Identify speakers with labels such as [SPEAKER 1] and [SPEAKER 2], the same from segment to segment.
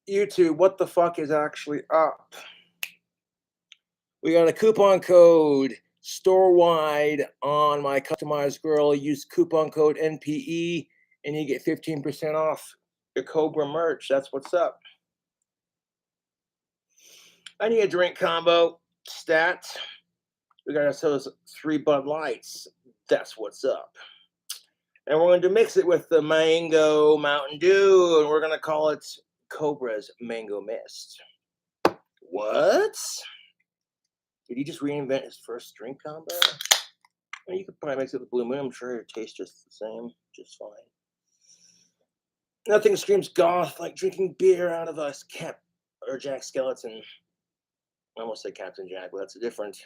[SPEAKER 1] YouTube, what the fuck is actually up? We got a coupon code store-wide on my customized grill. Use coupon code NPE and you get 15% off your Cobra merch. That's what's up. I need a drink combo. Stats. We got ourselves 3 Bud Lights. That's what's up. And we're going to mix it with the Mango Mountain Dew, and we're going to call it Cobra's Mango Mist. What? Did he just reinvent his first drink combo? Well, you could probably mix it with Blue Moon. I'm sure it tastes just the same, just fine. Nothing screams goth like drinking beer out of a Cap or Jack Skeleton. I almost said Captain Jack, but that's a different.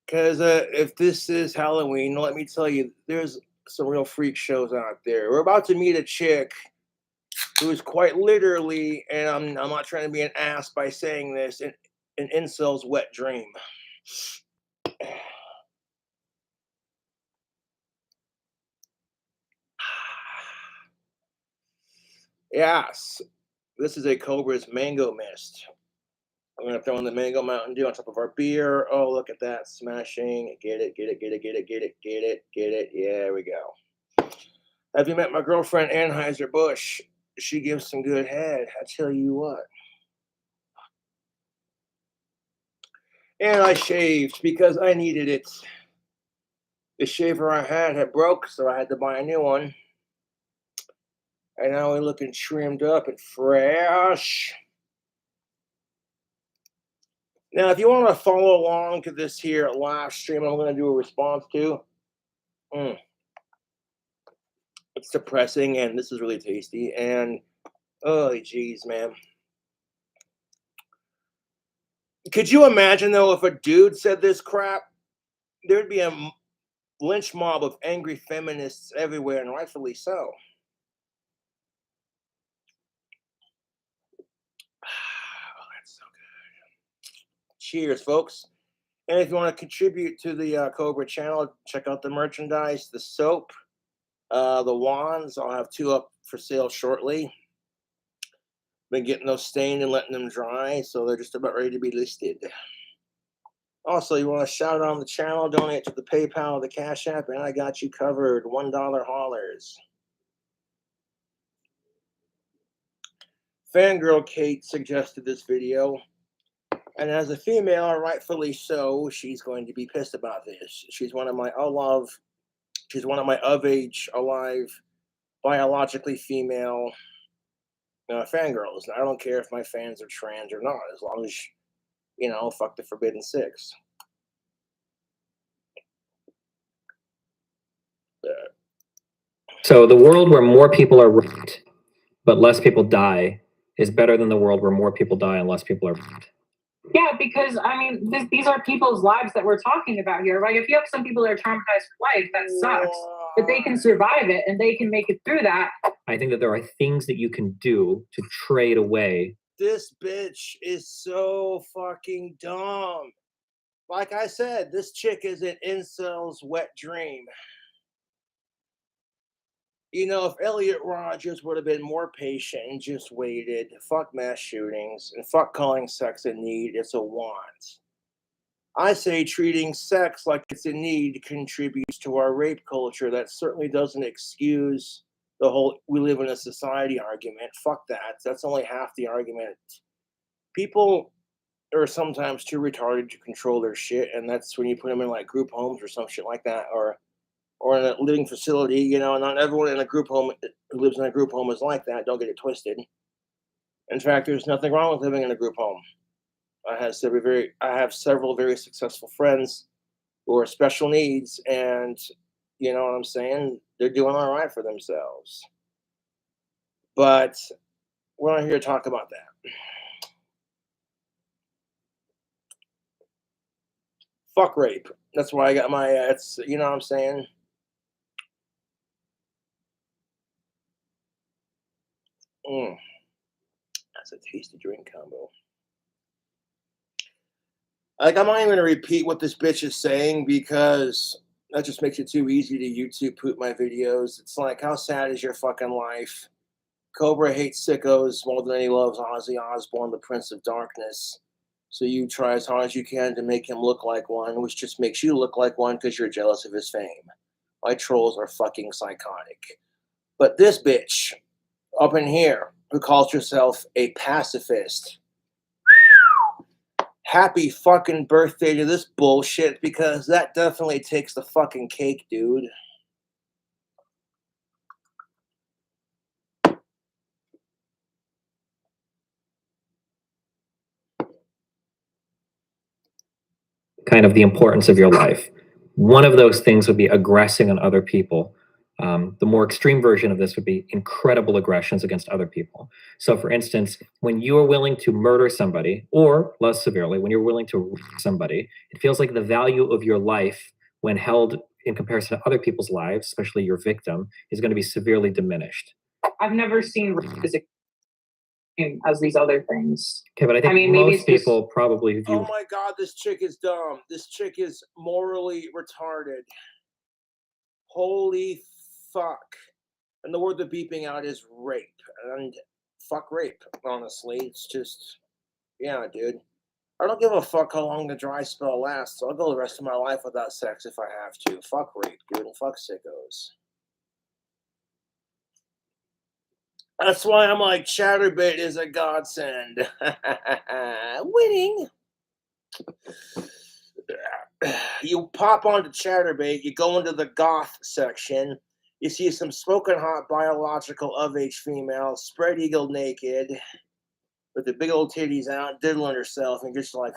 [SPEAKER 1] Because if this is Halloween, let me tell you, there's some real freak shows out there. We're about to meet a chick who is quite literally, and I'm not trying to be an ass by saying this, an incel's wet dream. Yes, this is a Cobra's Mango Mist. I'm going to throw in the Mango Mountain Dew on top of our beer. Oh, look at that. Smashing. Get it, get it, get it, get it, get it, get it, get it. Yeah, there we go. Have you met my girlfriend, Anheuser-Busch? She gives some good head. I tell you what. And I shaved because I needed it. The shaver I had broke, so I had to buy a new one. And now we're looking trimmed up and fresh. Now, if you want to follow along to this here live stream, I'm going to do a response to. It's depressing, and this is really tasty. And, oh, geez, man. Could you imagine, though, if a dude said this crap? There'd be a lynch mob of angry feminists everywhere, and rightfully so. Oh, that's so good. Cheers, folks. And if you want to contribute to the Cobra channel, check out the merchandise, the soap, the wands. I'll have 2 up for sale shortly. Been getting those stained and letting them dry, so they're just about ready to be listed. Also, you want to shout out on the channel, donate to the PayPal, the Cash App, and I got you covered. $1 haulers. Fangirl Kate suggested this video. And as a female, rightfully so, she's going to be pissed about this. She's one of my she's one of my of age, alive, biologically female fangirls. And I don't care if my fans are trans or not, as long as, fuck the Forbidden Six.
[SPEAKER 2] So the world where more people are raped, but less people die, is better than the world where more people die and less people are raped.
[SPEAKER 3] Yeah, because I mean, these are people's lives that we're talking about here. Like, if you have some people that are traumatized for life, that sucks. But they can survive it and they can make it through that.
[SPEAKER 2] I think that there are things that you can do to trade away.
[SPEAKER 1] This bitch is so fucking dumb. Like I said, this chick is an incel's wet dream. If Elliot Rodgers would have been more patient and just waited, fuck mass shootings and fuck calling sex a need, it's a want. I say treating sex like it's a need contributes to our rape culture. That certainly doesn't excuse the whole we live in a society argument. Fuck that. That's only half the argument. People are sometimes too retarded to control their shit, and that's when you put them in like group homes or some shit like that, or in a living facility. Not everyone in a group home who lives in a group home is like that. Don't get it twisted. In fact, there's nothing wrong with living in a group home. I have several very successful friends who are special needs, and you know what I'm saying? They're doing all right for themselves. But we're not here to talk about that. Fuck rape. That's why I got my, you know what I'm saying? That's a tasty drink combo. Like, I'm not even going to repeat what this bitch is saying because That just makes it too easy to YouTube poop my videos. It's like, how sad is your fucking life? Cobra hates sickos more than he loves Ozzy Osbourne, the Prince of Darkness. So you try as hard as you can to make him look like one, which just makes you look like one because you're jealous of his fame. My trolls are fucking psychotic. But this bitch up in here who calls herself a pacifist, happy fucking birthday to this bullshit, because that definitely takes the fucking cake, dude.
[SPEAKER 2] Kind of the importance of your life. One of those things would be aggressing on other people. The more extreme version of this would be incredible aggressions against other people. So, for instance, when you are willing to murder somebody, or less severely, when you're willing to rape somebody, it feels like the value of your life, when held in comparison to other people's lives, especially your victim, is going to be severely diminished.
[SPEAKER 3] I've never seen rape as these other things.
[SPEAKER 2] Okay, but I think most people probably view.
[SPEAKER 1] Oh my god, this chick is dumb. This chick is morally retarded. Holy fuck. And the word they're beeping out is rape. And fuck rape, honestly. It's just, yeah, dude. I don't give a fuck how long the dry spell lasts. I'll go the rest of my life without sex if I have to. Fuck rape, dude, and fuck sickos. That's why I'm like, Chatterbait is a godsend. Winning. You pop onto Chatterbait, you go into the goth section, you see some smoking hot biological of-age female, spread eagle naked, with the big old titties out, diddling herself, and just like,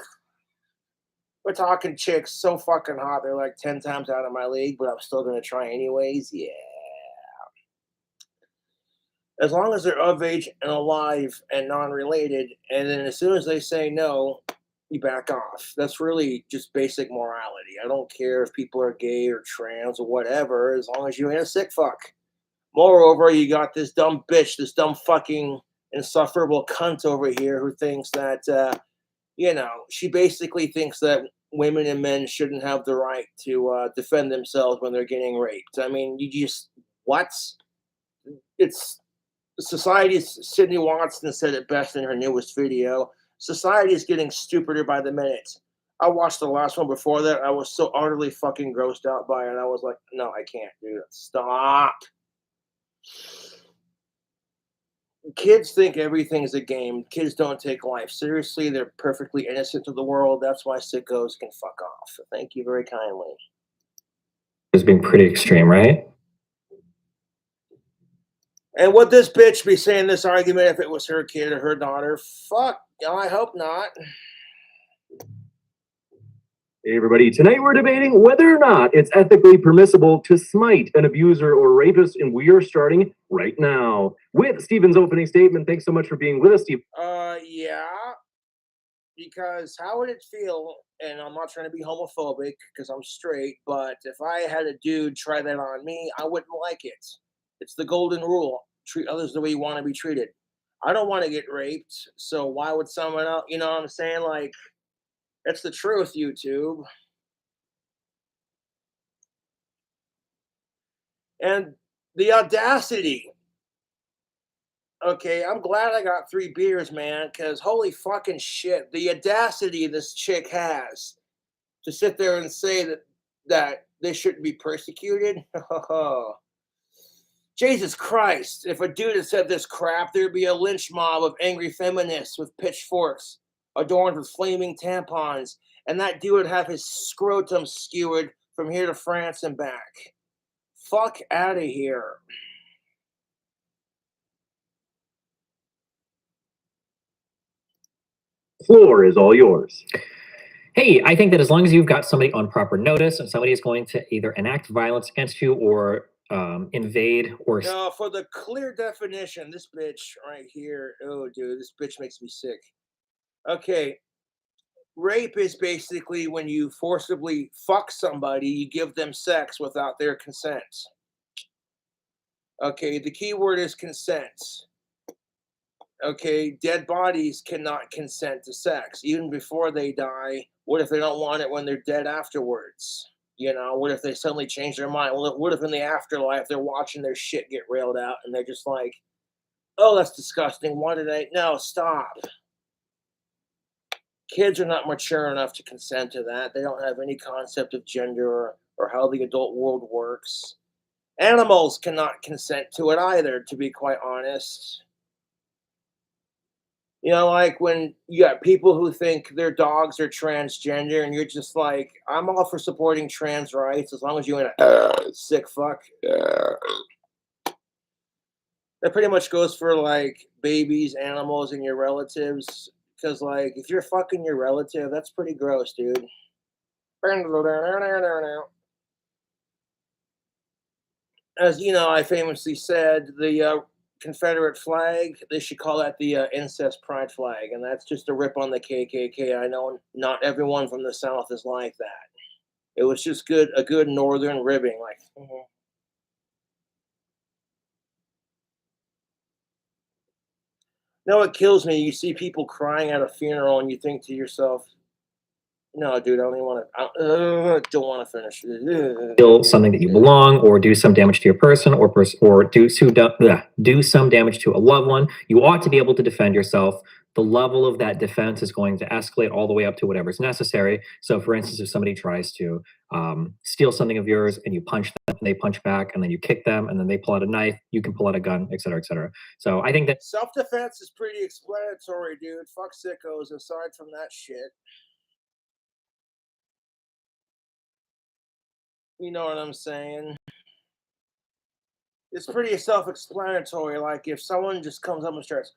[SPEAKER 1] we're talking chicks so fucking hot, they're like 10 times out of my league, but I'm still going to try anyways. Yeah. As long as they're of age and alive and non-related, and then as soon as they say no, you back off. That's really just basic morality. I don't care if people are gay or trans or whatever, as long as you ain't a sick fuck. Moreover, you got this dumb bitch, this dumb fucking insufferable cunt over here who thinks that, she basically thinks that women and men shouldn't have the right to defend themselves when they're getting raped. I mean, you just, what? It's society's, Sydney Watson said it best in her newest video. Society is getting stupider by the minute. I watched the last one before that. I was so utterly fucking grossed out by it. I was like, no, I can't do it. Stop. Kids think everything's a game. Kids don't take life seriously. They're perfectly innocent to the world. That's why sickos can fuck off. Thank you very kindly.
[SPEAKER 2] It's been pretty extreme, right?
[SPEAKER 1] And would this bitch be saying this argument if it was her kid or her daughter? Fuck, I hope not.
[SPEAKER 4] Hey everybody, tonight we're debating whether or not it's ethically permissible to smite an abuser or rapist, and we are starting right now with Stephen's opening statement. Thanks so much for being with us, Steve.
[SPEAKER 1] Yeah, because how would it feel, and I'm not trying to be homophobic because I'm straight, but if I had a dude try that on me, I wouldn't like it. It's the golden rule. Treat others the way you want to be treated. I don't want to get raped, so why would someone else, you know what I'm saying? Like, that's the truth, YouTube. And the audacity. Okay, I'm glad I got 3 beers, man, because holy fucking shit, the audacity this chick has to sit there and say that they shouldn't be persecuted. Jesus Christ, if a dude had said this crap, there'd be a lynch mob of angry feminists with pitchforks adorned with flaming tampons, and that dude would have his scrotum skewered from here to France and back. Fuck out of here.
[SPEAKER 4] Floor is all yours.
[SPEAKER 2] Hey, I think that as long as you've got somebody on proper notice and somebody is going to either enact violence against you or invade or...
[SPEAKER 1] No, for the clear definition, this bitch right here, oh, dude, this bitch makes me sick. Okay, rape is basically when you forcibly fuck somebody, you give them sex without their consent. Okay, the key word is consent. Okay, dead bodies cannot consent to sex, even before they die. What if they don't want it when they're dead afterwards? You know, what if they suddenly change their mind? What if in the afterlife they're watching their shit get railed out and they're just like, oh, that's disgusting. Why did I? No, stop. Kids are not mature enough to consent to that. They don't have any concept of gender or how the adult world works. Animals cannot consent to it either, to be quite honest. You know, like when you got people who think their dogs are transgender, and you're just like, I'm all for supporting trans rights as long as you ain't a sick fuck. That pretty much goes for like babies, animals, and your relatives. Because, like, if you're fucking your relative, that's pretty gross, dude. As you know, I famously said, the Confederate flag, they should call that the incest pride flag, and that's just a rip on the KKK. I know not everyone from the South is like that. It was just a good northern ribbing, like. No, it kills me. You see people crying at a funeral, and you think to yourself, "No, dude, I don't even want to. Don't want to finish."
[SPEAKER 2] Steal something that you belong, or do some damage to your person, or do some damage to a loved one, you ought to be able to defend yourself. The level of that defense is going to escalate all the way up to whatever's necessary. So, for instance, if somebody tries to steal something of yours and you punch them, and they punch back, and then you kick them, and then they pull out a knife, you can pull out a gun, et cetera, et cetera. So, I think that
[SPEAKER 1] self-defense is pretty explanatory, dude. Fuck sickos. Aside from that shit. You know what I'm saying? It's pretty self-explanatory. Like if someone just comes up and starts,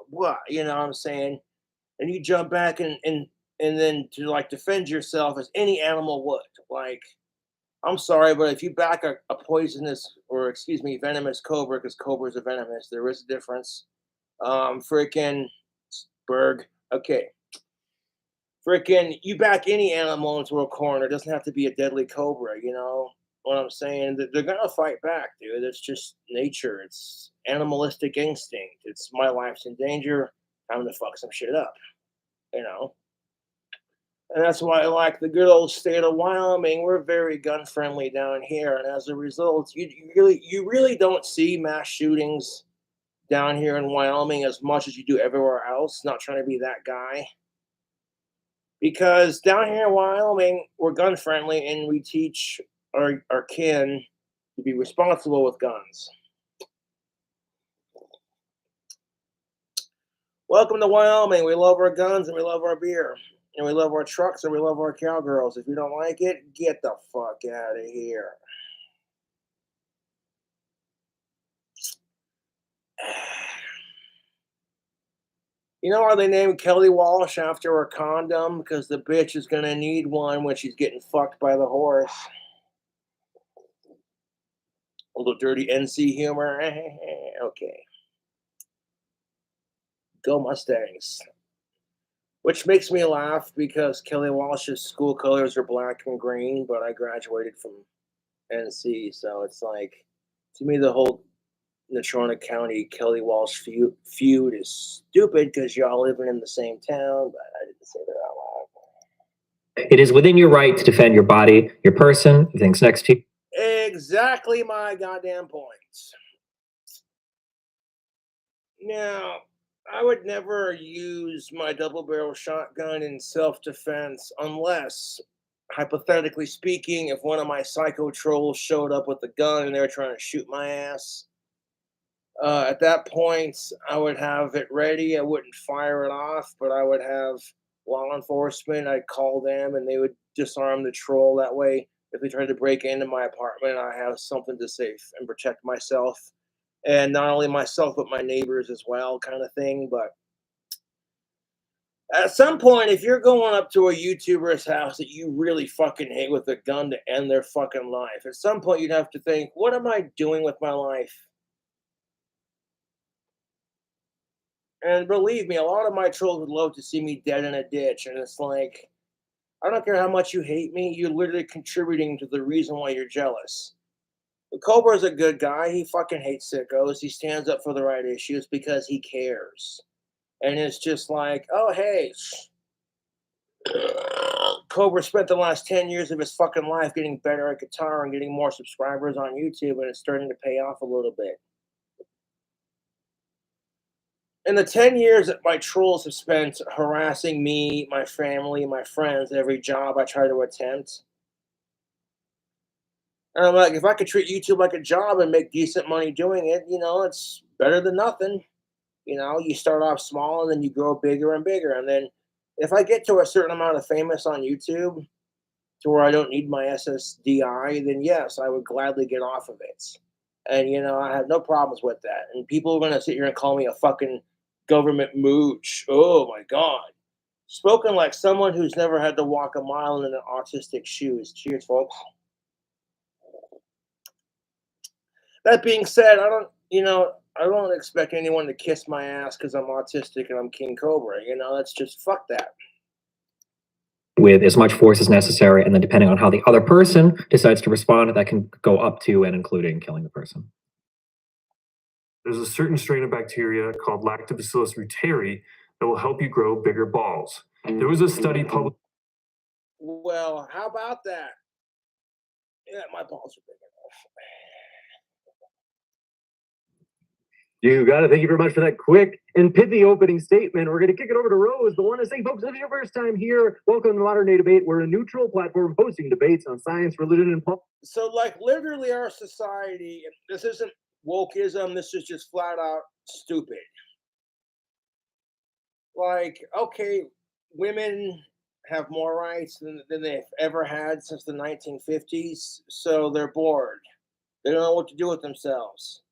[SPEAKER 1] what, you know what I'm saying, and you jump back and then to like defend yourself as any animal would. Like, I'm sorry, but if you back a poisonous or excuse me venomous cobra, because cobras are venomous, there is a difference. Freaking Berg. Okay. Freaking, you back any animal into a corner. It doesn't have to be a deadly cobra, you know what I'm saying? They're gonna fight back, dude. It's just nature. It's animalistic instinct. It's my life's in danger. Time to fuck some shit up, you know? And that's why I like the good old state of Wyoming. We're very gun friendly down here. And as a result, you really don't see mass shootings down here in Wyoming as much as you do everywhere else. Not trying to be that guy. Because down here in Wyoming, we're gun friendly and we teach our kin to be responsible with guns. Welcome to Wyoming. We love our guns and we love our beer. And we love our trucks and we love our cowgirls. If you don't like it, get the fuck out of here. You know why they named Kelly Walsh after her condom? Because the bitch is going to need one when she's getting fucked by the horse. A little dirty NC humor. Okay. Go Mustangs. Which makes me laugh because Kelly Walsh's school colors are black and green, but I graduated from NC, so it's like, to me, the whole Natrona County Kelly Walsh feud is stupid because y'all living in the same town, but I didn't say that out loud.
[SPEAKER 2] it is within your right to defend your body, your person, the things next to you.
[SPEAKER 1] Exactly my goddamn point. Now, I would never use my double barrel shotgun in self-defense unless, hypothetically speaking, if one of my psycho trolls showed up with a gun and they were trying to shoot my ass. At that point, I would have it ready. I wouldn't fire it off, but I would have law enforcement. I'd call them and they would disarm the troll. That way, if they tried to break into my apartment, I have something to save and protect myself. And not only myself, but my neighbors as well, kind of thing. But at some point, if you're going up to a YouTuber's house that you really fucking hate with a gun to end their fucking life, at some point you'd have to think, what am I doing with my life? And believe me, a lot of my trolls would love to see me dead in a ditch. And it's like, I don't care how much you hate me, you're literally contributing to the reason why you're jealous. The Cobra's a good guy. He fucking hates sickos. He stands up for the right issues because he cares. And it's just like, oh, hey, Cobra spent the last 10 years of his fucking life getting better at guitar and getting more subscribers on YouTube, and it's starting to pay off a little bit. In the 10 years that my trolls have spent harassing me, my family, my friends, every job I try to attempt, and I'm like, if I could treat YouTube like a job and make decent money doing it, it's better than nothing. You start off small and then you grow bigger and bigger. And then if I get to a certain amount of famous on YouTube to where I don't need my SSDI, then yes, I would gladly get off of it. And, I have no problems with that. And people are going to sit here and call me a fucking government mooch. Oh my God. Spoken like someone who's never had to walk a mile in an autistic shoes. Cheers, folks. That being said, I don't expect anyone to kiss my ass because I'm autistic and I'm King Cobra. That's just fuck that.
[SPEAKER 2] With as much force as necessary, and then depending on how the other person decides to respond, that can go up to and including killing the person.
[SPEAKER 5] There's a certain strain of bacteria called Lactobacillus reuteri that will help you grow bigger balls. There was a study published.
[SPEAKER 1] Well, how about that? Yeah, my balls are big enough.
[SPEAKER 4] You got it. Thank you very much for that quick and pithy opening statement. We're going to kick it over to Rose, the one to say, folks, if it's your first time here, welcome to Modern Day Debate. We're a neutral platform hosting debates on science, religion, and politics.
[SPEAKER 1] So, literally our society, this isn't wokeism, this is just flat out stupid. Okay, women have more rights than they've ever had since the 1950s, so they're bored. They don't know what to do with themselves.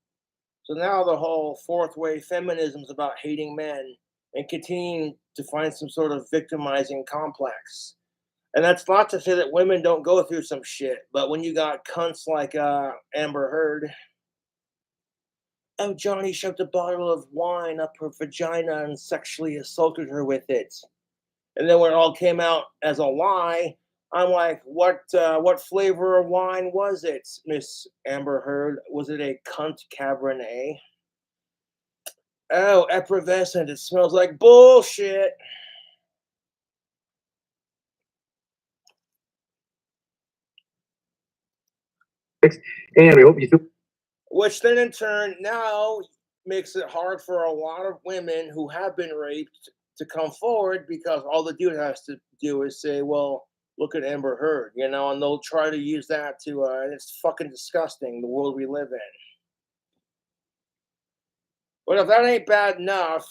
[SPEAKER 1] So now the whole fourth wave feminism is about hating men and continuing to find some sort of victimizing complex. And that's not to say that women don't go through some shit, but when you got cunts like Amber Heard, oh, Johnny shoved a bottle of wine up her vagina and sexually assaulted her with it. And then when it all came out as a lie, I'm like, what flavor of wine was it, Miss Amber Heard? Was it a cunt Cabernet? Oh, effervescent. It smells like bullshit.
[SPEAKER 4] And we hope you feel.
[SPEAKER 1] Which then in turn now makes it hard for a lot of women who have been raped to come forward because all the dude has to do is say, well, look at Amber Heard, and they'll try to use that to, and it's fucking disgusting, the world we live in. But if that ain't bad enough,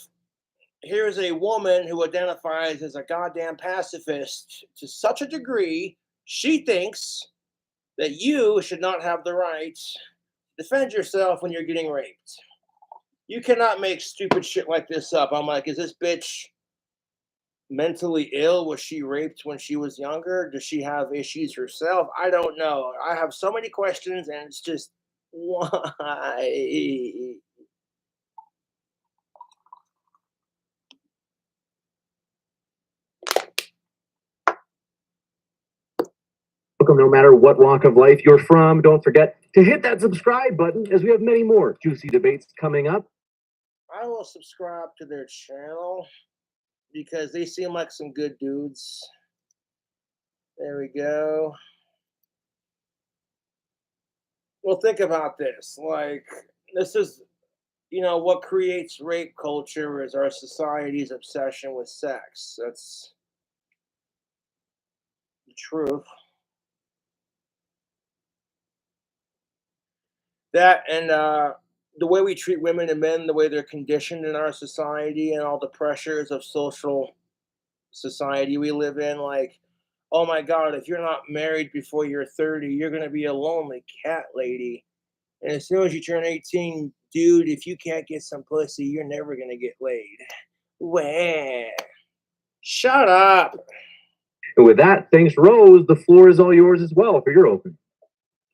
[SPEAKER 1] here's a woman who identifies as a goddamn pacifist to such a degree, she thinks that you should not have the right to defend yourself when you're getting raped. You cannot make stupid shit like this up. I'm like, is this bitch mentally ill? Was she raped when she was younger? Does she have issues herself? I don't know. I have so many questions, and it's just, why?
[SPEAKER 4] Welcome, no matter what walk of life you're from. Don't forget to hit that subscribe button as we have many more juicy debates coming up.
[SPEAKER 1] I will subscribe to their channel because they seem like some good dudes. There we go. Well, think about this. This is, what creates rape culture is our society's obsession with sex. That's the truth. That and the way we treat women and men, the way they're conditioned in our society, and all the pressures of social society we live in. Like, oh my God, if you're not married before you're 30, you're going to be a lonely cat lady. And as soon as you turn 18, dude, if you can't get some pussy, you're never going to get laid. Wah. Shut up.
[SPEAKER 4] And with that, thanks, Rose. The floor is all yours as well for your open.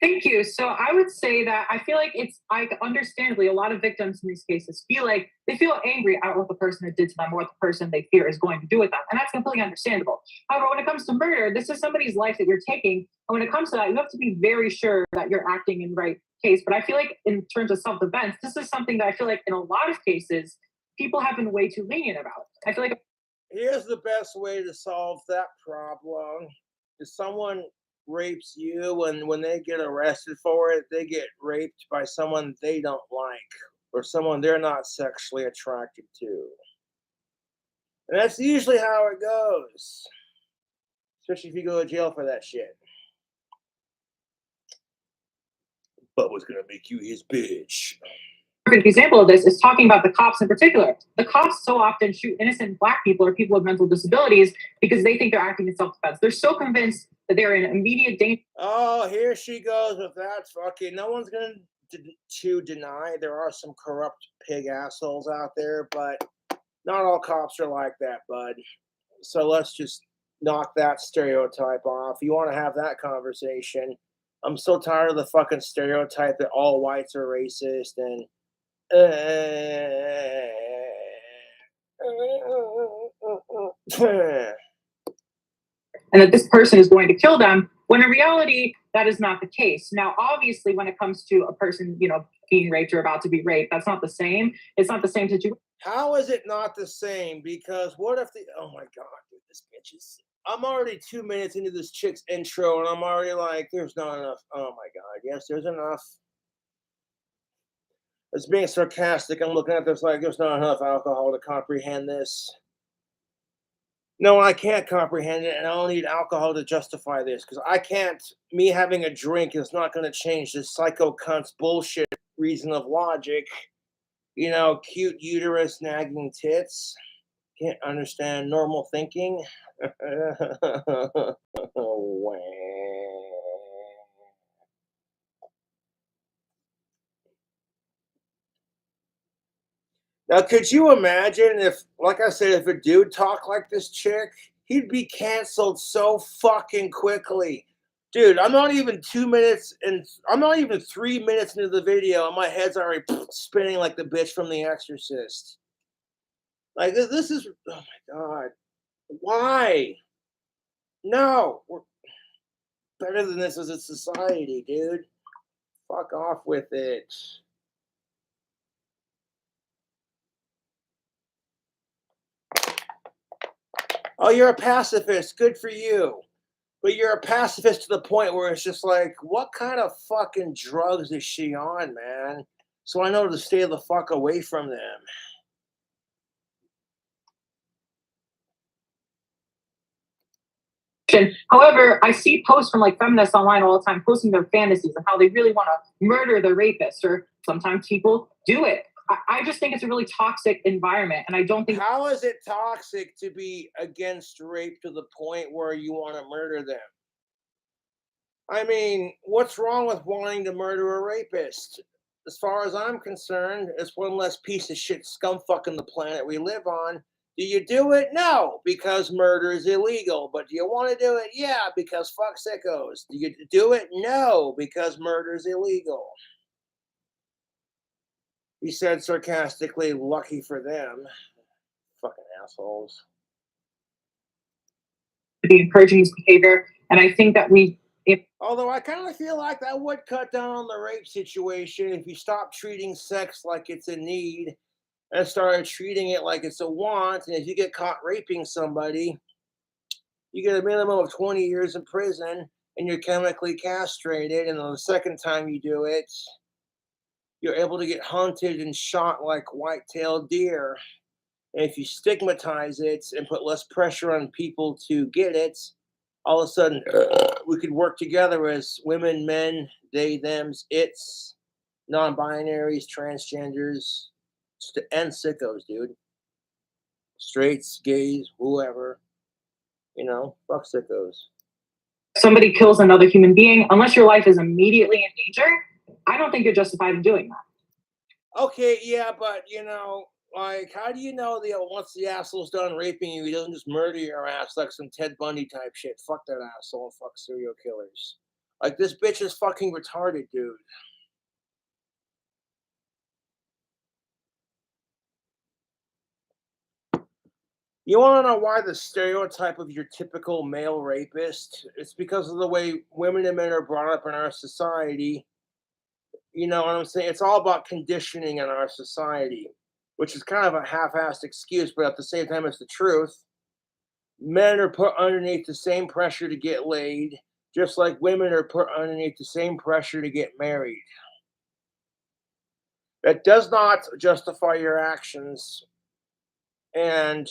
[SPEAKER 3] Thank you. So I would say that I feel like it's understandably a lot of victims in these cases feel like they feel angry at what the person did to them or what the person they fear is going to do with them. And that's completely understandable. However, when it comes to murder, this is somebody's life that you're taking. And when it comes to that, you have to be very sure that you're acting in the right case. But I feel like in terms of self-defense, this is something that I feel like in a lot of cases, people have been way too lenient about. I feel like
[SPEAKER 1] Here's the best way to solve that problem. If someone rapes you and when they get arrested for it, they get raped by someone they don't like or someone they're not sexually attracted to. And that's usually how it goes. Especially if you go to jail for that shit. Bubba's gonna make you his bitch.
[SPEAKER 3] Perfect example of this is talking about the cops in particular. The cops so often shoot innocent Black people or people with mental disabilities because they think they're acting in self-defense. They're so convinced that they're in immediate danger.
[SPEAKER 1] Oh, here she goes with that fucking. No one's gonna to deny there are some corrupt pig assholes out there, but not all cops are like that, bud. So let's just knock that stereotype off. You want to have that conversation? I'm so tired of the fucking stereotype that all whites are racist and
[SPEAKER 3] and that this person is going to kill them, when in reality, that is not the case. Now, obviously, when it comes to a person, being raped or about to be raped, that's not the same. It's not the same situation.
[SPEAKER 1] How is it not the same? Because what if oh my God, dude, this bitch is. I'm already 2 minutes into this chick's intro and I'm already like, there's not enough. Oh my God, yes, there's enough. It's being sarcastic. I'm looking at this like there's not enough alcohol to comprehend this. No, I can't comprehend it, and I don't need alcohol to justify this because I can't. Me having a drink is not going to change this psycho cunt's bullshit reason of logic. Cute uterus, nagging tits. Can't understand normal thinking. Now, could you imagine if, like I said, if a dude talked like this chick, he'd be canceled so fucking quickly. Dude, I'm not even 2 minutes and I'm not even 3 minutes into the video and my head's already spinning like the bitch from The Exorcist. Like, this is, oh my God. Why? No, we're better than this as a society, dude. Fuck off with it. Oh, you're a pacifist. Good for you. But you're a pacifist to the point where it's just like, what kind of fucking drugs is she on, man? So I know to stay the fuck away from them.
[SPEAKER 3] However, I see posts from feminists online all the time posting their fantasies and how they really want to murder their rapist, or sometimes people do it. I just think it's a really toxic environment, and I don't think.
[SPEAKER 1] How is it toxic to be against rape to the point where you want to murder them? I mean, what's wrong with wanting to murder a rapist? As far as I'm concerned, it's one less piece of shit scumfuck on the planet we live on. Do you do it? No, because murder is illegal. But do you want to do it? Yeah, because fuck sickos. Do you do it? No, because murder is illegal. He said sarcastically, lucky for them. Fucking assholes.
[SPEAKER 3] To be encouraging this behavior, and I think that
[SPEAKER 1] Although I kind of feel like that would cut down on the rape situation if you stop treating sex like it's a need and started treating it like it's a want. And if you get caught raping somebody, you get a minimum of 20 years in prison and you're chemically castrated. And on the second time you do it, you're able to get hunted and shot like white-tailed deer. And if you stigmatize it and put less pressure on people to get it, all of a sudden we could work together as women, men, they, thems, it's, non-binaries, transgenders, just to end sickos, dude. Straights, gays, whoever, fuck sickos.
[SPEAKER 3] somebody kills another human being, unless your life is immediately in danger, I don't think you're justified in doing that.
[SPEAKER 1] Okay, yeah, but how do you know that once the asshole's done raping you, he doesn't just murder your ass like some Ted Bundy type shit? Fuck that asshole and fuck serial killers. Like, this bitch is fucking retarded, dude. You want to know why the stereotype of your typical male rapist? It's because of the way women and men are brought up in our society. You know what I'm saying? It's all about conditioning in our society, which is kind of a half-assed excuse, but at the same time, it's the truth. Men are put underneath the same pressure to get laid, just like women are put underneath the same pressure to get married. That does not justify your actions, and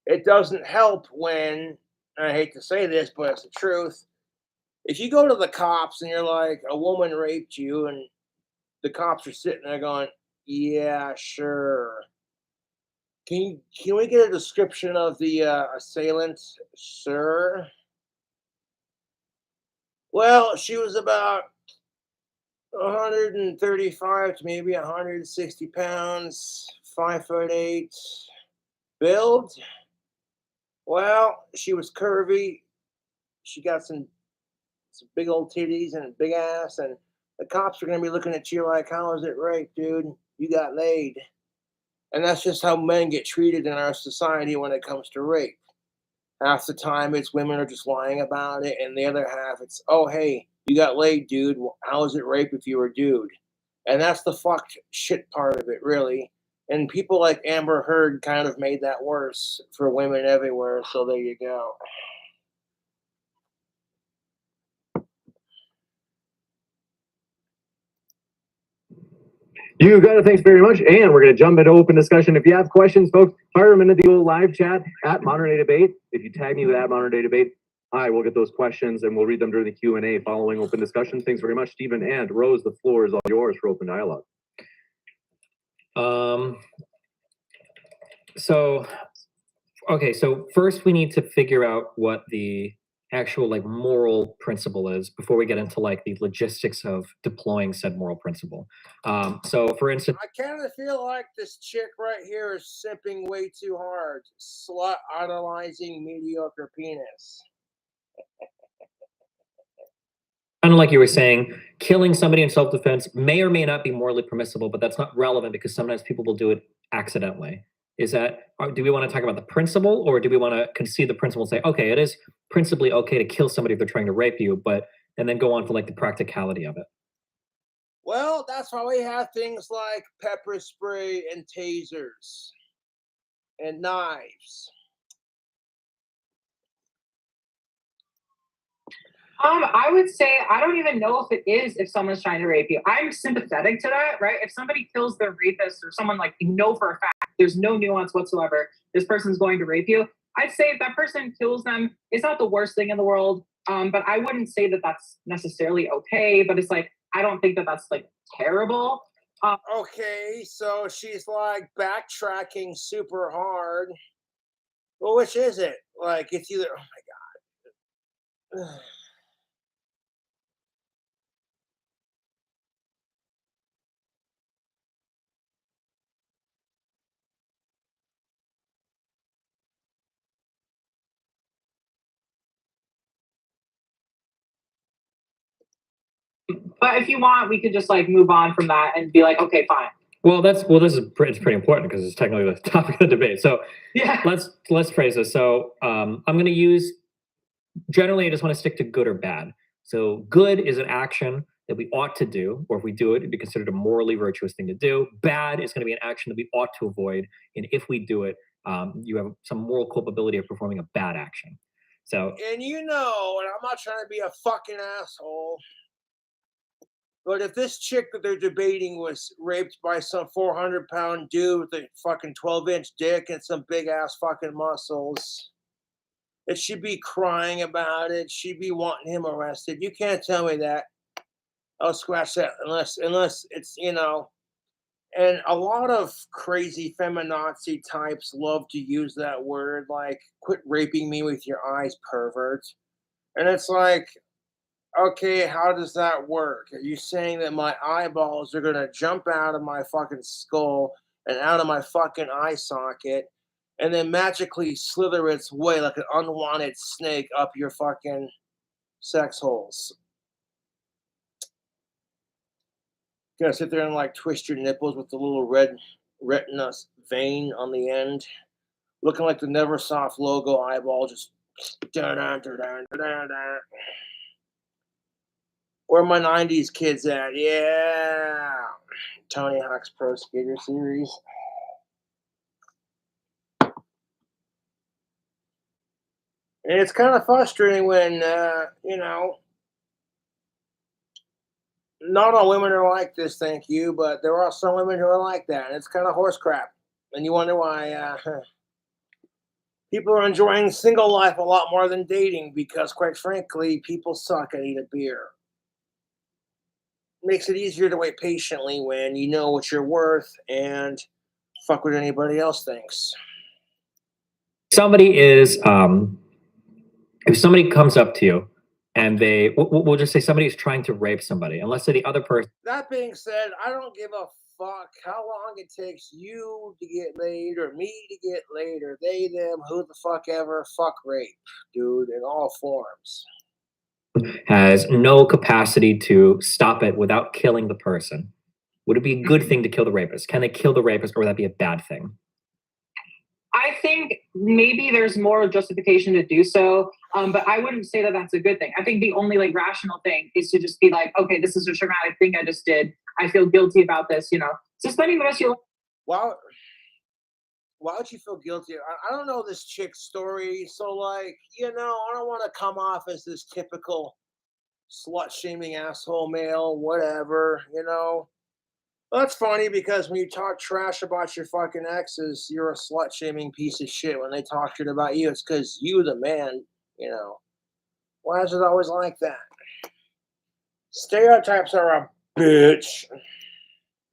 [SPEAKER 1] it doesn't help when, I hate to say this, but it's the truth. If you go to the cops and you're like, a woman raped you, and the cops are sitting there going, yeah, sure. Can we get a description of the assailant, sir? Well, she was about 135 to maybe 160 pounds, 5'8", build. Well, she was curvy. She got some big old titties and a big ass, and the cops are gonna be looking at you like, "How is it rape, dude? You got laid." And that's just how men get treated in our society when it comes to rape. Half the time, it's women are just lying about it, and the other half, it's, "Oh, hey, you got laid, dude. Well, how is it rape if you were a dude?" And that's the fucked shit part of it, really. And people like Amber Heard kind of made that worse for women everywhere. So there you go.
[SPEAKER 4] You got it. Thanks very much. And we're going to jump into open discussion. If you have questions, folks, fire them into the old live chat at Modern Day Debate. If you tag me with at Modern Day Debate, I will get those questions and we'll read them during the Q&A following open discussion. Thanks very much, Stephen and Rose. The floor is all yours for open dialogue.
[SPEAKER 2] So first we need to figure out what the actual like moral principle is before we get into like the logistics of deploying said moral principle. So for instance,
[SPEAKER 1] I kind of feel like this chick right here is simping way too hard. Slut idolizing mediocre penis.
[SPEAKER 2] kind of like you were saying, killing somebody in self-defense may or may not be morally permissible, but that's not relevant because sometimes people will do it accidentally. Do we want to talk about the principle, or do we want to concede the principle and say, okay, it is principally okay to kill somebody if they're trying to rape you, and then go on for like the practicality of it?
[SPEAKER 1] Well, that's why we have things like pepper spray and tasers and knives.
[SPEAKER 3] I would say I don't even know if it is if someone's trying to rape you. I'm sympathetic to that, right? If somebody kills their rapist or someone like you know for a fact, there's no nuance whatsoever, this person's going to rape you. I'd say if that person kills them, it's not the worst thing in the world. But I wouldn't say that that's necessarily okay. But it's like I don't think that that's like terrible.
[SPEAKER 1] Okay, so she's like backtracking super hard. Well, which is it? Like it's either, oh my god.
[SPEAKER 3] But if you want, we could just like move on from that and be like, okay, fine.
[SPEAKER 2] Well, it's pretty important because it's technically the topic of the debate. So yeah, let's phrase this. So I'm going to use, generally, I just want to stick to good or bad. So good is an action that we ought to do, or if we do it, it'd be considered a morally virtuous thing to do. Bad is going to be an action that we ought to avoid, and if we do it, you have some moral culpability of performing a bad action. So,
[SPEAKER 1] and and I'm not trying to be a fucking asshole, but if this chick that they're debating was raped by some 400-pound dude with a fucking 12-inch dick and some big ass fucking muscles, that she'd be crying about it. She'd be wanting him arrested. You can't tell me that. I'll scratch that unless it's, and a lot of crazy feminazi types love to use that word, like, quit raping me with your eyes, pervert. And it's like, okay, how does that work? Are you saying that my eyeballs are going to jump out of my fucking skull and out of my fucking eye socket and then magically slither its way like an unwanted snake up your fucking sex holes? Gonna sit there and like twist your nipples with the little red retina vein on the end, looking like the Neversoft logo eyeball, just dun dun dun dun dun dun. Where are my 90s kids at? Yeah. Tony Hawk's Pro Skater Series. And it's kind of frustrating when, not all women are like this, thank you, but there are some women who are like that, and it's kind of horse crap. And you wonder why people are enjoying single life a lot more than dating because, quite frankly, people suck and eat a beer. Makes it easier to wait patiently when you know what you're worth and fuck what anybody else thinks.
[SPEAKER 2] Somebody is, if somebody comes up to you and we'll just say somebody is trying to rape somebody, and let's say the other person.
[SPEAKER 1] That being said, I don't give a fuck how long it takes you to get laid or me to get laid or they, them, who the fuck ever. Fuck rape, dude, in all forms.
[SPEAKER 2] Has no capacity to stop it without killing the person. Would it be a good thing to kill the rapist? Can they kill the rapist, or would that be a bad thing?
[SPEAKER 3] I think maybe there's more justification to do so, but I wouldn't say that that's a good thing. I think the only like rational thing is to just be like, okay, this is a traumatic thing I just did. I feel guilty about this, So spending the rest of your life.
[SPEAKER 1] Why would you feel guilty? I don't know this chick's story, so like, I don't want to come off as this typical slut-shaming asshole male, whatever, Well, that's funny because when you talk trash about your fucking exes, you're a slut-shaming piece of shit. When they talk shit about you, it's because you, the man, Why is it always like that? Stereotypes are a bitch.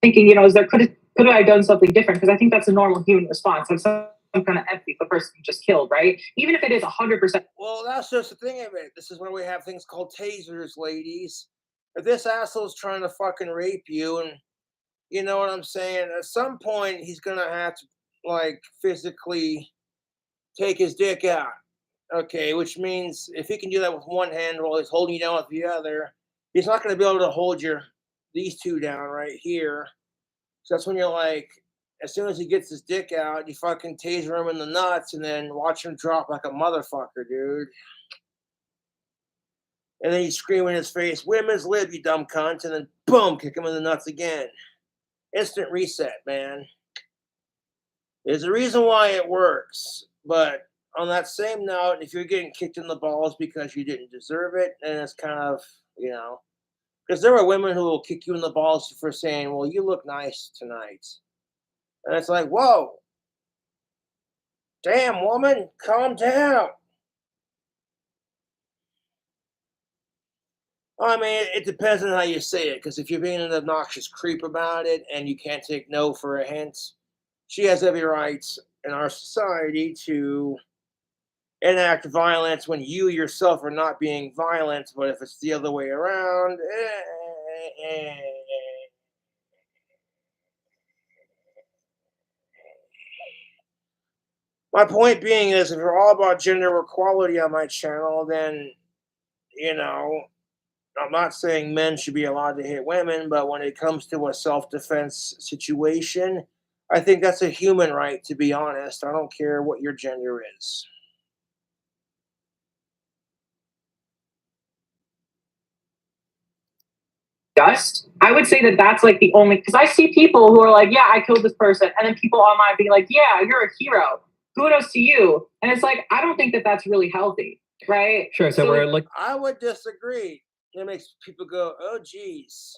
[SPEAKER 3] Thinking, is there could I done something different? Because I think that's a normal human response. Like some kind of empathy for the person you just killed, right? Even if it is 100%.
[SPEAKER 1] Well, that's just the thing of it. This is where we have things called tasers, ladies. If this asshole's trying to fucking rape you, and you know what I'm saying, at some point he's gonna have to like physically take his dick out. Okay, which means if he can do that with one hand while he's holding you down with the other, he's not gonna be able to hold these two down right here. So that's when you're like, as soon as he gets his dick out, you fucking taser him in the nuts and then watch him drop like a motherfucker, dude. And then you scream in his face, "Women's lib, you dumb cunt," and then boom, kick him in the nuts again. Instant reset, man. There's a reason why it works. But on that same note, if you're getting kicked in the balls because you didn't deserve it, then it's kind of, because there are women who will kick you in the balls for saying, "Well, you look nice tonight." And it's like, whoa, damn, woman, calm down. I mean, it depends on how you say it, because if you're being an obnoxious creep about it and you can't take no for a hint, she has every right in our society to enact violence when you yourself are not being violent. But if it's the other way around, my point being is, if you're all about gender equality on my channel, then, I'm not saying men should be allowed to hit women, but when it comes to a self-defense situation, I think that's a human right, to be honest. I don't care what your gender is.
[SPEAKER 3] I would say that that's like the only, because I see people who are like, yeah, I killed this person. And then people online being like, yeah, you're a hero. Kudos to you. And it's like, I don't think that that's really healthy, right?
[SPEAKER 2] Sure. So we're like,
[SPEAKER 1] I would disagree. It makes people go, "Oh, geez,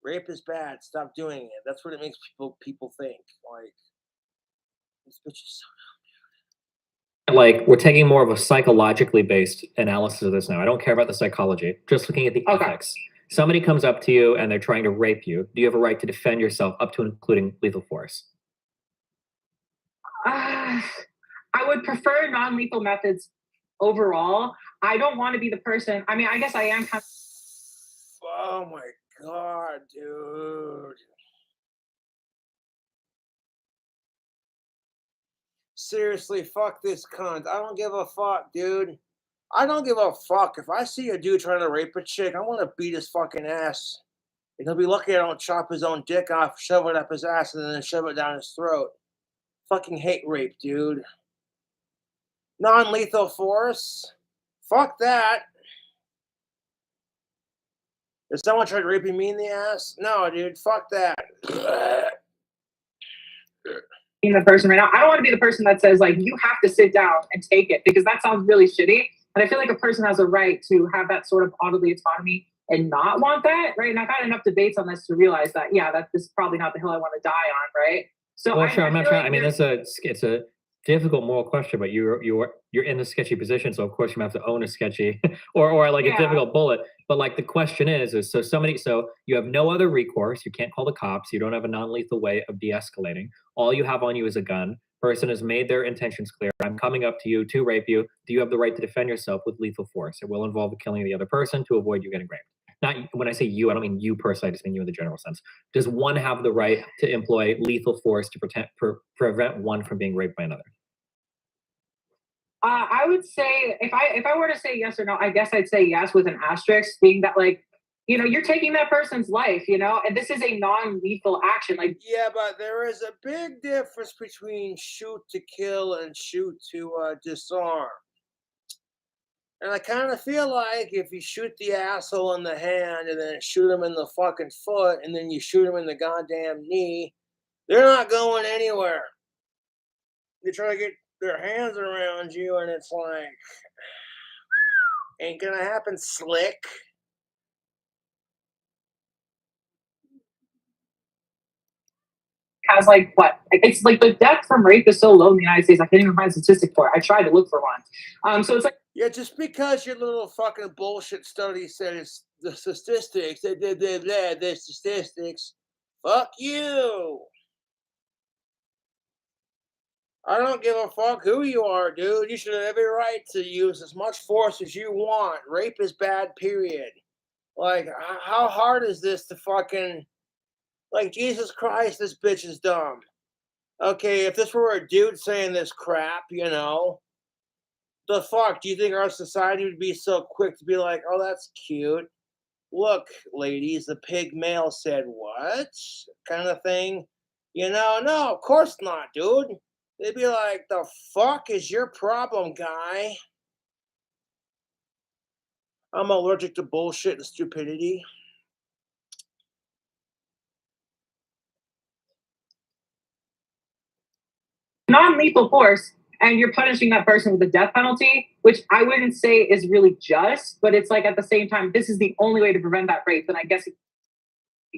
[SPEAKER 1] rape is bad. Stop doing it." That's what it makes people think. Like, this bitch is so.
[SPEAKER 2] like we're taking more of a psychologically based analysis of this now. I don't care about the psychology. Just looking at the ethics. Somebody comes up to you and they're trying to rape you. Do you have a right to defend yourself up to and including lethal force?
[SPEAKER 3] I would prefer non-lethal methods overall. I don't want to be the person. I mean, I guess I am kind of.
[SPEAKER 1] Oh my god, dude. Seriously, fuck this cunt. I don't give a fuck, dude. I don't give a fuck. If I see a dude trying to rape a chick, I want to beat his fucking ass. And he'll be lucky I don't chop his own dick off, shove it up his ass, and then shove it down his throat. Fucking hate rape, dude. Non-lethal force? Fuck that. If someone tried raping me in the ass? No, dude, fuck that.
[SPEAKER 3] The person right now, I don't want to be the person that says like you have to sit down and take it, because that sounds really shitty. And I feel like a person has a right to have that sort of bodily autonomy and not want that, right? And I've had enough debates on this to realize that, yeah, that this is probably not the hill I want to die on, right? So
[SPEAKER 2] Well, sure, I'm not
[SPEAKER 3] feel
[SPEAKER 2] trying.
[SPEAKER 3] like
[SPEAKER 2] I mean,
[SPEAKER 3] there's-
[SPEAKER 2] it's a difficult moral question, but you're in a sketchy position, so of course you have to own a sketchy or like a
[SPEAKER 3] Yeah.
[SPEAKER 2] difficult bullet. But like the question is so you have no other recourse. You can't call the cops. You don't have a non-lethal way of de-escalating. All you have on you is a gun. Person has made their intentions clear. I'm coming up to you to rape you. Do you have the right to defend yourself with lethal force? It will involve the killing of the other person to avoid you getting raped. Not when I say you, I don't mean you personally. I just mean you in the general sense. Does one have the right to employ lethal force to prevent one from being raped by another?
[SPEAKER 3] I would say if I were to say yes or no, I guess I'd say yes with an asterisk, being that like, you know, you're taking that person's life, you know, and this is a non-lethal action. Like,
[SPEAKER 1] Yeah, but there is a big difference between shoot to kill and shoot to disarm. And I kind of feel like if you shoot the asshole in the hand and then shoot him in the fucking foot and then you shoot him in the goddamn knee, they're not going anywhere. They try to get their hands around you and it's like, ain't gonna happen, slick.
[SPEAKER 3] has like what? It's like the death from rape is so low in the United States. I can't even find a statistic for it. I tried to look for one. So it's like,
[SPEAKER 1] Yeah, just because your little fucking bullshit study said it's the statistics, the statistics, fuck you. I don't give a fuck who you are, dude. You should have every right to use as much force as you want. Rape is bad, period. Like, how hard is this to fucking, like, Jesus Christ, this bitch is dumb. Okay, if this were a dude saying this crap, you know, the fuck, do you think our society would be so quick to be like, oh, that's cute? Look, ladies, the pig male said what? Kind of thing. You know, no, of course not, dude. They'd be like, the fuck is your problem, guy? I'm allergic to bullshit and stupidity.
[SPEAKER 3] non-lethal force, and you're punishing that person with a death penalty, which I wouldn't say is really just, but it's like at the same time, this is the only way to prevent that rape, then I guess it's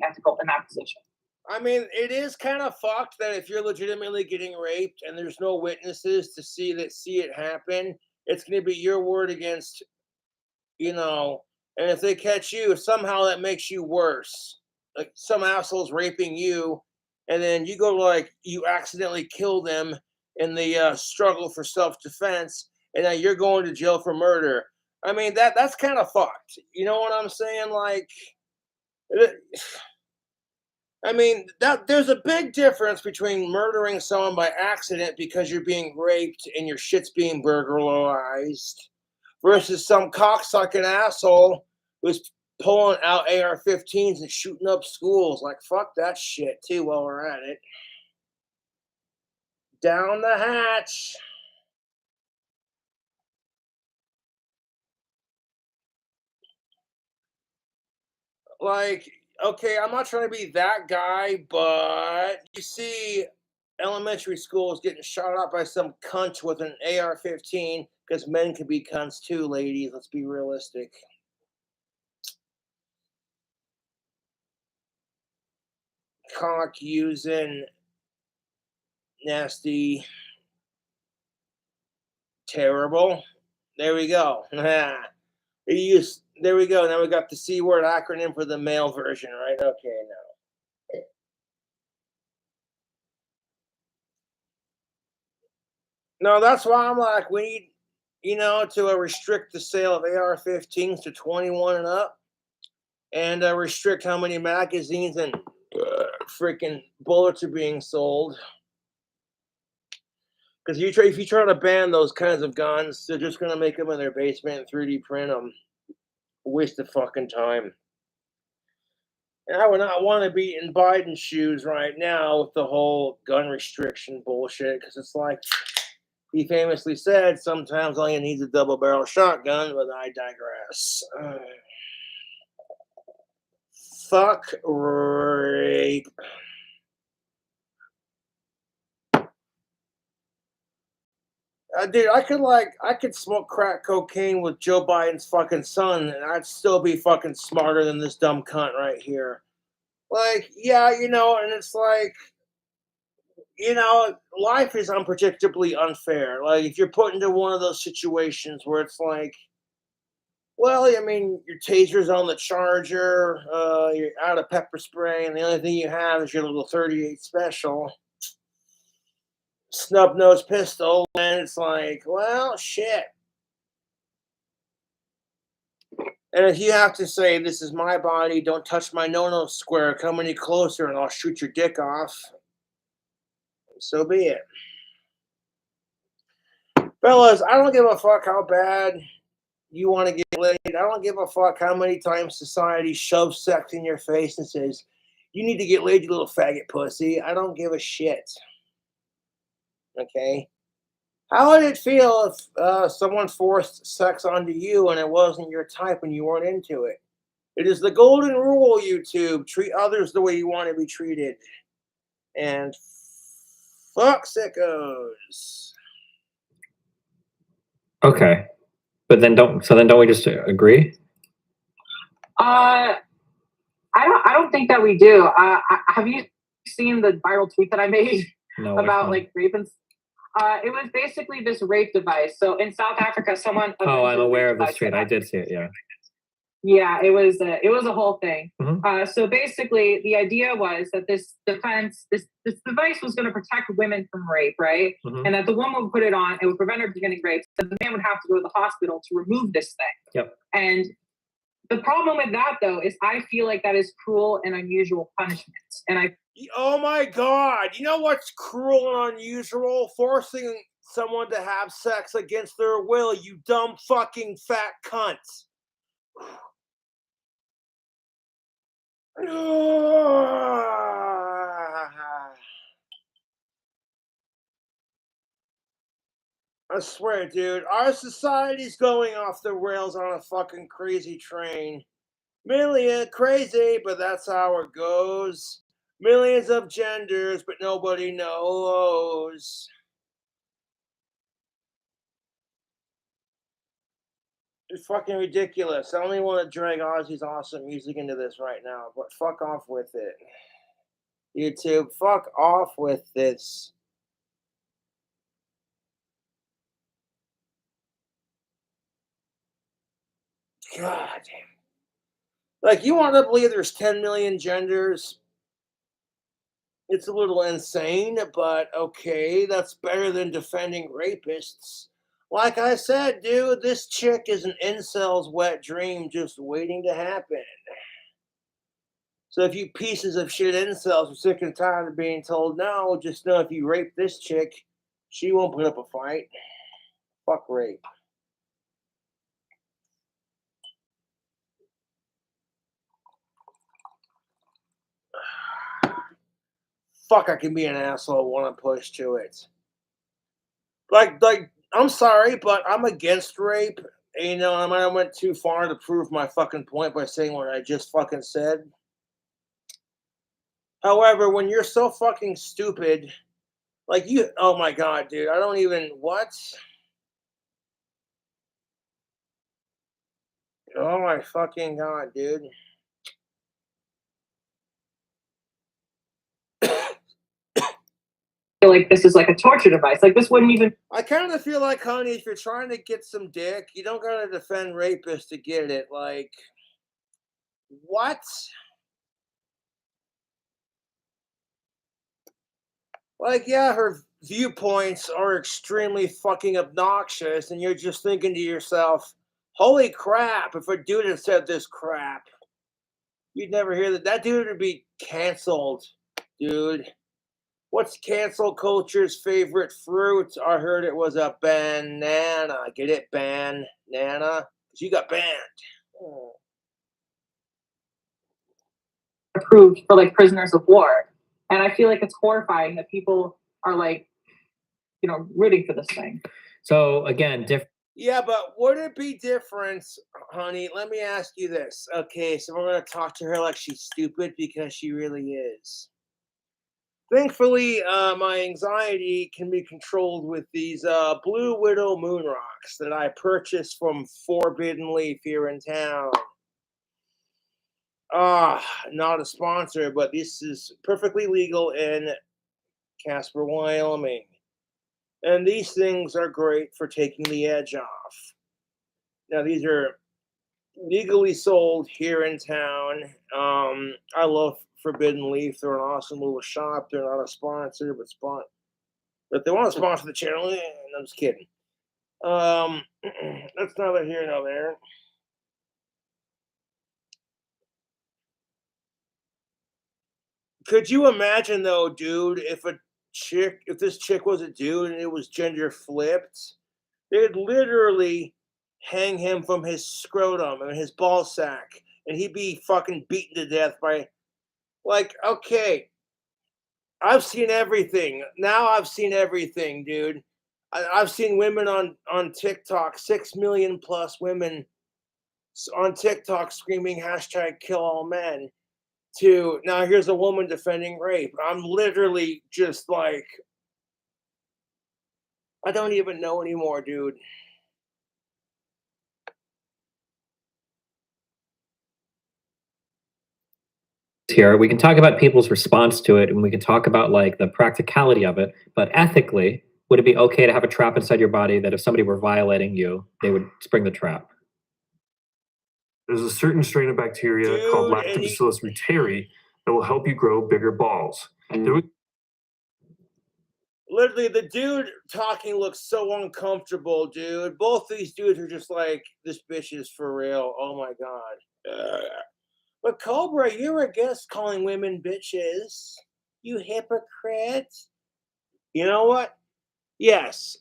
[SPEAKER 3] ethical in that position.
[SPEAKER 1] I mean, it is kind of fucked that if you're legitimately getting raped and there's no witnesses to see it happen, it's going to be your word against, you know, and if they catch you, somehow that makes you worse. Like some asshole's raping you, and then you go like you accidentally kill them in the struggle for self-defense, and now you're going to jail for murder. I mean that's kind of fucked. You know what I'm saying? Like, I mean that there's a big difference between murdering someone by accident because you're being raped and your shit's being burglarized versus some cocksucking asshole who's pulling out AR-15s and shooting up schools. Like, fuck that shit, too, while we're at it. Down the hatch. Like, okay, I'm not trying to be that guy, but you see elementary schools getting shot up by some cunt with an AR-15 because men can be cunts too, ladies. Let's be realistic. Cock using nasty, terrible. There we go. There we go. Now we got the C word acronym for the male version, right? Okay, now. No, that's why I'm like, we need, to restrict the sale of AR-15s to 21 and up, and restrict how many magazines and freaking bullets are being sold. Because if you try to ban those kinds of guns, they're just gonna make them in their basement and 3D print them. Waste of fucking time. And I would not want to be in Biden's shoes right now with the whole gun restriction bullshit, because it's like he famously said, sometimes all you need is a double-barrel shotgun, but I digress. Fuck rape. dude, I could smoke crack cocaine with Joe Biden's fucking son, and I'd still be fucking smarter than this dumb cunt right here. Like, yeah, and it's like, life is unpredictably unfair. Like, if you're put into one of those situations where it's like, well, I mean, your taser's on the charger, you're out of pepper spray, and the only thing you have is your little 38 special snub nose pistol, and it's like, well, shit. And if you have to say, this is my body, don't touch my no-no square, come any closer and I'll shoot your dick off, so be it. Fellas, I don't give a fuck how bad you want to get laid. I don't give a fuck how many times society shoves sex in your face and says, you need to get laid, you little faggot pussy. I don't give a shit. Okay? How would it feel if someone forced sex onto you and it wasn't your type and you weren't into it? It is the golden rule, YouTube. Treat others the way you want to be treated. And fuck sickos.
[SPEAKER 2] Okay. But then don't we just agree?
[SPEAKER 3] I don't think that we do. Have you seen the viral tweet that I made about like rape and it was basically this rape device. So in South Africa, someone.
[SPEAKER 2] Oh, I'm aware of this tweet. I did see it. Yeah.
[SPEAKER 3] Yeah, it was a whole thing. Mm-hmm. So basically, the idea was that this device was going to protect women from rape, right? Mm-hmm. And that the woman would put it on, it would prevent her from getting raped. So the man would have to go to the hospital to remove this thing.
[SPEAKER 2] Yep.
[SPEAKER 3] And the problem with that, though, is I feel like that is cruel and unusual punishment. And
[SPEAKER 1] oh my God, you know what's cruel and unusual? Forcing someone to have sex against their will, you dumb fucking fat cunt. I swear, dude, our society's going off the rails on a fucking crazy train. Crazy, but that's how it goes. Millions of genders, but nobody knows. It's fucking ridiculous. I only want to drag Ozzy's awesome music into this right now, but fuck off with it. YouTube, fuck off with this. God damn. Like, you want to believe there's 10 million genders? It's a little insane, but okay, that's better than defending rapists. Like I said, dude, this chick is an incel's wet dream just waiting to happen. So if you pieces of shit incels are sick and tired of being told no, just know if you rape this chick, she won't put up a fight. Fuck rape. Fuck, I can be an asshole when I'm pushed to it. Like, I'm sorry, but I'm against rape. And, I might have went too far to prove my fucking point by saying what I just fucking said. However, when you're so fucking stupid, like oh my God, dude, I don't even, what? Oh my fucking God, dude.
[SPEAKER 3] feel like this is like a torture device. Like this wouldn't even.
[SPEAKER 1] I kind of feel like, honey, if you're trying to get some dick, you don't gotta defend rapists to get it. Like, what? Like, yeah, her viewpoints are extremely fucking obnoxious, and you're just thinking to yourself, holy crap, if a dude had said this crap, you'd never hear that. That dude would be canceled, dude. What's cancel culture's favorite fruit? I heard it was a banana. Get it? Banana? Because you got banned. Oh.
[SPEAKER 3] Approved for like prisoners of war. And I feel like it's horrifying that people are like, rooting for this thing.
[SPEAKER 2] So again,
[SPEAKER 1] yeah, but would it be different, honey? Let me ask you this. Okay, so we're going to talk to her like she's stupid because she really is. Thankfully, my anxiety can be controlled with these Blue Widow moon rocks that I purchased from Forbidden Leaf here in town. Not a sponsor, but this is perfectly legal in Casper, Wyoming. And these things are great for taking the edge off. Now, these are legally sold here in town. I love Forbidden Leaf. They're an awesome little shop. They're not a sponsor, but they want to sponsor the channel. I'm just kidding. That's neither here nor there. Could you imagine though, dude, if this chick was a dude and it was gender flipped, they'd literally hang him from his scrotum and his ball sack, and he'd be fucking beaten to death by, like, okay, I've seen everything. Now I've seen everything, dude. I've seen women on TikTok, 6 million plus women on TikTok screaming hashtag kill all men. To now, here's a woman defending rape. I'm literally just like, I don't even know anymore, dude.
[SPEAKER 2] Here we can talk about people's response to it, and we can talk about like the practicality of it, but ethically, would it be okay to have a trap inside your body that if somebody were violating you, they would spring the trap?
[SPEAKER 5] There's a certain strain of bacteria
[SPEAKER 1] Dude,
[SPEAKER 5] called
[SPEAKER 1] and
[SPEAKER 5] Lactobacillus reuteri that will help you grow bigger balls.
[SPEAKER 1] Literally, the dude talking looks so uncomfortable, dude. Both these dudes are just like, this bitch is for real. Oh my god. But Cobra, you're a guest calling women bitches. You hypocrite. You know what? Yes.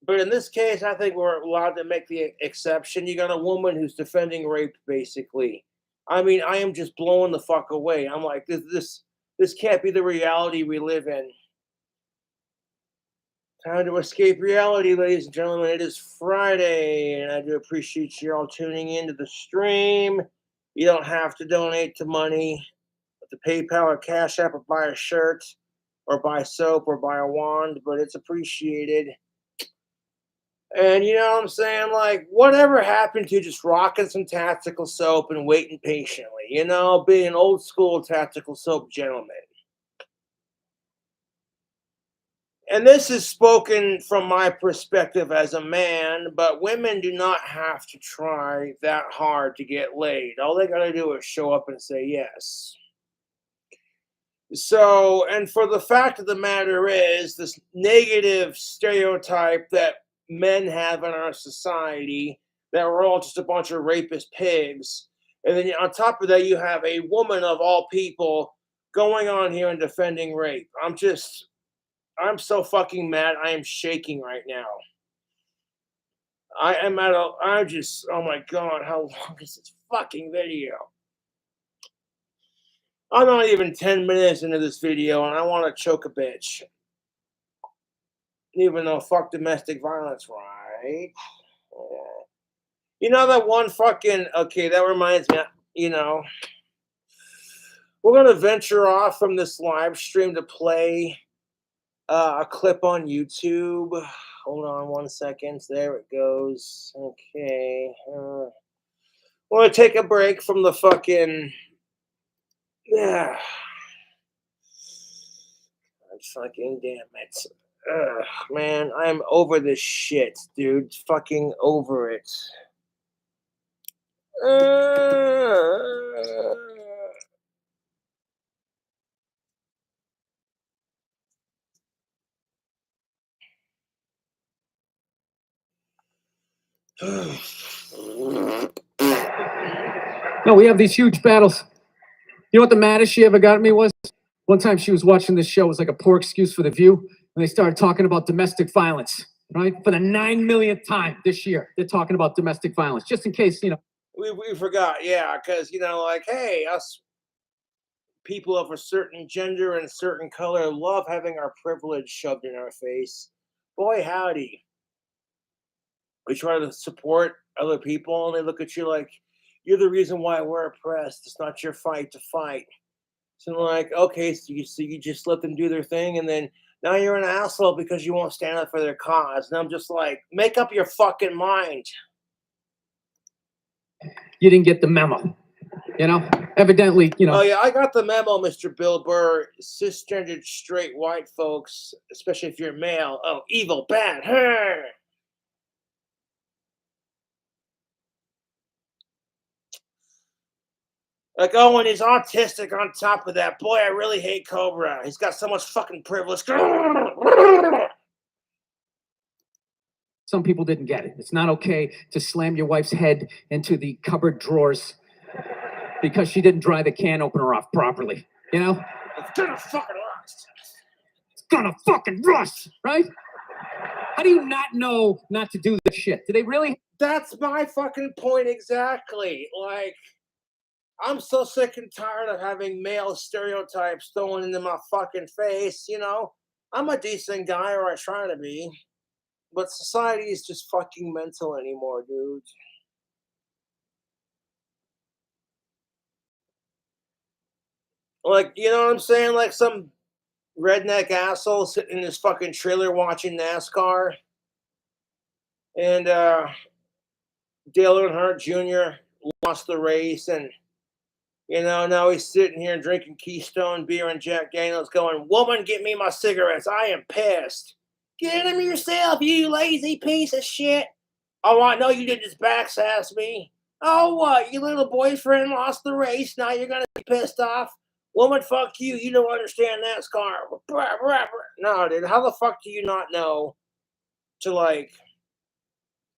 [SPEAKER 1] But in this case, I think we're allowed to make the exception. You got a woman who's defending rape, basically. I mean, I am just blown the fuck away. I'm like, this can't be the reality we live in. Time to escape reality, ladies and gentlemen. It is Friday, and I do appreciate you all tuning into the stream. You don't have to donate to money, to PayPal or Cash App, or buy a shirt, or buy soap, or buy a wand, but it's appreciated. And you know what I'm saying? Like, whatever happened to just rocking some tactical soap and waiting patiently? You know, being an old school tactical soap gentleman. And this is spoken from my perspective as a man, but women do not have to try that hard to get laid. All they got to do is show up and say yes. So, and for the fact of the matter is, this negative stereotype that men have in our society that we're all just a bunch of rapist pigs. And then on top of that, you have a woman of all people going on here and defending rape. I'm so fucking mad. I am shaking right now. I'm just, oh my God, how long is this fucking video? I'm not even 10 minutes into this video and I want to choke a bitch. Even though fuck domestic violence, right? Yeah. You know that one fucking, okay, that reminds me, you know, we're going to venture off from this live stream to play a clip on YouTube. Hold on 1 second. There it goes. Okay. We're going to take a break from the fucking, yeah. Fucking damn it. Ugh, man, I'm over this shit, dude. Fucking over it.
[SPEAKER 6] No, we have these huge battles. You know what the maddest she ever got at me was? One time she was watching this show. It was like a poor excuse for The View. And they started talking about domestic violence, right? For the 9 millionth time this year, they're talking about domestic violence. Just in case, you know.
[SPEAKER 1] We forgot, yeah, because, you know, like, hey, us people of a certain gender and certain color love having our privilege shoved in our face. Boy, howdy. We try to support other people, and they look at you like, you're the reason why we're oppressed. It's not your fight to fight. So like, okay, so you just let them do their thing, and then now you're an asshole because you won't stand up for their cause. And I'm just like, make up your fucking mind.
[SPEAKER 6] You didn't get the memo. You know, evidently, you know.
[SPEAKER 1] Oh yeah, I got the memo, Mr. Bill Burr. Cisgendered straight white folks, especially if you're male, oh, evil, bad, her. Like, oh, and he's autistic on top of that. Boy, I really hate Cobra. He's got so much fucking privilege.
[SPEAKER 6] Some people didn't get it. It's not okay to slam your wife's head into the cupboard drawers because she didn't dry the can opener off properly. You know?
[SPEAKER 1] It's gonna fucking rust.
[SPEAKER 6] It's gonna fucking rust, right? How do you not know not to do this shit? Do they really?
[SPEAKER 1] That's my fucking point exactly. Like, I'm so sick and tired of having male stereotypes thrown into my fucking face, you know? I'm a decent guy, or I try to be. But society is just fucking mental anymore, dude. Like, you know what I'm saying? Like some redneck asshole sitting in his fucking trailer watching NASCAR. And Dale Earnhardt Jr. lost the race, and you know, now he's sitting here drinking Keystone beer and Jack Daniels going, woman, get me my cigarettes. I am pissed. Get them yourself, you lazy piece of shit. Oh, I know you didn't just backsass me. Oh, what? Your little boyfriend lost the race. Now you're going to be pissed off? Woman, fuck you. You don't understand NASCAR. No, dude. How the fuck do you not know to, like,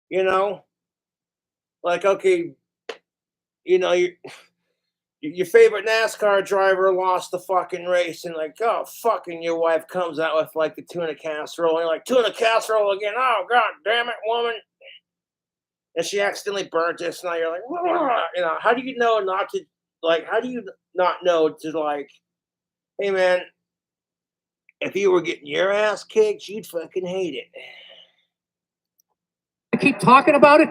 [SPEAKER 1] you know? Like, okay, you know, your favorite NASCAR driver lost the fucking race, and like, oh, fucking your wife comes out with like the tuna casserole, and you're like, tuna casserole again? Oh, god damn it, woman. And she accidentally burnt it, so now you're like, you know, how do you know not to, like, how do you not know to, like, hey man, if you were getting your ass kicked, you'd fucking hate it.
[SPEAKER 6] I keep talking about it.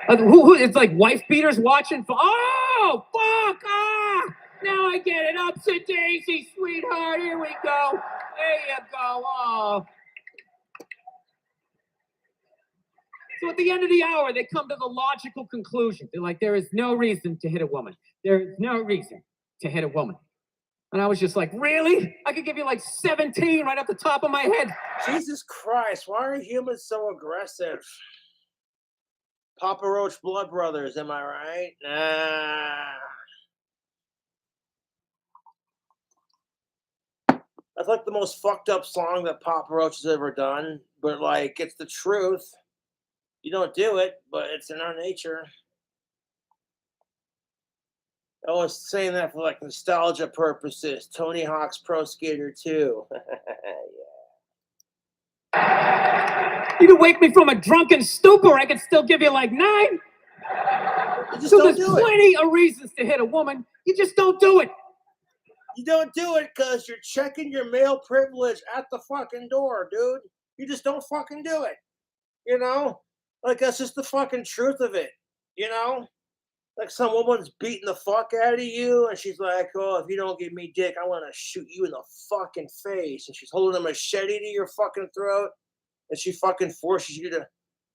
[SPEAKER 6] Who it's like wife beaters watching. Oh, fuck! Ah! Now I get it. Up to Daisy, sweetheart. Here we go. There you go. Oh. So at the end of the hour, they come to the logical conclusion. They're like, there is no reason to hit a woman. There is no reason to hit a woman. And I was just like, really? I could give you like 17 right off the top of my head.
[SPEAKER 1] Jesus Christ, why are humans so aggressive? Papa Roach Blood Brothers, am I right? Nah. That's like the most fucked up song that Papa Roach has ever done, but like, it's the truth. You don't do it, but it's in our nature. I was saying that for like nostalgia purposes. Tony Hawk's Pro Skater 2.
[SPEAKER 6] You can wake me from a drunken stupor. I could still give you like 9.
[SPEAKER 1] You just
[SPEAKER 6] So
[SPEAKER 1] don't
[SPEAKER 6] there's
[SPEAKER 1] do it.
[SPEAKER 6] plenty of reasons to hit a woman. You just don't do it.
[SPEAKER 1] You don't do it because you're checking your male privilege at the fucking door, dude. You just don't fucking do it. You know? Like, that's just the fucking truth of it. You know? Like, some woman's beating the fuck out of you, and she's like, oh, if you don't give me dick, I want to shoot you in the fucking face. And she's holding a machete to your fucking throat, and she fucking forces you to,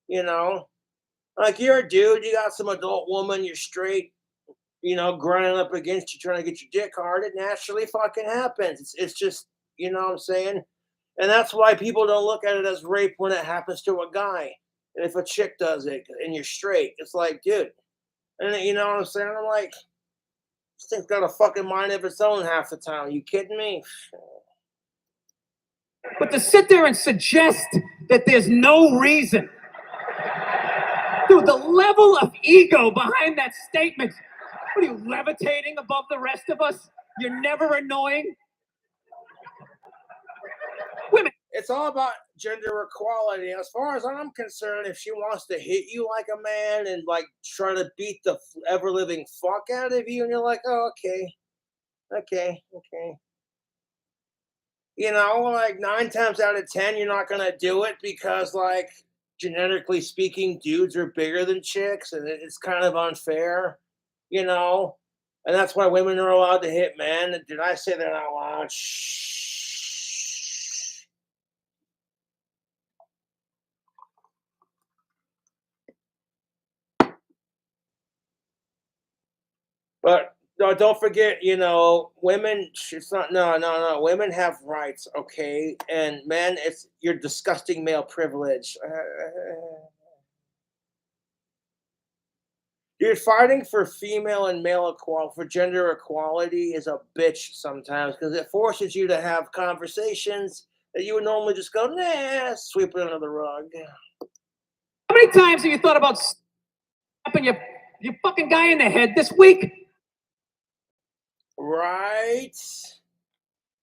[SPEAKER 1] you know? Like, you're a dude, you got some adult woman, you're straight, you know, grinding up against you, trying to get your dick hard. It naturally fucking happens. It's just, you know what I'm saying? And that's why people don't look at it as rape when it happens to a guy. And if a chick does it and you're straight, it's like, dude. And you know what I'm saying? I'm like, this thing's got a fucking mind of its own half the time. Are you kidding me?
[SPEAKER 6] But to sit there and suggest that there's no reason. Dude, the level of ego behind that statement. What are you, levitating above the rest of us? You're never annoying? Women.
[SPEAKER 1] It's all about gender equality. As far as I'm concerned, if she wants to hit you like a man and like try to beat the ever living fuck out of you, and you're like, oh, okay. You know, like 9 times out of 10, you're not gonna do it because, like, genetically speaking, dudes are bigger than chicks, and it's kind of unfair, you know. And that's why women are allowed to hit men. Did I say that out loud? Shh. But no, don't forget, you know, women. It's not. No. Women have rights, okay? And men, it's your disgusting male privilege. Dude, fighting for female and male equality, for gender equality, is a bitch sometimes because it forces you to have conversations that you would normally just go, nah, sweep it under the rug.
[SPEAKER 6] How many times have you thought about slapping your fucking guy in the head this week?
[SPEAKER 1] Right?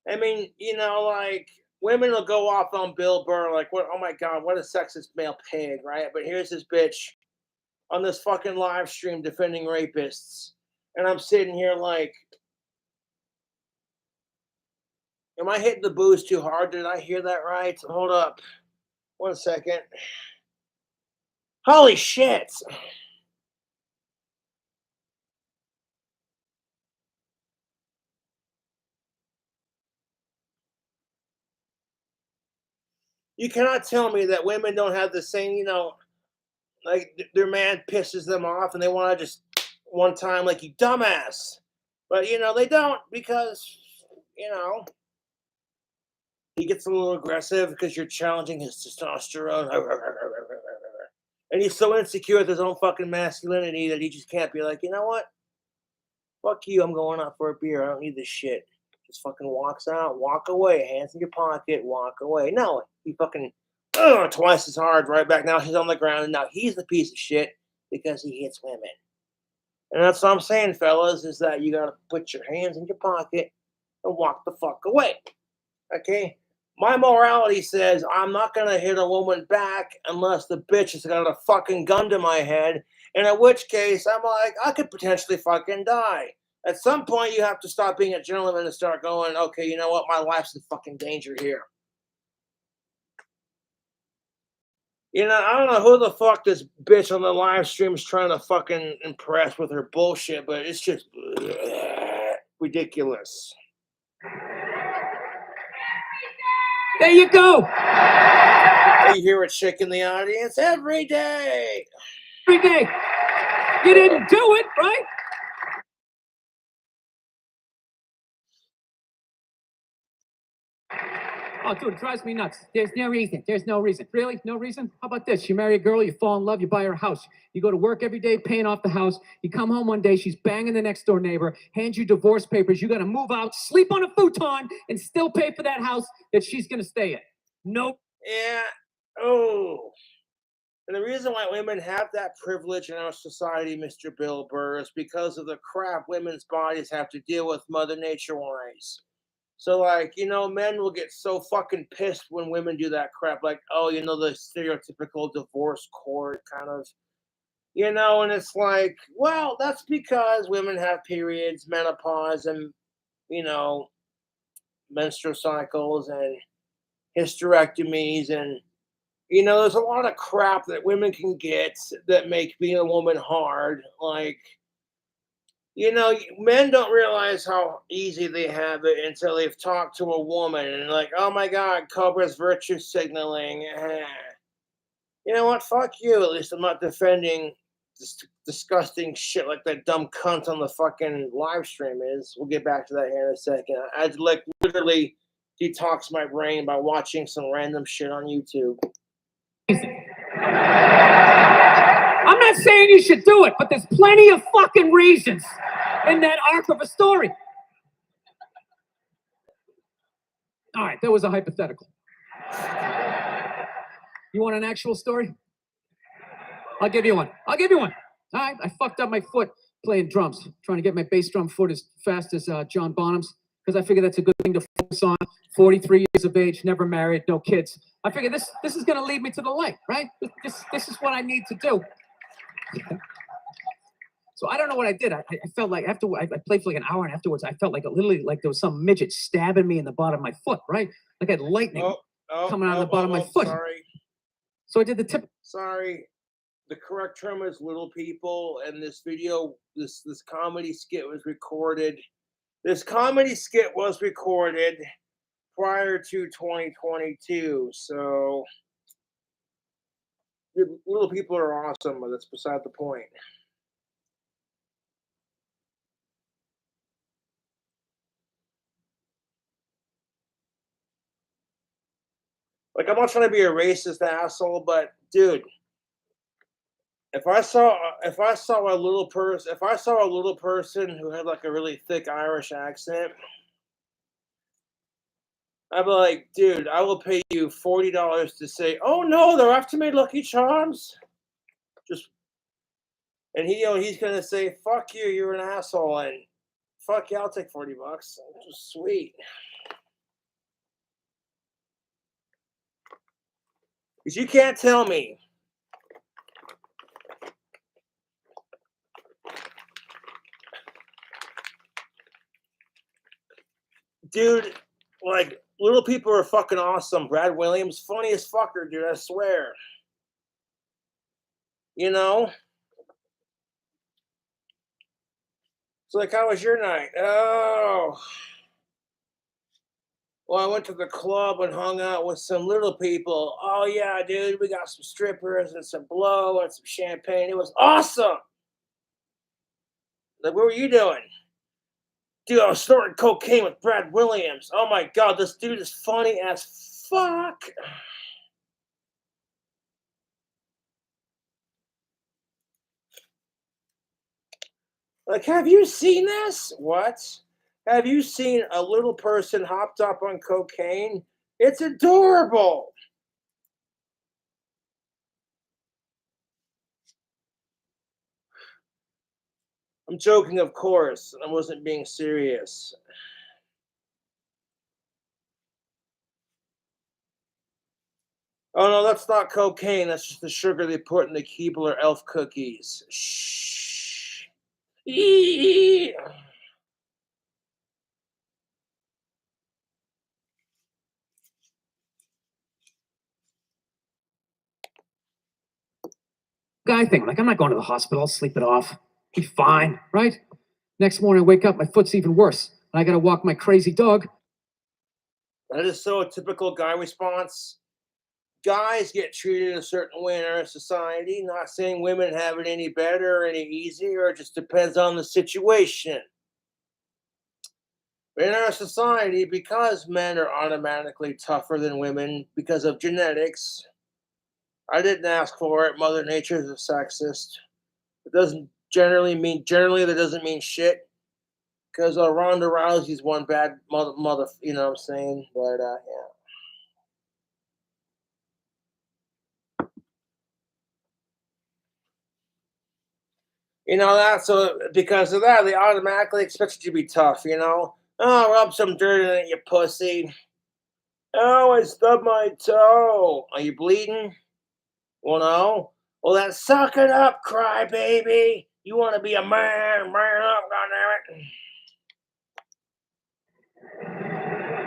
[SPEAKER 1] I mean, you know, like, women will go off on Bill Burr, like, what? Oh my God, what a sexist male pig, right? But here's this bitch on this fucking live stream defending rapists. And I'm sitting here like, am I hitting the booze too hard? Did I hear that right? Hold up. 1 second. Holy shit. You cannot tell me that women don't have the same, you know, like their man pisses them off and they want to just one time, like, you dumbass. But, you know, they don't because, you know, he gets a little aggressive because you're challenging his testosterone. And he's so insecure with his own fucking masculinity that he just can't be like, you know what? Fuck you, I'm going out for a beer. I don't need this shit. Just fucking walks out, walk away, hands in your pocket, walk away. No, he fucking twice as hard, right back. Now he's on the ground, and now he's the piece of shit because he hits women. And that's what I'm saying, fellas, is that you gotta put your hands in your pocket and walk the fuck away. Okay? My morality says I'm not gonna hit a woman back unless the bitch has got a fucking gun to my head, and in which case I'm like, I could potentially fucking die. At some point, you have to stop being a gentleman and start going, okay, you know what? My life's in fucking danger here. You know, I don't know who the fuck this bitch on the live stream is trying to fucking impress with her bullshit, but it's just ridiculous.
[SPEAKER 6] There you go.
[SPEAKER 1] You hear a chick in the audience every day.
[SPEAKER 6] Every day. You didn't do it, right? Oh, dude, it drives me nuts. There's no reason. There's no reason. Really? No reason? How about this? You marry a girl, you fall in love, you buy her a house. You go to work every day paying off the house. You come home one day, she's banging the next door neighbor, hands you divorce papers. You got to move out, sleep on a futon, and still pay for that house that she's going to stay in. Nope.
[SPEAKER 1] Yeah. Oh. And the reason why women have that privilege in our society, Mr. Bill Burr, is because of the crap women's bodies have to deal with Mother Nature-wise. So, like, you know, men will get so fucking pissed when women do that crap. Like, oh, you know, the stereotypical divorce court kind of, you know, and it's like, well, that's because women have periods, menopause, and, you know, menstrual cycles and hysterectomies. And, you know, there's a lot of crap that women can get that make being a woman hard. Like, you know, men don't realize how easy they have it until they've talked to a woman and like, oh my God, Cobra's virtue signaling. You know what? Fuck you. At least I'm not defending this disgusting shit like that dumb cunt on the fucking live stream is. We'll get back to that here in a second. I'd like literally detox my brain by watching some random shit on YouTube.
[SPEAKER 6] I'm not saying you should do it, but there's plenty of fucking reasons in that arc of a story. All right, that was a hypothetical. You want an actual story? I'll give you one. All right, I fucked up my foot playing drums, trying to get my bass drum foot as fast as John Bonham's, because I figure that's a good thing to focus on. 43 years of age, never married, no kids. I figure this is going to lead me to the light, right? This is what I need to do. So I don't know what I did. I felt like after I played for like an hour, and afterwards I felt like literally like there was some midget stabbing me in the bottom of my foot, right? Like I had lightning coming out of the bottom of my foot.
[SPEAKER 1] Sorry.
[SPEAKER 6] So I did the tip.
[SPEAKER 1] Sorry. the correct term is little people, and this video, this comedy skit was recorded. This comedy skit was recorded prior to 2022, so little people are awesome, but that's beside the point. Like, I'm not trying to be a racist asshole, but dude, if I saw a little person who had like a really thick Irish accent, I'd be like, dude, I will pay you $40 to say, "Oh no, they're after me, Lucky Charms." Just and he's gonna say, "Fuck you, you're an asshole," and fuck yeah, I'll take $40. Just sweet. Because you can't tell me. Dude, like, little people are fucking awesome. Brad Williams, funniest fucker, dude, I swear. You know? It's like, how was your night? Oh. Well, I went to the club and hung out with some little people. Oh, yeah, dude, we got some strippers and some blow and some champagne. It was awesome. Like, what were you doing? Dude, I was snorting cocaine with Brad Williams. Oh, my God, this dude is funny as fuck. Like, have you seen this? What? Have you seen a little person hopped up on cocaine? It's adorable. I'm joking, of course. I wasn't being serious. Oh, no, that's not cocaine. That's just the sugar they put in the Keebler elf cookies. Shh. Eee.
[SPEAKER 6] Guy thing. Like, I'm not going to the hospital. I'll sleep it off. Be fine, right? Next morning, I wake up, my foot's even worse. And I got to walk my crazy dog.
[SPEAKER 1] That is so a typical guy response. Guys get treated a certain way in our society. Not saying women have it any better or any easier. It just depends on the situation. But in our society, because men are automatically tougher than women because of genetics, I didn't ask for it. Mother Nature is a sexist. It doesn't generally that doesn't mean shit. Because Ronda Rousey's one bad mother, you know what I'm saying? But yeah. You know that, so because of that, they automatically expect you to be tough. You know, oh, rub some dirt in it, you pussy. Oh, I stubbed my toe. Are you bleeding? Well, no. Well, then suck it up, crybaby. You want to be a man up, goddammit.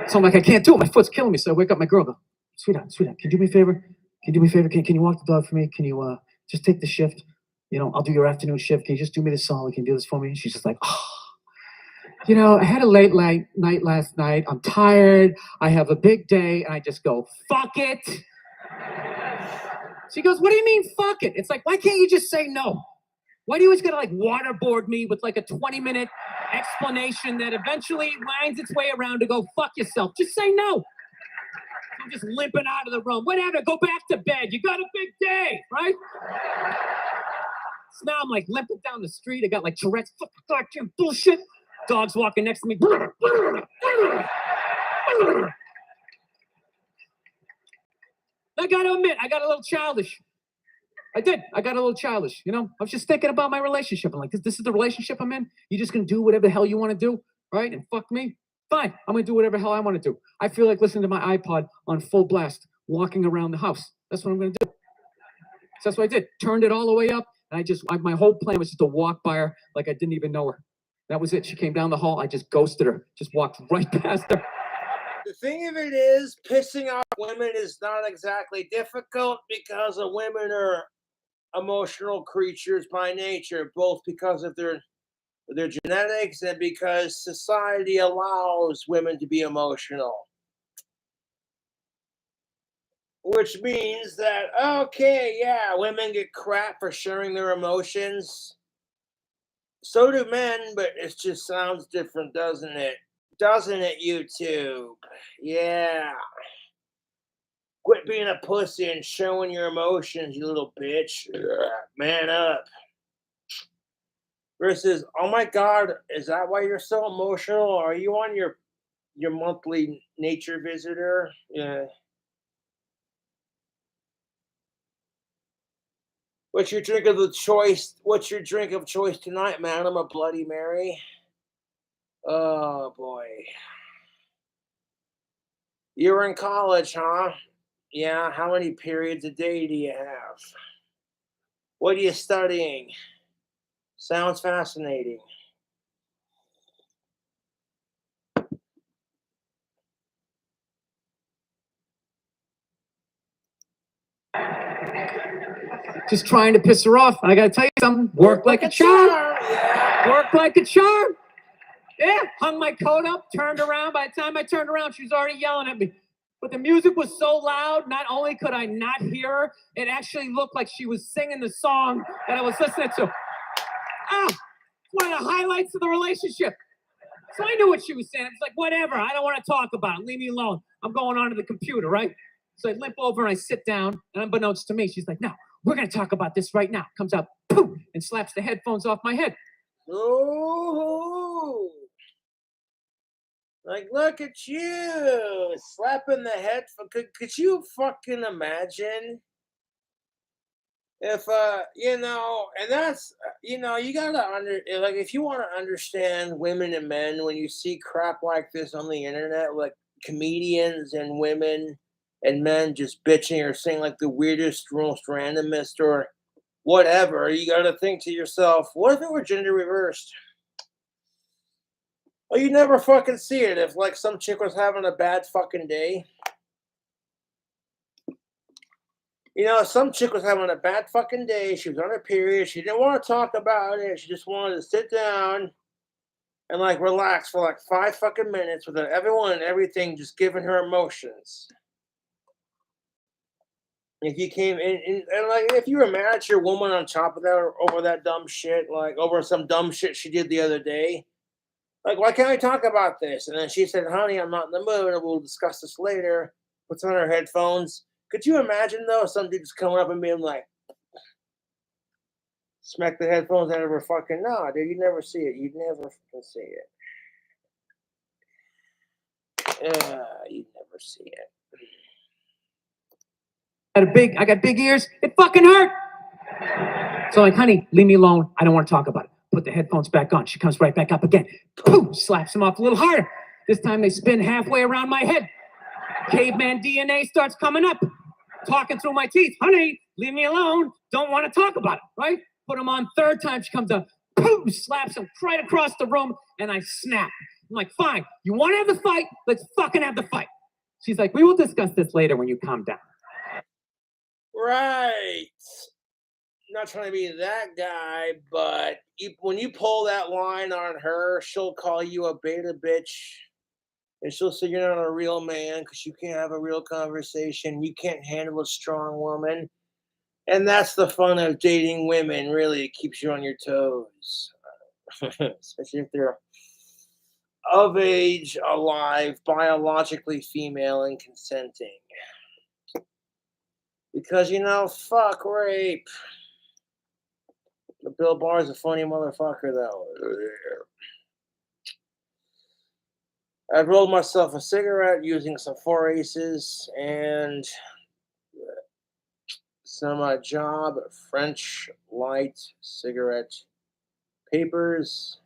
[SPEAKER 6] So I'm like, I can't do it. My foot's killing me. So I wake up my girl, go, sweetheart, can you do me a favor? Can you do me a favor? Can you walk the dog for me? Can you just take the shift? You know, I'll do your afternoon shift. Can you just do me the solid? Can you do this for me? She's just like, oh. You know, I had a late night last night. I'm tired. I have a big day. And I just go, fuck it. She goes, what do you mean, fuck it? It's like, why can't you just say no? Why do you always gotta like waterboard me with like a 20-minute explanation that eventually winds its way around to go, fuck yourself? Just say no. I'm just limping out of the room. Whatever, go back to bed. You got a big day, right? So now I'm like limping down the street. I got like Tourette's, fucking goddamn bullshit. Dog's walking next to me. I gotta admit, I got a little childish. I did. I got a little childish. You know, I was just thinking about my relationship. I'm like, this is the relationship I'm in. You're just gonna do whatever the hell you want to do, right? And fuck me. Fine. I'm gonna do whatever the hell I want to do. I feel like listening to my iPod on full blast, walking around the house. That's what I'm gonna do. So that's what I did. Turned it all the way up, and my whole plan was just to walk by her like I didn't even know her. That was it. She came down the hall. I just ghosted her. Just walked right past her.
[SPEAKER 1] The thing of it is, pissing off women is not exactly difficult because the women are emotional creatures by nature, both because of their genetics and because society allows women to be emotional. Which means that, okay, yeah, women get crap for sharing their emotions. So do men, but it just sounds different, doesn't it? Doesn't it, YouTube? Yeah. Quit being a pussy and showing your emotions, you little bitch. Man up. Versus, oh my God, is that why you're so emotional? Are you on your monthly nature visitor? Yeah. What's your drink of the choice? What's your drink of choice tonight, madam? A Bloody Mary? Oh boy. You were in college, huh? Yeah. How many periods a day do you have? What are you studying? Sounds fascinating.
[SPEAKER 6] Just trying to piss her off. And I gotta tell you something. Work like a charm.
[SPEAKER 1] Yeah.
[SPEAKER 6] Work like a charm. Yeah, hung my coat up, turned around. By the time I turned around, she was already yelling at me. But the music was so loud, not only could I not hear her, it actually looked like she was singing the song that I was listening to. One of the highlights of the relationship. So I knew what she was saying. It's like, whatever, I don't want to talk about it. Leave me alone. I'm going onto the computer, right? So I limp over and I sit down, and unbeknownst to me, she's like, no, we're going to talk about this right now. Comes out, boom, and slaps the headphones off my head.
[SPEAKER 1] Ooh. Like, look at you slapping the head. Could you fucking imagine if and that's you gotta like, if you want to understand women and men, when you see crap like this on the internet, like comedians and women and men just bitching or saying like the weirdest, most randomest or whatever, you gotta think to yourself, what if it were gender reversed? Well, you never fucking see it. If like some chick was having a bad fucking day, some chick was having a bad fucking day. She was on her period. She didn't want to talk about it. She just wanted to sit down and like relax for like 5 fucking minutes without everyone and everything just giving her emotions. If you came in and like, if you were mad at your woman on top of that or over that dumb shit, like over some dumb shit she did the other day, like, why can't we talk about this? And then she said, honey, I'm not in the mood, and we'll discuss this later. Puts on her headphones. Could you imagine, though, some dude just coming up and being like, smack the headphones out of her fucking, no, dude, you'd never see it. You'd never fucking see it. You'd never see it.
[SPEAKER 6] I got big ears. It fucking hurt. So like, honey, leave me alone. I don't want to talk about it. Put the headphones back on. She comes right back up again. Boom, slaps him off a little harder. This time they spin halfway around my head. Caveman DNA starts coming up. Talking through my teeth. Honey, leave me alone. Don't want to talk about it, right? Put him on. Third time she comes up. Boom, slaps him right across the room, and I snap. I'm like, fine. You want to have the fight? Let's fucking have the fight. She's like, we will discuss this later when you calm down.
[SPEAKER 1] Right. Not trying to be that guy, but when you pull that line on her, she'll call you a beta bitch. And she'll say you're not a real man because you can't have a real conversation. You can't handle a strong woman. And that's the fun of dating women, really. It keeps you on your toes. Especially if they're of age, alive, biologically female, and consenting. Because, fuck rape. But Bill Barr's a funny motherfucker, though. I've rolled myself a cigarette using some 4 Aces and some Job French light cigarette papers.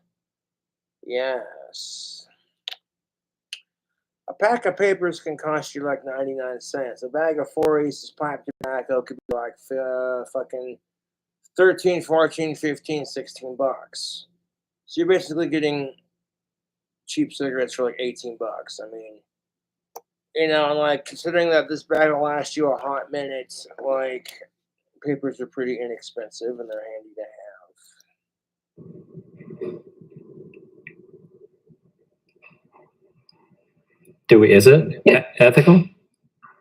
[SPEAKER 1] Yes. A pack of papers can cost you like 99 cents. A bag of 4 Aces pipe tobacco could be like fucking 13, 14, 15, 16 bucks. So you're basically getting cheap cigarettes for like 18 bucks. I mean, and like considering that this bag will last you a hot minute, like papers are pretty inexpensive and they're handy to have.
[SPEAKER 2] Is it ethical?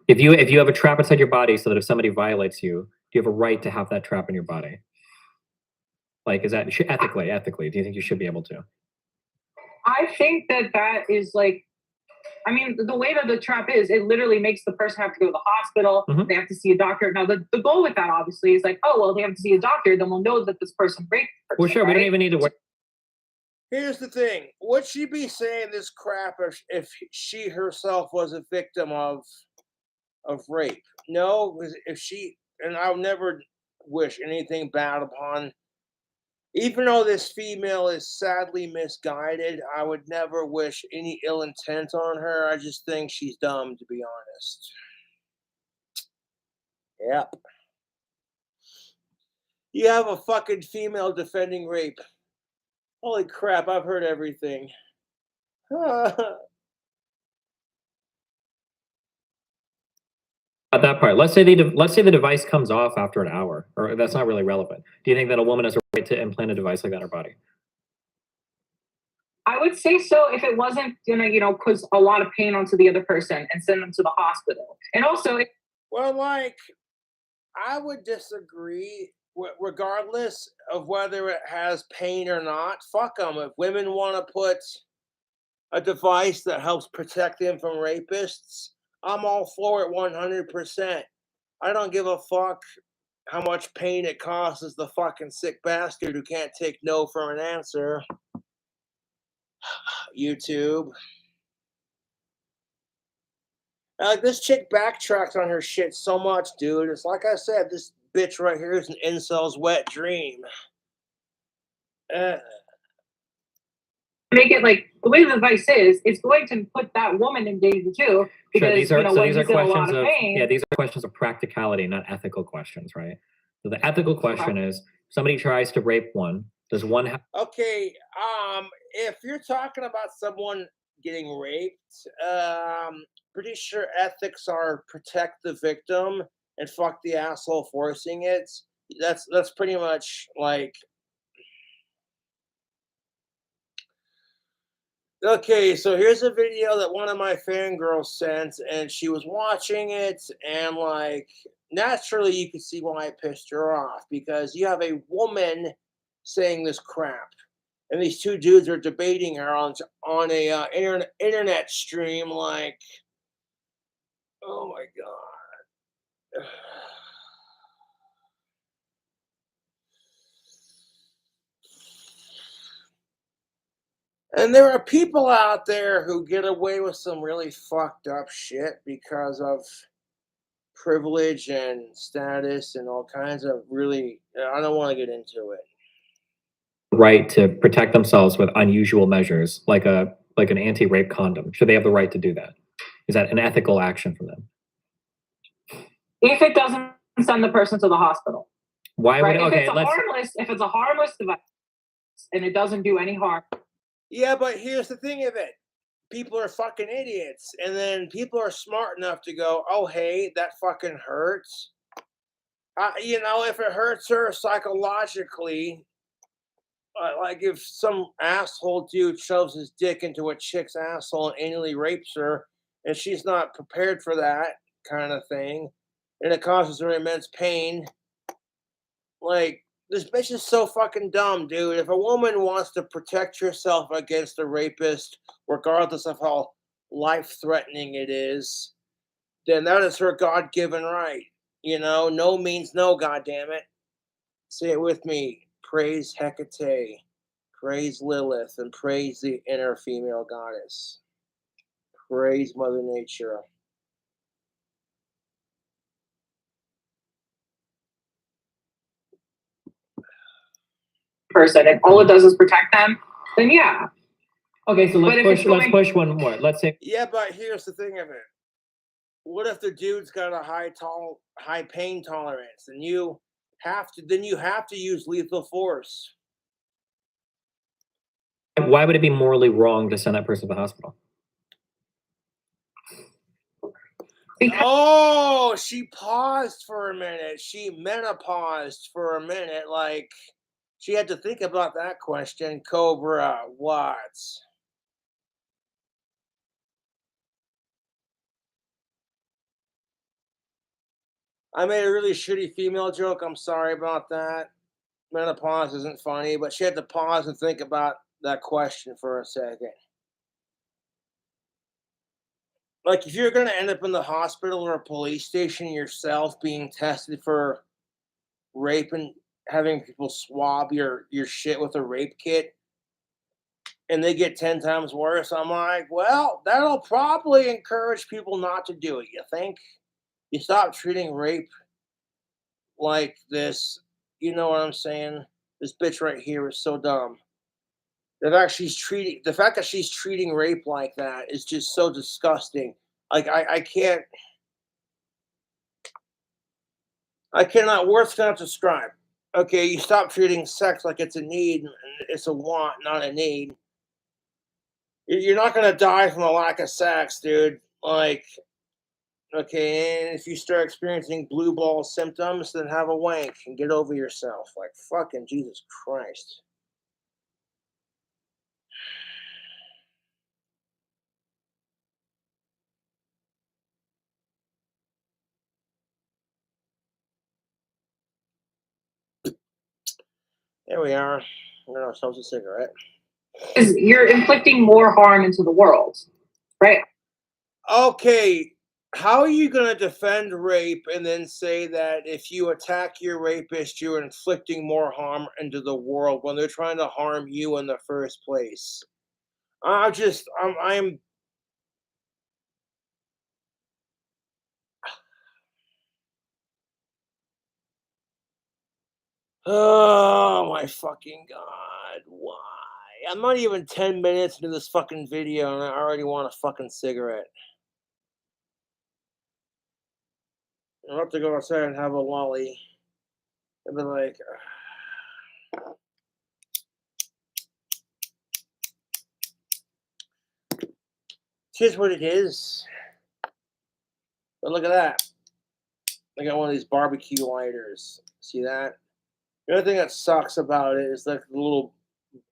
[SPEAKER 2] If you have a trap inside your body so that if somebody violates you, do you have a right to have that trap in your body? Like, is that ethically, do you think you should be able to?
[SPEAKER 3] I think that is like, I mean, the way that the trap is, it literally makes the person have to go to the hospital.
[SPEAKER 2] Mhm.
[SPEAKER 3] They have to see a doctor. Now, the goal with that, obviously, is like, oh, well, they have to see a doctor. Then we'll know that this person raped the person,
[SPEAKER 2] Well, sure,
[SPEAKER 3] right?
[SPEAKER 2] we don't even need to worry.
[SPEAKER 1] Here's the thing. Would she be saying this crap if she herself was a victim of rape? No, if she, and I'll never wish anything bad upon, even though this female is sadly misguided, I would never wish any ill intent on her. I just think she's dumb, to be honest. Yep. You have a fucking female defending rape. Holy crap, I've heard everything.
[SPEAKER 2] At that part, let's say the device comes off after an hour, or that's not really relevant. Do you think that a woman has a right to implant a device like that in her body?
[SPEAKER 3] I would say so if it wasn't gonna, cause a lot of pain onto the other person and send them to the hospital. And also,
[SPEAKER 1] Well, like, I would disagree regardless of whether it has pain or not. Fuck them. If women want to put a device that helps protect them from rapists, I'm all for it 100%. I don't give a fuck how much pain it causes the fucking sick bastard who can't take no for an answer. YouTube. Like, this chick backtracks on her shit so much, dude. It's like I said, this bitch right here is an incel's wet dream.
[SPEAKER 3] make it like the way the device is, it's going to put that woman in danger too. Because
[SPEAKER 2] Sure, these are questions of
[SPEAKER 3] pain,
[SPEAKER 2] these are questions of practicality, not ethical questions, right? So the ethical question is: somebody tries to rape one. Does one have?
[SPEAKER 1] Okay, if you're talking about someone getting raped, pretty sure ethics are protect the victim and fuck the asshole forcing it. That's pretty much like. Okay, so here's a video that one of my fangirls sent, and she was watching it, and like, naturally you could see why it pissed her off, because you have a woman saying this crap, and these two dudes are debating her on a internet stream, like, oh my god. And there are people out there who get away with some really fucked up shit because of privilege and status and all kinds of really, I don't want to get into it.
[SPEAKER 2] Right to protect themselves with unusual measures, like an anti-rape condom. Should they have the right to do that? Is that an ethical action from them?
[SPEAKER 3] If it doesn't send the person to the hospital.
[SPEAKER 2] Why would
[SPEAKER 3] if it's a harmless device and it doesn't do any harm.
[SPEAKER 1] Yeah, but here's the thing of it. People are fucking idiots. And then people are smart enough to go, oh, hey, that fucking hurts. If it hurts her psychologically, like if some asshole dude shoves his dick into a chick's asshole and anally rapes her, and she's not prepared for that kind of thing, and it causes her immense pain, like, this bitch is so fucking dumb, dude. If a woman wants to protect herself against a rapist, regardless of how life-threatening it is, then that is her God-given right. No means no, goddammit. Say it with me. Praise Hecate, praise Lilith, and praise the inner female goddess. Praise Mother Nature.
[SPEAKER 3] Person, and all it does is protect them, then yeah.
[SPEAKER 2] Okay, so let's push one more. Let's say.
[SPEAKER 1] Yeah, but here's the thing of it. What if the dude's got a high pain tolerance, and you have to use lethal force?
[SPEAKER 2] Why would it be morally wrong to send that person to the hospital?
[SPEAKER 1] Oh, she paused for a minute. She menopaused for a minute. Like, she had to think about that question. Cobra, what? I made a really shitty female joke. I'm sorry about that. Menopause isn't funny, but she had to pause and think about that question for a second. Like, if you're going to end up in the hospital or a police station yourself being tested for rape and having people swab your shit with a rape kit and they get 10 times worse, I'm like, well, that'll probably encourage people not to do it. You think? You stop treating rape like this. You know what I'm saying? This bitch right here is so dumb. The fact that she's treating rape like that is just so disgusting. Like, I cannot, words cannot describe. Okay, you stop treating sex like it's a need, and it's a want, not a need. You're not gonna die from a lack of sex, dude. Like, okay, and if you start experiencing blue ball symptoms, then have a wank and get over yourself. Like, fucking Jesus Christ. There we are. I'm gonna ourselves a cigarette.
[SPEAKER 3] Because you're inflicting more harm into the world, right?
[SPEAKER 1] Okay, how are you going to defend rape and then say that if you attack your rapist, you're inflicting more harm into the world when they're trying to harm you in the first place? I'm oh my fucking God, why? I'm not even 10 minutes into this fucking video and I already want a fucking cigarette. I'm about to go outside and have a lolly. And be like, here's what it is. But look at that. I got one of these barbecue lighters. See that? The only thing that sucks about it is like the little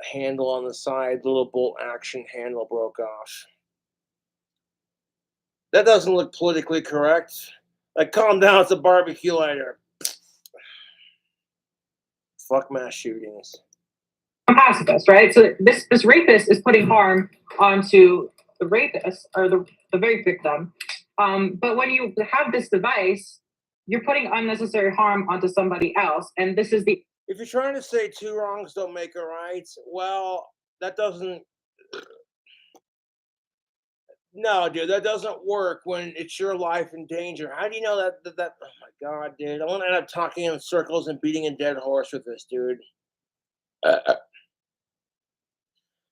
[SPEAKER 1] handle on the side, the little bolt action handle broke off. That doesn't look politically correct. Like, calm down, it's a barbecue lighter. Fuck mass shootings.
[SPEAKER 3] A pacifist, right? So this rapist is putting harm onto the rapist or the rape victim. But when you have this device, you're putting unnecessary harm onto somebody else. And this is the
[SPEAKER 1] If you're trying to say two wrongs don't make a right, well, that doesn't. No, dude, that doesn't work when it's your life in danger. How do you know that? Oh my God, dude! I want to end up talking in circles and beating a dead horse with this, dude.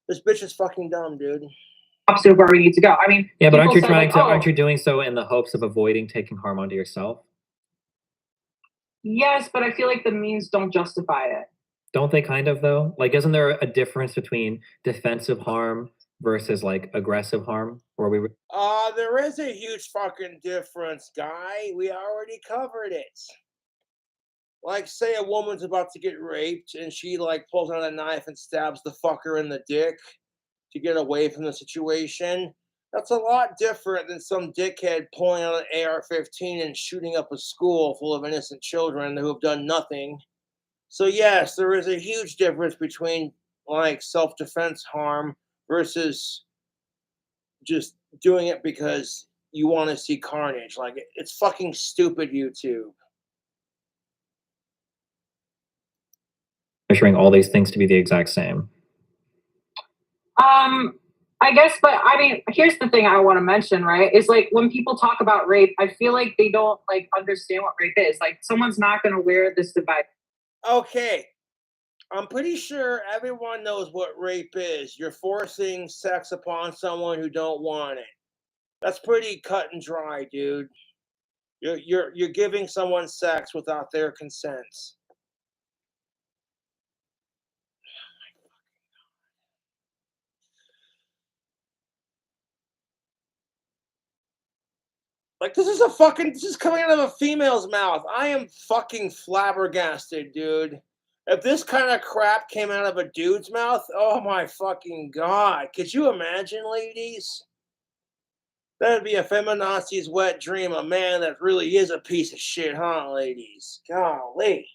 [SPEAKER 1] This bitch is fucking dumb, dude.
[SPEAKER 3] opposite of where we need to go. I mean,
[SPEAKER 2] Yeah, but aren't you
[SPEAKER 3] people say,
[SPEAKER 2] trying
[SPEAKER 3] like,
[SPEAKER 2] to?
[SPEAKER 3] "Oh,
[SPEAKER 2] Aren't you doing so in the hopes of avoiding taking harm onto yourself?
[SPEAKER 3] yes," but I feel like the means don't justify it.
[SPEAKER 2] Don't they kind of though? Like, isn't there a difference between defensive harm versus like aggressive harm? Or we
[SPEAKER 1] There is a huge fucking difference, guy. We already covered it. Like, say a woman's about to get raped and she like pulls out a knife and stabs the fucker in the dick to get away from the situation. That's a lot different than some dickhead pulling out an AR-15 and shooting up a school full of innocent children who have done nothing. So yes, there is a huge difference between like self-defense harm versus just doing it because you want to see carnage. Like, it's fucking stupid, YouTube.
[SPEAKER 2] measuring all these things to be the exact same?
[SPEAKER 3] I guess, but I mean, here's the thing I want to mention, right? Is like when people talk about rape, I feel like they don't like understand what rape is. Like, someone's not going to wear this device.
[SPEAKER 1] Okay, I'm pretty sure everyone knows what rape is. You're forcing sex upon someone who don't want it. That's pretty cut and dry, dude. You're giving someone sex without their consent. Like, this is coming out of a female's mouth. I am fucking flabbergasted, dude. If this kind of crap came out of a dude's mouth, oh my fucking God. Could you imagine, ladies? That'd be a feminazi's wet dream. A man that really is a piece of shit, huh, ladies? Golly.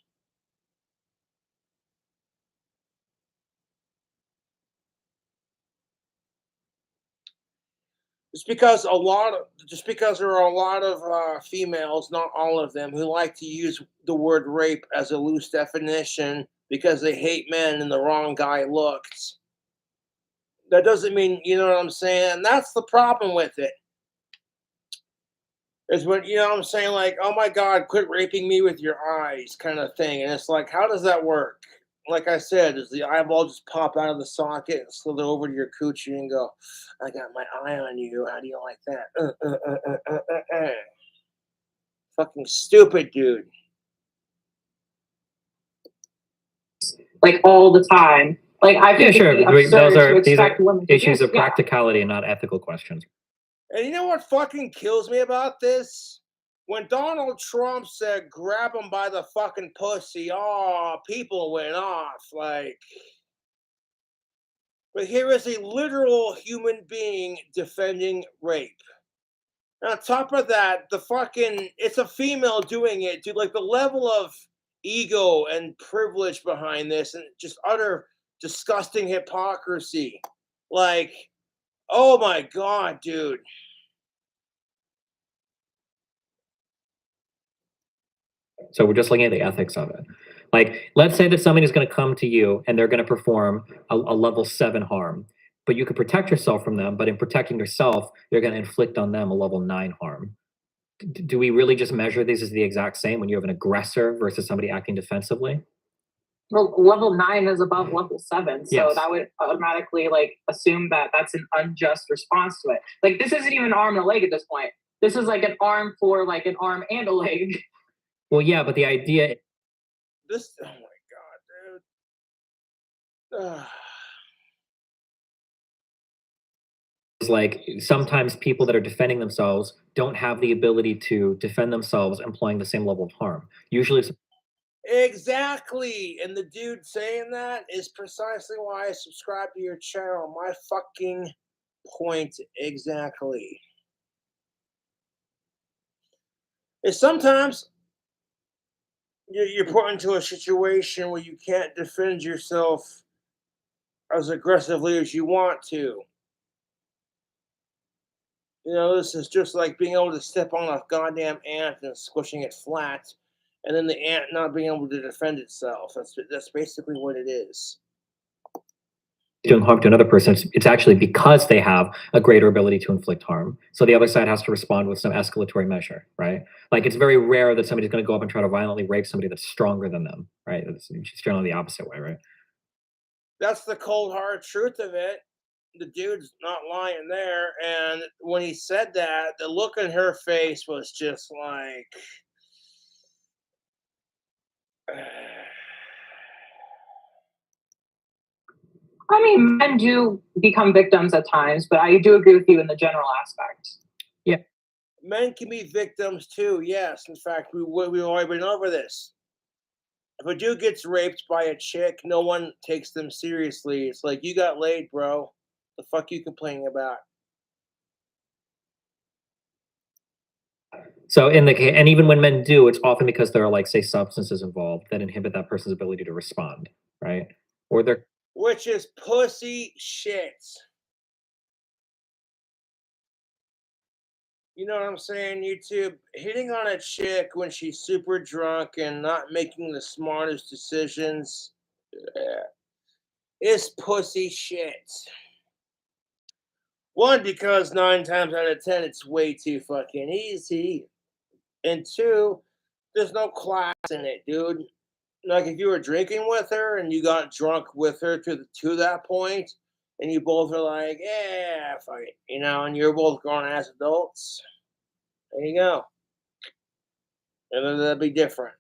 [SPEAKER 1] Just because there are a lot of females, not all of them, who like to use the word rape as a loose definition because they hate men and the wrong guy looked. That doesn't mean, you know what I'm saying? And that's the problem with it. Is when, you know what I'm saying, like, oh my God, quit raping me with your eyes kind of thing. And it's like, how does that work? Like I said, does the eyeball just pop out of the socket and slither over to your coochie and go, I got my eye on you. How do you like that? Fucking stupid, dude.
[SPEAKER 3] Like all the time. Like I think
[SPEAKER 2] Yeah, sure.
[SPEAKER 3] it'd be absurd
[SPEAKER 2] These are
[SPEAKER 3] women to
[SPEAKER 2] issues
[SPEAKER 3] do-
[SPEAKER 2] of practicality and not ethical questions.
[SPEAKER 1] And you know what fucking kills me about this? When Donald Trump said, grab him by the fucking pussy, oh, people went off. Like, but here is a literal human being defending rape. And on top of that, it's a female doing it, dude. Like, the level of ego and privilege behind this and just utter disgusting hypocrisy. Like, oh my God, dude.
[SPEAKER 2] So we're just looking at the ethics of it. Like, let's say that somebody's going to come to you and they're going to perform a level 7 harm, but you could protect yourself from them. But in protecting yourself, you're going to inflict on them a level 9 harm. Do we really just measure these as the exact same when you have an aggressor versus somebody acting defensively?
[SPEAKER 3] Well, level 9 is above level 7, so
[SPEAKER 2] Yes.
[SPEAKER 3] that would automatically like assume that that's an unjust response to it. Like this isn't even an arm and a leg at this point. This is like an arm for like an arm and a leg.
[SPEAKER 2] Well, yeah, but the idea.
[SPEAKER 1] Oh my God, dude.
[SPEAKER 2] Is like sometimes people that are defending themselves don't have the ability to defend themselves employing the same level of harm. Usually it's
[SPEAKER 1] Exactly. And the dude saying that is precisely why I subscribe to your channel. My fucking point exactly. Is sometimes you're put into a situation where you can't defend yourself as aggressively as you want to. You know, this is just like being able to step on a goddamn ant and squishing it flat, and then the ant not being able to defend itself. That's basically what it is.
[SPEAKER 2] doing harm to another person, it's actually because they have a greater ability to inflict harm. So the other side has to respond with some escalatory measure, right? Like it's very rare that somebody's going to go up and try to violently rape somebody that's stronger than them, right? It's generally the opposite way, right?
[SPEAKER 1] That's the cold hard truth of it. The dude's not lying there. And when he said that, the look on her face was just like,
[SPEAKER 3] I mean, men do become victims at times, but I do agree with you in the general aspect.
[SPEAKER 2] Yeah.
[SPEAKER 1] Men can be victims too, yes. In fact, we've already been over this. If a dude gets raped by a chick, no one takes them seriously. It's like, you got laid, bro. The fuck you complaining about?
[SPEAKER 2] So in the case, and even when men do, it's often because there are, like, say, substances involved that inhibit that person's ability to respond, right? Or they're
[SPEAKER 1] Which is pussy shit. You know what I'm saying, YouTube? Hitting on a chick when she's super drunk and not making the smartest decisions is pussy shit. One, because 9 times out of 10, it's way too fucking easy. And two, there's no class in it, dude. Like if you were drinking with her and you got drunk with her to that point, and you both are like, yeah, fuck it, you know, and you're both grown as adults, there you go. And then that'd be different.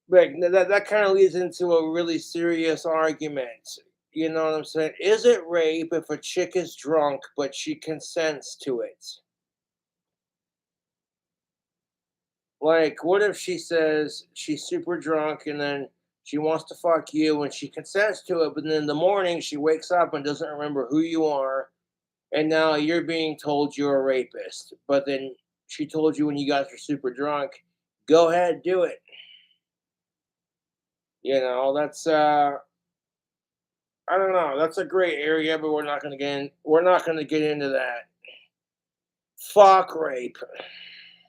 [SPEAKER 1] But that kind of leads into a really serious argument. You know what I'm saying? Is it rape if a chick is drunk but she consents to it? Like, what if she says she's super drunk and then she wants to fuck you and she consents to it, but then in the morning she wakes up and doesn't remember who you are, and now you're being told you're a rapist. But then she told you when you guys were super drunk, go ahead, do it. You know, that's I don't know. That's a gray area, but we're not gonna get into that. Fuck rape.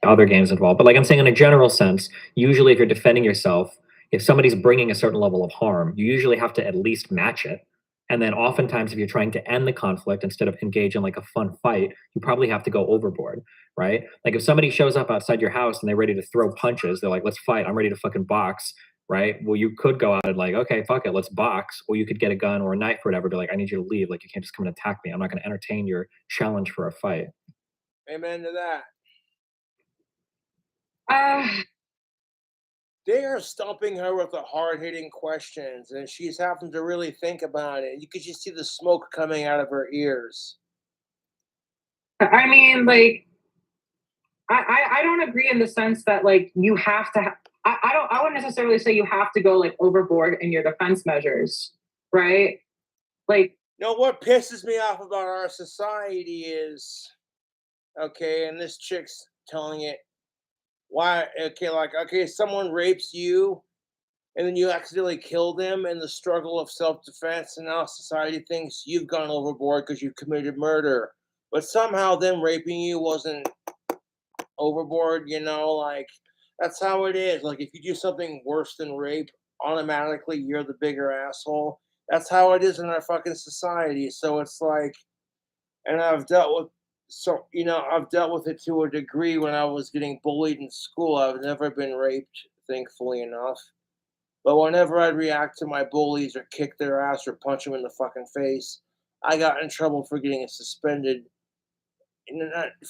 [SPEAKER 2] other games involved. But like I'm saying, in a general sense, usually if you're defending yourself, if somebody's bringing a certain level of harm, you usually have to at least match it. And then oftentimes, if you're trying to end the conflict instead of engage in like a fun fight, you probably have to go overboard, right? Like if somebody shows up outside your house and they're ready to throw punches, they're like, let's fight, I'm ready to fucking box, right? Well, you could go out and like, okay, fuck it, let's box. Or you could get a gun or a knife or whatever, be like, I need you to leave. Like, you can't just come and attack me. I'm not going to entertain your challenge for a fight.
[SPEAKER 1] Amen to that.
[SPEAKER 3] Uh,
[SPEAKER 1] They are stumping her with the hard-hitting questions, and she's having to really think about it. You could just see the smoke coming out of her ears.
[SPEAKER 3] I mean, like, I don't agree in the sense that like you have to. I wouldn't necessarily say you have to go like overboard in your defense measures, right? Like,
[SPEAKER 1] You know what pisses me off about our society is, okay, and this chick's telling it. Why? Okay, like, okay, someone rapes you, and then you accidentally kill them in the struggle of self-defense, and now society thinks you've gone overboard because you've committed murder. But somehow them raping you wasn't overboard, you know, like that's how it is. Like if you do something worse than rape, automatically you're the bigger asshole. That's how it is in our fucking society. So it's like, and I've dealt with it to a degree when I was getting bullied in school. I've never been raped, thankfully enough. But whenever I'd react to my bullies or kick their ass or punch them in the fucking face, I got in trouble for getting suspended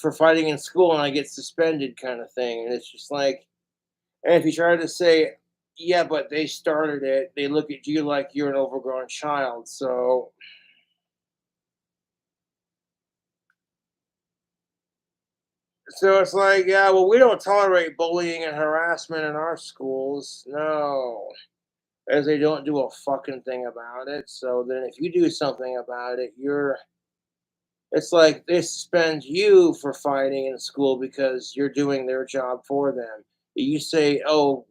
[SPEAKER 1] for fighting in school, and I get suspended kind of thing. And it's just like, and if you try to say, yeah, but they started it, they look at you like you're an overgrown child. So it's like, yeah, well, we don't tolerate bullying and harassment in our schools. No, as they don't do a fucking thing about it. So then if you do something about it, it's like they suspend you for fighting in school because you're doing their job for them. You say, "Oh,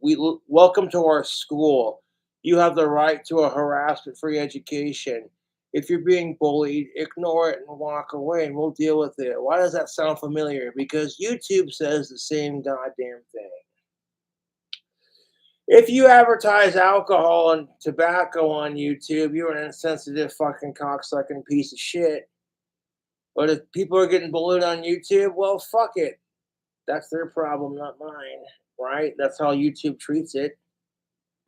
[SPEAKER 1] welcome to our school. You have the right to a harassment-free education. If you're being bullied, ignore it and walk away, and we'll deal with it." Why does that sound familiar? Because YouTube says the same goddamn thing. If you advertise alcohol and tobacco on YouTube, you're an insensitive fucking cocksucking piece of shit. But if people are getting bullied on YouTube, well, fuck it. That's their problem, not mine. Right? That's how YouTube treats it.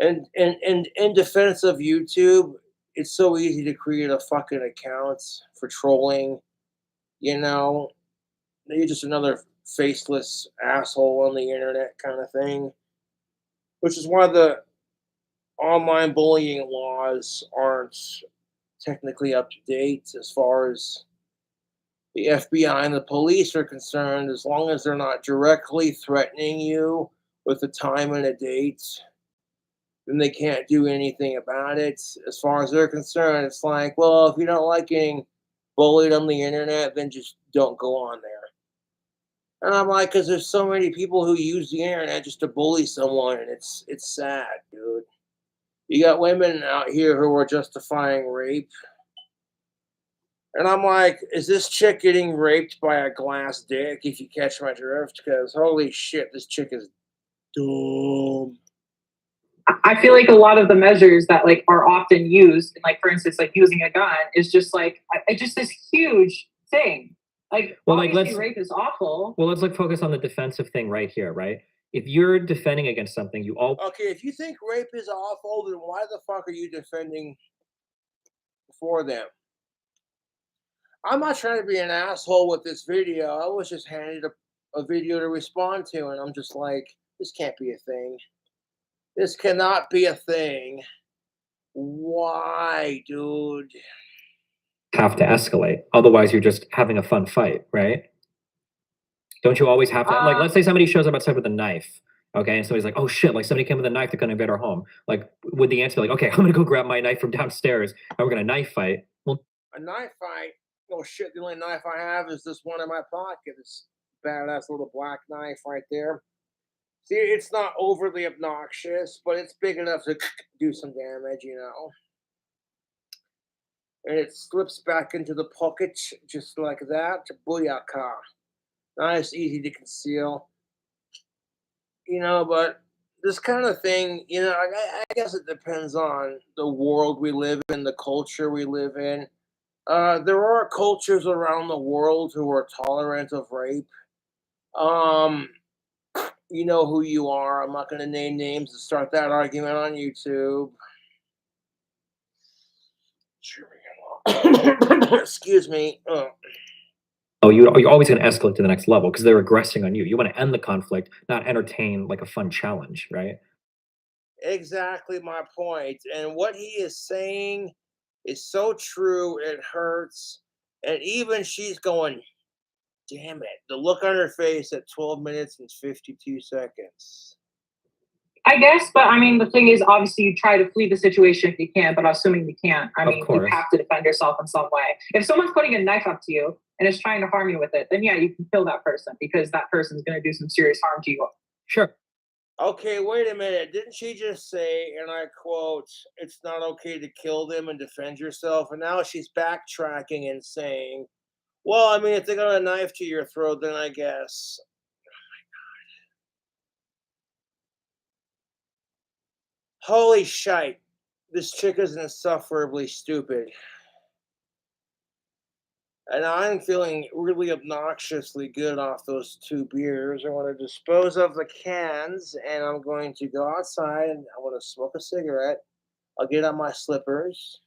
[SPEAKER 1] And in defense of YouTube, it's so easy to create a fucking account for trolling. You know, you're just another faceless asshole on the internet kind of thing. Which is why the online bullying laws aren't technically up to date as far as the FBI and the police are concerned. As long as they're not directly threatening you with a time and a date, then they can't do anything about it. As far as they're concerned, it's like, well, if you don't like getting bullied on the internet, then just don't go on there. And I'm like, because there's so many people who use the internet just to bully someone, and it's sad, dude. You got women out here who are justifying rape. And I'm like, is this chick getting raped by a glass dick, if you catch my drift? Because holy shit, this chick is dumb.
[SPEAKER 3] I feel like a lot of the measures that like are often used, like for instance, like using a gun, is just like just this huge thing. Like,
[SPEAKER 2] well, like
[SPEAKER 3] rape is awful.
[SPEAKER 2] Well, let's like focus on the defensive thing right here, right? If you're defending against something, you all
[SPEAKER 1] okay. If you think rape is awful, then why the fuck are you defending for them? I'm not trying to be an asshole with this video. I was just handed a video to respond to, and I'm just like, this can't be a thing. This cannot be a thing. Why, dude?
[SPEAKER 2] Have to escalate. Otherwise, you're just having a fun fight, right? Don't you always have to? Like, let's say somebody shows up outside with a knife, okay, and somebody's like, "Oh shit!" Like somebody came with a knife, they're gonna invade our home. Like, would the answer be like, "Okay, I'm gonna go grab my knife from downstairs, and we're gonna knife fight"? Well,
[SPEAKER 1] A knife fight? Oh shit! The only knife I have is this one in my pocket. This badass little black knife right there. See, it's not overly obnoxious, but it's big enough to do some damage, you know. And it slips back into the pocket just like that. Booyaka. Nice, easy to conceal. You know, but this kind of thing, you know, I guess it depends on the world we live in, the culture we live in. There are cultures around the world who are tolerant of rape. Um, you know who you are. I'm not going to name names to start that argument on YouTube. Excuse me.
[SPEAKER 2] oh, you're always gonna escalate to the next level because they're aggressing on you. You want to end the conflict, not entertain like a fun challenge, right?
[SPEAKER 1] Exactly my point. And what he is saying is so true. It hurts. And even she's going, damn it. The look on her face at 12 minutes and 52 seconds.
[SPEAKER 3] I guess, but I mean, the thing is, obviously, you try to flee the situation if you can, but assuming you can't, I
[SPEAKER 2] Of
[SPEAKER 3] mean, you
[SPEAKER 2] course.
[SPEAKER 3] have to defend yourself in some way. If someone's putting a knife up to you and is trying to harm you with it, then yeah, you can kill that person because that person's going to do some serious harm to you.
[SPEAKER 2] Sure.
[SPEAKER 1] Okay, wait a minute. Didn't she just say, and I quote, it's not okay to kill them and defend yourself? And now she's backtracking and saying, well, I mean, if they got a knife to your throat, then I guess. Holy shite. This chick is insufferably stupid. And I'm feeling really obnoxiously good off those 2 beers. I want to dispose of the cans and I'm going to go outside and I want to smoke a cigarette. I'll get on my slippers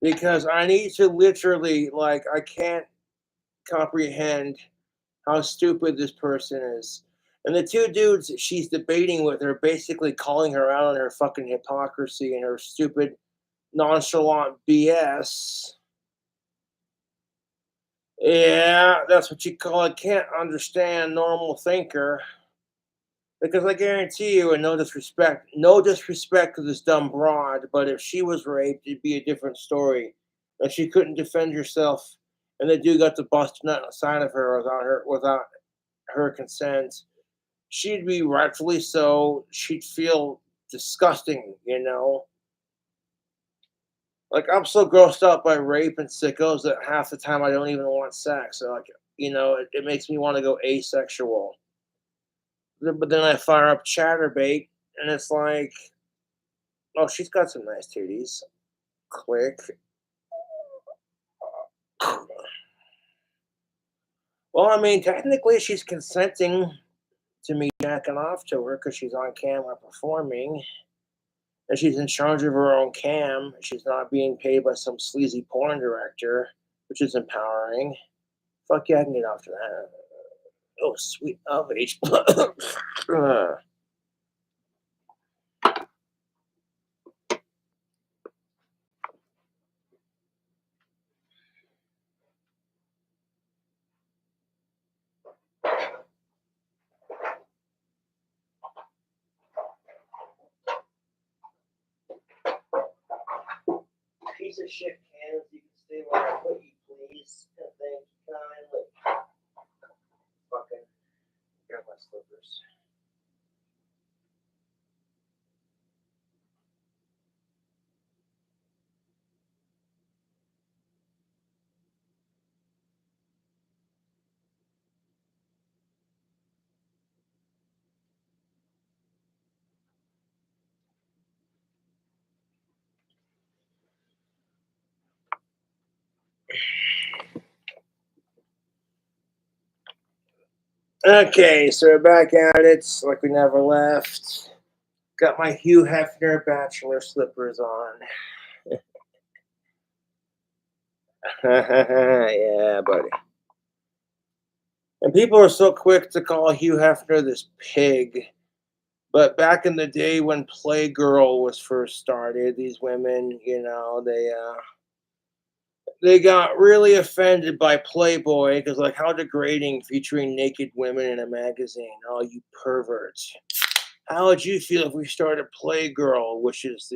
[SPEAKER 1] because I need to literally, like, I can't comprehend how stupid this person is. And the 2 dudes she's debating with are basically calling her out on her fucking hypocrisy and her stupid, nonchalant BS. Yeah, that's what you call it. Can't understand normal thinker. Because I guarantee you, and no disrespect to this dumb broad, but if she was raped, it'd be a different story. And she couldn't defend herself, and the dude got the bust nut inside of her without her consent. She'd be rightfully so. She'd feel disgusting, you know. Like I'm so grossed out by rape and sickos that half the time I don't even want sex. So like, you know, it makes me want to go asexual. But then I fire up Chatterbait, and it's like, oh, she's got some nice titties. Click. Well, I mean, technically, she's consenting to me jacking off to her because she's on camera performing, and she's in charge of her own cam. She's not being paid by some sleazy porn director, which is empowering. Fuck yeah, I can get off to that. Oh, sweet of age. Piece of shit cans, you can stay where I put you, please. Thank you kindly. Fucking grab my slippers. Okay, so we're back at it like we never left. Got my Hugh Hefner bachelor slippers on. Yeah, buddy. And people are so quick to call Hugh Hefner this pig. But back in the day when Playgirl was first started, these women, they got really offended by Playboy because, like, how degrading featuring naked women in a magazine. Oh, you perverts. How would you feel if we started Playgirl, which is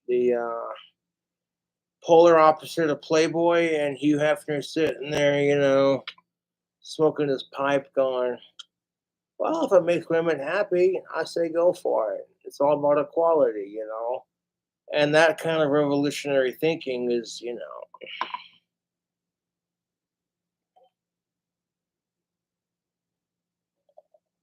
[SPEAKER 1] the polar opposite of Playboy, and Hugh Hefner sitting there, smoking his pipe going, well, if it makes women happy, I say go for it. It's all about equality, And that kind of revolutionary thinking is,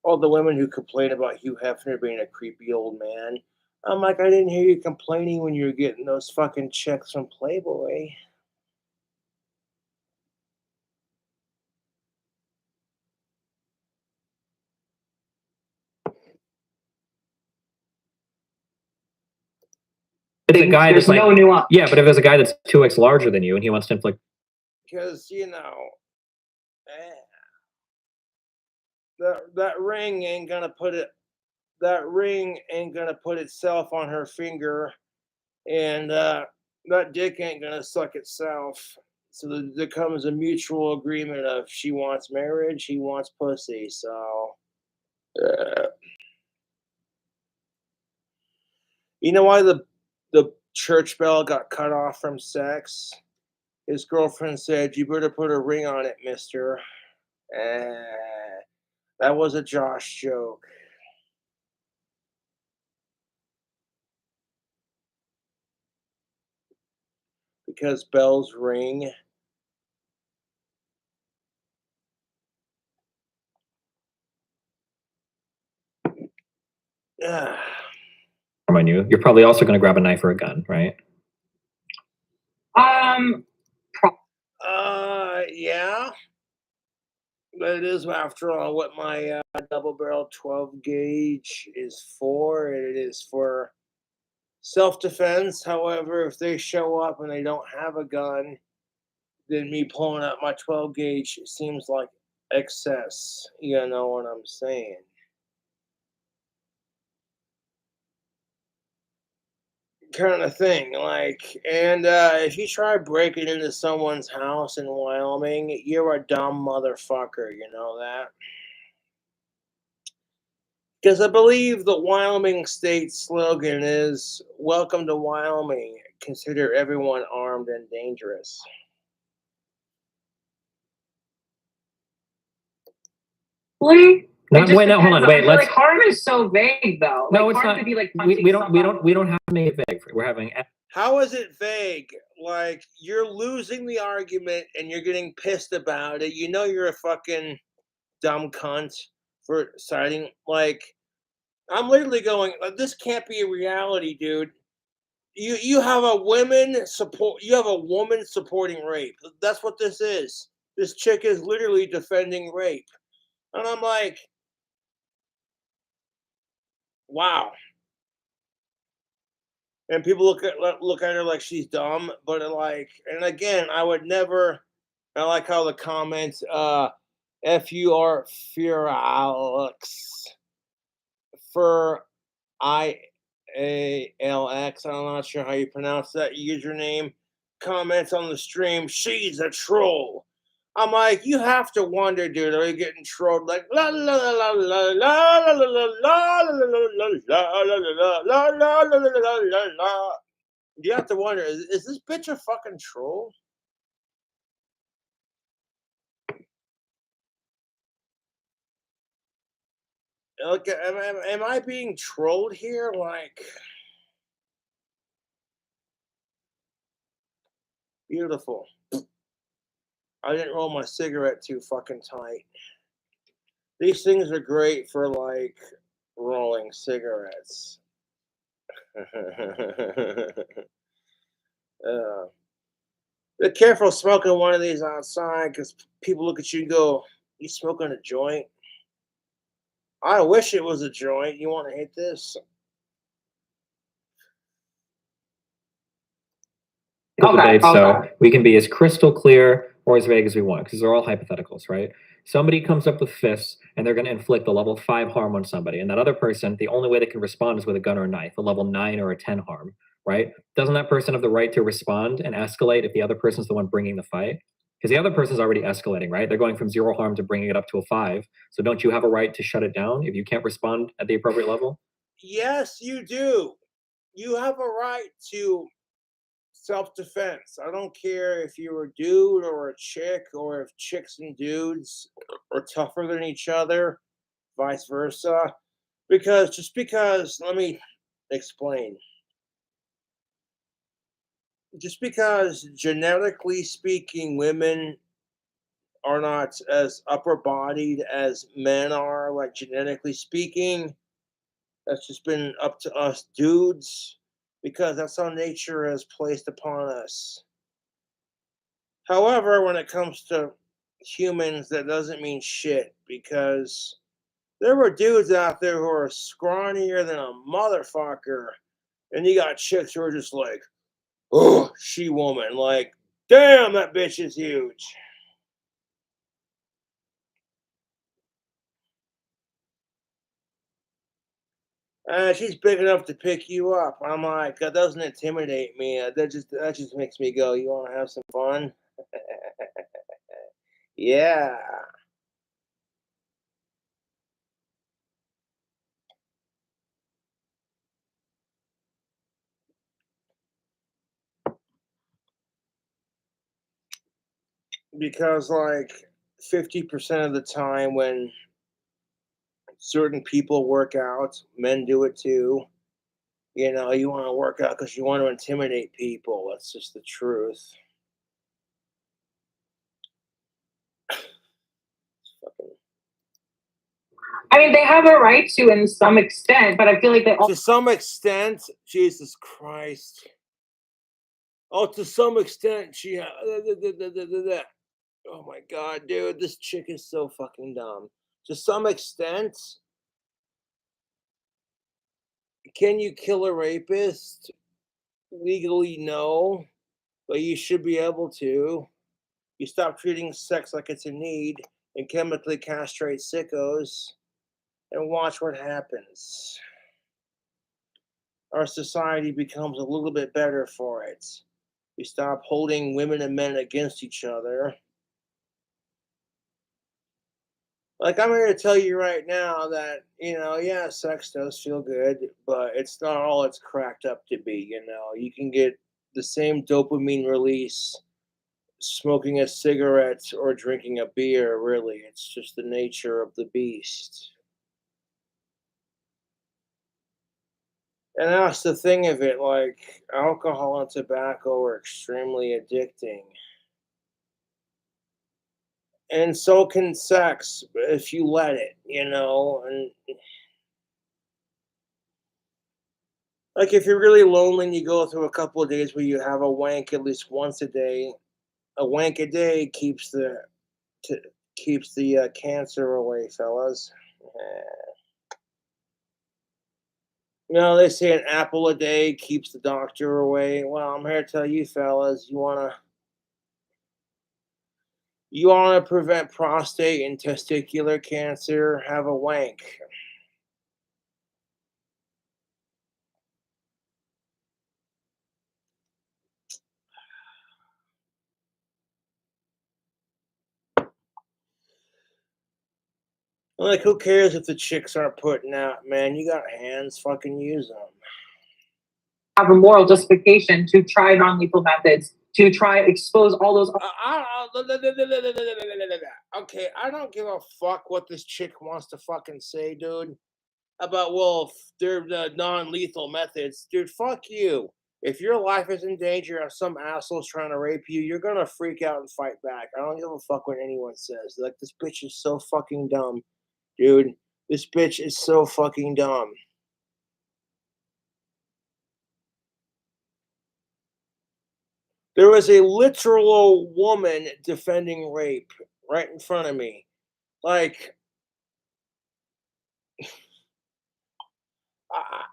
[SPEAKER 1] all the women who complain about Hugh Hefner being a creepy old man. I'm like, I didn't hear you complaining when you were getting those fucking checks from Playboy.
[SPEAKER 2] But the guy
[SPEAKER 3] There's
[SPEAKER 2] that's like,
[SPEAKER 3] no nuance.
[SPEAKER 2] yeah, but if there's a guy that's 2x larger than you and he wants to inflict,
[SPEAKER 1] Because, that ring ain't gonna put itself on her finger, and that dick ain't gonna suck itself. So there comes a mutual agreement of she wants marriage, he wants pussy. So, you know why the church bell got cut off from sex? His girlfriend said, "You better put a ring on it, mister." That was a Josh joke. Because bells ring.
[SPEAKER 2] on you, you're probably also going to grab a knife or a gun, right?
[SPEAKER 1] Yeah. But it is, after all, what my double-barrel 12 gauge is for. It is for self-defense. However, if they show up and they don't have a gun, then me pulling out my 12 gauge seems like excess. You know what I'm saying? Kind of thing. And if you try breaking into someone's house in Wyoming, you're a dumb motherfucker. You know that? Because I believe the Wyoming state slogan is "Welcome to Wyoming. Consider everyone armed and dangerous."
[SPEAKER 3] Wait,
[SPEAKER 2] No, hold on, wait.
[SPEAKER 3] Let's. Like, harm is so vague, though.
[SPEAKER 2] No,
[SPEAKER 3] like,
[SPEAKER 2] it's
[SPEAKER 3] harm
[SPEAKER 2] not.
[SPEAKER 3] could be like
[SPEAKER 2] We don't have to make it vague. We're having.
[SPEAKER 1] How is it vague? Like, you're losing the argument and you're getting pissed about it. You know you're a fucking dumb cunt for citing. Like, I'm literally going, this can't be a reality, dude. You have a woman supporting rape. That's what this is. This chick is literally defending rape. And I'm like, wow. And people look at her like she's dumb, but and again, I would never. I like how the comments, FUR Alex for IALX. I'm not sure how you pronounce that username. Comments on the stream, she's a troll. I'm like, you have to wonder, dude, are you getting trolled like la la la la la la la la la la la la la la la. You have to wonder, is this bitch a fucking troll? Like, am I being trolled here? Like, beautiful. I didn't roll my cigarette too fucking tight. These things are great for, like, rolling cigarettes. Be careful smoking one of these outside, because people look at you and go, "You smoking a joint?" I wish it was a joint. You want to hit this?
[SPEAKER 2] Debate, so we can be as crystal clear or as vague as we want, because they're all hypotheticals, right? Somebody comes up with fists and they're going to inflict a level 5 harm on somebody. And that other person, the only way they can respond is with a gun or a knife, a level 9 or a 10 harm, right? Doesn't that person have the right to respond and escalate if the other person's the one bringing the fight? Because the other person's already escalating, right? They're going from 0 harm to bringing it up to a 5. So don't you have a right to shut it down if you can't respond at the appropriate level?
[SPEAKER 1] Yes, you do. You have a right to self-defense. I don't care if you're a dude or a chick, or if chicks and dudes are tougher than each other, vice versa. Because, let me explain. Just because genetically speaking, women are not as upper bodied as men are, like genetically speaking, that's just been up to us dudes, because that's how nature has placed upon us. However, when it comes to humans, that doesn't mean shit, because there were dudes out there who are scrawnier than a motherfucker, and you got chicks who are just like, oh, she woman, like, damn, that bitch is huge. She's big enough to pick you up. I'm like, that doesn't intimidate me. That just makes me go, you want to have some fun? Yeah. Because like 50% of the time when certain people work out, men do it too. You know, you want to work out because you want to intimidate people. That's just the truth. Fucking
[SPEAKER 3] I mean, they have a right to in some extent, but I feel like they
[SPEAKER 1] to some extent, Jesus Christ. Oh, to some extent, oh my God, dude, this chick is so fucking dumb. To some extent, can you kill a rapist? Legally, no, but you should be able to. You stop treating sex like it's a need and chemically castrate sickos, and watch what happens. Our society becomes a little bit better for it. We stop holding women and men against each other. Like, I'm here to tell you right now that, yeah, sex does feel good, but it's not all it's cracked up to be. You can get the same dopamine release smoking a cigarette or drinking a beer, really. It's just the nature of the beast. And that's the thing of it, like, alcohol and tobacco are extremely addicting. And so can sex if you let it. And like, if you're really lonely and you go through a couple of days where you have a wank at least once a day, a wank a day keeps the cancer away, fellas. They say an apple a day keeps the doctor away. Well, I'm here to tell you, fellas, you wanna prevent prostate and testicular cancer, have a wank. Like, who cares if the chicks aren't putting out, man? You got hands, fucking use them.
[SPEAKER 3] have a moral justification to try non-lethal methods, to try expose all those.
[SPEAKER 1] Okay, I don't give a fuck what this chick wants to fucking say, dude. About, well, they're the non-lethal methods. Dude, fuck you. If your life is in danger and some asshole's trying to rape you, you're gonna freak out and fight back. I don't give a fuck what anyone says. Like, this bitch is so fucking dumb, dude. This bitch is so fucking dumb. There was a literal woman defending rape right in front of me. Like,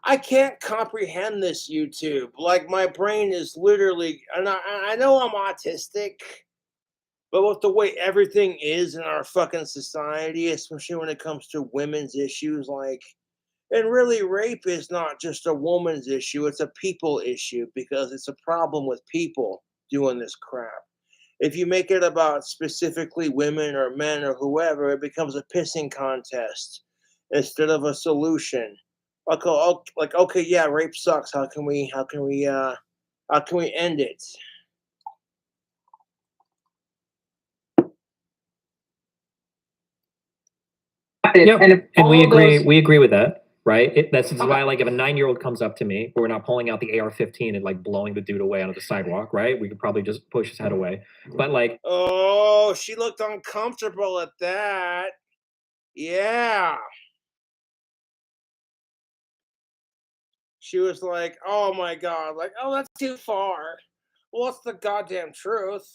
[SPEAKER 1] I can't comprehend this, YouTube. Like, my brain is literally, and I know I'm autistic, But with the way everything is in our fucking society, especially when it comes to women's issues, like, and really rape is not just a woman's issue, it's a people issue because it's a problem with people doing this crap. If you make it about specifically women or men or whoever, it becomes a pissing contest instead of a solution. Like, okay, yeah, rape sucks. How can we end it?
[SPEAKER 2] Yep. And we
[SPEAKER 3] all
[SPEAKER 2] agree.
[SPEAKER 3] those-
[SPEAKER 2] We agree with that, right? That's why, like, if a 9-year-old comes up to me, we're not pulling out the AR-15 and like blowing the dude away onto the sidewalk, right? We could probably just push his head away. But like,
[SPEAKER 1] Oh, she looked uncomfortable at that. Yeah. She was like, oh my God, like, oh, that's too far. Well, it's the goddamn truth.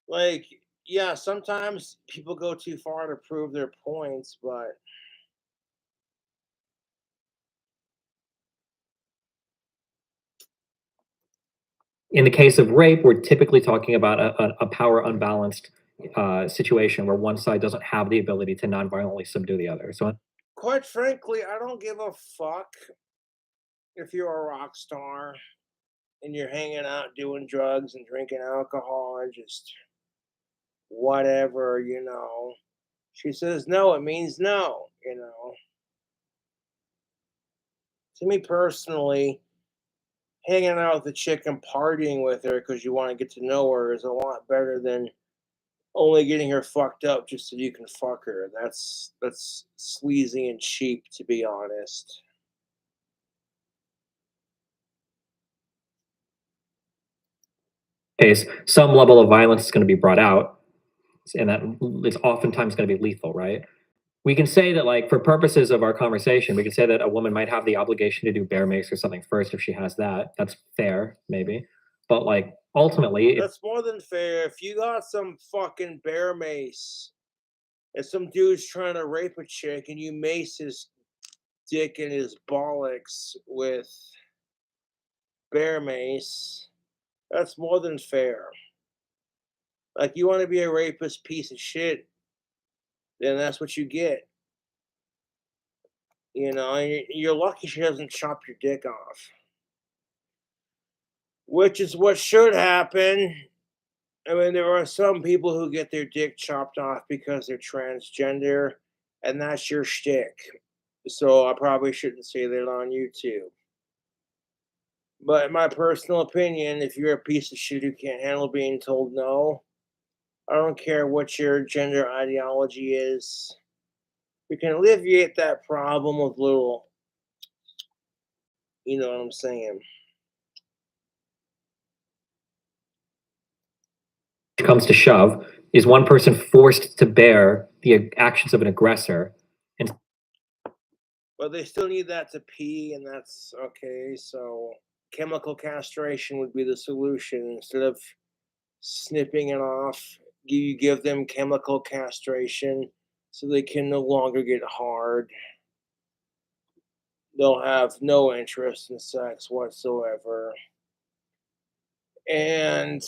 [SPEAKER 1] Like, yeah, sometimes people go too far to prove their points, but
[SPEAKER 2] in the case of rape, we're typically talking about a power unbalanced situation where one side doesn't have the ability to non-violently subdue the other. So
[SPEAKER 1] quite frankly, I don't give a fuck if you're a rock star and you're hanging out doing drugs and drinking alcohol and just whatever, you know. She says no, it means no, you know. To me personally, hanging out with a chick and partying with her because you want to get to know her is a lot better than only getting her fucked up just so you can fuck her. That's sleazy and cheap, to be honest.
[SPEAKER 2] case, some level of violence is going to be brought out, and that it's oftentimes going to be lethal, right? We can say that, like, for purposes of our conversation, we can say that a woman might have the obligation to do bear mace or something first if she has that. That's fair, maybe. But like, ultimately,
[SPEAKER 1] That's more than fair. If you got some fucking bear mace and some dude's trying to rape a chick and you mace his dick and his bollocks with bear mace, that's more than fair. Like, you want to be a rapist piece of shit, then that's what you get. You know, and you're lucky she doesn't chop your dick off, which is what should happen. I mean, there are some people who get their dick chopped off because they're transgender, and that's your shtick. So I probably shouldn't say that on YouTube. But in my personal opinion, if you're a piece of shit who can't handle being told no, I don't care what your gender ideology is. We can alleviate that problem with little, you know what I'm saying?
[SPEAKER 2] comes to shove, is one person forced to bear the actions of an aggressor. And
[SPEAKER 1] But they still need that to pee, and that's okay. So chemical castration would be the solution. Instead of snipping it off, you give them chemical castration so they can no longer get hard. They'll have no interest in sex whatsoever. And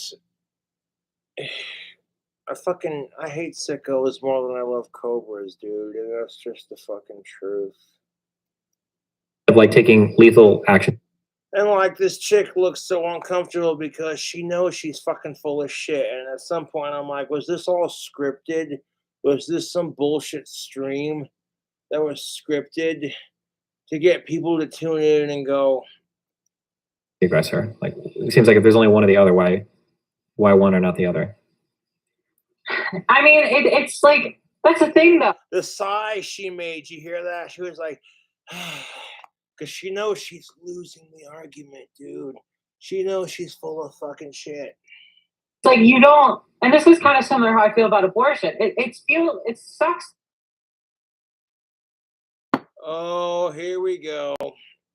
[SPEAKER 1] I hate sickos more than I love cobras, dude. And that's just the fucking truth.
[SPEAKER 2] of like taking lethal action.
[SPEAKER 1] And like, this chick looks so uncomfortable because she knows she's fucking full of shit. And at some point, I'm like, was this all scripted? Was this some bullshit stream that was scripted to get people to tune in and go,
[SPEAKER 2] The aggressor. Like, it seems like if there's only one or the other, why one or not the other?
[SPEAKER 3] I mean, it's like, that's the thing though.
[SPEAKER 1] the sigh she made, you hear that? She was like, because she knows she's losing the argument, dude. She knows she's full of fucking shit.
[SPEAKER 3] It's like, you don't, and this is kind of similar how I feel about abortion. It sucks.
[SPEAKER 1] Oh, here we go.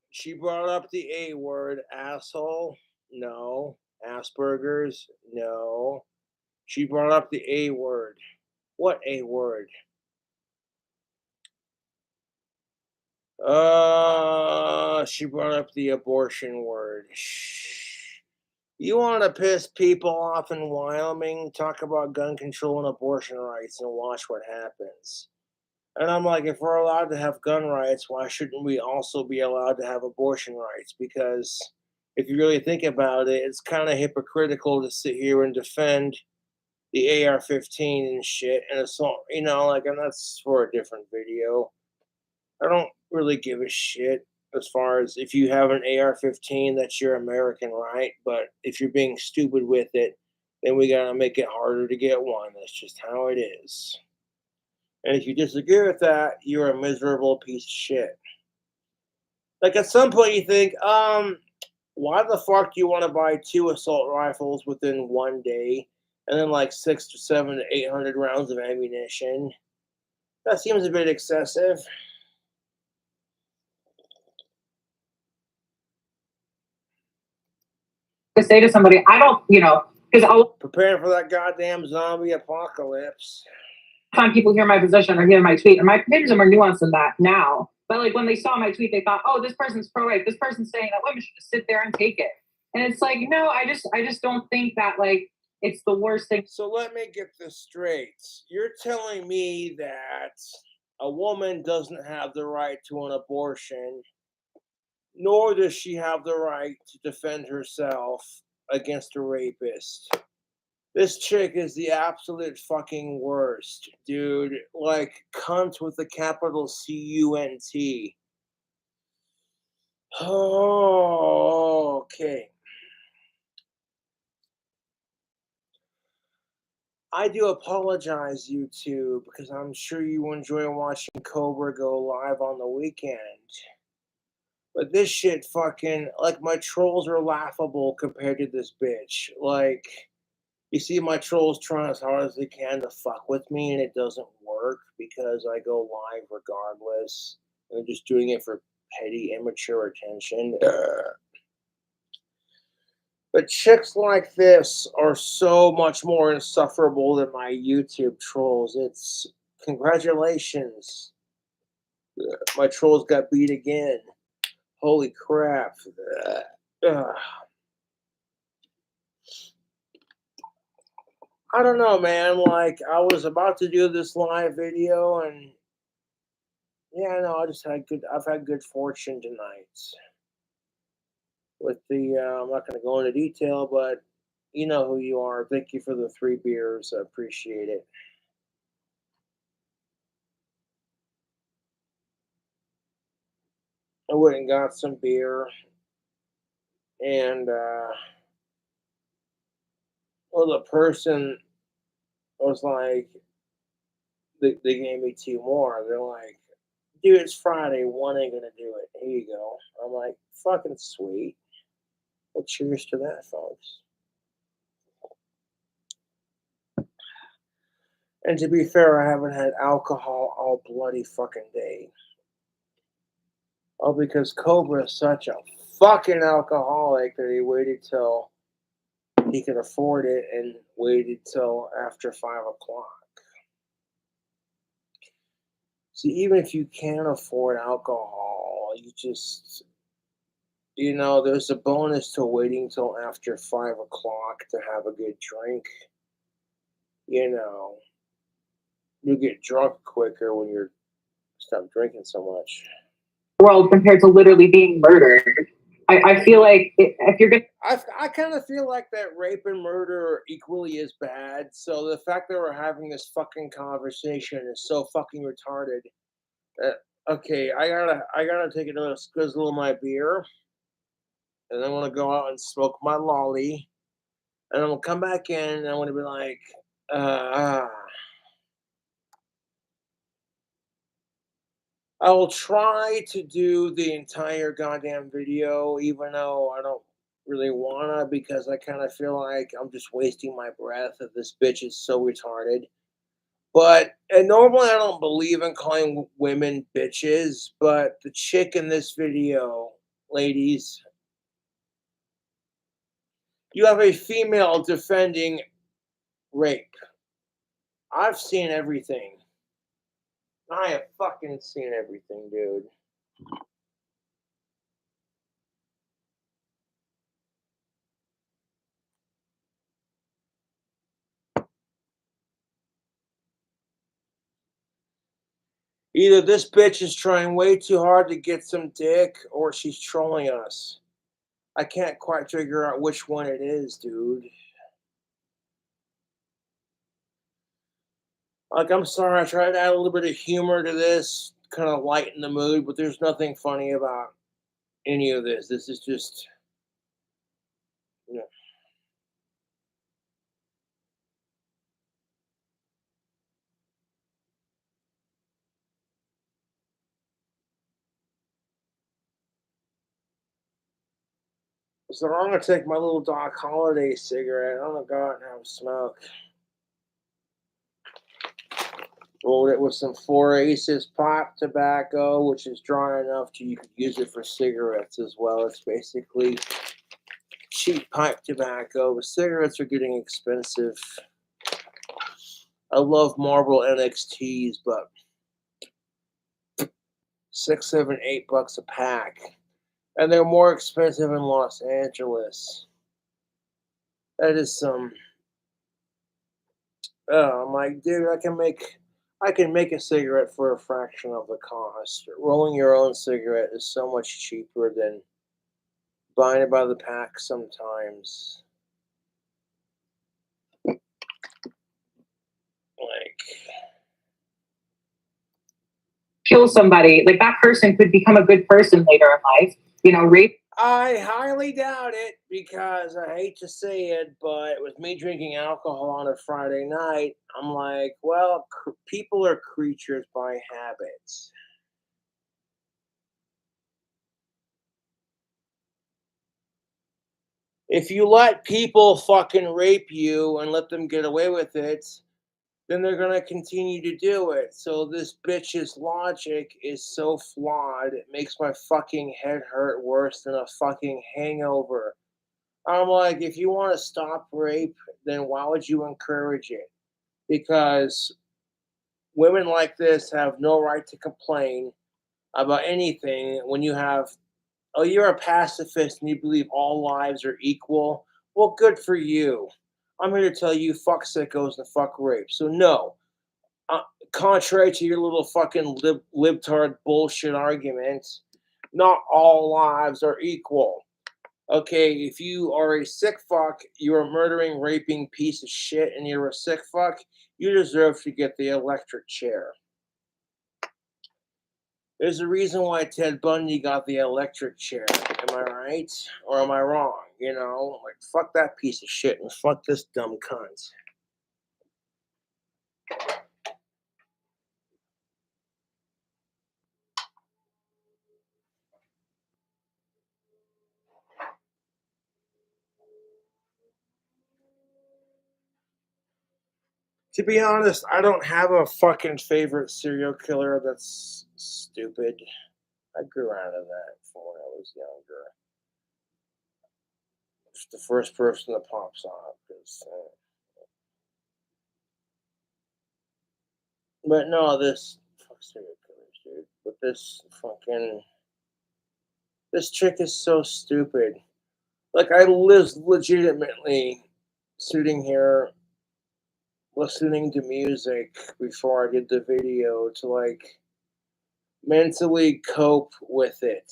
[SPEAKER 1] She brought up the A word, asshole. No. Asperger's. No. She brought up the A word. What A word? She brought up the abortion word. You want to piss people off in Wyoming? Talk about gun control and abortion rights and watch what happens. And I'm like, if we're allowed to have gun rights, why shouldn't we also be allowed to have abortion rights? Because if you really think about it, it's kind of hypocritical to sit here and defend the AR-15 and shit and assault, like, and that's for a different video. I don't really give a shit as far as if you have an AR-15, that's your American right. But if you're being stupid with it, then we gotta make it harder to get one. That's just how it is. And if you disagree with that, you're a miserable piece of shit. Like at some point you think, why the fuck do you want to buy 2 assault rifles within 1 day and then like 6 to 7 to 800 rounds of ammunition? That seems a bit excessive.
[SPEAKER 3] To say to somebody, I don't, because a lot
[SPEAKER 1] Preparing for that goddamn zombie apocalypse.
[SPEAKER 3] of time people hear my position or hear my tweet, and my opinions are more nuanced than that now. But like when they saw my tweet, they thought, oh, this person's pro-rape. This person's saying that women should just sit there and take it. And it's like, no, I just don't think that like it's the worst thing.
[SPEAKER 1] So let me get this straight. You're telling me that a woman doesn't have the right to an abortion, nor does she have the right to defend herself against a rapist. This chick is the absolute fucking worst, dude. Like, cunt with a capital C-U-N-T. Oh, okay. I do apologize, YouTube, because I'm sure you enjoy watching Cobra go live on the weekend. But this shit fucking, like, my trolls are laughable compared to this bitch. Like, you see my trolls trying as hard as they can to fuck with me, and it doesn't work because I go live regardless. I'm just doing it for petty, immature attention. But chicks like this are so much more insufferable than my YouTube trolls. It's congratulations. My trolls got beat again. Holy crap. I don't know, man. Like, I was about to do this live video, and yeah, no, I've had good fortune tonight. With the, I'm not going to go into detail, but you know who you are. Thank you for the 3 beers. I appreciate it. I went and got some beer, and well, the person was like, they gave me 2 more. They're like, dude, it's Friday. One ain't gonna do it. Here you go. I'm like, fucking sweet. Well, cheers to that, folks. And to be fair, I haven't had alcohol all bloody fucking day. Oh, because Cobra is such a fucking alcoholic that he waited till he could afford it and waited till after 5 o'clock. See, even if you can't afford alcohol, you just, there's a bonus to waiting till after 5 o'clock to have a good drink. You get drunk quicker when you're stop drinking so much.
[SPEAKER 3] World compared to literally being murdered. I feel like if you're gonna,
[SPEAKER 1] I kind of feel like that rape and murder are equally as bad. So the fact that we're having this fucking conversation is so fucking retarded. Okay, I gotta take another squizzle of my beer, and I want to go out and smoke my lolly, and I'm gonna come back in, and I want to be like, I will try to do the entire goddamn video, even though I don't really wanna, because I kind of feel like I'm just wasting my breath if this bitch is so retarded. And normally I don't believe in calling women bitches, but the chick in this video, ladies, you have a female defending rape. I've seen everything. I have fucking seen everything, dude. Either this bitch is trying way too hard to get some dick, or she's trolling us. I can't quite figure out which one it is, dude. Like, I'm sorry, I tried to add a little bit of humor to this, kind of lighten the mood, but there's nothing funny about any of this. This is just, you know. So I'm gonna take my little Doc Holiday cigarette. I'm gonna go out and have a smoke. Rolled it with some 4 Aces pop tobacco, which is dry enough to you could use it for cigarettes as well. It's basically cheap pipe tobacco, but cigarettes are getting expensive. I love Marlboro NXTs, but $6, $7, $8 a pack, and they're more expensive in Los Angeles. That is some. Oh, I'm like, dude, I can make a cigarette for a fraction of the cost. Rolling your own cigarette is so much cheaper than buying it by the pack sometimes. Like,
[SPEAKER 3] Kill somebody, like that person could become a good person later in life. You know, rape.
[SPEAKER 1] I highly doubt it, because I hate to say it, but with me drinking alcohol on a Friday night, I'm like, well, people are creatures by habit. If you let people fucking rape you and let them get away with it, then they're gonna continue to do it. So this bitch's logic is so flawed, it makes my fucking head hurt worse than a fucking hangover. I'm like, if you want to stop rape, then why would you encourage it? Because women like this have no right to complain about anything when you have, oh, you're a pacifist and you believe all lives are equal. Well, good for you. I'm here to tell you, fuck sickos and fuck rape. So no, uh, contrary to your little fucking libtard bullshit arguments, not all lives are equal. Okay, if you are a sick fuck, you're a murdering, raping piece of shit, and you're a sick fuck, you deserve to get the electric chair. There's a reason why Ted Bundy got the electric chair. Am I right? Or am I wrong? You know, like, fuck that piece of shit and fuck this dumb cunt. To be honest, I don't have a fucking favorite serial killer that's stupid. I grew out of that from when I was younger. It's the first person that pops up. But no, this fuck serial killers, dude. But this chick is so stupid. Like, I was legitimately sitting here listening to music before I did the video to, like, mentally cope with it.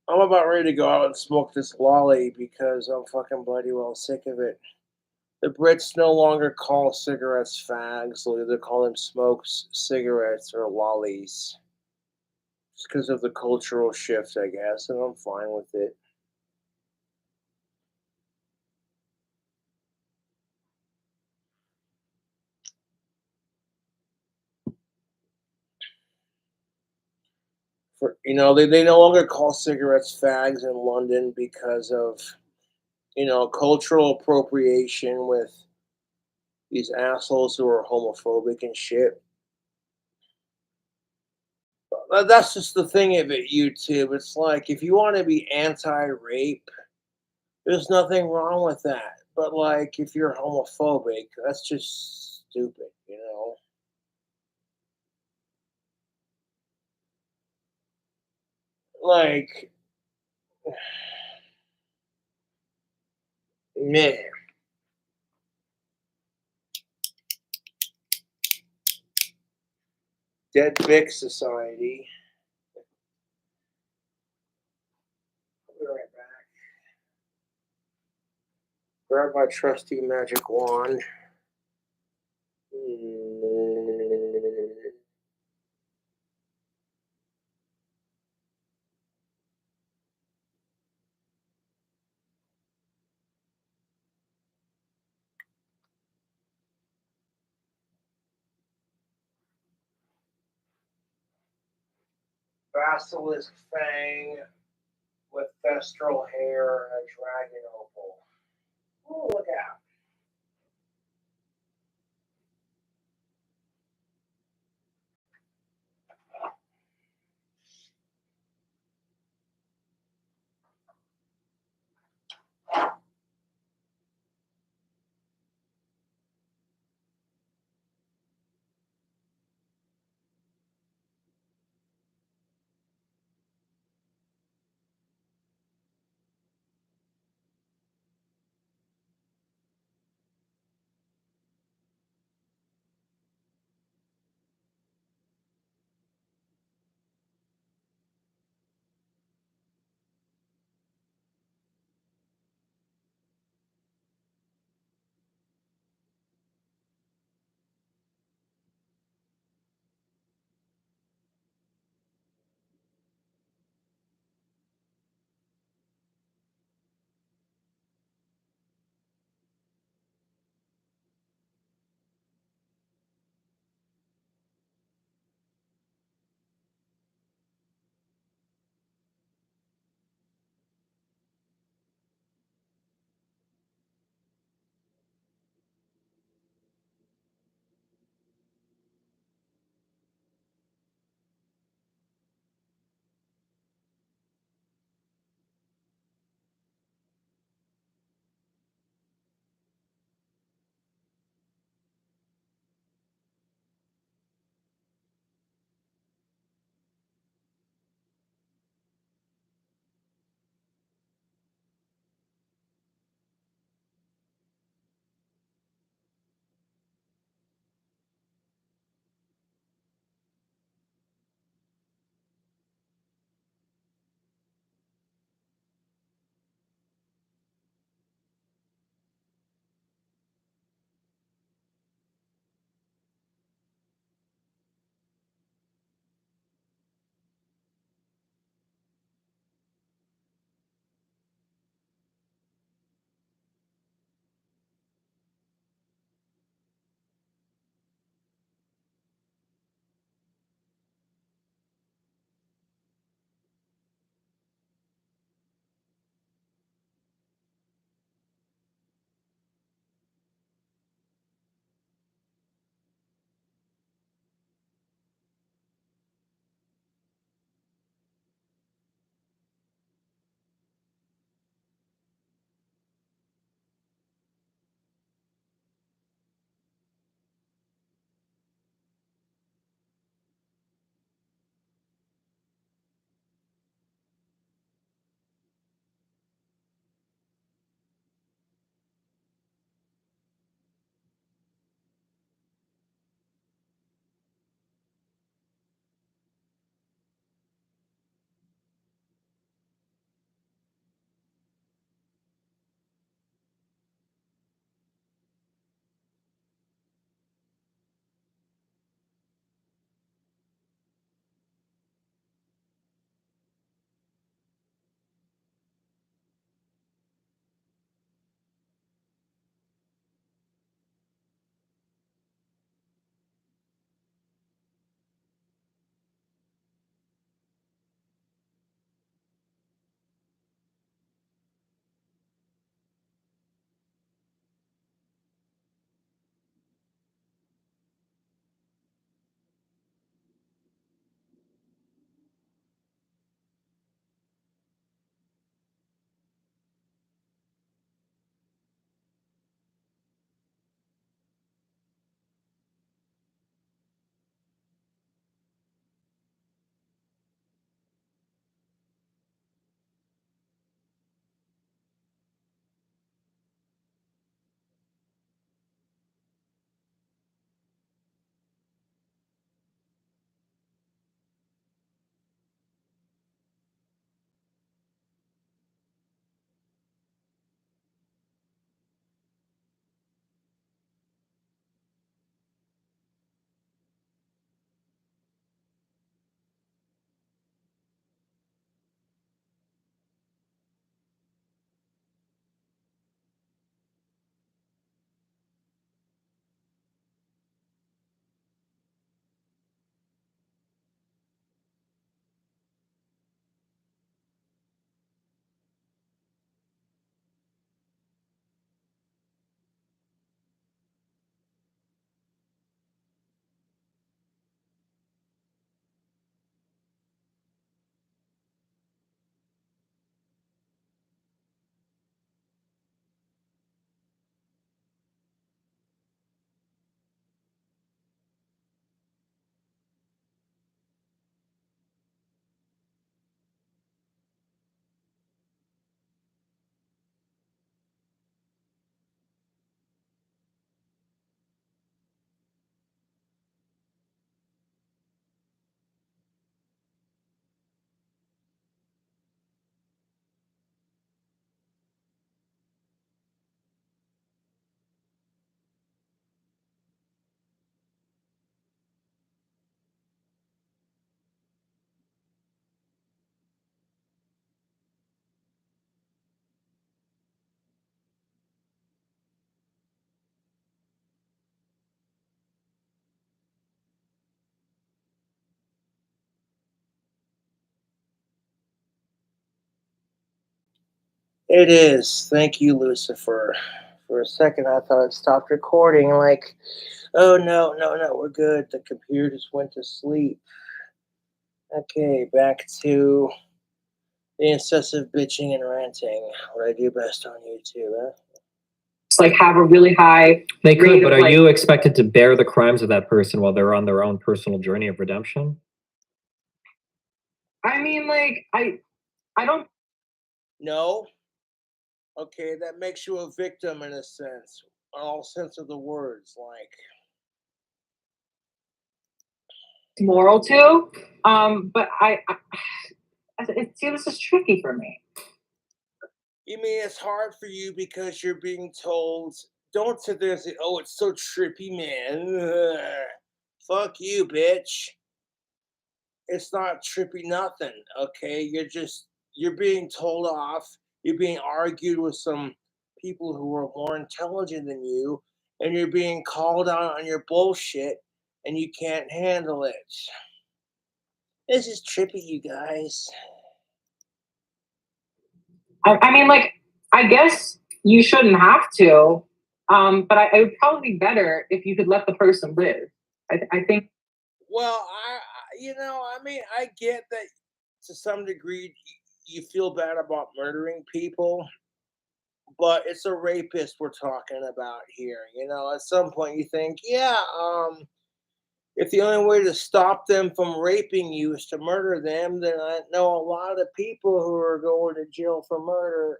[SPEAKER 1] I'm about ready to go out and smoke this lolly because I'm fucking bloody well sick of it. The Brits no longer call cigarettes fags, they'll either call them smokes, cigarettes, or lollies. It's because of the cultural shift, I guess, and I'm fine with it. For, they no longer call cigarettes fags in London because of, cultural appropriation with these assholes who are homophobic and shit. That's just the thing of it, YouTube. It's like, if you want to be anti-rape, there's nothing wrong with that. But, like, if you're homophobic, that's just stupid, Like, man. Dead Vic Society. I'll be right back. Grab my trusty magic wand. Basilisk fang with thestral hair and a dragon opal. Oh, look out. It is. Thank you, Lucifer. For a second, I thought it stopped recording. Like, oh no, we're good. The computer just went to sleep. Okay, back to the incessant bitching and ranting. What I do best on YouTube, huh?
[SPEAKER 3] It's like have a really high.
[SPEAKER 2] They could,
[SPEAKER 3] rate
[SPEAKER 2] but
[SPEAKER 3] of,
[SPEAKER 2] are
[SPEAKER 3] like-
[SPEAKER 2] you expected to bear the crimes of that person while they're on their own personal journey of redemption?
[SPEAKER 3] I mean, like I don't.
[SPEAKER 1] No. Okay, that makes you a victim in a sense, in all sense of the words. Like,
[SPEAKER 3] Moral too. But see, this is tricky for me.
[SPEAKER 1] you mean it's hard for you because you're being told, don't sit there and say, oh, it's so trippy, man. Ugh. Fuck you, bitch. It's not trippy nothing, okay? You're being told off. You're being argued with some people who are more intelligent than you, and you're being called out on your bullshit, and you can't handle it. This is trippy, you guys.
[SPEAKER 3] I mean, like, I guess you shouldn't have to. But it would probably be better if you could let the person live. I think.
[SPEAKER 1] Well, I get that to some degree you feel bad about murdering people, but it's a rapist we're talking about here. At some point you think, yeah, if the only way to stop them from raping you is to murder them, then I know a lot of people who are going to jail for murder.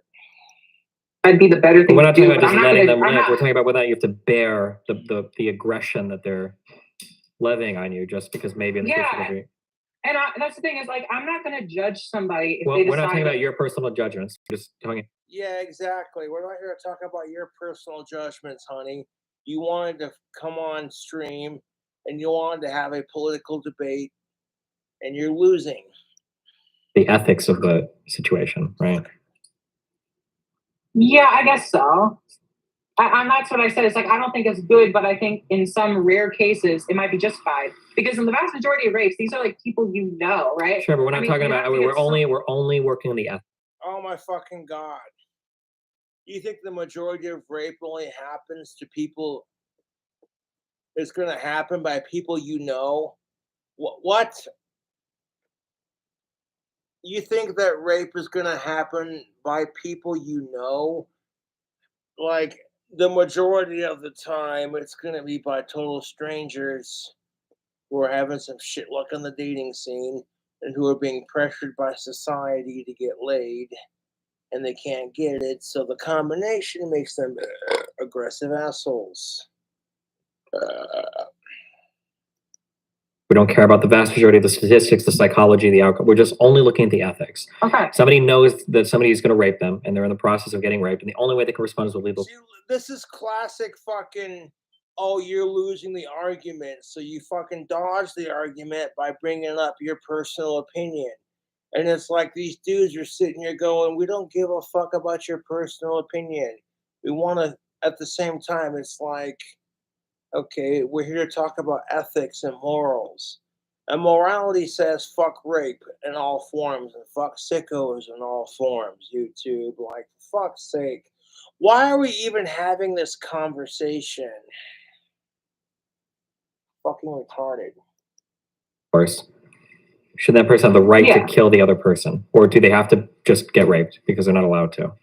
[SPEAKER 3] I'd be the better
[SPEAKER 2] But
[SPEAKER 3] thing
[SPEAKER 2] we're
[SPEAKER 3] to
[SPEAKER 2] not
[SPEAKER 3] do.
[SPEAKER 2] talking about
[SPEAKER 3] But
[SPEAKER 2] just
[SPEAKER 3] I'm not
[SPEAKER 2] letting
[SPEAKER 3] gonna.
[SPEAKER 2] them
[SPEAKER 3] I'm
[SPEAKER 2] live.
[SPEAKER 3] not.
[SPEAKER 2] We're talking about whether you have to bear the aggression that they're levying on you just because maybe in the future
[SPEAKER 3] Yeah.
[SPEAKER 2] they'll be.
[SPEAKER 3] And that's the thing is, like, I'm not gonna judge somebody if
[SPEAKER 2] Well,
[SPEAKER 3] they
[SPEAKER 2] we're not
[SPEAKER 3] decide.
[SPEAKER 2] talking about your personal judgments. We're just talking.
[SPEAKER 1] Yeah, exactly. We're not here to talk about your personal judgments, honey. You wanted to come on stream and you wanted to have a political debate, and you're losing.
[SPEAKER 2] The ethics of the situation, right?
[SPEAKER 3] Yeah, I guess so. And that's what I said. It's like, I don't think it's good, but I think in some rare cases, it might be justified. Because in the vast majority of rapes, these are like people you know, right?
[SPEAKER 2] Sure, but we're not
[SPEAKER 3] I mean,
[SPEAKER 2] talking
[SPEAKER 3] you
[SPEAKER 2] about.
[SPEAKER 3] have to get
[SPEAKER 2] We're only working on the ethics.
[SPEAKER 1] Oh my fucking God. You think the majority of rape only happens to people? It's going to happen by people you know? What? You think that rape is going to happen by people you know? Like, the majority of the time, it's going to be by total strangers who are having some shit luck on the dating scene and who are being pressured by society to get laid, and they can't get it, so the combination makes them aggressive assholes.
[SPEAKER 2] We don't care about the vast majority of the statistics, the psychology, the outcome. We're just only looking at the ethics.
[SPEAKER 3] Okay.
[SPEAKER 2] Somebody knows that somebody is going to rape them, and they're in the process of getting raped, and the only way they can respond is with lethal.
[SPEAKER 1] See, this is classic fucking, oh, you're losing the argument, so you fucking dodge the argument by bringing up your personal opinion. And it's like these dudes are sitting here going, we don't give a fuck about your personal opinion. We want to, at the same time, it's like, okay, we're here to talk about ethics and morals. And morality says fuck rape in all forms and fuck sickos in all forms, YouTube. Like, for fuck's sake. Why are we even having this conversation? Fucking retarded.
[SPEAKER 2] Of course. Should that person have the right
[SPEAKER 3] Yeah.
[SPEAKER 2] to kill the other person? Or do they have to just get raped because they're not allowed to?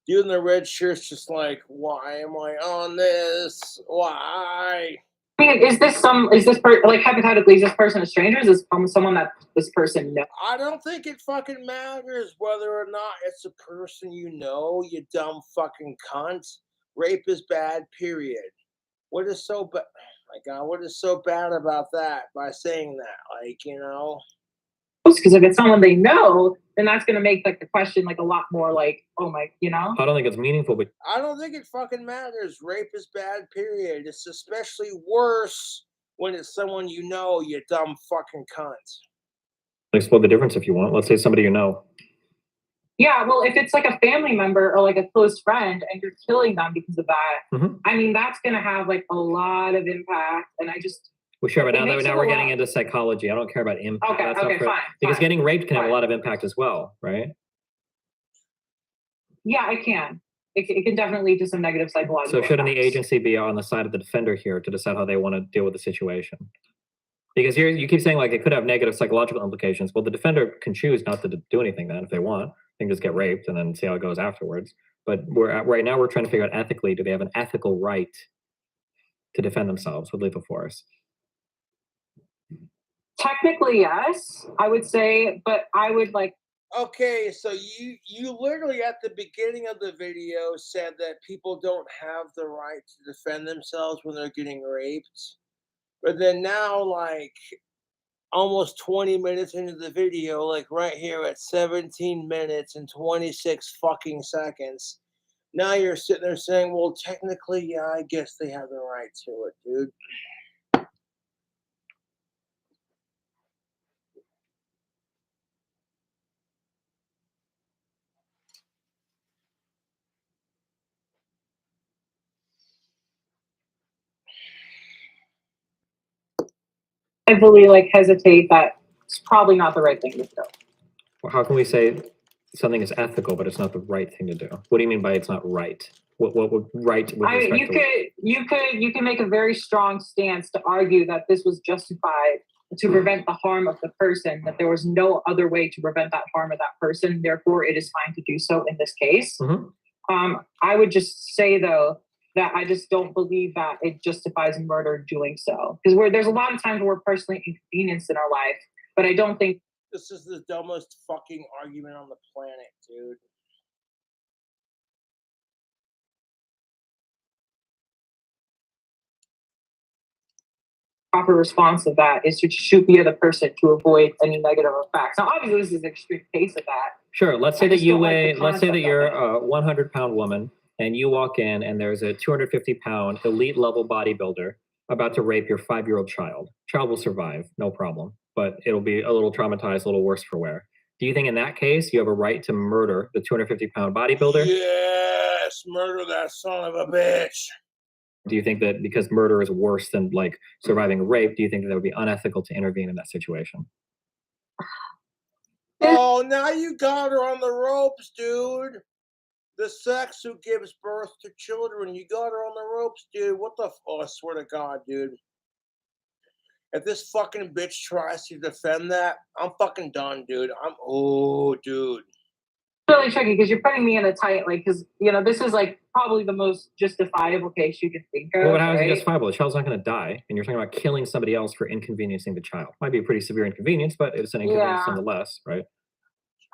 [SPEAKER 1] You in the red shirt's just like, why am I on this? Why?
[SPEAKER 3] I mean, is this like hypothetically, is this person a stranger? Is this someone that this person knows?
[SPEAKER 1] I don't think it fucking matters whether or not it's a person you know, you dumb fucking cunt. Rape is bad, period. What is so bad? Oh my God, what is so bad about that by saying that? Like,
[SPEAKER 3] Because if it's someone they know, then that's going to make like the question like a lot more like, oh my,
[SPEAKER 2] I don't think it's meaningful, but
[SPEAKER 1] I don't think it fucking matters. Rape is bad, period. It's especially worse when it's someone you know, you dumb fucking cunt.
[SPEAKER 2] explore the difference if you want. Let's say somebody you know.
[SPEAKER 3] Yeah, well, if it's like a family member or like a close friend and you're killing them because of that,
[SPEAKER 2] Mhm.
[SPEAKER 3] I mean, that's going to have like a lot of impact. And
[SPEAKER 2] Well, sure, but
[SPEAKER 3] It makes
[SPEAKER 2] now
[SPEAKER 3] it
[SPEAKER 2] we're
[SPEAKER 3] a
[SPEAKER 2] getting
[SPEAKER 3] lot-
[SPEAKER 2] into psychology. I don't care about impact.
[SPEAKER 3] Okay,
[SPEAKER 2] That's not
[SPEAKER 3] okay,
[SPEAKER 2] for-
[SPEAKER 3] fine.
[SPEAKER 2] Because
[SPEAKER 3] fine.
[SPEAKER 2] getting raped can have a
[SPEAKER 3] fine.
[SPEAKER 2] lot of impact as well, right?
[SPEAKER 3] Yeah, it can. It can definitely lead to some negative psychological
[SPEAKER 2] So shouldn't the
[SPEAKER 3] effects.
[SPEAKER 2] agency be on the side of the defender here to decide how they want to deal with the situation? Because you keep saying like it could have negative psychological implications. Well, the defender can choose not to do anything then if they want. They can just get raped and then see how it goes afterwards. But right now we're trying to figure out ethically, do they have an ethical right to defend themselves with lethal force?
[SPEAKER 3] Technically, yes, I would say, but I would like.
[SPEAKER 1] Okay, so you literally at the beginning of the video said that people don't have the right to defend themselves when they're getting raped. But then now, like almost 20 minutes into the video, like right here at 17 minutes and 26 fucking seconds, now you're sitting there saying, well, technically, yeah, I guess they have the right to it, dude.
[SPEAKER 3] I really like hesitate that it's probably not the right thing to do.
[SPEAKER 2] Well, how can we say something is ethical, but it's not the right thing to do? What do you mean by it's not right? What would right with
[SPEAKER 3] I mean,
[SPEAKER 2] respect to
[SPEAKER 3] you can make a very strong stance to argue that this was justified to prevent the harm of the person, that there was no other way to prevent that harm of that person, therefore it is fine to do so in this case. I would just say though that I just don't believe that it justifies murder doing so, because there's a lot of times where we're personally inconvenienced in our life, but I don't think
[SPEAKER 1] This is the dumbest fucking argument on the planet, dude.
[SPEAKER 3] proper response of that is to shoot the other person to avoid any negative effects. Now, obviously, this is an extreme case of that.
[SPEAKER 2] Sure. Let's say
[SPEAKER 3] I
[SPEAKER 2] that
[SPEAKER 3] just
[SPEAKER 2] you
[SPEAKER 3] don't like
[SPEAKER 2] weigh.
[SPEAKER 3] the
[SPEAKER 2] Let's say that
[SPEAKER 3] concept
[SPEAKER 2] you're
[SPEAKER 3] of
[SPEAKER 2] a 100-pound woman, and you walk in, and there's a 250-pound elite level bodybuilder about to rape your 5-year-old child. Child will survive, no problem, but it'll be a little traumatized, a little worse for wear. Do you think in that case you have a right to murder the 250-pound bodybuilder?
[SPEAKER 1] Yes, murder that son of a bitch.
[SPEAKER 2] Do you think that because murder is worse than like surviving rape, do you think that it would be unethical to intervene in that situation?
[SPEAKER 1] Oh, now you got her on the ropes, dude. The sex who gives birth to children. You got her on the ropes, dude. What the? Oh, I swear to God, dude. If this fucking bitch tries to defend that, I'm fucking done, dude. Dude.
[SPEAKER 3] Really tricky because you're putting me in a tight, like, because, you know, this is like probably the most justifiable case you could think of.
[SPEAKER 2] Well, how is it
[SPEAKER 3] right?
[SPEAKER 2] justifiable? The child's not going to die, and you're talking about killing somebody else for inconveniencing the child. Might be a pretty severe inconvenience, but it's an inconvenience
[SPEAKER 3] Yeah.
[SPEAKER 2] nonetheless, right?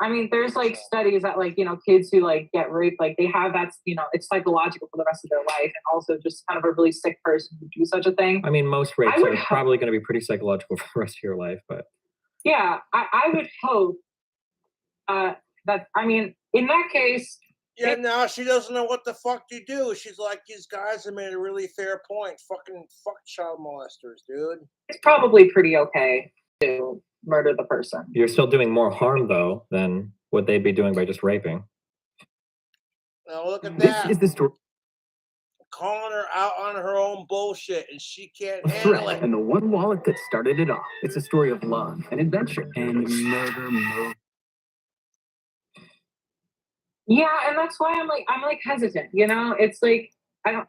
[SPEAKER 3] I mean, there's like studies that, like, you know, kids who like get raped, like they have that's, you know, it's psychological for the rest of their life, and also just kind of a really sick person who do such a thing.
[SPEAKER 2] I mean, most rapes
[SPEAKER 3] would
[SPEAKER 2] are
[SPEAKER 3] hope-
[SPEAKER 2] probably going to be pretty psychological for the rest of your life, but
[SPEAKER 3] Yeah, I would hope that, I mean, in that case,
[SPEAKER 1] Yeah, now she doesn't know what the fuck to do. She's like, these guys have made a really fair point. Fucking fuck child molesters, dude.
[SPEAKER 3] it's probably pretty okay to murder the person.
[SPEAKER 2] you're still doing more harm though than what they'd be doing by just raping.
[SPEAKER 1] Now look at
[SPEAKER 4] This
[SPEAKER 1] that.
[SPEAKER 4] is the story
[SPEAKER 1] Calling her out on her own bullshit, and she can't
[SPEAKER 4] of
[SPEAKER 1] handle
[SPEAKER 4] threat
[SPEAKER 1] it.
[SPEAKER 4] and the one wallet that started it all. It's a story of love and adventure and murder.
[SPEAKER 3] Yeah, and that's why I'm like hesitant, you know? It's like I don't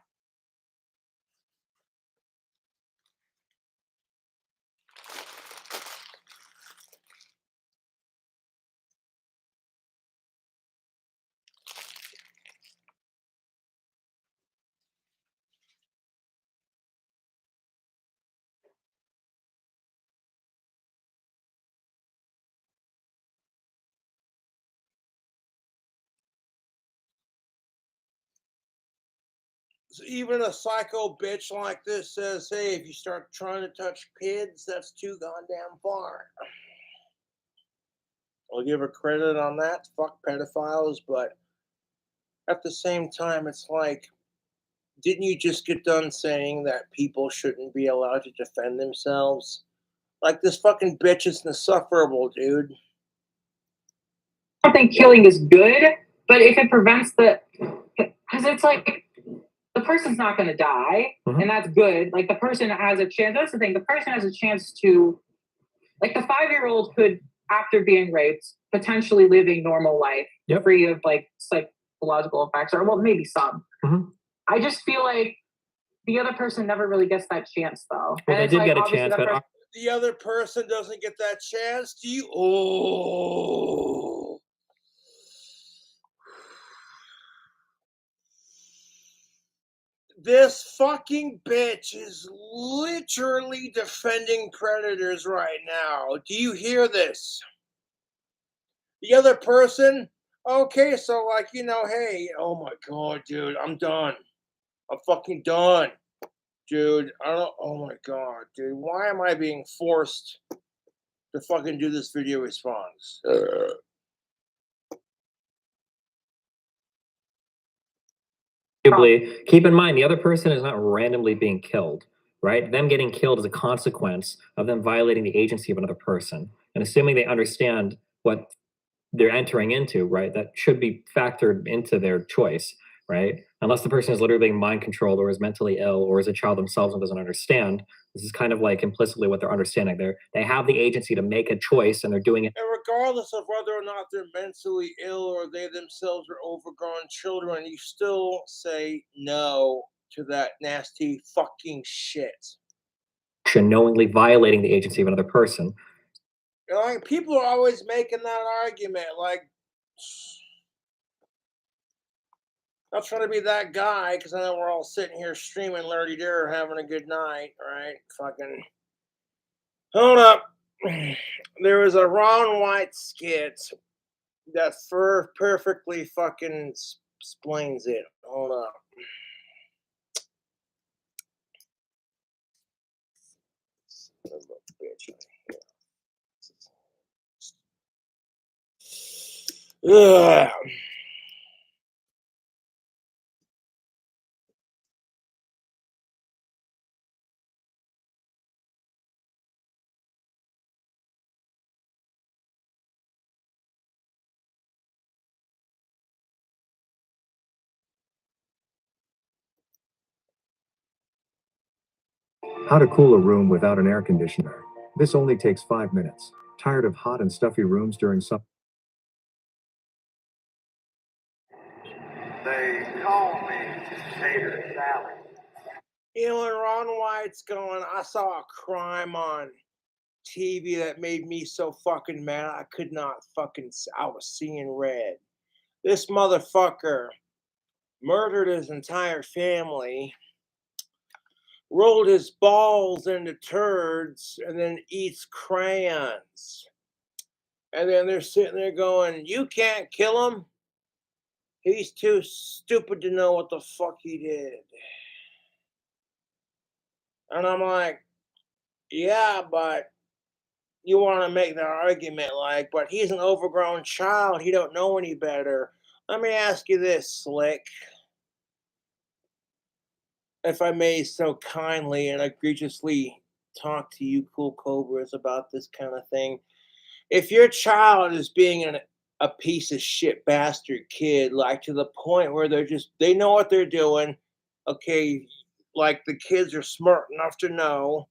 [SPEAKER 1] So even a psycho bitch like this says, hey, if you start trying to touch kids, that's too goddamn far. I'll give her credit on that. Fuck pedophiles, but at the same time, it's like, didn't you just get done saying that people shouldn't be allowed to defend themselves? Like, this fucking bitch is insufferable, dude.
[SPEAKER 3] think killing is good, but if it prevents the, because it's like the person's not going to die,
[SPEAKER 2] Mhm.
[SPEAKER 3] and that's good. Like the person has a chance. That's the thing. The person has a chance to, like the 5-year-old could, after being raped, potentially living normal life,
[SPEAKER 2] Yep.
[SPEAKER 3] free of like psychological effects, or well, maybe some.
[SPEAKER 2] Mhm.
[SPEAKER 3] I just feel like the other person never really gets that chance, though.
[SPEAKER 2] Well, they
[SPEAKER 3] it's
[SPEAKER 2] did
[SPEAKER 3] like,
[SPEAKER 2] get a
[SPEAKER 3] obviously
[SPEAKER 2] chance,
[SPEAKER 3] that
[SPEAKER 2] but
[SPEAKER 3] person-
[SPEAKER 1] The other person doesn't get that chance. Do you? Oh. This fucking bitch is literally defending predators right now. Do you hear this? The other person, okay, so like, you know, hey, oh my God, dude, I'm done. I'm fucking done. Dude, I don't, oh my God, dude, why am I being forced to fucking do this video response?
[SPEAKER 2] keep in mind the other person is not randomly being killed, right? Them getting killed is a consequence of them violating the agency of another person. And assuming they understand what they're entering into, right, that should be factored into their choice, right? Unless the person is literally being mind controlled or is mentally ill or is a child themselves and doesn't understand. This is kind of like implicitly what they're understanding. They have the agency to make a choice and they're doing it.
[SPEAKER 1] And regardless of whether or not they're mentally ill or they themselves are overgrown children, you still say no to that nasty fucking shit.
[SPEAKER 2] Knowingly violating the agency of another person.
[SPEAKER 1] You know, like, people are always making that argument, like, not trying to be that guy, because I know we're all sitting here streaming Lurdy Dur, having a good night, right? Fucking, hold up. There was a Ron White skit that perfectly fucking explains it. Hold up. Son of a bitch. Ugh.
[SPEAKER 7] How to cool a room without an air conditioner. This only takes 5 minutes. Tired of hot and stuffy rooms during summer?
[SPEAKER 8] They call me Tater Sally.
[SPEAKER 1] You know, when Ron White's going, I saw a crime on TV that made me so fucking mad, I could not fucking, I was seeing red. This motherfucker murdered his entire family, rolled his balls into turds, and then eats crayons. And then they're sitting there going, you can't kill him. He's too stupid to know what the fuck he did. And I'm like, yeah, but you want to make that argument like, but he's an overgrown child. He don't know any better. Let me ask you this, Slick, if I may so kindly and egregiously talk to you cool cobras about this kind of thing. If your child is being a piece of shit bastard kid, like to the point where they know what they're doing, okay, like the kids are smart enough to know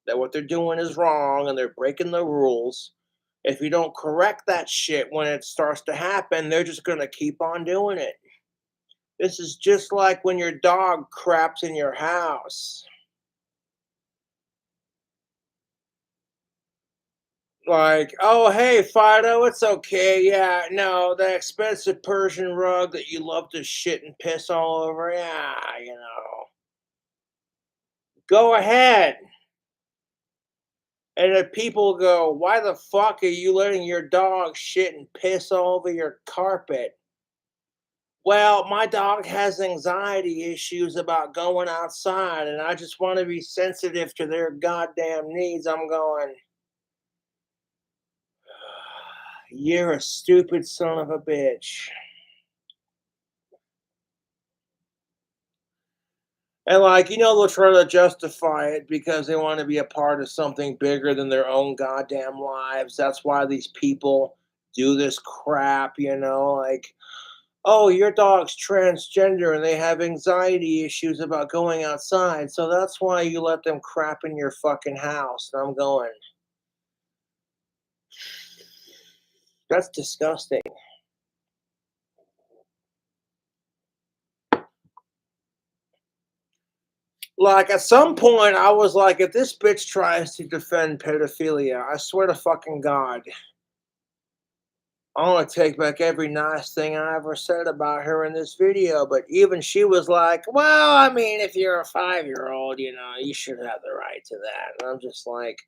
[SPEAKER 1] that what they're doing is wrong and they're breaking the rules. If you don't correct that shit when it starts to happen, they're just going to keep on doing it. This is just like when your dog craps in your house. Like, oh, hey, Fido, it's okay. Yeah, no, the expensive Persian rug that you love to shit and piss all over. Yeah, you know. Go ahead. And if people go, why the fuck are you letting your dog shit and piss all over your carpet? Well, my dog has anxiety issues about going outside, and I just want to be sensitive to their goddamn needs. I'm going, you're a stupid son of a bitch. And like, you know, they'll try to justify it because they want to be a part of something bigger than their own goddamn lives. That's why these people do this crap, you know, like, oh, your dog's transgender and they have anxiety issues about going outside, so that's why you let them crap in your fucking house. And I'm going, that's disgusting. Like, at some point, I was like, if this bitch tries to defend pedophilia, I swear to fucking God, I want to take back every nice thing I ever said about her in this video. But even she was like, well, I mean, if you're a 5-year-old, you know, you should have the right to that. And I'm just like,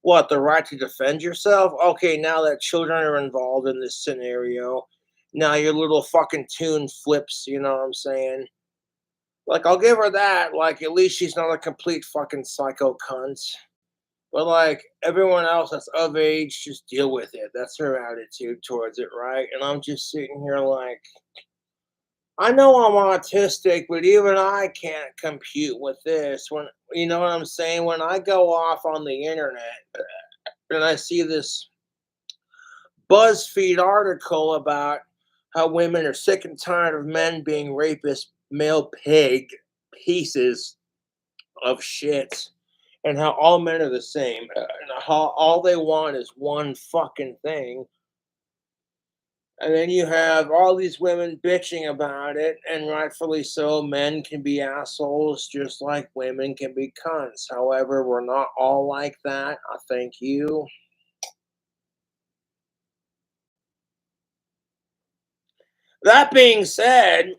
[SPEAKER 1] what, the right to defend yourself? Okay, now that children are involved in this scenario, now your little fucking tune flips, you know what I'm saying? Like, I'll give her that. Like, at least she's not a complete fucking psycho cunt. But, like, everyone else that's of age, just deal with it. That's her attitude towards it, right? And I'm just sitting here like, I know I'm autistic, but even I can't compute with this. When, you know what I'm saying? When I go off on the internet and I see this BuzzFeed article about how women are sick and tired of men being rapist male pig pieces of shit, and how all men are the same, and how all they want is one fucking thing. And then you have all these women bitching about it, and rightfully so. Men can be assholes just like women can be cunts. However, we're not all like that. I thank you. That being said,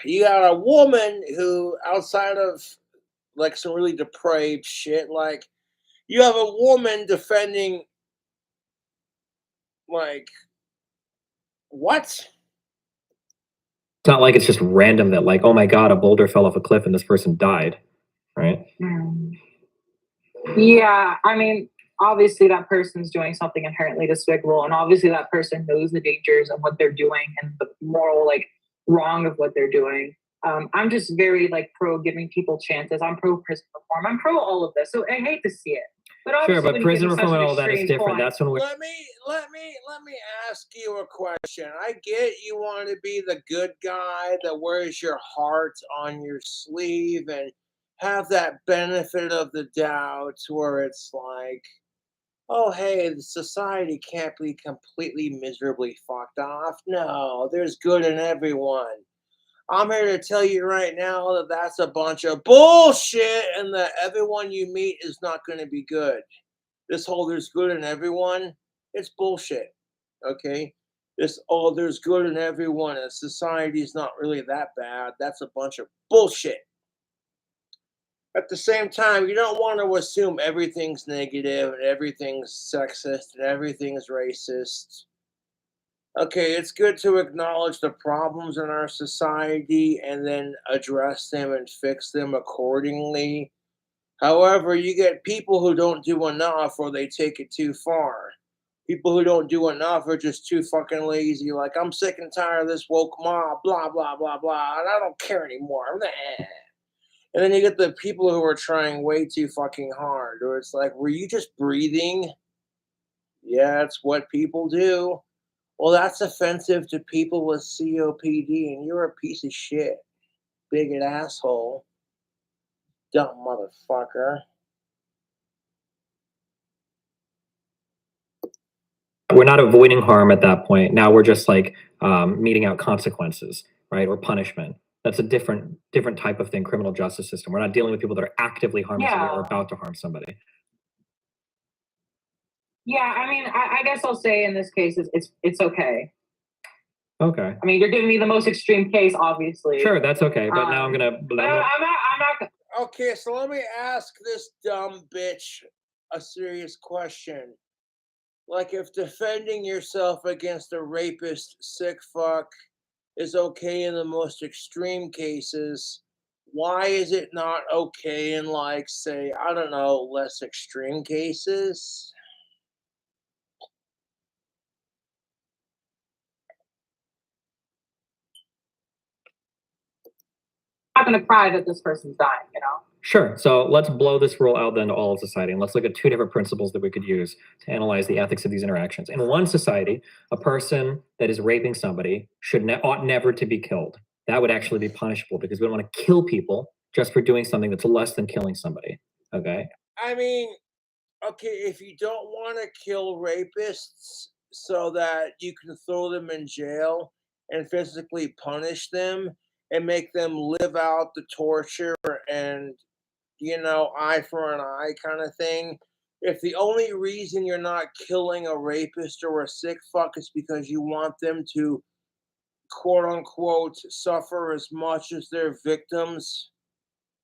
[SPEAKER 1] you got a woman who, outside of like some really depraved shit, like you have a woman defending, like, what?
[SPEAKER 2] It's not like it's just random that, like, oh my God, a boulder fell off a cliff and this person died, right?
[SPEAKER 3] Yeah, I mean, obviously that person's doing something inherently despicable, and obviously that person knows the dangers of what they're doing and the moral, like, wrong of what they're doing. I'm just very, like, pro giving people chances. I'm pro prison reform. I'm pro all of this. So I hate to see it. But
[SPEAKER 2] Sure,
[SPEAKER 3] obviously,
[SPEAKER 2] but
[SPEAKER 3] when you get
[SPEAKER 2] prison
[SPEAKER 3] to such
[SPEAKER 2] reform
[SPEAKER 3] an
[SPEAKER 2] and all that is
[SPEAKER 3] extreme
[SPEAKER 2] different.
[SPEAKER 3] point,
[SPEAKER 2] That's when we're
[SPEAKER 1] Let me ask you a question. I get you want to be the good guy that wears your heart on your sleeve and have that benefit of the doubt where it's like, oh, hey, the society can't be completely miserably fucked off. No, there's good in everyone. I'm here to tell you right now that that's a bunch of bullshit, and that everyone you meet is not going to be good. This whole there's good in everyone, it's bullshit. Okay? This oh, there's good in everyone and society's not really that bad. That's a bunch of bullshit. At the same time, you don't want to assume everything's negative and everything's sexist and everything's racist. Okay, it's good to acknowledge the problems in our society and then address them and fix them accordingly. However, you get people who don't do enough or they take it too far. People who don't do enough are just too fucking lazy. Like, I'm sick and tired of this woke mob, blah, blah, blah, blah, and I don't care anymore. And then you get the people who are trying way too fucking hard, or it's like, were you just breathing? Yeah, it's what people do. Well, that's offensive to people with COPD, and you're a piece of shit. Bigot asshole. Dumb motherfucker.
[SPEAKER 2] we're not avoiding harm at that point. Now we're just like meting out consequences, right, or punishment. That's a different type of thing. Criminal justice system. We're not dealing with people that are actively harming somebody or about to harm somebody.
[SPEAKER 3] Yeah, I mean, I guess I'll say in this case, it's okay.
[SPEAKER 2] Okay.
[SPEAKER 3] I mean, you're giving me the most extreme case, obviously.
[SPEAKER 2] Sure, that's okay. But now I'm gonna.
[SPEAKER 3] I'm not.
[SPEAKER 1] Okay, so let me ask this dumb bitch a serious question. Like, if defending yourself against a rapist, sick fuck, is okay in the most extreme cases, why is it not okay in, like, say, I don't know, less extreme cases?
[SPEAKER 3] I'm not gonna cry that this person's dying, you know?
[SPEAKER 2] Sure. So let's blow this rule out then to all of society, and let's look at two different principles that we could use to analyze the ethics of these interactions. In one society, a person that is raping somebody ought never to be killed. That would actually be punishable because we don't want to kill people just for doing something that's less than killing somebody. Okay.
[SPEAKER 1] I mean, okay, if you don't want to kill rapists so that you can throw them in jail and physically punish them and make them live out the torture and, eye for an eye kind of thing. If the only reason you're not killing a rapist or a sick fuck is because you want them to, quote unquote, suffer as much as their victims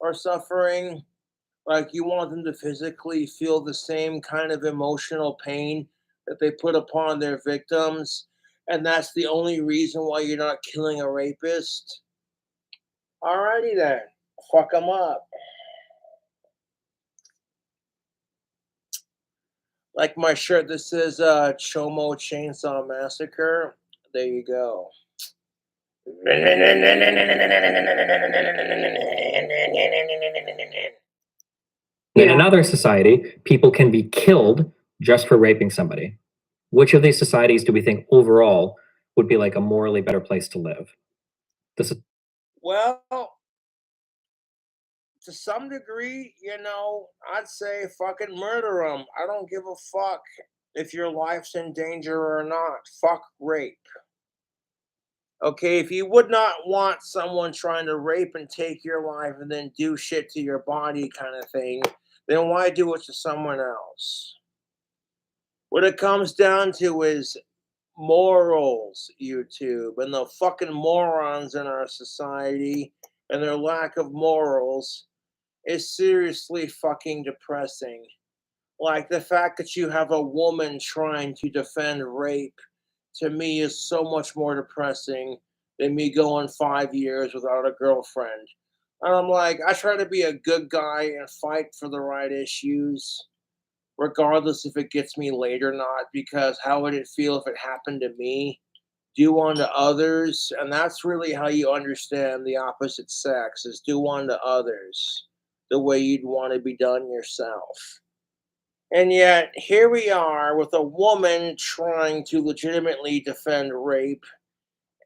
[SPEAKER 1] are suffering, like you want them to physically feel the same kind of emotional pain that they put upon their victims, and that's the only reason why you're not killing a rapist. Alrighty then, fuck them up. Like my shirt that says Chomo Chainsaw Massacre. There you go.
[SPEAKER 2] In another society, people can be killed just for raping somebody. Which of these societies do we think overall would be like a morally better place to live? This is
[SPEAKER 1] Well, to some degree, I'd say fucking murder them. I don't give a fuck if your life's in danger or not. Fuck rape. Okay, if you would not want someone trying to rape and take your life and then do shit to your body kind of thing, then why do it to someone else? What it comes down to is morals, YouTube, and the fucking morons in our society and their lack of morals is seriously fucking depressing. Like the fact that you have a woman trying to defend rape to me is so much more depressing than me going 5 years without a girlfriend. And I'm like, I try to be a good guy and fight for the right issues, regardless if it gets me laid or not, because how would it feel if it happened to me? Do unto others. And that's really how you understand the opposite sex is do unto others the way you'd want to be done yourself. And yet, here we are with a woman trying to legitimately defend rape,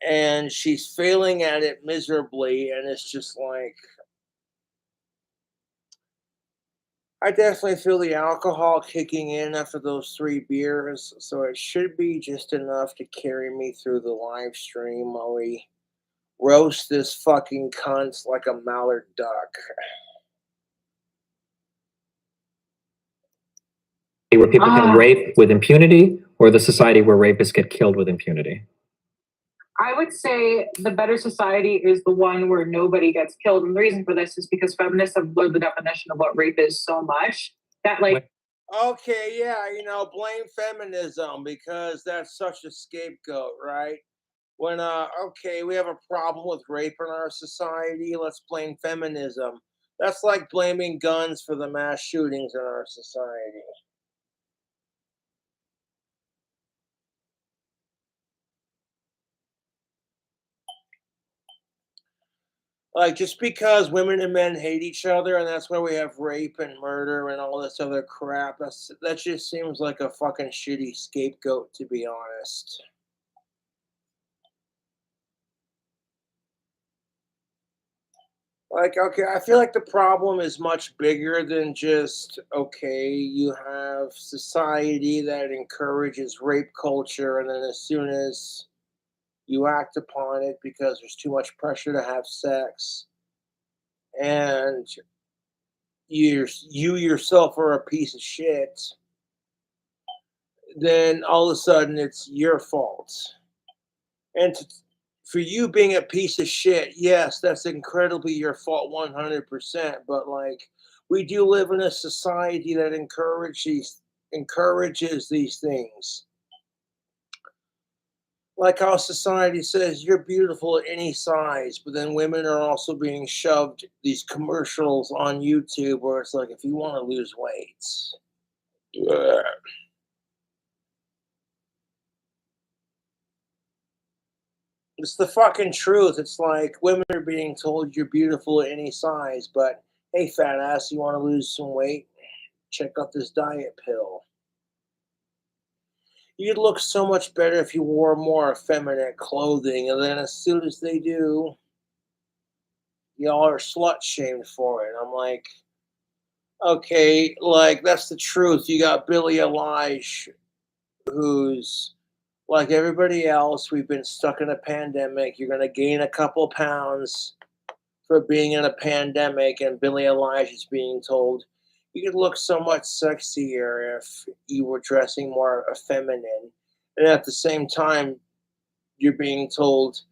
[SPEAKER 1] and she's failing at it miserably. And it's just like, I definitely feel the alcohol kicking in after those 3 beers. So it should be just enough to carry me through the live stream while we roast this fucking cunt like a mallard duck.
[SPEAKER 2] where people can rape with impunity, or the society where rapists get killed with impunity?
[SPEAKER 3] I would say the better society is the one where nobody gets killed. And the reason for this is because feminists have blurred the definition of what rape is so much that, like,
[SPEAKER 1] okay, yeah, blame feminism because that's such a scapegoat, right? When, okay, we have a problem with rape in our society, let's blame feminism. That's like blaming guns for the mass shootings in our society. Like, just because women and men hate each other and that's why we have rape and murder and all this other crap, that just seems like a fucking shitty scapegoat, to be honest. Like, okay, I feel like the problem is much bigger than just, okay, you have society that encourages rape culture, and then as soon as you act upon it because there's too much pressure to have sex, and you yourself are a piece of shit, then all of a sudden it's your fault. And for you being a piece of shit, yes, that's incredibly your fault 100%. But like, we do live in a society that encourages these things. Like how society says you're beautiful at any size, but then women are also being shoved these commercials on YouTube where it's like, if you want to lose weight, it's the fucking truth. It's like women are being told you're beautiful at any size, but Hey, fat ass, you want to lose some weight? Check out this diet pill. You'd look so much better if you wore more effeminate clothing, and then as soon as they do, y'all are slut shamed for it. I'm like, okay, like that's the truth. You got Billie Eilish, who's like everybody else. We've been stuck in a pandemic. You're gonna gain a couple pounds for being in a pandemic, and Billie Eilish is being told you could look so much sexier if you were dressing more feminine. And at the same time, you're being told,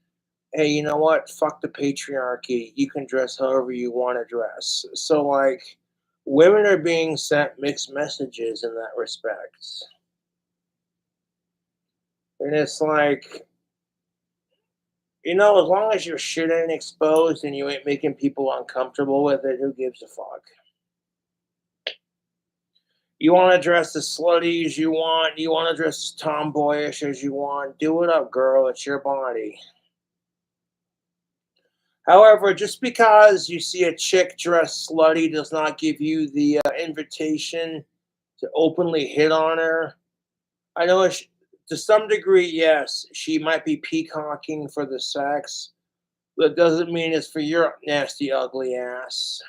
[SPEAKER 1] hey, you know what? Fuck the patriarchy. You can dress however you want to dress. So, like, women are being sent mixed messages in that respect. And it's like, as long as your shit ain't exposed and you ain't making people uncomfortable with it, who gives a fuck? You want to dress as slutty as you want, you want to dress as tomboyish as you want, do it up, girl. It's your body. However, just because you see a chick dressed slutty does not give you the invitation to openly hit on her. I know to some degree, yes, she might be peacocking for the sex, but it doesn't mean it's for your nasty, ugly ass.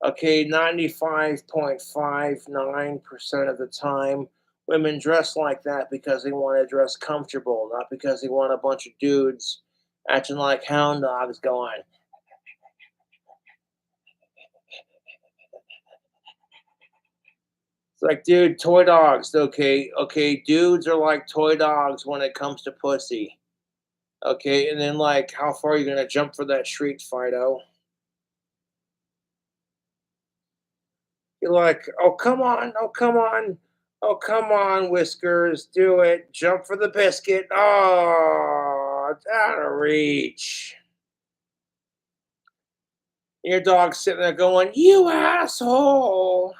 [SPEAKER 1] Okay, 95.59% of the time, women dress like that because they want to dress comfortable, not because they want a bunch of dudes acting like hound dogs going. It's like, dude, toy dogs, okay? Okay, dudes are like toy dogs when it comes to pussy. Okay, and then, like, how far are you going to jump for that street, Fido? You're like, oh, come on. Oh, come on. Oh, come on, Whiskers. Do it. Jump for the biscuit. Oh, it's out of reach. Your dog's sitting there going, you asshole.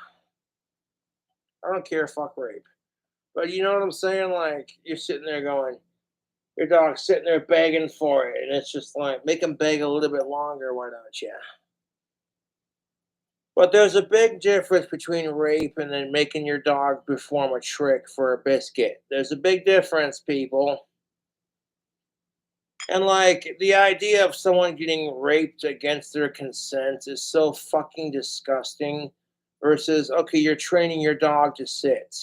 [SPEAKER 1] I don't care, fuck rape. But you know what I'm saying? Like, you're sitting there going, your dog's sitting there begging for it. And it's just like, make him beg a little bit longer. Why don't you? But there's a big difference between rape and then making your dog perform a trick for a biscuit. There's a big difference, people. And like the idea of someone getting raped against their consent is so fucking disgusting versus, okay, you're training your dog to sit.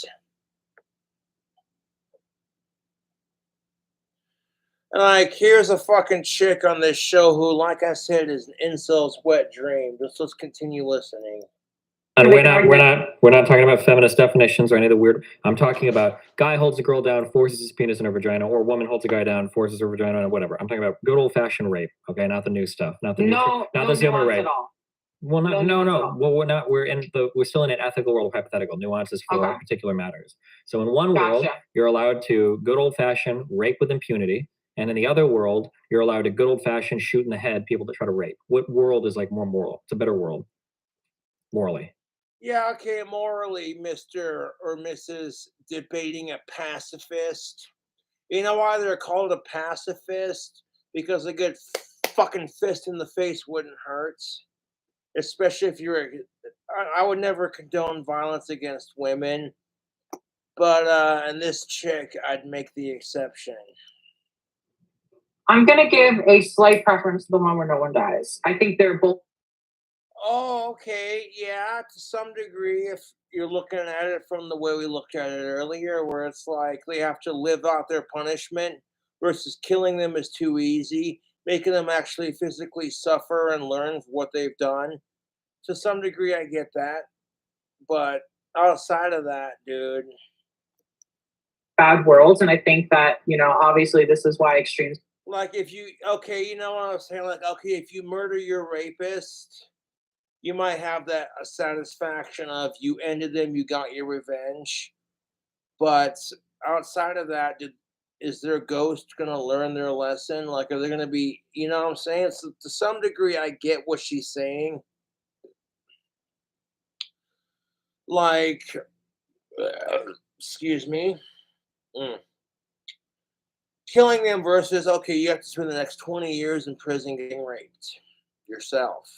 [SPEAKER 1] And like, here's a fucking chick on this show who, like I said, is an incel's wet dream. Let's continue listening.
[SPEAKER 2] And we're not talking about feminist definitions or any of the weird. I'm talking about guy holds a girl down, forces his penis in her vagina, or woman holds a guy down, forces her vagina, or whatever. I'm talking about good old fashioned rape. Okay, not the new stuff, not the
[SPEAKER 3] no
[SPEAKER 2] human rape.
[SPEAKER 3] At all.
[SPEAKER 2] Well, no. Well, we're still in an ethical world of hypothetical nuances for particular matters. So in one world, you're allowed to good old fashioned rape with impunity, and in the other world, you're allowed to good old fashioned shoot in the head people that try to rape. What world is like more moral? It's a better world, morally.
[SPEAKER 1] Yeah, okay, morally, Mr. or Mrs. debating a pacifist. You know why they're called a pacifist? Because a good fucking fist in the face wouldn't hurt. Especially if I would never condone violence against women. But in this chick, I'd make the exception.
[SPEAKER 3] I'm going to give a slight preference to the one where no one dies. I think they're both.
[SPEAKER 1] Oh, okay. Yeah, to some degree, if you're looking at it from the way we looked at it earlier, where it's like they have to live out their punishment versus killing them is too easy, making them actually physically suffer and learn what they've done. To some degree, I get that. But outside of that, dude.
[SPEAKER 3] Bad worlds. And I think that, obviously this is why extremes.
[SPEAKER 1] Like if you, okay, you know what I'm saying? Like, okay, if you murder your rapist, you might have that satisfaction of you ended them, you got your revenge. But outside of that, is their ghost going to learn their lesson? Like, are they going to be, you know what I'm saying? So to some degree, I get what she's saying. Like, excuse me. Killing them versus, okay, you have to spend the next 20 years in prison getting raped. yourself.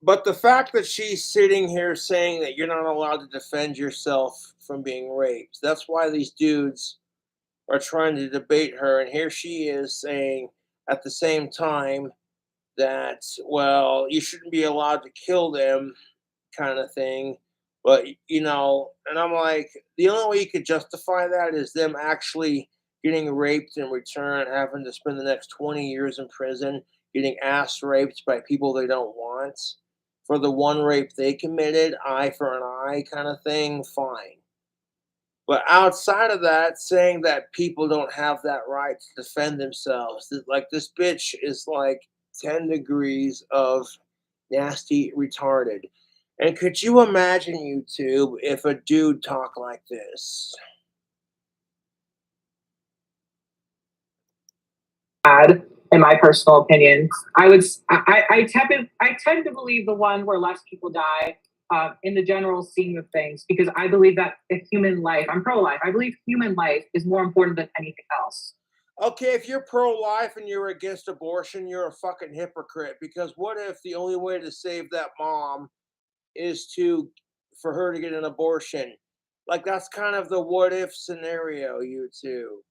[SPEAKER 1] But the fact that she's sitting here saying that you're not allowed to defend yourself from being raped, that's why these dudes are trying to debate her. And here she is saying at the same time that, well, you shouldn't be allowed to kill them, kind of thing. But, and I'm like, the only way you could justify that is them actually getting raped in return, having to spend the next 20 years in prison, getting ass raped by people they don't want. For the one rape they committed, eye for an eye kind of thing, fine. But outside of that, saying that people don't have that right to defend themselves, like this bitch is like 10 degrees of nasty retarded. And could you imagine, YouTube, if a dude talked like this?
[SPEAKER 3] Bad, in my personal opinion. I tend to believe the one where less people die in the general scheme of things, because I believe that a human life, I'm pro-life, I believe human life is more important than anything else.
[SPEAKER 1] Okay, if you're pro-life and you're against abortion, you're a fucking hypocrite. Because what if the only way to save that mom is for her to get an abortion? Like, that's kind of the what if scenario, YouTube.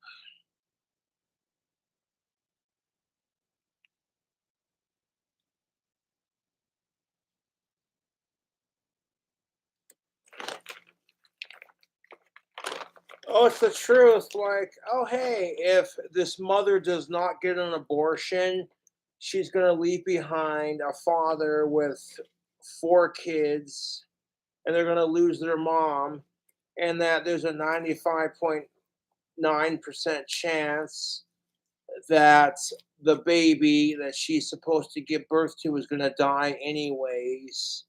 [SPEAKER 1] Oh, it's the truth. Like, oh, hey, if this mother does not get an abortion, she's going to leave behind a father with 4 kids, and they're going to lose their mom, and that there's a 95.9% chance that the baby that she's supposed to give birth to is going to die anyways.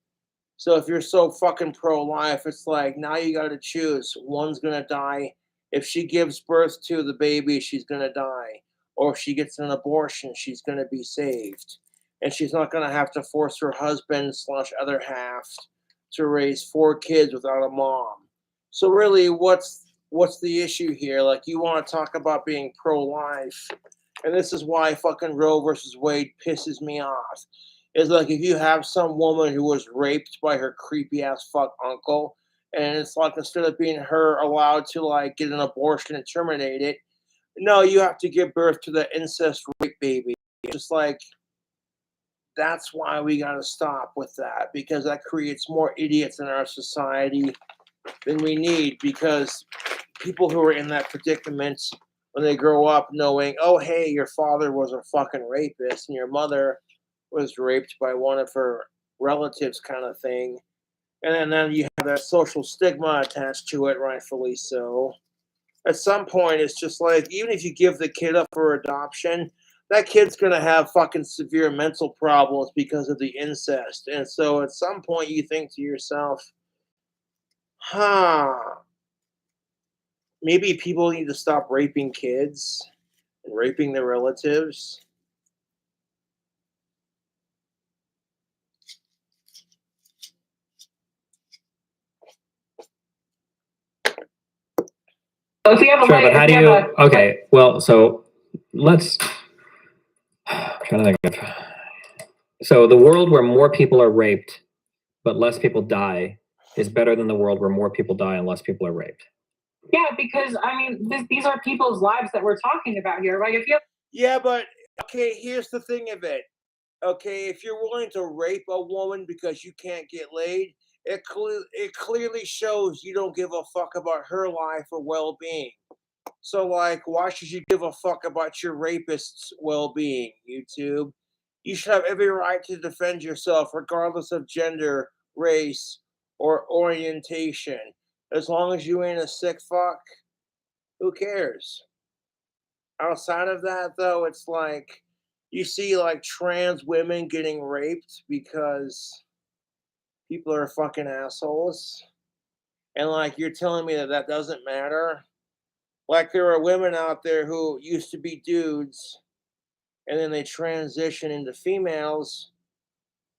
[SPEAKER 1] So if you're so fucking pro-life, it's like, now you got to choose. One's going to die. If she gives birth to the baby, she's going to die. Or if she gets an abortion, she's going to be saved. And she's not going to have to force her husband / other half to raise 4 kids without a mom. So really, what's the issue here? Like, you want to talk about being pro-life, and this is why fucking Roe versus Wade pisses me off. Is like, if you have some woman who was raped by her creepy ass fuck uncle, and it's like, instead of being her allowed to like get an abortion and terminate it, no, you have to give birth to the incest rape baby. Just like, that's why we gotta stop with that, because that creates more idiots in our society than we need. Because people who are in that predicament, when they grow up knowing, oh hey, your father was a fucking rapist and your mother was raped by one of her relatives, kind of thing. And then you have that social stigma attached to it, rightfully so. At some point, it's just like, even if you give the kid up for adoption, that kid's going to have fucking severe mental problems because of the incest. And so at some point, you think to yourself, maybe people need to stop raping kids and raping their relatives.
[SPEAKER 3] So if you have a
[SPEAKER 2] Sure,
[SPEAKER 3] life,
[SPEAKER 2] but how
[SPEAKER 3] if
[SPEAKER 2] do
[SPEAKER 3] you
[SPEAKER 2] you?
[SPEAKER 3] have a,
[SPEAKER 2] Okay, well, so let's. I'm trying to think of. So the world where more people are raped, but less people die, is better than the world where more people die and less people are raped.
[SPEAKER 3] yeah, because I mean, these are people's lives that we're talking about here. Like, if you have,
[SPEAKER 1] Yeah, but okay, here's the thing of it. Okay, if you're willing to rape a woman because you can't get laid, it clearly shows you don't give a fuck about her life or well-being. So, like, why should you give a fuck about your rapist's well-being, YouTube? You should have every right to defend yourself, regardless of gender, race, or orientation. As long as you ain't a sick fuck, who cares? Outside of that, though, it's like, you see like trans women getting raped because people are fucking assholes. And like, you're telling me that that doesn't matter? Like, there are women out there who used to be dudes and then they transition into females,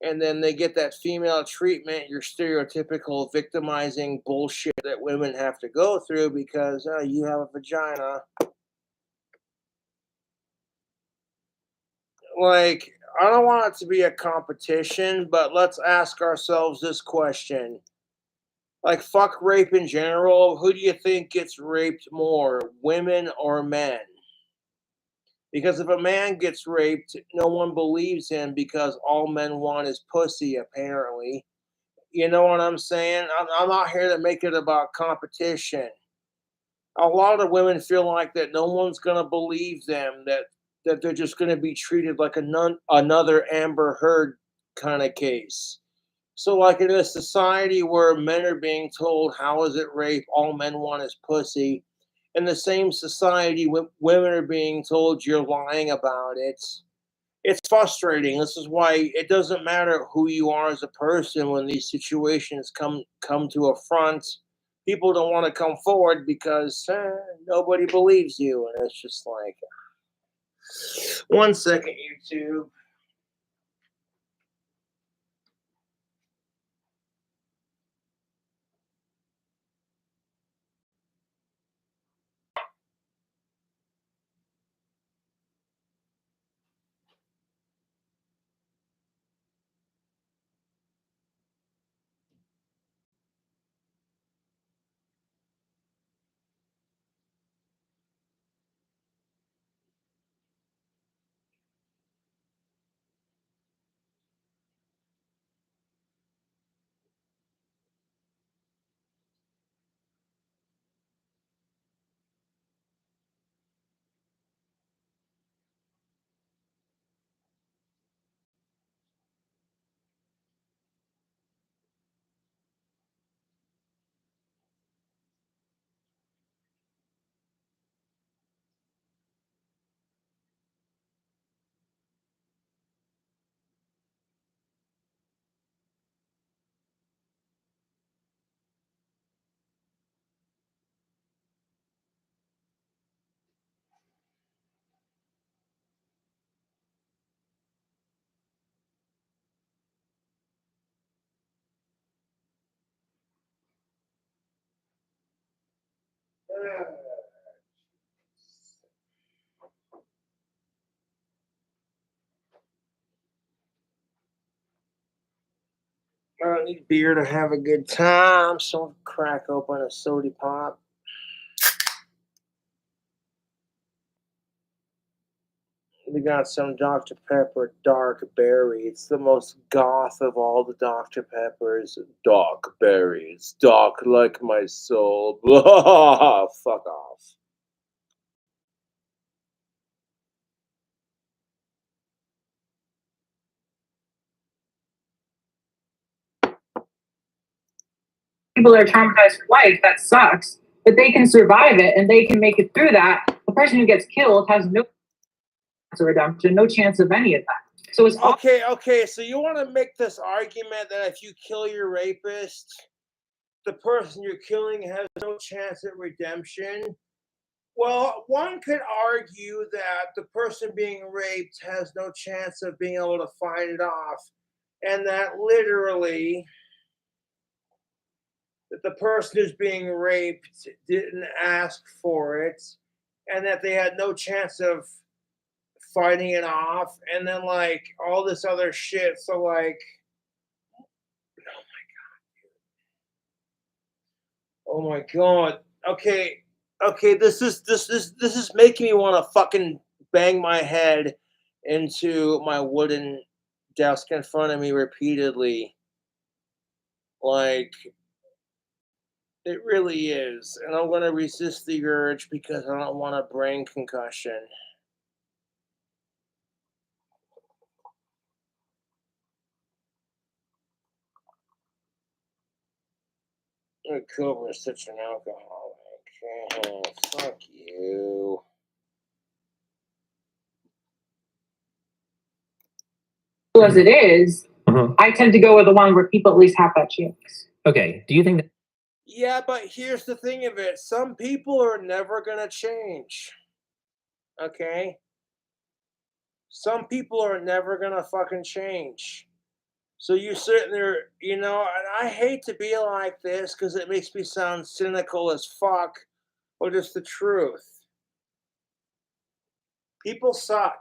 [SPEAKER 1] and then they get that female treatment, your stereotypical victimizing bullshit that women have to go through because you have a vagina. Like, I don't want it to be a competition, but let's ask ourselves this question. Like, fuck rape in general, who do you think gets raped more, women or men? Because if a man gets raped, no one believes him because all men want is pussy, apparently. You know what I'm saying? I'm not here to make it about competition. A lot of women feel like that no one's gonna believe them, that they're just gonna be treated like another Amber Heard kind of case. So, like in a society where men are being told, "How is it rape? All men want is pussy." In the same society, women are being told, "You're lying about it." It's frustrating. This is why it doesn't matter who you are as a person when these situations come to a front. People don't want to come forward because nobody believes you, and it's just like, 1 second, YouTube. I don't need beer to have a good time, so I'll crack open a soda pop. We got some Dr. Pepper Dark Berry. It's the most goth of all the Dr. Peppers. Dark berries, dark like my soul. Blah, fuck off.
[SPEAKER 3] People are traumatized for life, that sucks. But they can survive it and they can make it through that. The person who gets killed has no chance of redemption, no chance of any of that. So it's
[SPEAKER 1] Okay, so you want to make this argument that if you kill your rapist, the person you're killing has no chance at redemption? Well, one could argue that the person being raped has no chance of being able to fight it off, and that literally that the person who's being raped didn't ask for it, and that they had no chance of fighting it off, and then like all this other shit. So like, oh my god. Okay, this is making me want to fucking bang my head into my wooden desk in front of me repeatedly. Like, it really is. And I'm gonna resist the urge because I don't want a brain concussion. Cobra is such an alcoholic. Oh, fuck you.
[SPEAKER 3] as it is, I tend to go with the one where people at least have that chance.
[SPEAKER 2] Okay. Do you think that?
[SPEAKER 1] Yeah, but here's the thing of it. Some people are never gonna change. Okay? Some people are never gonna fucking change. So you're sitting there, and I hate to be like this because it makes me sound cynical as fuck, but it's the truth. People suck.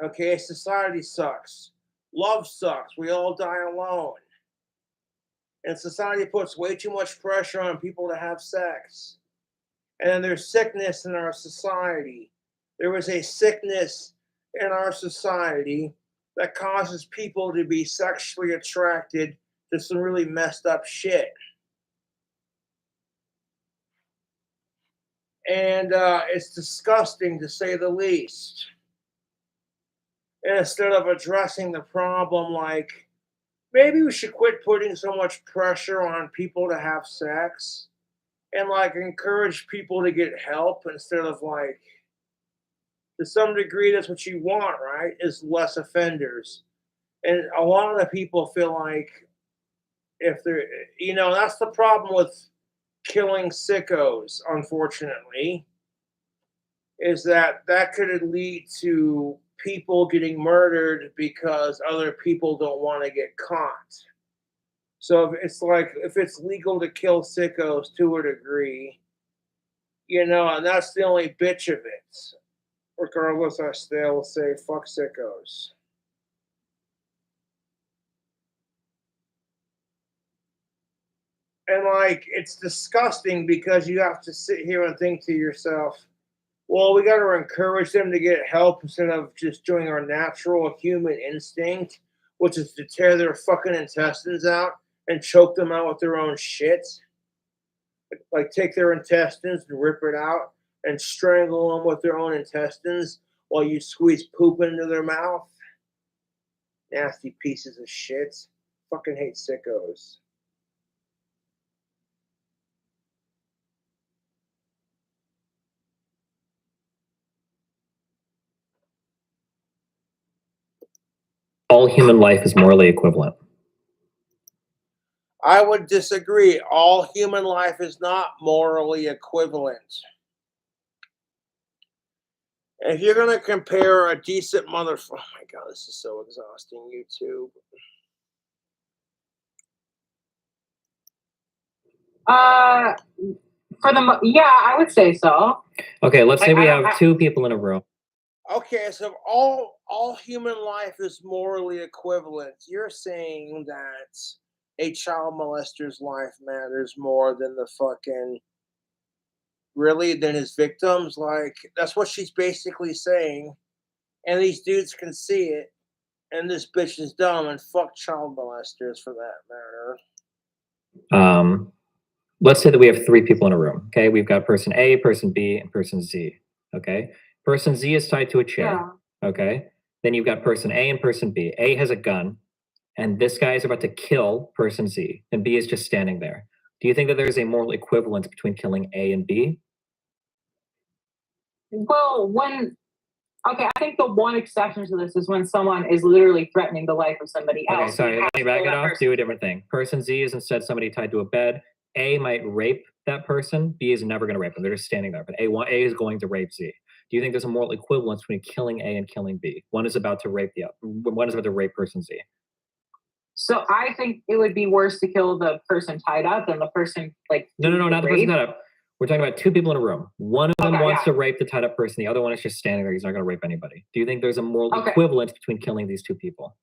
[SPEAKER 1] Okay, society sucks. Love sucks. We all die alone. And society puts way too much pressure on people to have sex. And there's sickness in our society. There is a sickness in our society that causes people to be sexually attracted to some really messed up shit. And it's disgusting to say the least. And instead of addressing the problem, like, maybe we should quit putting so much pressure on people to have sex and like encourage people to get help instead of like, to some degree, that's what you want, right? Is less offenders. And a lot of the people feel like if they're, that's the problem with killing sickos, unfortunately, is that could lead to people getting murdered because other people don't want to get caught. So it's like if it's legal to kill sickos to a degree, and that's the only bitch of it. Regardless, I still say fuck sickos. And like, it's disgusting because you have to sit here and think to yourself, well, we got to encourage them to get help instead of just doing our natural human instinct, which is to tear their fucking intestines out and choke them out with their own shit. Like, take their intestines and rip it out and strangle them with their own intestines while you squeeze poop into their mouth. Nasty pieces of shit. Fucking hate sickos.
[SPEAKER 2] All human life is morally equivalent.
[SPEAKER 1] I would disagree. All human life is not morally equivalent. If you're going to compare a decent motherfucker, oh my God, this is so exhausting, YouTube.
[SPEAKER 3] Yeah, I would say so.
[SPEAKER 2] Okay, let's say we
[SPEAKER 3] I-
[SPEAKER 2] have two people in a room.
[SPEAKER 1] Okay, so all human life is morally equivalent. You're saying that a child molester's life matters more than the fucking than his victims? Like, that's what she's basically saying. And these dudes can see it. And this bitch is dumb, and fuck child molesters for that matter.
[SPEAKER 2] Let's say that we have three people in a room. Okay, we've got person A, person B, and person Z. Okay, person Z is tied to a chair.
[SPEAKER 3] Yeah.
[SPEAKER 2] Okay, then you've got person A and person B. A has a gun, and this guy is about to kill person Z, and B is just standing there. Do you think that there's a moral equivalence between killing A and B?
[SPEAKER 3] Well, I think the one exception to this is when someone is literally threatening the life of somebody else.
[SPEAKER 2] Okay, sorry, let me back it off. Do a different thing. Person Z is instead somebody tied to a bed. A might rape that person. B is never going to rape them. They're just standing there. But A is going to rape Z. Do you think there's a moral equivalence between killing A and killing B? One is about to rape the other. One is about to rape person Z.
[SPEAKER 3] So I think it would be worse to kill the person tied up than the person like.
[SPEAKER 2] No, not the person tied up. We're talking about two people in a room. One of them wants to rape the tied up person. The other one is just standing there. He's not going to rape anybody. Do you think there's a moral equivalence between killing these two people?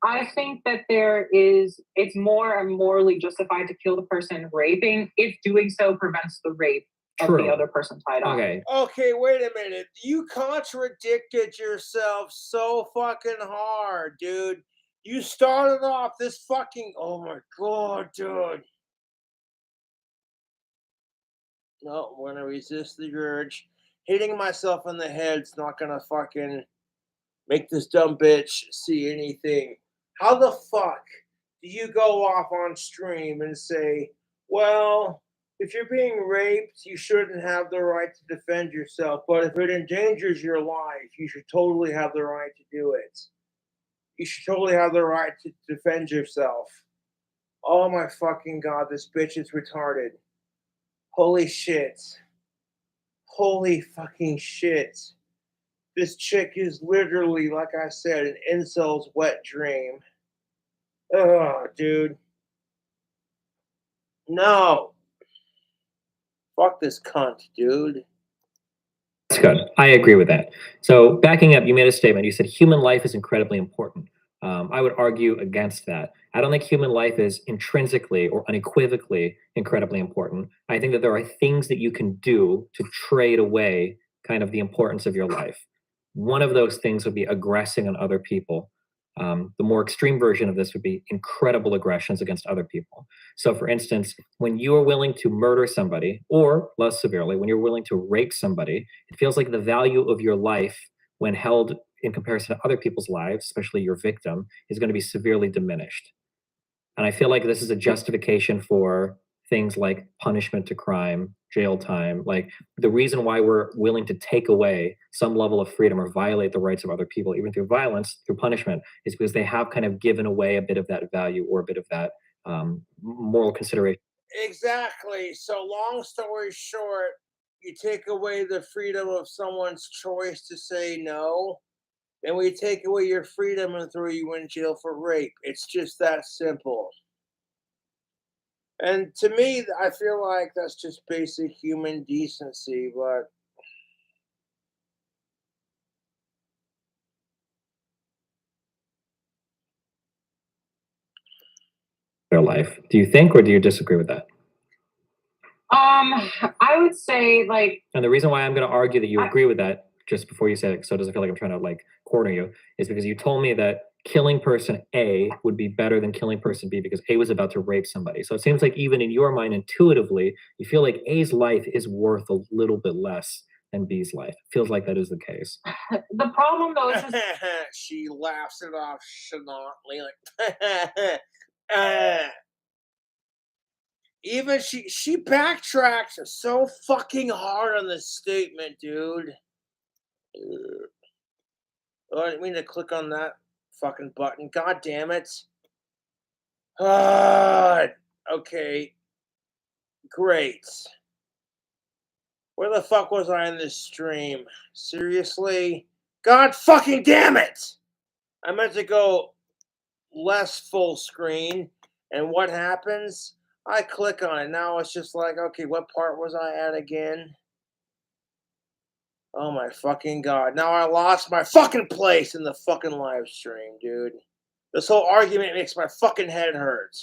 [SPEAKER 3] I think that it's more morally justified to kill the person raping if doing so prevents the rape of the other person tied up.
[SPEAKER 1] Okay, wait a minute. You contradicted yourself so fucking hard, dude. You started off this fucking, oh my God, dude. No, I'm gonna resist the urge. Hitting myself in the head's not gonna fucking make this dumb bitch see anything. How the fuck do you go off on stream and say, well, if you're being raped, you shouldn't have the right to defend yourself, but if it endangers your life, you should totally have the right to do it. You should totally have the right to defend yourself. Oh my fucking God, this bitch is retarded. Holy shit. Holy fucking shit. This chick is literally, like I said, an incel's wet dream. Oh, dude. No. Fuck this cunt, dude.
[SPEAKER 2] That's good. I agree with that. So backing up, you made a statement. You said human life is incredibly important. I would argue against that. I don't think human life is intrinsically or unequivocally incredibly important. I think that there are things that you can do to trade away kind of the importance of your life. One of those things would be aggressing on other people. The more extreme version of this would be incredible aggressions against other people. So, for instance, when you are willing to murder somebody, or less severely, when you're willing to rape somebody, it feels like the value of your life, when held in comparison to other people's lives, especially your victim, is going to be severely diminished. And I feel like this is a justification for things like punishment to crime, jail time. Like the reason why we're willing to take away some level of freedom or violate the rights of other people, even through violence, through punishment, is because they have kind of given away a bit of that value or a bit of that moral consideration.
[SPEAKER 1] Exactly. So, long story short, you take away the freedom of someone's choice to say no, and we take away your freedom and throw you in jail for rape. It's just that simple. And to me, I feel like that's just basic human decency, but
[SPEAKER 2] Their life. Do you think, or do you disagree with that?
[SPEAKER 3] I would say like,
[SPEAKER 2] And the reason why I'm going to argue that you agree with that, just before you say it, so it doesn't feel like I'm trying to like corner you, is because you told me that killing person A would be better than killing person B because A was about to rape somebody. So it seems like even in your mind, intuitively, you feel like A's life is worth a little bit less than B's life. It feels like that is the case.
[SPEAKER 3] the problem though is just,
[SPEAKER 1] she laughs it off chalantly, like, even she backtracks so fucking hard on this statement, dude. Oh, I didn't mean to click on that fucking button. God damn it. Okay. Great. Where the fuck was I in this stream? Seriously? God fucking damn it! I meant to go less full screen, and what happens? I click on it. Now it's just like, okay, what part was I at again? Oh my fucking god. Now I lost my fucking place in the fucking live stream, dude. This whole argument makes my fucking head hurt.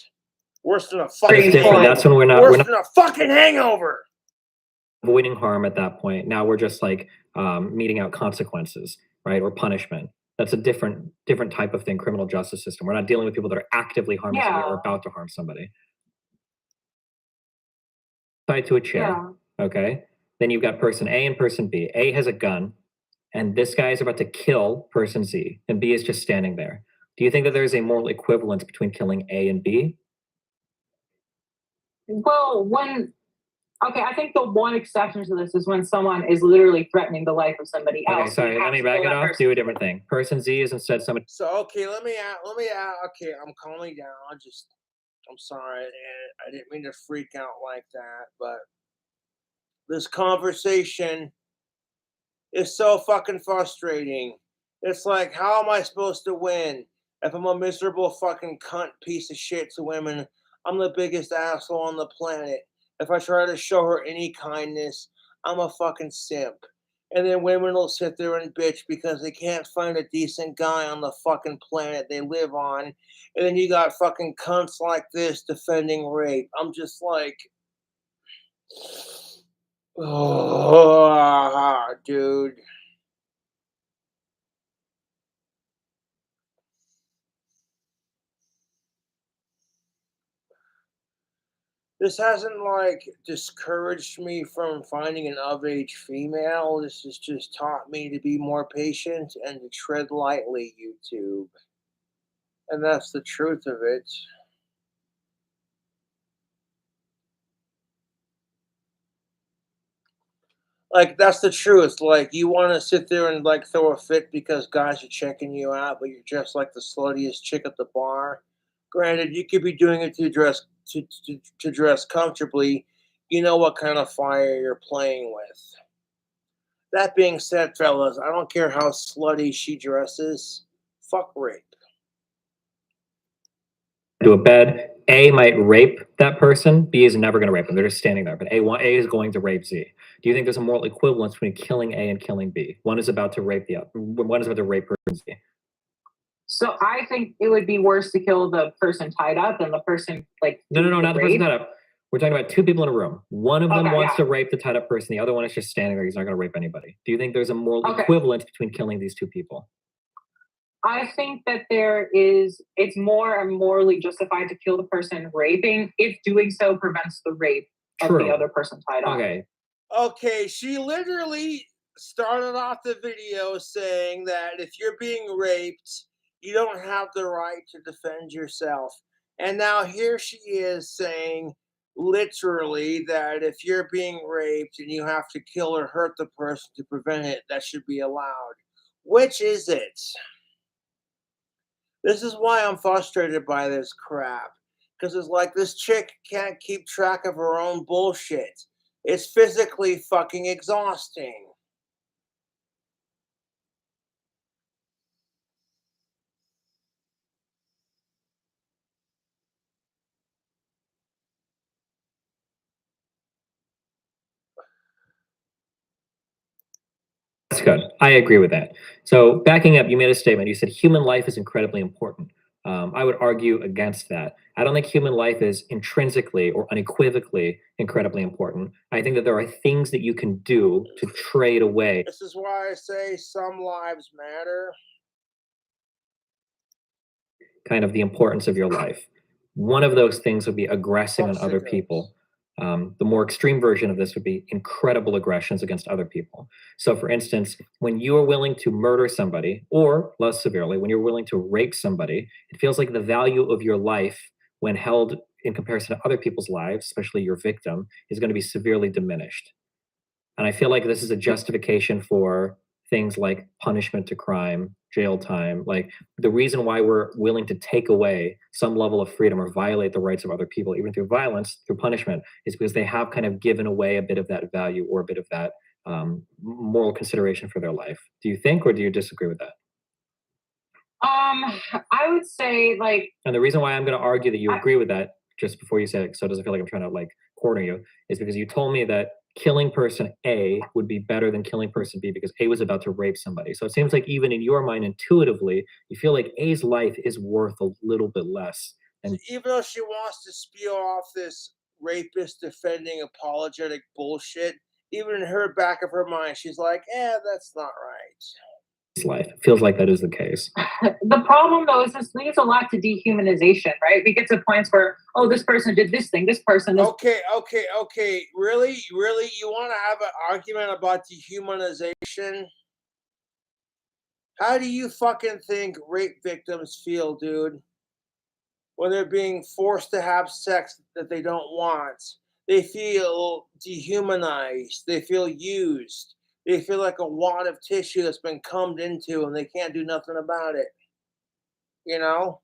[SPEAKER 1] Worse than a fucking
[SPEAKER 2] It's different.
[SPEAKER 1] hangover.
[SPEAKER 2] That's when we're
[SPEAKER 1] Worse
[SPEAKER 2] not
[SPEAKER 1] than a fucking hangover.
[SPEAKER 2] avoiding harm at that point. Now we're just like meting out consequences, right, or punishment. That's a different type of thing. Criminal justice system. We're not dealing with people that are actively harming somebody or about to harm somebody. Tied to a chair. Okay. Then you've got person A and person B. A has a gun, and this guy is about to kill person Z, and B is just standing there. Do you think that there's a moral equivalence between killing A and B?
[SPEAKER 3] well, okay, I think the one exception to this is when someone is literally threatening the life of somebody else.
[SPEAKER 2] Okay, sorry, let me back it off. Do a different thing. Person Z is instead somebody.
[SPEAKER 1] So okay, let me add. Okay, I'm calming down. I'm sorry, and I didn't mean to freak out like that, but this conversation is so fucking frustrating. It's like, how am I supposed to win if I'm a miserable fucking cunt piece of shit to women? I'm the biggest asshole on the planet. If I try to show her any kindness, I'm a fucking simp. And then women will sit there and bitch because they can't find a decent guy on the fucking planet they live on. And then you got fucking cunts like this defending rape. I'm just like, oh, dude. This hasn't like discouraged me from finding an of-age female. This has just taught me to be more patient and to tread lightly, YouTube. And that's the truth of it. Like, that's the truth. Like, you want to sit there and like throw a fit because guys are checking you out, but you're just like the sluttiest chick at the bar. Granted, you could be doing it to dress comfortably. You know what kind of fire you're playing with. That being said, fellas, I don't care how slutty she dresses. Fuck rape.
[SPEAKER 2] to a bed. A might rape that person. B is never going to rape them. They're just standing there. But A is going to rape Z. Do you think there's a moral equivalence between killing A and killing B? One is about to rape the other. One is about to rape person Z.
[SPEAKER 3] So I think it would be worse to kill the person tied up than the person like.
[SPEAKER 2] No, not the person
[SPEAKER 3] rape.
[SPEAKER 2] tied up. We're talking about two people in a room. One of them
[SPEAKER 3] Okay,
[SPEAKER 2] wants
[SPEAKER 3] yeah.
[SPEAKER 2] to rape the tied up person. The other one is just standing there. He's not going to rape anybody. Do you think there's a moral
[SPEAKER 3] Okay.
[SPEAKER 2] equivalence between killing these two people?
[SPEAKER 3] I think that it's more morally justified to kill the person raping if doing so prevents the rape of the other person tied up.
[SPEAKER 1] Okay, she literally started off the video saying that if you're being raped, you don't have the right to defend yourself. And now here she is saying literally that if you're being raped and you have to kill or hurt the person to prevent it, that should be allowed. Which is it? This is why I'm frustrated by this crap. Because it's like this chick can't keep track of her own bullshit. It's physically fucking exhausting.
[SPEAKER 2] That's good. I agree with that. So backing up, you made a statement. You said human life is incredibly important. I would argue against that. I don't think human life is intrinsically or unequivocally incredibly important. I think that there are things that you can do to trade away.
[SPEAKER 1] This is why I say some lives matter.
[SPEAKER 2] Kind of the importance of your life. One of those things would be aggressing on other people. The more extreme version of this would be incredible aggressions against other people. So for instance, when you are willing to murder somebody, or less severely, when you're willing to rape somebody, it feels like the value of your life when held in comparison to other people's lives, especially your victim, is going to be severely diminished. And I feel like this is a justification for things like punishment to crime, jail time. Like the reason why we're willing to take away some level of freedom or violate the rights of other people, even through violence, through punishment, is because they have kind of given away a bit of that value or a bit of that moral consideration for their life. Do you think, or do you disagree with that?
[SPEAKER 3] I would say like.
[SPEAKER 2] And the reason why I'm going to argue that you agree with that, just before you say it, so it doesn't feel like I'm trying to like corner you, is because you told me that killing person A would be better than killing person B because A was about to rape somebody. So it seems like even in your mind, intuitively, you feel like A's life is worth a little bit less. And
[SPEAKER 1] even though she wants to spew off this rapist defending apologetic bullshit, even in her back of her mind, she's like, that's not right.
[SPEAKER 2] Life feels like that is the case.
[SPEAKER 3] The problem though is this leads a lot to dehumanization, right? We get to points where, oh, this person did this thing, this person is
[SPEAKER 1] okay. Really? You want to have an argument about dehumanization? How do you fucking think rape victims feel, dude? When they're being forced to have sex that they don't want. They feel dehumanized. They feel used. They feel like a wad of tissue that's been cummed into and they can't do nothing about it. You know?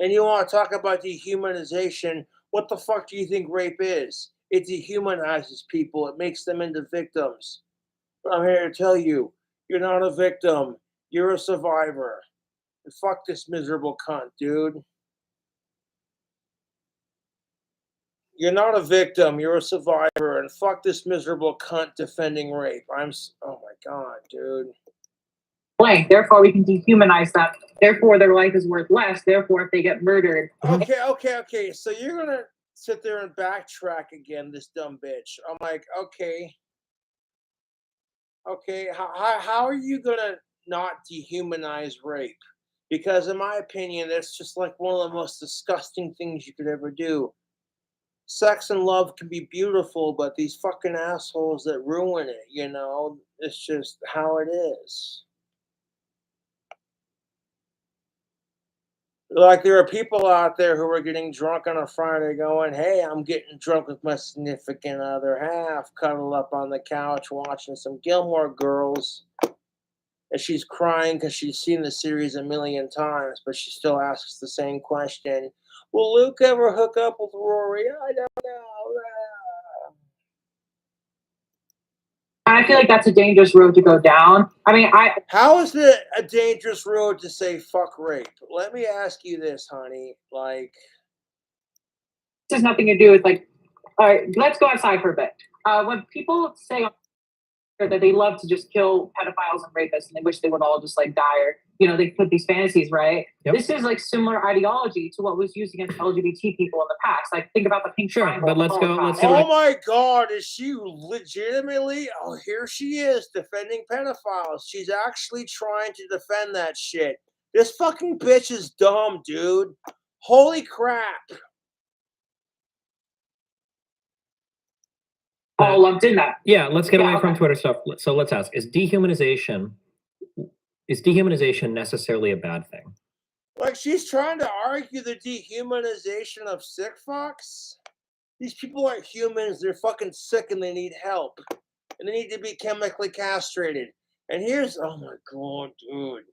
[SPEAKER 1] And you want to talk about dehumanization. What the fuck do you think rape is? It dehumanizes people. It makes them into victims. But I'm here to tell you, you're not a victim. You're a survivor. And fuck this miserable cunt, dude. You're not a victim. You're a survivor. And fuck this miserable cunt defending rape. Oh my God, dude.
[SPEAKER 3] blank. Therefore, we can dehumanize them. Therefore, their life is worth less. Therefore, if they get murdered.
[SPEAKER 1] Okay. So you're going to sit there and backtrack again, this dumb bitch. I'm like, okay. How are you going to not dehumanize rape? Because in my opinion, that's just like one of the most disgusting things you could ever do. Sex and love can be beautiful, but these fucking assholes that ruin it, it's just how it is. Like there are people out there who are getting drunk on a Friday going, hey, I'm getting drunk with my significant other half, cuddle up on the couch watching some Gilmore Girls. And she's crying because she's seen the series a million times, but she still asks the same question. Will Luke ever hook up with Rory? I don't know.
[SPEAKER 3] And I feel like that's a dangerous road to go down. I mean,
[SPEAKER 1] How is it a dangerous road to say fuck rape? Let me ask you this, honey. Like,
[SPEAKER 3] this has nothing to do with like, all right, let's go outside for a bit. When people say that they love to just kill pedophiles and rapists and they wish they would all just like die, or, you know, they put these fantasies, right?
[SPEAKER 2] Yep.
[SPEAKER 3] This is like similar ideology to what was used against LGBT people in the past. Like, think about the pink triangle.
[SPEAKER 2] But let's go. Let's
[SPEAKER 1] oh my God, is she legitimately? Oh, here she is defending pedophiles. She's actually trying to defend that shit. This fucking bitch is dumb, dude. Holy crap.
[SPEAKER 3] All lumped in that.
[SPEAKER 2] Yeah, let's get away from Twitter stuff. So let's ask: Is dehumanization necessarily a bad thing?
[SPEAKER 1] Like, she's trying to argue the dehumanization of sick fucks. These people aren't humans. They're fucking sick and they need help, and they need to be chemically castrated. And here's, oh my God, dude.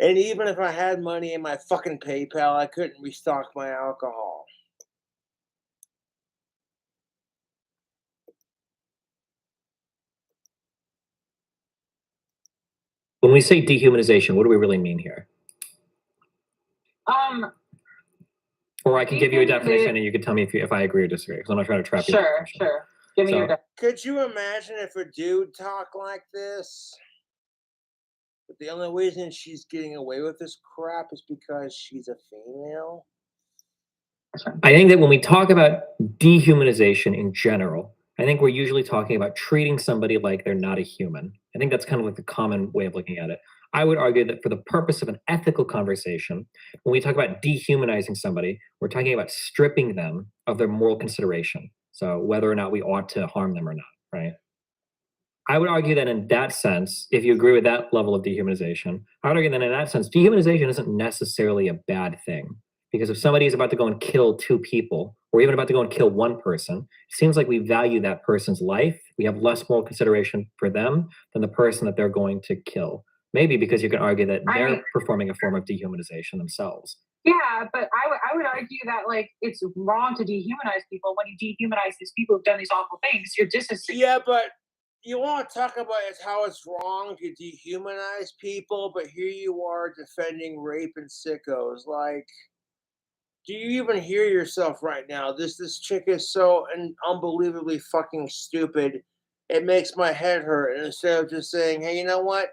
[SPEAKER 1] And even if I had money in my fucking PayPal, I couldn't restock my alcohol.
[SPEAKER 2] When we say dehumanization, what do we really mean here? Or I can give you a definition and you can tell me if I agree or disagree, because I'm not trying to trap you.
[SPEAKER 3] Sure. Give me your definition.
[SPEAKER 1] Could you imagine if a dude talked like this? But the only reason she's getting away with this crap is because she's a female?
[SPEAKER 2] I think that when we talk about dehumanization in general, I think we're usually talking about treating somebody like they're not a human. I think that's kind of like the common way of looking at it. I would argue that for the purpose of an ethical conversation, when we talk about dehumanizing somebody, we're talking about stripping them of their moral consideration. So whether or not we ought to harm them or not, right? I would argue that in that sense, if you agree with that level of dehumanization, I would argue that in that sense, dehumanization isn't necessarily a bad thing. Because if somebody is about to go and kill two people, or even about to go and kill one person, it seems like we value that person's life. We have less moral consideration for them than the person that they're going to kill. Maybe because you can argue that they're performing a form of dehumanization themselves.
[SPEAKER 3] Yeah, but I would argue that like it's wrong to dehumanize people. When you dehumanize these people who've done these awful things, you're distancing.
[SPEAKER 1] Yeah, but you want to talk about how it's wrong to dehumanize people, but here you are defending rape and sickos. Like, do you even hear yourself right now? This chick is so unbelievably fucking stupid. It makes my head hurt. And instead of just saying, hey, you know what?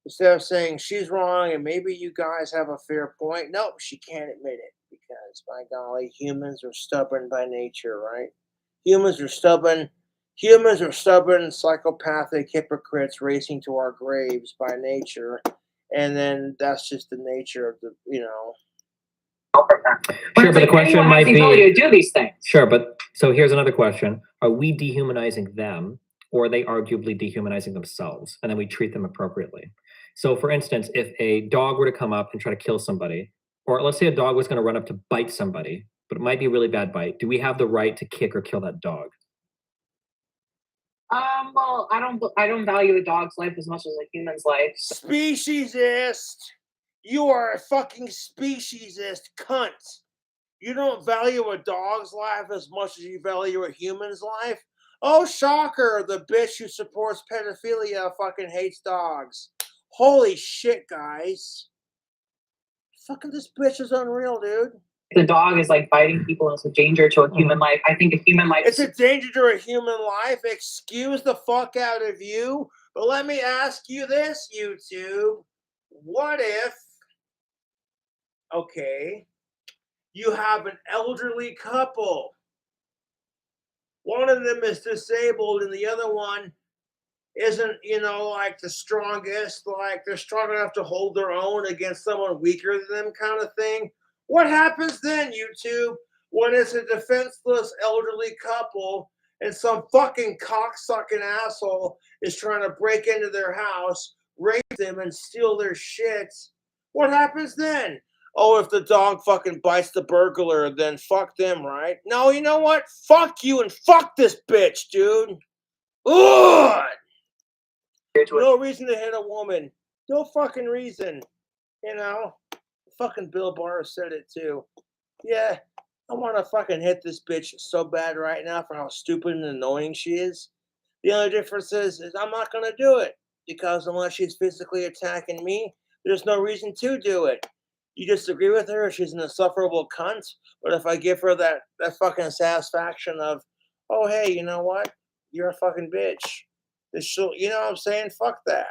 [SPEAKER 1] Instead of saying she's wrong and maybe you guys have a fair point, nope, she can't admit it because, by golly, humans are stubborn by nature, right? Humans are stubborn, psychopathic hypocrites racing to our graves by nature. And then that's just the nature of the, you know.
[SPEAKER 2] Sure, but the question might be,
[SPEAKER 3] to do these things.
[SPEAKER 2] Sure, but so here's another question. Are we dehumanizing them, or are they arguably dehumanizing themselves? And then we treat them appropriately. So for instance, if a dog were to come up and try to kill somebody, or let's say a dog was going to run up to bite somebody, but it might be a really bad bite, do we have the right to kick or kill that dog?
[SPEAKER 3] Well, I don't value a dog's life as much as a human's life. So.
[SPEAKER 1] Speciesist. You are a fucking speciesist cunt. You don't value a dog's life as much as you value a human's life? Oh, shocker, the bitch who supports pedophilia fucking hates dogs. Holy shit, guys. Fucking this bitch is unreal, dude.
[SPEAKER 3] The dog is like biting people. It's a danger to a human life. I think a human life.
[SPEAKER 1] It's a danger to a human life. Excuse the fuck out of you. But let me ask you this, YouTube. What if, okay, you have an elderly couple. One of them is disabled and the other one isn't, you know, like the strongest, like they're strong enough to hold their own against someone weaker than them kind of thing. What happens then, YouTube, when it's a defenseless elderly couple and some fucking cocksucking asshole is trying to break into their house, rape them, and steal their shit? What happens then? Oh, if the dog fucking bites the burglar, then fuck them, right? No, you know what? Fuck you and fuck this bitch, dude. Ugh! No reason to hit a woman. No fucking reason. Fucking Bill Barr said it too. Yeah, I want to fucking hit this bitch so bad right now for how stupid and annoying she is. The only difference is I'm not going to do it because unless she's physically attacking me, there's no reason to do it. You disagree with her, she's an insufferable cunt. But if I give her that fucking satisfaction of, oh, hey, you know what? You're a fucking bitch. You know what I'm saying? Fuck that.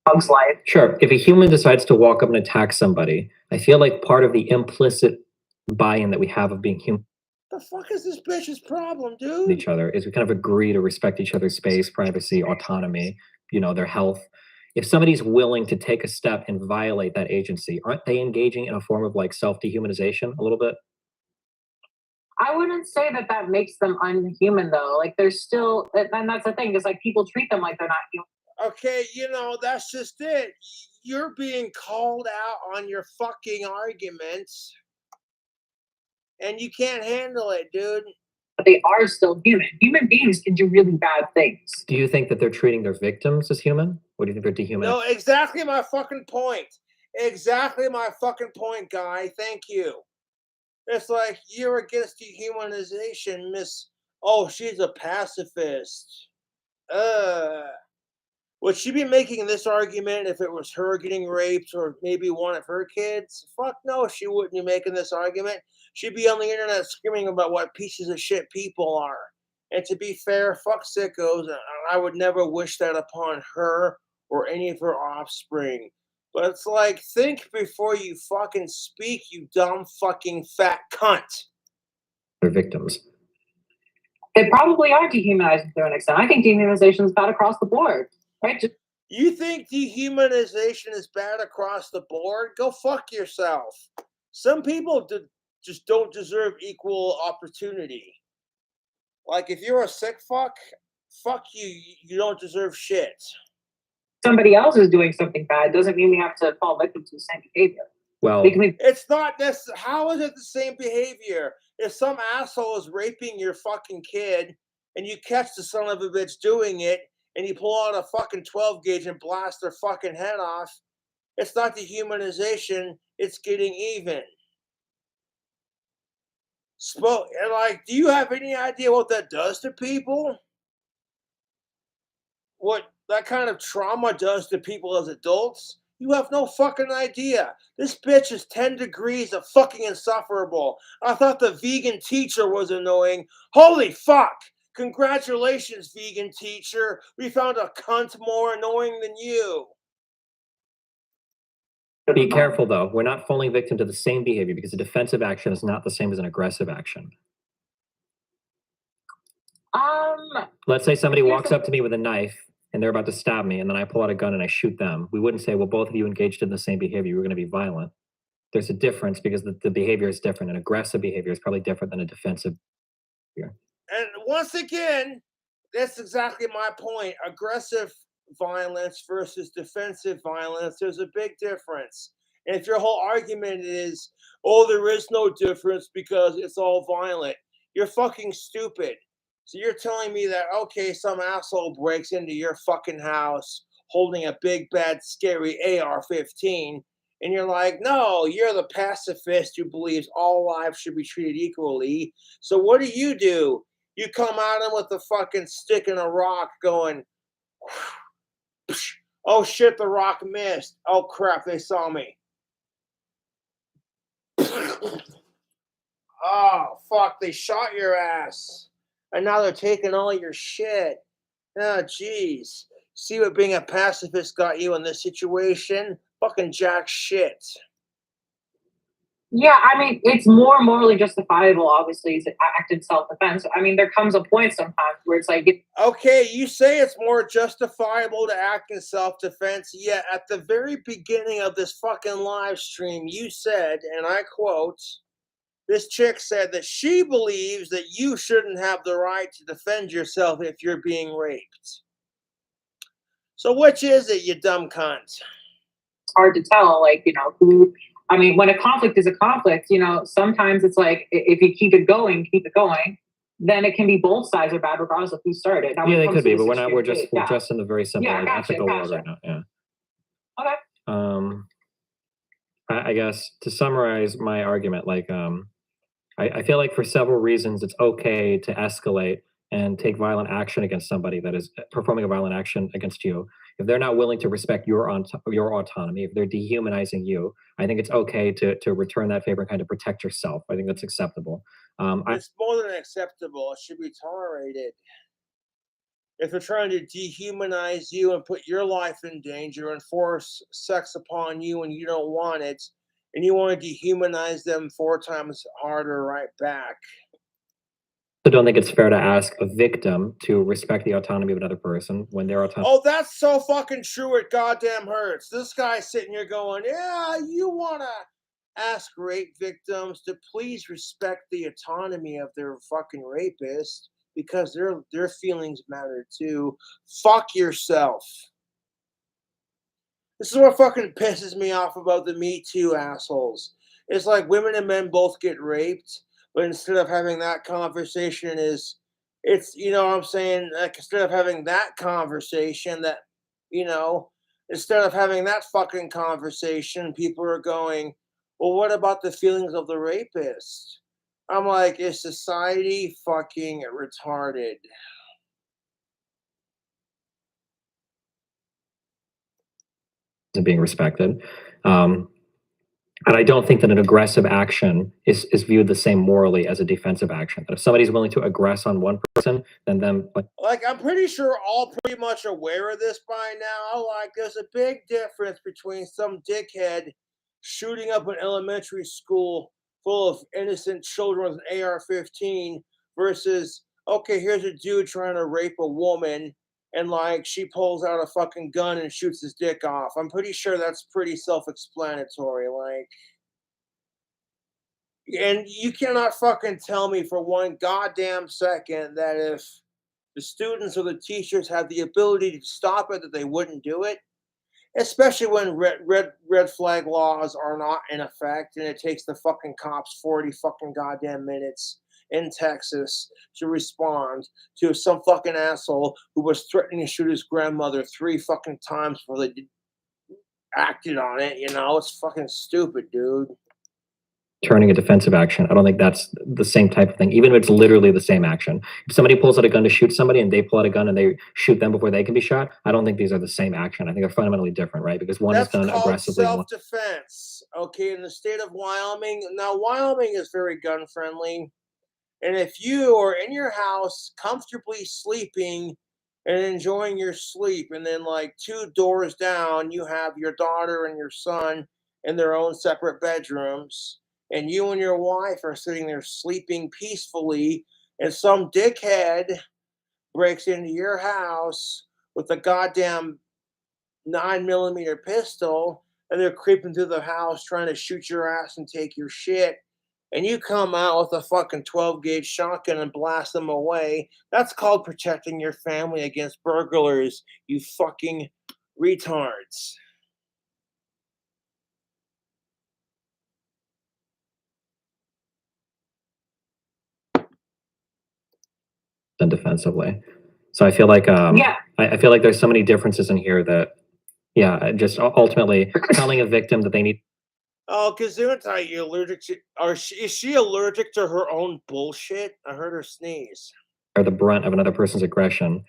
[SPEAKER 3] Bug's life.
[SPEAKER 2] Sure. If a human decides to walk up and attack somebody, I feel like part of the implicit buy-in that we have of being human
[SPEAKER 1] The fuck is this bitch's problem,
[SPEAKER 2] with
[SPEAKER 1] dude?
[SPEAKER 2] each other is we kind of agree to respect each other's space, privacy, autonomy, their health. If somebody's willing to take a step and violate that agency, aren't they engaging in a form of like self-dehumanization a little bit?
[SPEAKER 3] I wouldn't say that makes them unhuman, though. Like, they're still, and that's the thing, is like people treat them like they're not human.
[SPEAKER 1] Okay, that's just it. You're being called out on your fucking arguments, and you can't handle it, dude.
[SPEAKER 3] But they are still human. Human beings can do really bad things.
[SPEAKER 2] Do you think that they're treating their victims as human? Or do you think they're dehumanizing?
[SPEAKER 1] No, exactly my fucking point. Exactly my fucking point, guy. Thank you. It's like you're against dehumanization, Miss. Oh, she's a pacifist. Would she be making this argument if it was her getting raped or maybe one of her kids? Fuck no, she wouldn't be making this argument. She'd be on the internet screaming about what pieces of shit people are. And to be fair, fuck sickos. I would never wish that upon her or any of her offspring. But it's like, think before you fucking speak, you dumb fucking fat cunt.
[SPEAKER 2] Their victims.
[SPEAKER 3] They probably are dehumanizing to an extent. I think dehumanization is bad across the board. Right?
[SPEAKER 1] You think dehumanization is bad across the board? Go fuck yourself. Some people just don't deserve equal opportunity. Like, if you're a sick fuck you. You don't deserve shit.
[SPEAKER 3] Somebody else is doing something bad doesn't mean we have to fall victim to the same behavior.
[SPEAKER 2] Well,
[SPEAKER 1] it's not necessary. How is it the same behavior? If some asshole is raping your fucking kid and you catch the son of a bitch doing it, and you pull out a fucking 12 gauge and blast their fucking head off, it's not dehumanization, it's getting even. Do you have any idea what that does to people? What that kind of trauma does to people as adults? You have no fucking idea. This bitch is 10 degrees of fucking insufferable. I thought the vegan teacher was annoying. Holy fuck! Congratulations, vegan teacher. We found a cunt more annoying than you.
[SPEAKER 2] Be careful, though. We're not falling victim to the same behavior because a defensive action is not the same as an aggressive action. Let's say somebody walks up to me with a knife and they're about to stab me, and then I pull out a gun and I shoot them. We wouldn't say, well, both of you engaged in the same behavior. We're going to be violent. There's a difference because the behavior is different. An aggressive behavior is probably different than a defensive behavior.
[SPEAKER 1] And once again, that's exactly my point. Aggressive violence versus defensive violence, there's a big difference. And if your whole argument is, oh, there is no difference because it's all violent, you're fucking stupid. So you're telling me that, okay, some asshole breaks into your fucking house holding a big, bad, scary AR-15, and you're like, no, you're the pacifist who believes all lives should be treated equally. So what do? You come at him with a fucking stick and a rock going, oh shit, the rock missed. Oh crap, they saw me. Oh fuck, they shot your ass. And now they're taking all your shit. Oh jeez. See what being a pacifist got you in this situation? Fucking jack shit.
[SPEAKER 3] Yeah, I mean, it's more morally justifiable, obviously, to act in self-defense. I mean, there comes a point sometimes where it's like...
[SPEAKER 1] Okay, you say it's more justifiable to act in self-defense, yet at the very beginning of this fucking live stream, you said, and I quote, this chick said that she believes that you shouldn't have the right to defend yourself if you're being raped. So which is it, you dumb cunt?
[SPEAKER 3] It's hard to tell, like, who... I mean, when a conflict is a conflict, sometimes it's like, if you keep it going, then it can be both sides are bad regardless of who started. Now,
[SPEAKER 2] yeah, they could be, but we're just in the very simple ethical world right now. Yeah. I guess to summarize my argument, like I feel like for several reasons it's okay to escalate and take violent action against somebody that is performing a violent action against you. If they're not willing to respect your autonomy, if they're dehumanizing you, I think it's okay to return that favor and kind of protect yourself. I think that's acceptable.
[SPEAKER 1] It's more than acceptable. It should be tolerated. If they're trying to dehumanize you and put your life in danger and force sex upon you and you don't want it, and you want to dehumanize them 4 times harder right back.
[SPEAKER 2] I don't think it's fair to ask a victim to respect the autonomy of another person when their autonomy.
[SPEAKER 1] Oh, that's so fucking true. It goddamn hurts. This guy's sitting here going, yeah, you want to ask rape victims to please respect the autonomy of their fucking rapist because their feelings matter too. Fuck yourself. This is what fucking pisses me off about the Me Too assholes. It's like women and men both get raped, but instead of having that conversation it's, you know what I'm saying? Like, instead of having that conversation instead of having that fucking conversation, people are going, well, what about the feelings of the rapist? I'm like, is society fucking retarded?
[SPEAKER 2] Being respected. And I don't think that an aggressive action is viewed the same morally as a defensive action. That if somebody's willing to aggress on one person, then them
[SPEAKER 1] like I'm pretty sure all pretty much aware of this by now. Like there's a big difference between some dickhead shooting up an elementary school full of innocent children with an AR-15 versus, okay, here's a dude trying to rape a woman and like she pulls out a fucking gun and shoots his dick off. I'm pretty sure that's pretty self-explanatory. Like, and you cannot fucking tell me for one goddamn second that if the students or the teachers had the ability to stop it, that they wouldn't do it. Especially when red flag laws are not in effect, and it takes the fucking cops 40 fucking goddamn minutes in Texas to respond to some fucking asshole who was threatening to shoot his grandmother 3 fucking times before they acted on it. It's fucking stupid, dude.
[SPEAKER 2] turning a defensive action. I don't think that's the same type of thing, even if it's literally the same action. If somebody pulls out a gun to shoot somebody and they pull out a gun and they shoot them before they can be shot, I don't think these are the same action. I think they're fundamentally different, right? Because one is done aggressively.
[SPEAKER 1] That's called self-defense. Okay, in the state of Wyoming, now Wyoming is very gun friendly. And if you are in your house comfortably sleeping and enjoying your sleep, and then like 2 doors down, you have your daughter and your son in their own separate bedrooms, and you and your wife are sitting there sleeping peacefully, and some dickhead breaks into your house with a goddamn 9mm pistol, and they're creeping through the house trying to shoot your ass and take your shit, and you come out with a fucking 12-gauge shotgun and blast them away. That's called protecting your family against burglars, you fucking retards.
[SPEAKER 2] And defensively. So I feel like I feel like there's so many differences in here that just ultimately telling a victim that they need.
[SPEAKER 1] Oh, Gesundheit, you allergic to? Is she allergic to her own bullshit? I heard her sneeze.
[SPEAKER 2] Are the brunt of another person's aggression,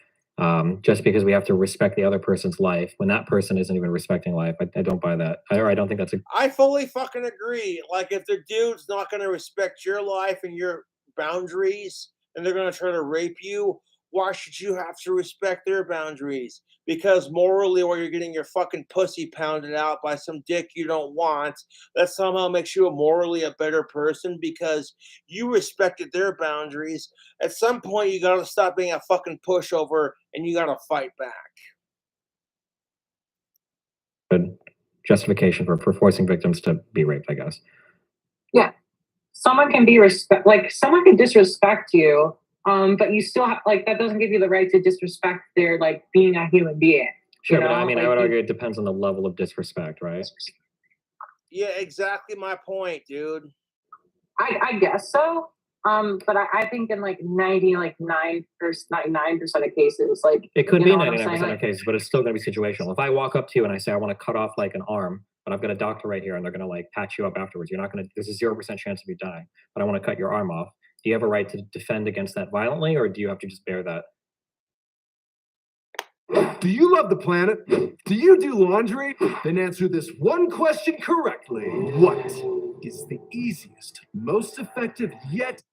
[SPEAKER 2] just because we have to respect the other person's life when that person isn't even respecting life. I don't buy that. I don't think that's
[SPEAKER 1] I fully fucking agree. Like, if the dude's not going to respect your life and your boundaries, and they're going to try to rape you, why should you have to respect their boundaries? Because morally, or you're getting your fucking pussy pounded out by some dick you don't want, that somehow makes you morally a better person because you respected their boundaries. At some point, you got to stop being a fucking pushover and you got to fight back.
[SPEAKER 2] good justification for forcing victims to be raped, I guess.
[SPEAKER 3] Yeah. Someone can be someone can disrespect you, but you still have, that doesn't give you the right to disrespect their, being a human being.
[SPEAKER 2] Sure, but I mean, I would argue it depends on the level of disrespect, right?
[SPEAKER 1] Yeah, exactly my point, dude.
[SPEAKER 3] I guess so. But I think in like 99% of cases, like
[SPEAKER 2] It could
[SPEAKER 3] you
[SPEAKER 2] be
[SPEAKER 3] know what I'm
[SPEAKER 2] 99%
[SPEAKER 3] saying?
[SPEAKER 2] of
[SPEAKER 3] Like,
[SPEAKER 2] cases, but it's still going to be situational. If I walk up to you and I say I want to cut off like an arm, but I've got a doctor right here and they're going to like patch you up afterwards, you're not going to. There's a 0% chance of you dying, but I want to cut your arm off. Do you have a right to defend against that violently, or do you have to just bear that?
[SPEAKER 9] Do you love the planet? Do you do laundry? Then answer this one question correctly. What is the easiest, most effective, yet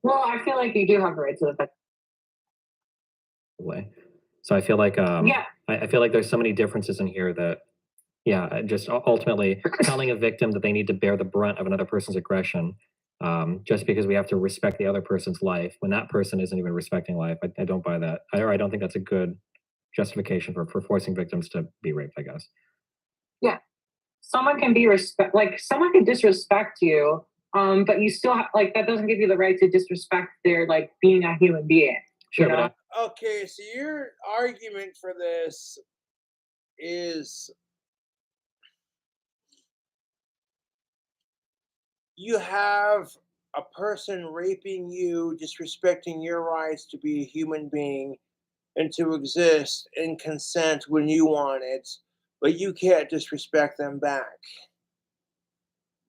[SPEAKER 3] well, I feel like you do have the right to defend.
[SPEAKER 2] Way. So I feel like
[SPEAKER 3] Yeah.
[SPEAKER 2] I feel like there's so many differences in here that just ultimately telling a victim that they need to bear the brunt of another person's aggression just because we have to respect the other person's life when that person isn't even respecting life. I don't buy that. I don't think that's a good justification for forcing victims to be raped, I guess.
[SPEAKER 3] Yeah. Someone can be someone can disrespect you, but you still like that doesn't give you the right to disrespect their like being a human being.
[SPEAKER 2] Sure,
[SPEAKER 3] you know?
[SPEAKER 1] Okay, so your argument for this is you have a person raping you, disrespecting your rights to be a human being and to exist in consent when you want it, but you can't disrespect them back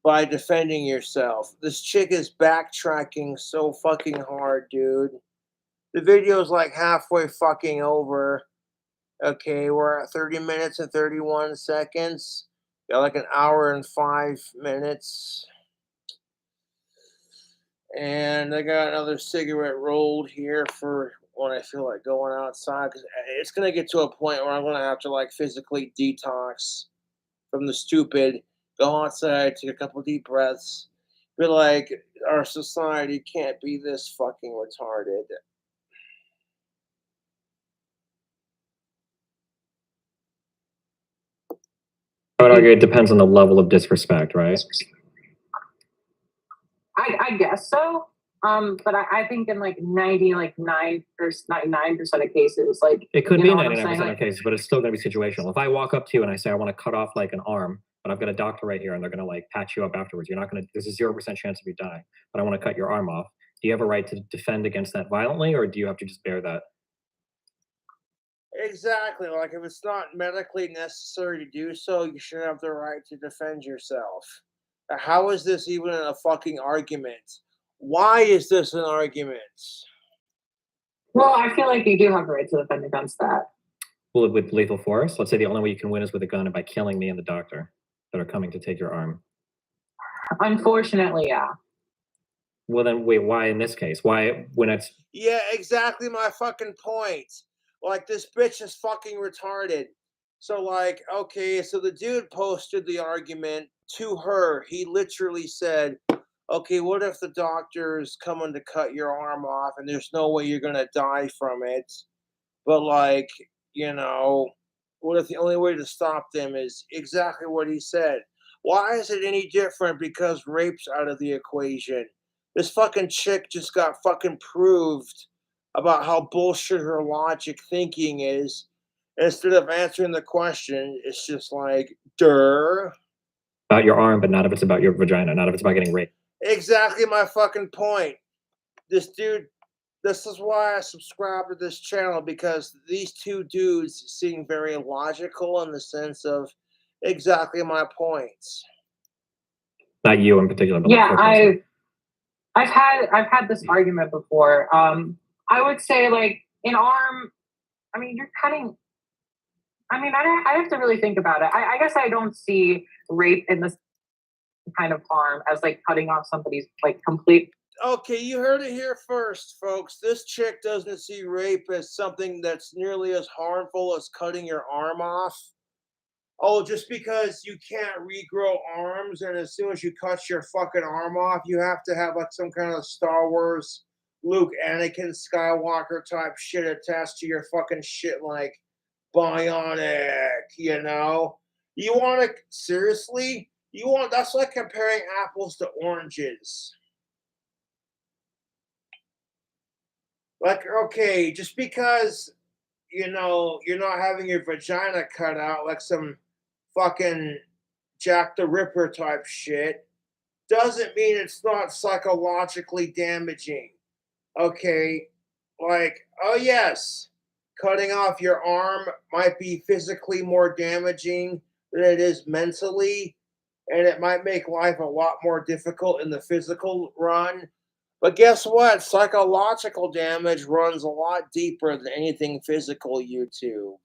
[SPEAKER 1] by defending yourself. This chick is backtracking so fucking hard, dude. The video's like halfway fucking over. Okay, we're at 30 minutes and 31 seconds. Got like an hour and 5 minutes. And I got another cigarette rolled here for when I feel like going outside. Because it's going to get to a point where I'm going to have to like physically detox from the stupid. Go outside, take a couple deep breaths. Be like, our society can't be this fucking retarded.
[SPEAKER 2] I would argue it depends on the level of disrespect, right?
[SPEAKER 3] I guess so. But I think in like 99% of cases, like
[SPEAKER 2] It could
[SPEAKER 3] you
[SPEAKER 2] be
[SPEAKER 3] know what I'm
[SPEAKER 2] 99%
[SPEAKER 3] saying?
[SPEAKER 2] of
[SPEAKER 3] Like,
[SPEAKER 2] cases, but it's still going to be situational. If I walk up to you and I say I want to cut off like an arm, but I've got a doctor right here and they're going to like patch you up afterwards, you're not going to. There's a 0% chance of you dying, but I want to cut your arm off. Do you have a right to defend against that violently, or do you have to just bear that?
[SPEAKER 1] Exactly. Like, if it's not medically necessary to do so, you should have the right to defend yourself. How is this even a fucking argument? Why is this an argument?
[SPEAKER 3] well, I feel like you do have the right to defend against that.
[SPEAKER 2] Well, with lethal force, let's say the only way you can win is with a gun and by killing me and the doctor that are coming to take your arm.
[SPEAKER 3] Unfortunately, yeah.
[SPEAKER 2] Well, then wait, why in this case? Why when it's
[SPEAKER 1] Yeah, exactly my fucking point. Like, this bitch is fucking retarded. So, like, okay, so the dude posted the argument to her. He literally said, okay, what if the doctor's coming to cut your arm off and there's no way you're gonna die from it? But, like, you know, what if the only way to stop them is exactly what he said? Why is it any different because rape's out of the equation? This fucking chick just got fucking proved about how bullshit her logic thinking is. Instead of answering the question, it's just like, durr.
[SPEAKER 2] about your arm, but not if it's about your vagina, not if it's about getting raped.
[SPEAKER 1] Exactly my fucking point. This dude, this is why I subscribe to this channel, because these two dudes seem very logical in the sense of exactly my points.
[SPEAKER 2] Not you in particular, but
[SPEAKER 3] Yeah,
[SPEAKER 2] like
[SPEAKER 3] I've had this argument before. I would say like an arm. I mean, you're cutting. I mean, I have to really think about it. I guess I don't see rape in this kind of harm as like cutting off somebody's like complete.
[SPEAKER 1] Okay, you heard it here first, folks. This chick doesn't see rape as something that's nearly as harmful as cutting your arm off. Oh, just because you can't regrow arms, and as soon as you cut your fucking arm off, you have to have like some kind of Star Wars Luke Anakin Skywalker type shit attached to your fucking shit, like bionic, you know? You want to, seriously? That's like comparing apples to oranges. Like, okay, just because, you know, you're not having your vagina cut out like some fucking Jack the Ripper type shit doesn't mean it's not psychologically damaging. Okay, like, oh yes, cutting off your arm might be physically more damaging than it is mentally, and it might make life a lot more difficult in the physical run. But guess what? Psychological damage runs a lot deeper than anything physical, YouTube.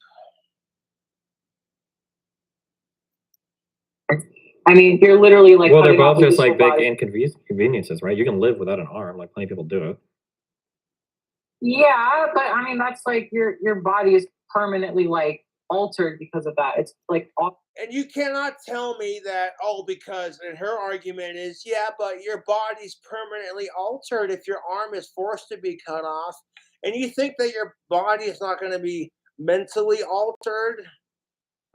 [SPEAKER 3] I mean, you're literally like
[SPEAKER 2] Well, they're
[SPEAKER 3] cutting off
[SPEAKER 2] both
[SPEAKER 3] a
[SPEAKER 2] just
[SPEAKER 3] useful
[SPEAKER 2] like big
[SPEAKER 3] body.
[SPEAKER 2] inconveniences, right? You can live without an arm, like plenty of people do it.
[SPEAKER 3] Yeah, but I mean, that's like your body is permanently like altered because of that. It's like
[SPEAKER 1] And you cannot tell me that, oh, because, and her argument is, yeah, but your body's permanently altered if your arm is forced to be cut off. And you think that your body is not going to be mentally altered?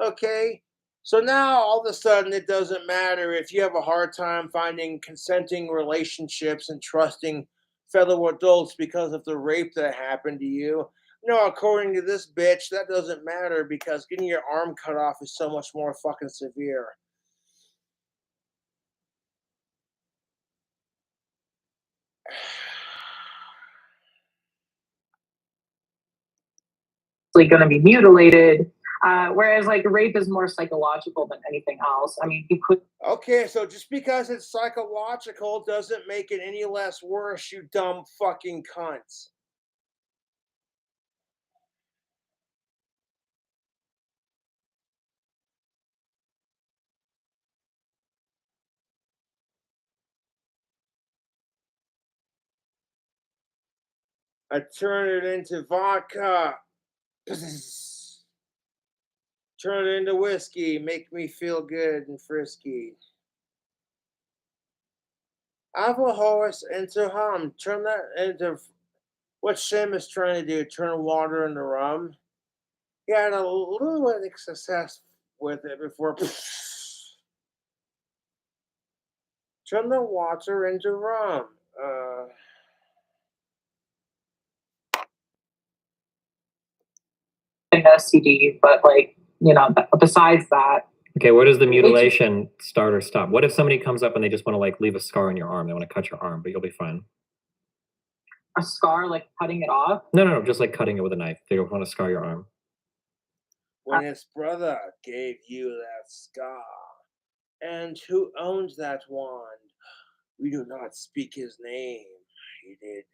[SPEAKER 1] Okay. So now all of a sudden it doesn't matter if you have a hard time finding consenting relationships and trusting fellow adults because of the rape that happened to you. No, according to this bitch, that doesn't matter because getting your arm cut off is so much more fucking severe.
[SPEAKER 3] going to be mutilated. Whereas like rape is more psychological than anything else. I mean, you could.
[SPEAKER 1] Okay, so just because it's psychological doesn't make it any less worse, you dumb fucking cunts. I turn it into vodka. Turn it into whiskey. Make me feel good and frisky. I have a horse into hum. Turn that into what Shim is trying to do. Turn water into rum. He had a little bit of success with it before. Turn the water into rum.
[SPEAKER 3] An STD, but like besides that.
[SPEAKER 2] Okay, where does the mutilation start or stop? What if somebody comes up and they just want to like leave a scar on your arm? They want to cut your arm, but you'll be fine.
[SPEAKER 3] A scar, like cutting it off?
[SPEAKER 2] No, just like cutting it with a knife. They don't want to scar your arm.
[SPEAKER 1] When his brother gave you that scar, and who owns that wand? We do not speak his name. He did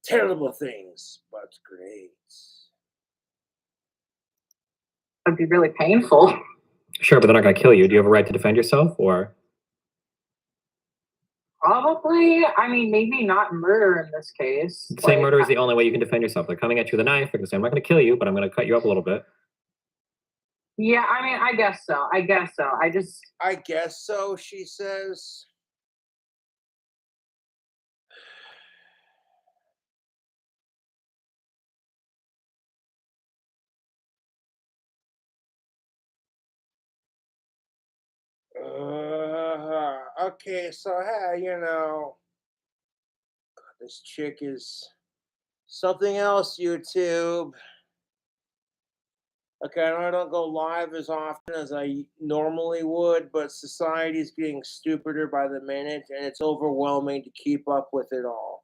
[SPEAKER 1] terrible things, but great.
[SPEAKER 3] That'd be really painful.
[SPEAKER 2] Sure, but they're not going to kill you. Do you have a right to defend yourself, or?
[SPEAKER 3] Probably. I mean, maybe not murder in this case.
[SPEAKER 2] Say murder is the only way you can defend yourself. They're coming at you with a knife. They're going to say, I'm not going to kill you, but I'm going to cut you up a little bit.
[SPEAKER 3] Yeah, I mean, I guess so. I guess so,
[SPEAKER 1] she says. Okay, so hey, this chick is something else, YouTube. Okay, I know I don't go live as often as I normally would, but society's getting stupider by the minute, and it's overwhelming to keep up with it all.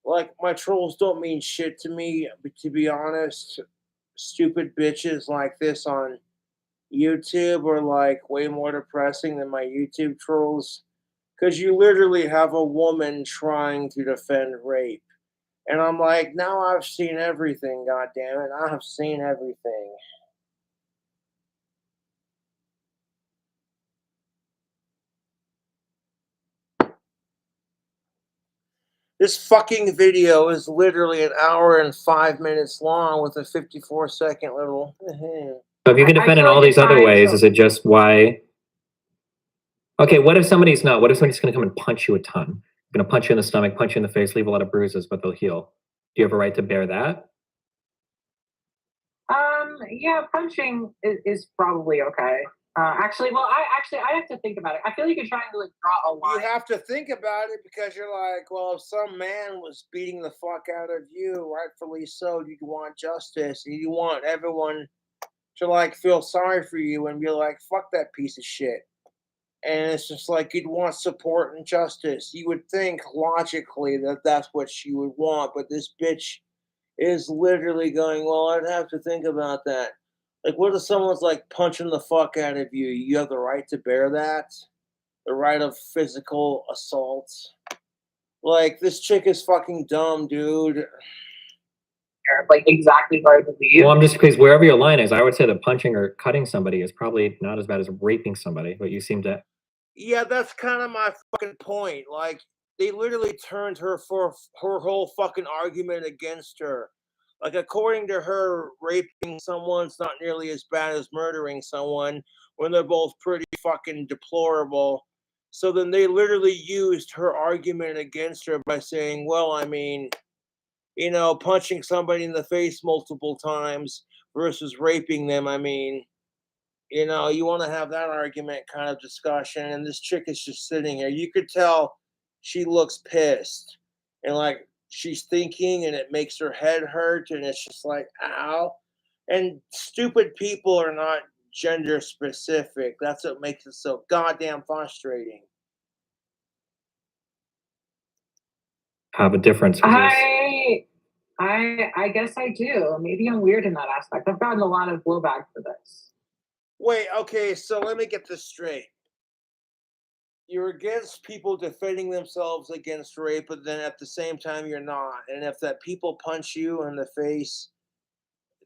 [SPEAKER 1] Like, my trolls don't mean shit to me, but to be honest, stupid bitches like this on YouTube are like way more depressing than my YouTube trolls. Because you literally have a woman trying to defend rape. And I'm like, now I've seen everything, goddammit. I have seen everything. This fucking video is literally an hour and 5 minutes long with a 54-second little.
[SPEAKER 2] So if you can defend in all these other ways, is it just why? Okay, what if somebody's not? What if somebody's going to come and punch you a ton? Going to punch you in the stomach, punch you in the face, leave a lot of bruises, but they'll heal. Do you have a right to bear that?
[SPEAKER 3] Yeah, punching is probably okay. Actually, I have to think about it. I feel like you're trying to like draw a line.
[SPEAKER 1] You have to think about it because you're like, well, if some man was beating the fuck out of you, rightfully so, you want justice, and you want everyone to like feel sorry for you and be like, fuck that piece of shit. And it's just like you'd want support and justice. You would think logically that that's what she would want, but this bitch is literally going, well, I'd have to think about that. Like, what if someone's like punching the fuck out of you? You have the right to bear that? The right of physical assault? Like, this chick is fucking dumb, dude.
[SPEAKER 3] Like exactly where I believe.
[SPEAKER 2] Well, I'm just because wherever your line is, I would say that punching or cutting somebody is probably not as bad as raping somebody, but you seem to.
[SPEAKER 1] Yeah, that's kind of my fucking point. Like, they literally turned her for her whole fucking argument against her. Like, according to her, raping someone's not nearly as bad as murdering someone when they're both pretty fucking deplorable. So then they literally used her argument against her by saying, well, I mean, you know, punching somebody in the face multiple times versus raping them. I mean, you know, you want to have that argument kind of discussion. And this chick is just sitting here. You could tell she looks pissed and like she's thinking, and it makes her head hurt. And it's just like, ow. And stupid people are not gender specific. That's what makes it so goddamn frustrating.
[SPEAKER 2] Have a difference.
[SPEAKER 3] I guess I do. Maybe I'm weird in that aspect. I've gotten a lot of blowback for this.
[SPEAKER 1] Wait, okay, so let me get this straight. You're against people defending themselves against rape, but then at the same time you're not. And if that people punch you in the face,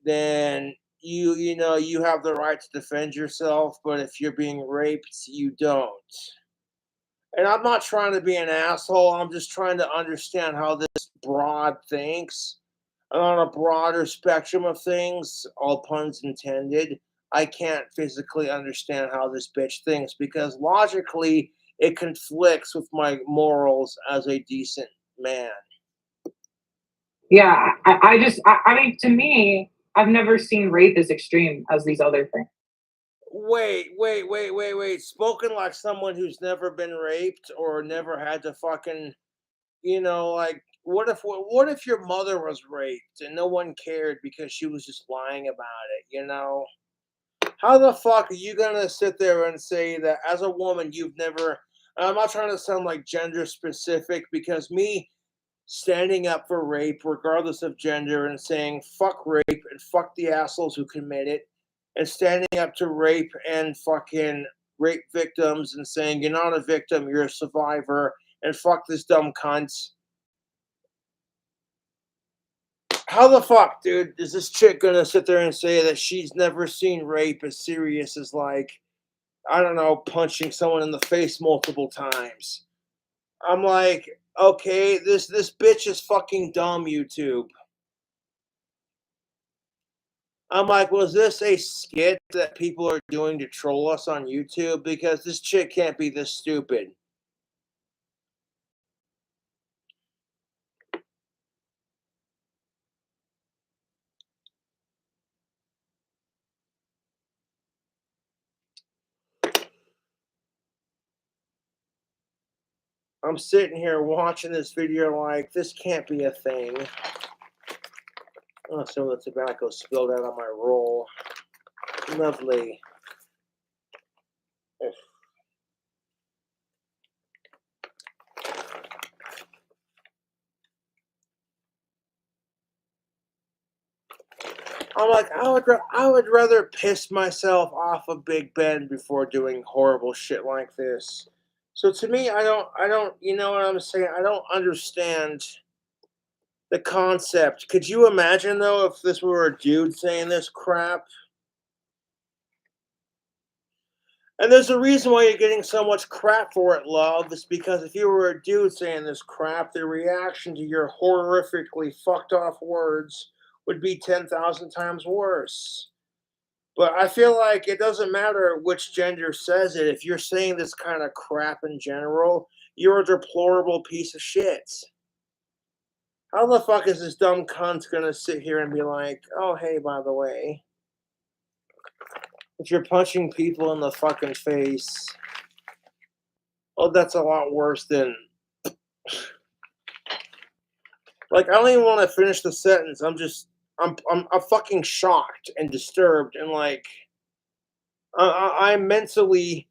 [SPEAKER 1] then you know you have the right to defend yourself, but if you're being raped, you don't. And I'm not trying to be an asshole. I'm just trying to understand how this broad thinks. And on a broader spectrum of things, all puns intended, I can't physically understand how this bitch thinks because logically it conflicts with my morals as a decent man.
[SPEAKER 3] Yeah, I mean, to me, I've never seen rape as extreme as these other things.
[SPEAKER 1] Wait. Spoken like someone who's never been raped or never had to fucking, you know, like, what if your mother was raped and no one cared because she was just lying about it, you know? How the fuck are you gonna sit there and say that as a woman you've never, I'm not trying to sound like gender specific because me standing up for rape regardless of gender and saying fuck rape and fuck the assholes who commit it and standing up to rape and fucking rape victims and saying you're not a victim, you're a survivor and fuck this dumb cunt. How the fuck, dude, is this chick gonna sit there and say that she's never seen rape as serious as, like, I don't know, punching someone in the face multiple times? I'm like, okay, this bitch is fucking dumb, YouTube. I'm like, was this a skit that people are doing to troll us on YouTube? Because this chick can't be this stupid. I'm sitting here watching this video like, this can't be a thing. Oh, some of the tobacco spilled out on my roll. Lovely. I'm like, I would rather piss myself off of Big Ben before doing horrible shit like this. So to me, I don't, you know what I'm saying? I don't understand the concept. Could you imagine though if this were a dude saying this crap? And there's a reason why you're getting so much crap for it, love. It's because if you were a dude saying this crap, the reaction to your horrifically fucked off words would be 10,000 times worse. But I feel like it doesn't matter which gender says it. If you're saying this kind of crap in general, you're a deplorable piece of shit. How the fuck is this dumb cunt gonna sit here and be like, oh, hey, by the way, if you're punching people in the fucking face, oh, that's a lot worse than. Like, I don't even want to finish the sentence. I'm fucking shocked and disturbed and like, I'm mentally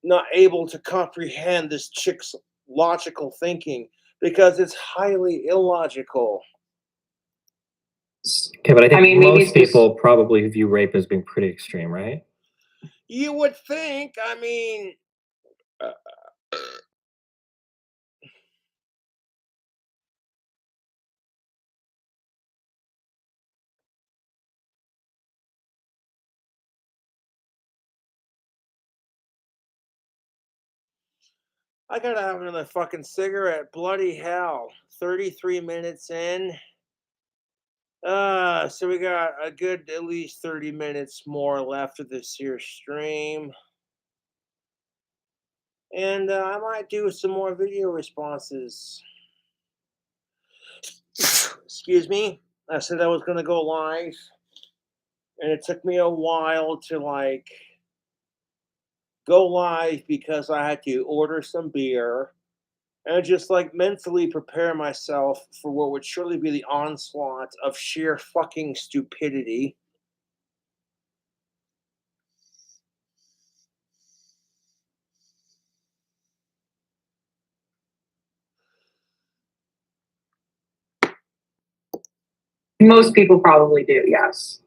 [SPEAKER 1] not able to comprehend this chick's logical thinking because it's highly illogical.
[SPEAKER 2] Okay, but I think
[SPEAKER 3] I mean, maybe
[SPEAKER 2] most
[SPEAKER 3] it's just-
[SPEAKER 2] people probably view rape as being pretty extreme, right?
[SPEAKER 1] You would think, I mean, I gotta have another fucking cigarette. Bloody hell. 33 minutes in. So we got a good at least 30 minutes more left of this here stream. And I might do some more video responses. Excuse me. I said I was gonna go live. And it took me a while to like go live because I had to order some beer and just like mentally prepare myself for what would surely be the onslaught of sheer fucking stupidity.
[SPEAKER 3] Most people probably do, yes.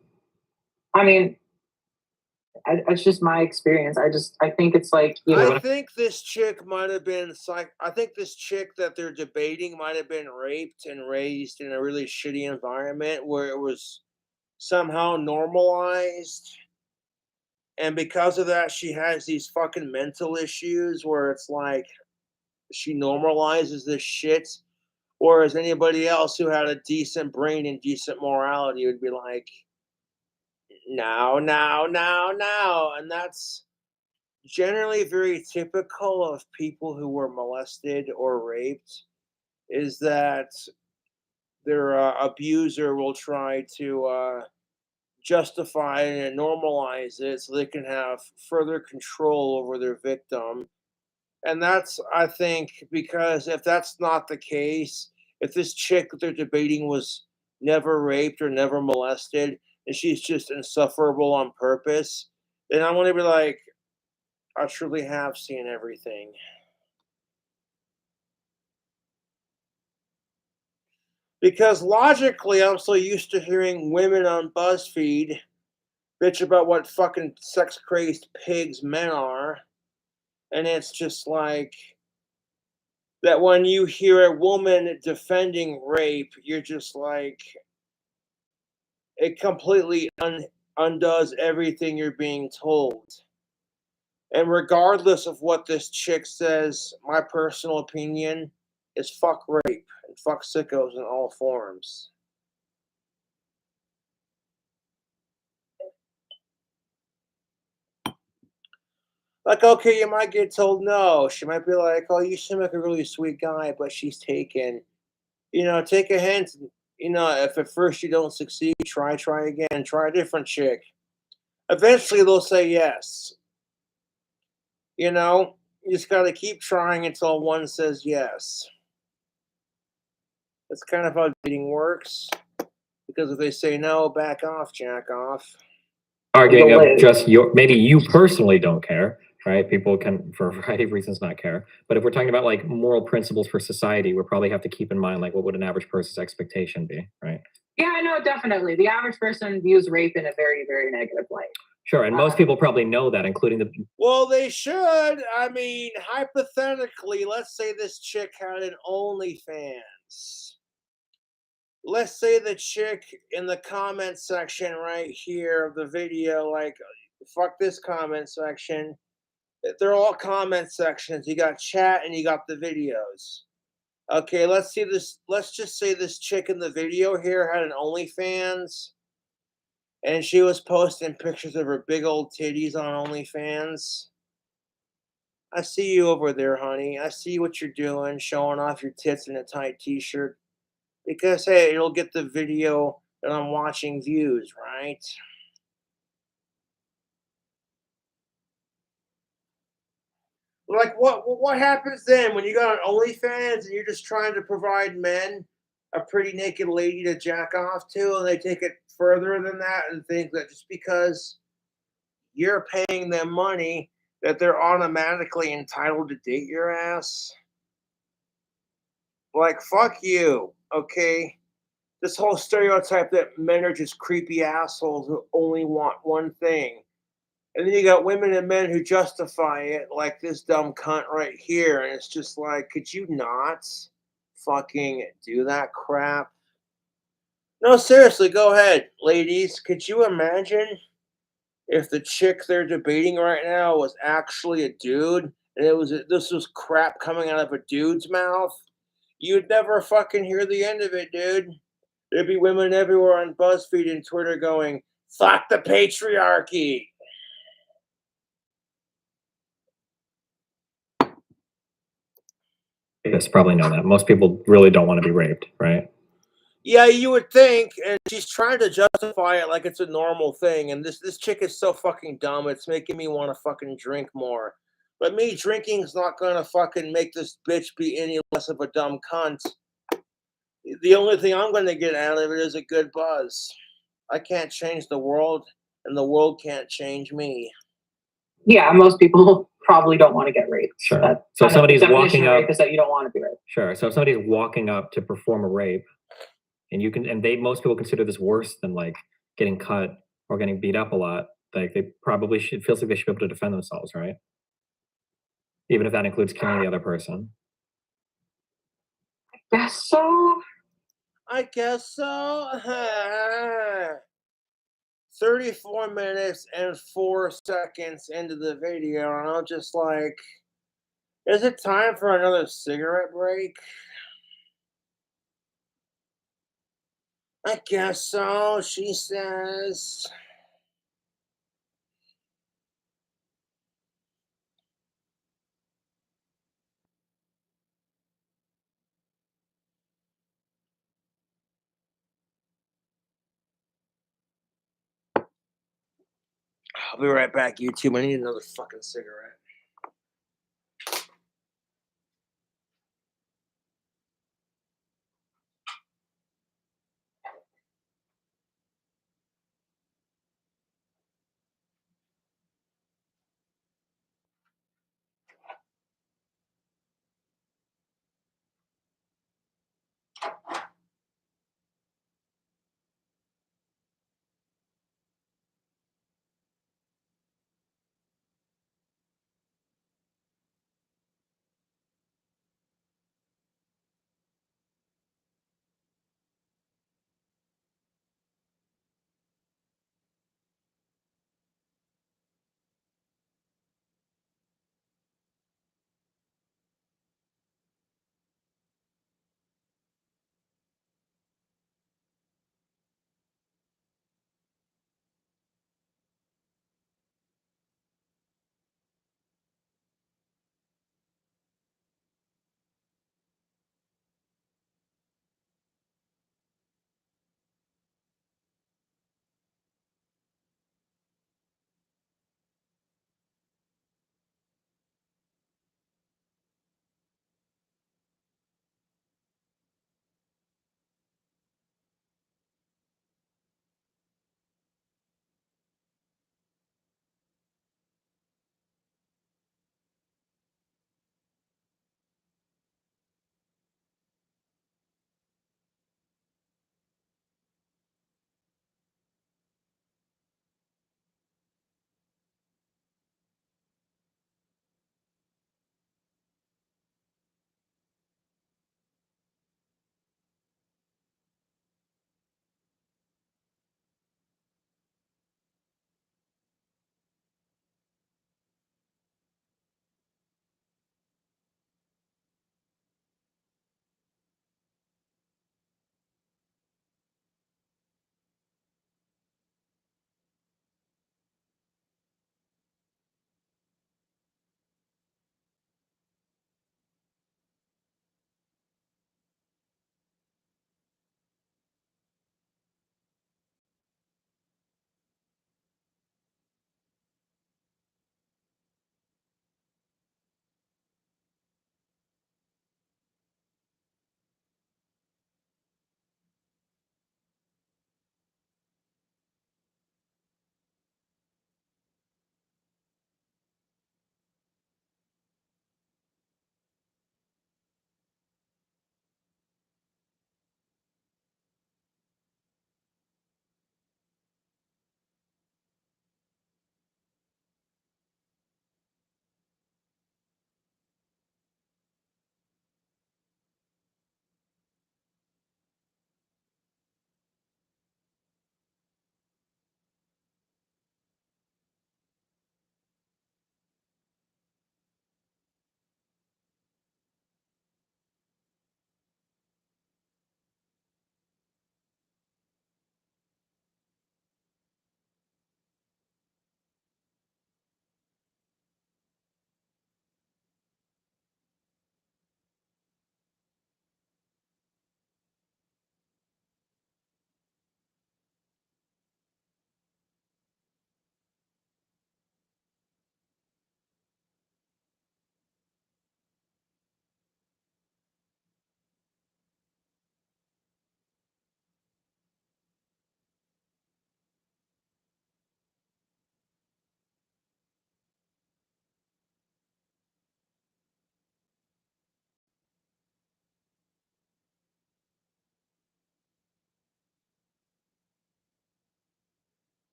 [SPEAKER 3] I mean, it's just my experience. I think it's like, you know,
[SPEAKER 1] I think this chick might have been I think this chick that they're debating might have been raped and raised in a really shitty environment where it was somehow normalized. And because of that, she has these fucking mental issues where it's like she normalizes this shit. Whereas anybody else who had a decent brain and decent morality would be like, no, no, no, no. And that's generally very typical of people who were molested or raped, is that their abuser will try to justify and normalize it so they can have further control over their victim. And that's, I think, because if that's not the case, if this chick that they're debating was never raped or never molested, and she's just insufferable on purpose, then I'm going to be like, I truly have seen everything. Because logically, I'm so used to hearing women on BuzzFeed bitch about what fucking sex crazed pigs men are. And it's just like that when you hear a woman defending rape, you're just like, it completely undoes everything you're being told. And regardless of what this chick says, my personal opinion is fuck rape and fuck sickos in all forms. Like, okay, you might get told no. She might be like, oh, you seem like a really sweet guy, but she's taken. You know, take a hint. You know, if at first you don't succeed, try again. Try a different chick. Eventually, they'll say yes. You know, you just got to keep trying until one says yes. That's kind of how dating works. Because if they say no, back off, jack off.
[SPEAKER 2] Arguing of just maybe you personally don't care, right? People can, for a variety of reasons, not care. But if we're talking about like moral principles for society, we probably have to keep in mind like what would an average person's expectation be, right?
[SPEAKER 3] Yeah, I know, definitely. The average person views rape in a very, very negative light.
[SPEAKER 2] Sure, and most people probably know that, including the...
[SPEAKER 1] Well, they should. I mean, hypothetically, let's say this chick had an OnlyFans. Let's say the chick in the comment section right here of the video, like, fuck this comment section. They're all comment sections. You got chat and you got the videos. Okay, let's see this. Let's just say this chick in the video here had an OnlyFans. And she was posting pictures of her big old titties on OnlyFans. I see you over there, honey. I see what you're doing, showing off your tits in a tight t-shirt. Because, hey, it'll get the video that I'm watching views, right? Like, what happens then when you got an OnlyFans and you're just trying to provide men a pretty naked lady to jack off to, and they take it further than that and think that just because you're paying them money, that they're automatically entitled to date your ass? Like, fuck you, okay? This whole stereotype that men are just creepy assholes who only want one thing. And then you got women and men who justify it, like this dumb cunt right here. And it's just like, could you not fucking do that crap? No, seriously, go ahead, ladies. Could you imagine if the chick they're debating right now was actually a dude and this was crap coming out of a dude's mouth? You'd never fucking hear the end of it, dude. There'd be women everywhere on BuzzFeed and Twitter going, fuck the patriarchy.
[SPEAKER 2] Yes, probably know that. Most people really don't want to be raped, right?
[SPEAKER 1] Yeah, you would think, and she's trying to justify it like it's a normal thing. And this chick is so fucking dumb. It's making me want to fucking drink more. But me drinking's not gonna fucking make this bitch be any less of a dumb cunt. The only thing I'm gonna get out of it is a good buzz. I can't change the world, and the world can't change me.
[SPEAKER 3] Yeah, most people probably don't want to get raped.
[SPEAKER 2] Sure.
[SPEAKER 3] That's
[SPEAKER 2] So
[SPEAKER 3] kind of
[SPEAKER 2] somebody's
[SPEAKER 3] the definition
[SPEAKER 2] walking
[SPEAKER 3] of
[SPEAKER 2] up.
[SPEAKER 3] rape is that you don't want to be raped.
[SPEAKER 2] Sure. So if somebody's walking up to perform a rape, and most people consider this worse than like getting cut or getting beat up a lot. Like they probably feels like they should be able to defend themselves, right? Even if that includes killing the other person.
[SPEAKER 3] Guess so.
[SPEAKER 1] I guess so. 34 minutes and 4 seconds into the video, and I'm just like, is it time for another cigarette break? I guess so, she says. I'll be right back, YouTube. I need another fucking cigarette.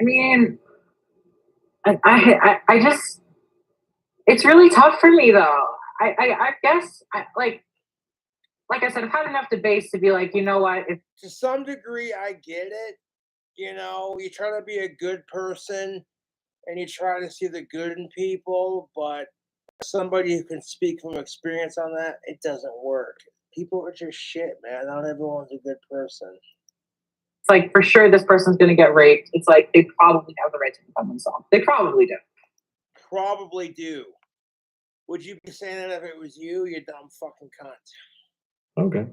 [SPEAKER 3] I mean, I just, it's really tough for me though. I guess, like I said, I've had enough debates to be like, you know what, if
[SPEAKER 1] To some degree, I get it. You know, you try to be a good person and you try to see the good in people, but somebody who can speak from experience on that, it doesn't work. People are just shit, man. Not everyone's a good person.
[SPEAKER 3] it's like for sure this person's gonna get raped, it's like they probably have the right to defend themselves. They probably do.
[SPEAKER 1] Probably do. Would you be saying that if it was you, you dumb fucking cunt?
[SPEAKER 2] Okay.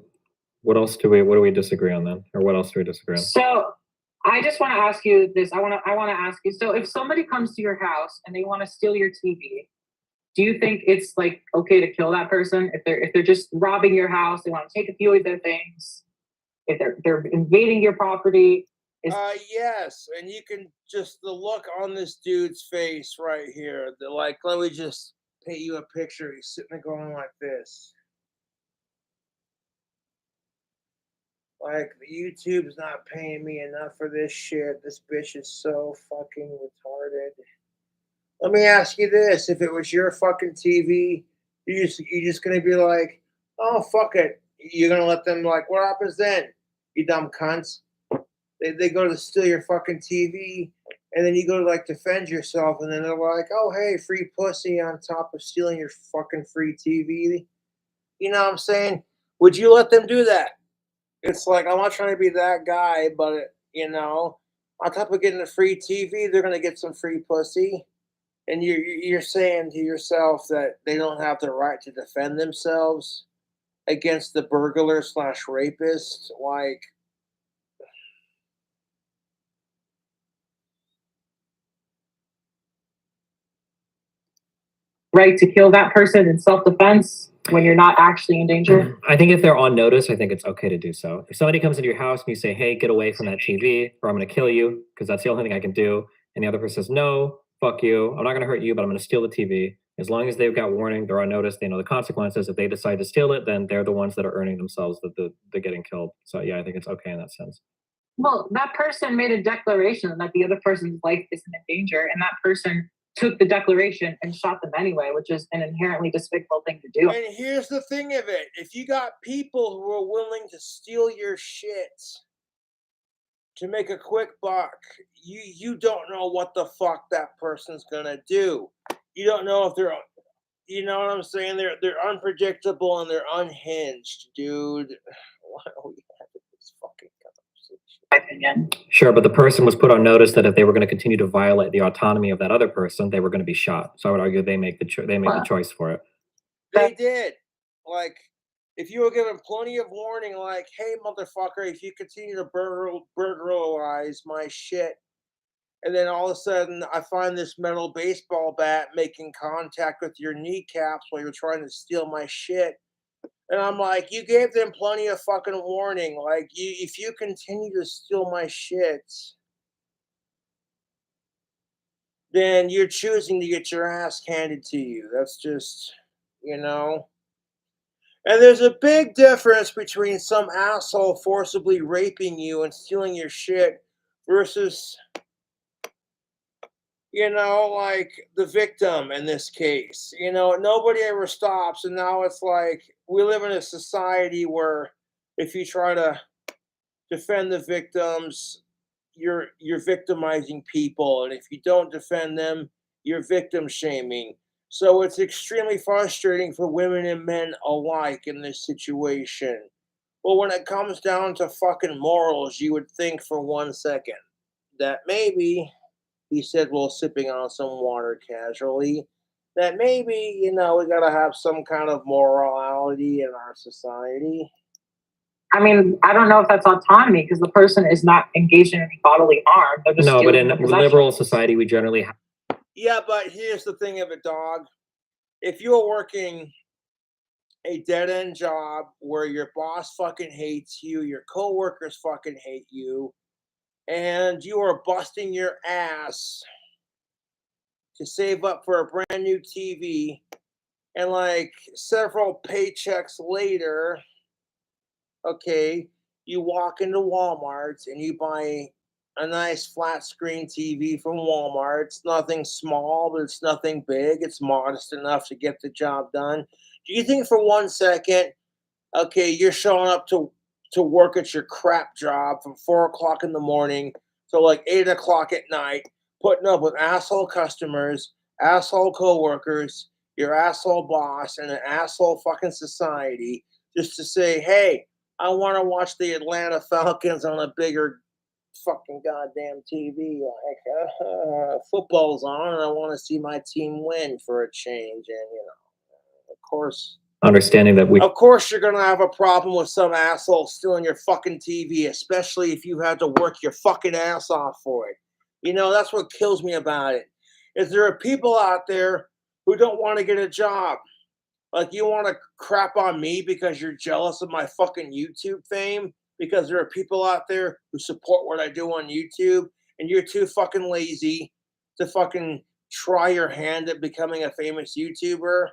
[SPEAKER 2] What do we disagree on then? Or what else do we disagree on?
[SPEAKER 3] So I just want to ask you this. I want to ask you. So if somebody comes to your house and they want to steal your TV, do you think it's like okay to kill that person if they're just robbing your house? They want to take a few of their things. If they're invading your property.
[SPEAKER 1] Yes, and you can just the look on this dude's face right here. Like, let me just paint you a picture. He's sitting there going like this. Like, YouTube's not paying me enough for this shit. This bitch is so fucking retarded. Let me ask you this: if it was your fucking TV, you just gonna be like, oh fuck it. You're gonna let them like, what happens then? You dumb cunts. They go to steal your fucking TV, and then you go to like defend yourself, and then they're like, oh hey, free pussy on top of stealing your fucking free TV. You know what I'm saying? Would you let them do that? It's like, I'm not trying to be that guy, but you know, on top of getting a free TV, they're gonna get some free pussy. And you're saying to yourself that they don't have the right to defend themselves against the burglar / rapist. Like,
[SPEAKER 3] Right to kill that person in self-defense when you're not actually in danger?
[SPEAKER 2] I think if they're on notice, I think it's okay to do so. If somebody comes into your house and you say, hey, get away from that TV, or I'm going to kill you because that's the only thing I can do, and the other person says, no, fuck you, I'm not going to hurt you, but I'm going to steal the TV. As long as they've got warning, they're on notice, they know the consequences. If they decide to steal it, then they're the ones that are earning themselves the getting killed. So yeah, I think it's okay in that sense.
[SPEAKER 3] Well, that person made a declaration that the other person's life isn't in danger, and that person took the declaration and shot them anyway, which is an inherently despicable thing to do.
[SPEAKER 1] and here's the thing of it: if you got people who are willing to steal your shit to make a quick buck, you don't know what the fuck that person's gonna do. You don't know if they're, you know what I'm saying? They're unpredictable and they're unhinged, dude. Why are we having this fucking conversation?
[SPEAKER 3] My opinion.
[SPEAKER 2] Sure, but the person was put on notice that if they were going to continue to violate the autonomy of that other person, they were going to be shot. So I would argue they make the choice for it.
[SPEAKER 1] They did. Like, if you were given plenty of warning, like, hey, motherfucker, if you continue to burglarize my shit, and then all of a sudden I find this metal baseball bat making contact with your kneecaps while you're trying to steal my shit. And I'm like, you gave them plenty of fucking warning. Like, if you continue to steal my shit, then you're choosing to get your ass handed to you. That's just, you know. And there's a big difference between some asshole forcibly raping you and stealing your shit versus, you know, like the victim in this case. You know, nobody ever stops. And now it's like we live in a society where if you try to defend the victims, you're victimizing people. And if you don't defend them, you're victim shaming. So it's extremely frustrating for women and men alike in this situation. Well, when it comes down to fucking morals, you would think for 1 second that maybe, he said while sipping on some water casually, that maybe, you know, we gotta have some kind of morality in our society.
[SPEAKER 3] I mean, I don't know if that's autonomy because the person is not engaged in any bodily harm. They're just
[SPEAKER 2] No, but in
[SPEAKER 3] stealing the
[SPEAKER 2] liberal
[SPEAKER 3] possessions.
[SPEAKER 2] society, we generally have.
[SPEAKER 1] Yeah, but here's the thing of it, dog. If you're working a dead-end job where your boss fucking hates you, your coworkers fucking hate you, and you are busting your ass to save up for a brand new TV, and like several paychecks later, okay, you walk into Walmart's and you buy a nice flat screen TV from Walmart. It's nothing small, but it's nothing big. It's modest enough to get the job done. Do you think for 1 second, okay, you're showing up to work at your crap job from 4 o'clock in the morning to like 8 o'clock at night, putting up with asshole customers, asshole coworkers, your asshole boss, and an asshole fucking society just to say, hey, I want to watch the Atlanta Falcons on a bigger fucking goddamn TV. Like, football's on, and I want to see my team win for a change. And, you know, of course,
[SPEAKER 2] Understanding that we.
[SPEAKER 1] of course, you're gonna have a problem with some asshole stealing your fucking TV, especially if you had to work your fucking ass off for it. You know, that's what kills me about it. Is there are people out there who don't want to get a job. Like, you want to crap on me because you're jealous of my fucking YouTube fame? Because there are people out there who support what I do on YouTube, and you're too fucking lazy to fucking try your hand at becoming a famous YouTuber.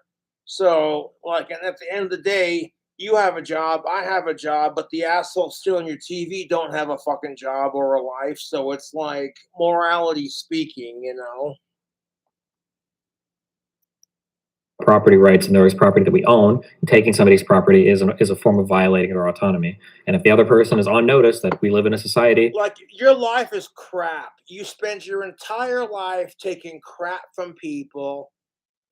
[SPEAKER 1] So, like, and at the end of the day, you have a job, I have a job, but the assholes stealing your TV don't have a fucking job or a life. So it's like, morality speaking, you know.
[SPEAKER 2] Property rights, and there is property that we own. Taking somebody's property is a form of violating their autonomy. And if the other person is on notice that we live in a society,
[SPEAKER 1] like, your life is crap. You spend your entire life taking crap from people,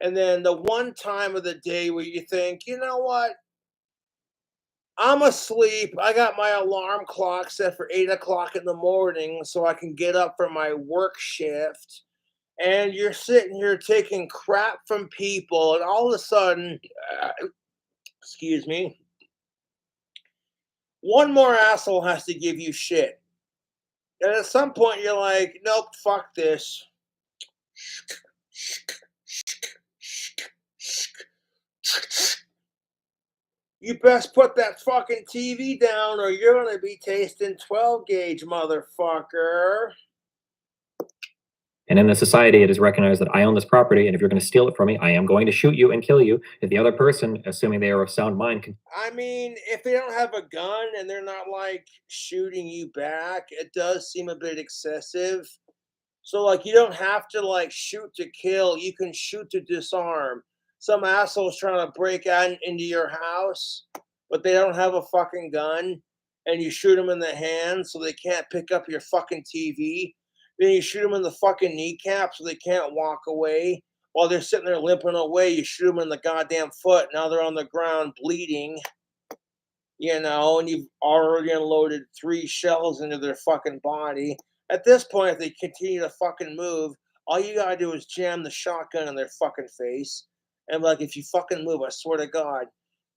[SPEAKER 1] and then the one time of the day where you think, you know what? I'm asleep. I got my alarm clock set for 8 o'clock in the morning so I can get up for my work shift. And you're sitting here taking crap from people, and all of a sudden, excuse me, one more asshole has to give you shit. And at some point, you're like, nope, fuck this. You best put that fucking TV down or you're going to be tasting 12 gauge, motherfucker.
[SPEAKER 2] and in the society, it is recognized that I own this property, and if you're going to steal it from me, I am going to shoot you and kill you. If the other person, assuming they are of sound mind, can.
[SPEAKER 1] I mean, if they don't have a gun and they're not like shooting you back, it does seem a bit excessive. So, like, you don't have to like shoot to kill, you can shoot to disarm. Some asshole's trying to break out into your house, but they don't have a fucking gun, and you shoot them in the hand so they can't pick up your fucking TV. Then you shoot them in the fucking kneecap so they can't walk away. While they're sitting there limping away, you shoot them in the goddamn foot. Now they're on the ground bleeding, you know, and you've already unloaded 3 shells into their fucking body. At this point, if they continue to fucking move, all you gotta do is jam the shotgun in their fucking face. And like, if you fucking move, I swear to God.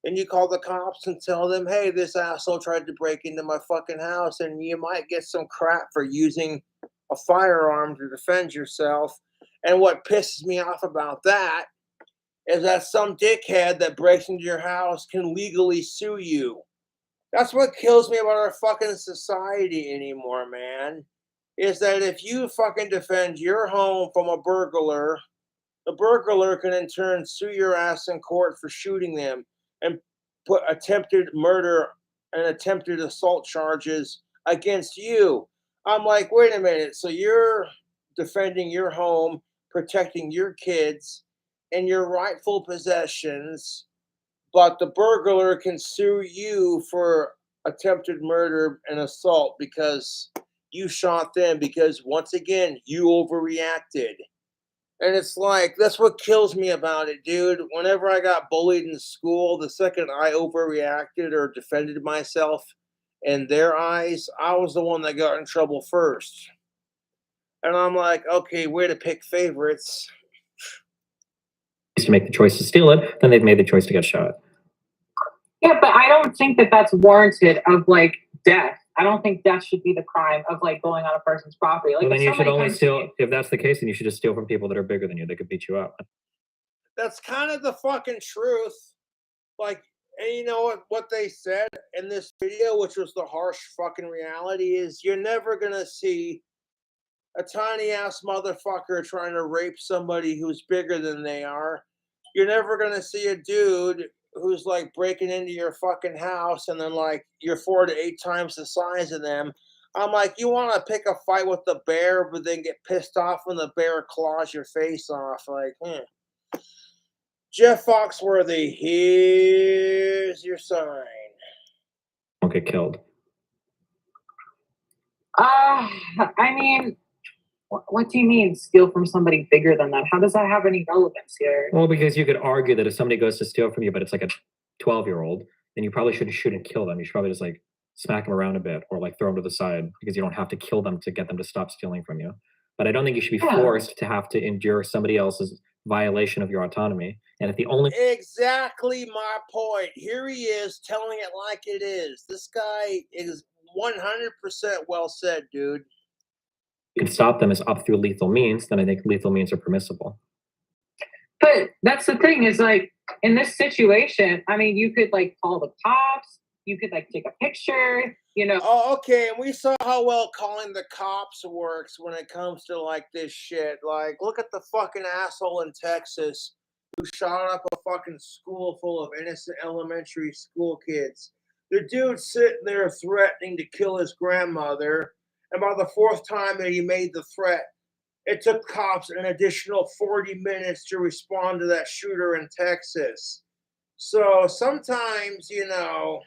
[SPEAKER 1] Then you call the cops and tell them, hey, this asshole tried to break into my fucking house, and you might get some crap for using a firearm to defend yourself. And what pisses me off about that is that some dickhead that breaks into your house can legally sue you. That's what kills me about our fucking society anymore, man. Is that if you fucking defend your home from a burglar, the burglar can in turn sue your ass in court for shooting them and put attempted murder and attempted assault charges against you. I'm like, wait a minute. So you're defending your home, protecting your kids and your rightful possessions, but the burglar can sue you for attempted murder and assault because you shot them because, once again, you overreacted. And it's like, that's what kills me about it, dude. Whenever I got bullied in school, the second I overreacted or defended myself in their eyes, I was the one that got in trouble first. And I'm like, okay, way to pick favorites.
[SPEAKER 2] To make the choice to steal it, then they've made the choice to get shot.
[SPEAKER 3] Yeah, but I don't think that that's warranted of like death. I don't think death should be the crime of like going on a person's property. Like,
[SPEAKER 2] Well, then
[SPEAKER 3] if
[SPEAKER 2] you should
[SPEAKER 3] somebody
[SPEAKER 2] only
[SPEAKER 3] comes to
[SPEAKER 2] steal.
[SPEAKER 3] you-
[SPEAKER 2] If that's the case, then you should just steal from people that are bigger than you. They could beat you up.
[SPEAKER 1] That's kind of the fucking truth. Like, and you know what they said in this video, which was the harsh fucking reality, is you're never gonna see a tiny ass motherfucker trying to rape somebody who's bigger than they are. You're never gonna see a dude who's like breaking into your fucking house and then like you're 4 to 8 times the size of them. I'm like, you want to pick a fight with the bear, but then get pissed off when the bear claws your face off. Like, Jeff Foxworthy, here's your sign.
[SPEAKER 2] Don't get killed.
[SPEAKER 3] I mean, what do you mean steal from somebody bigger than that? How does that have any relevance here?
[SPEAKER 2] Well, because you could argue that if somebody goes to steal from you, but it's like a 12-year-old, then you probably shouldn't shoot and kill them. You should probably just like smack them around a bit or like throw them to the side because you don't have to kill them to get them to stop stealing from you. But I don't think you should be forced to have to endure somebody else's violation of your autonomy. And if the only
[SPEAKER 1] Exactly my point. Here he is telling it like it is. This guy is 100% well said, dude.
[SPEAKER 2] you can stop them is up through lethal means, then I think lethal means are permissible.
[SPEAKER 3] But that's the thing is like in this situation, I mean, you could like call the cops, you could like take a picture, you know.
[SPEAKER 1] Oh, okay. And we saw how well calling the cops works when it comes to like this shit. Like, look at the fucking asshole in Texas who shot up a fucking school full of innocent elementary school kids. The dude sitting there threatening to kill his grandmother. And by the 4th time that he made the threat, it took cops an additional 40 minutes to respond to that shooter in Texas. So sometimes, you know,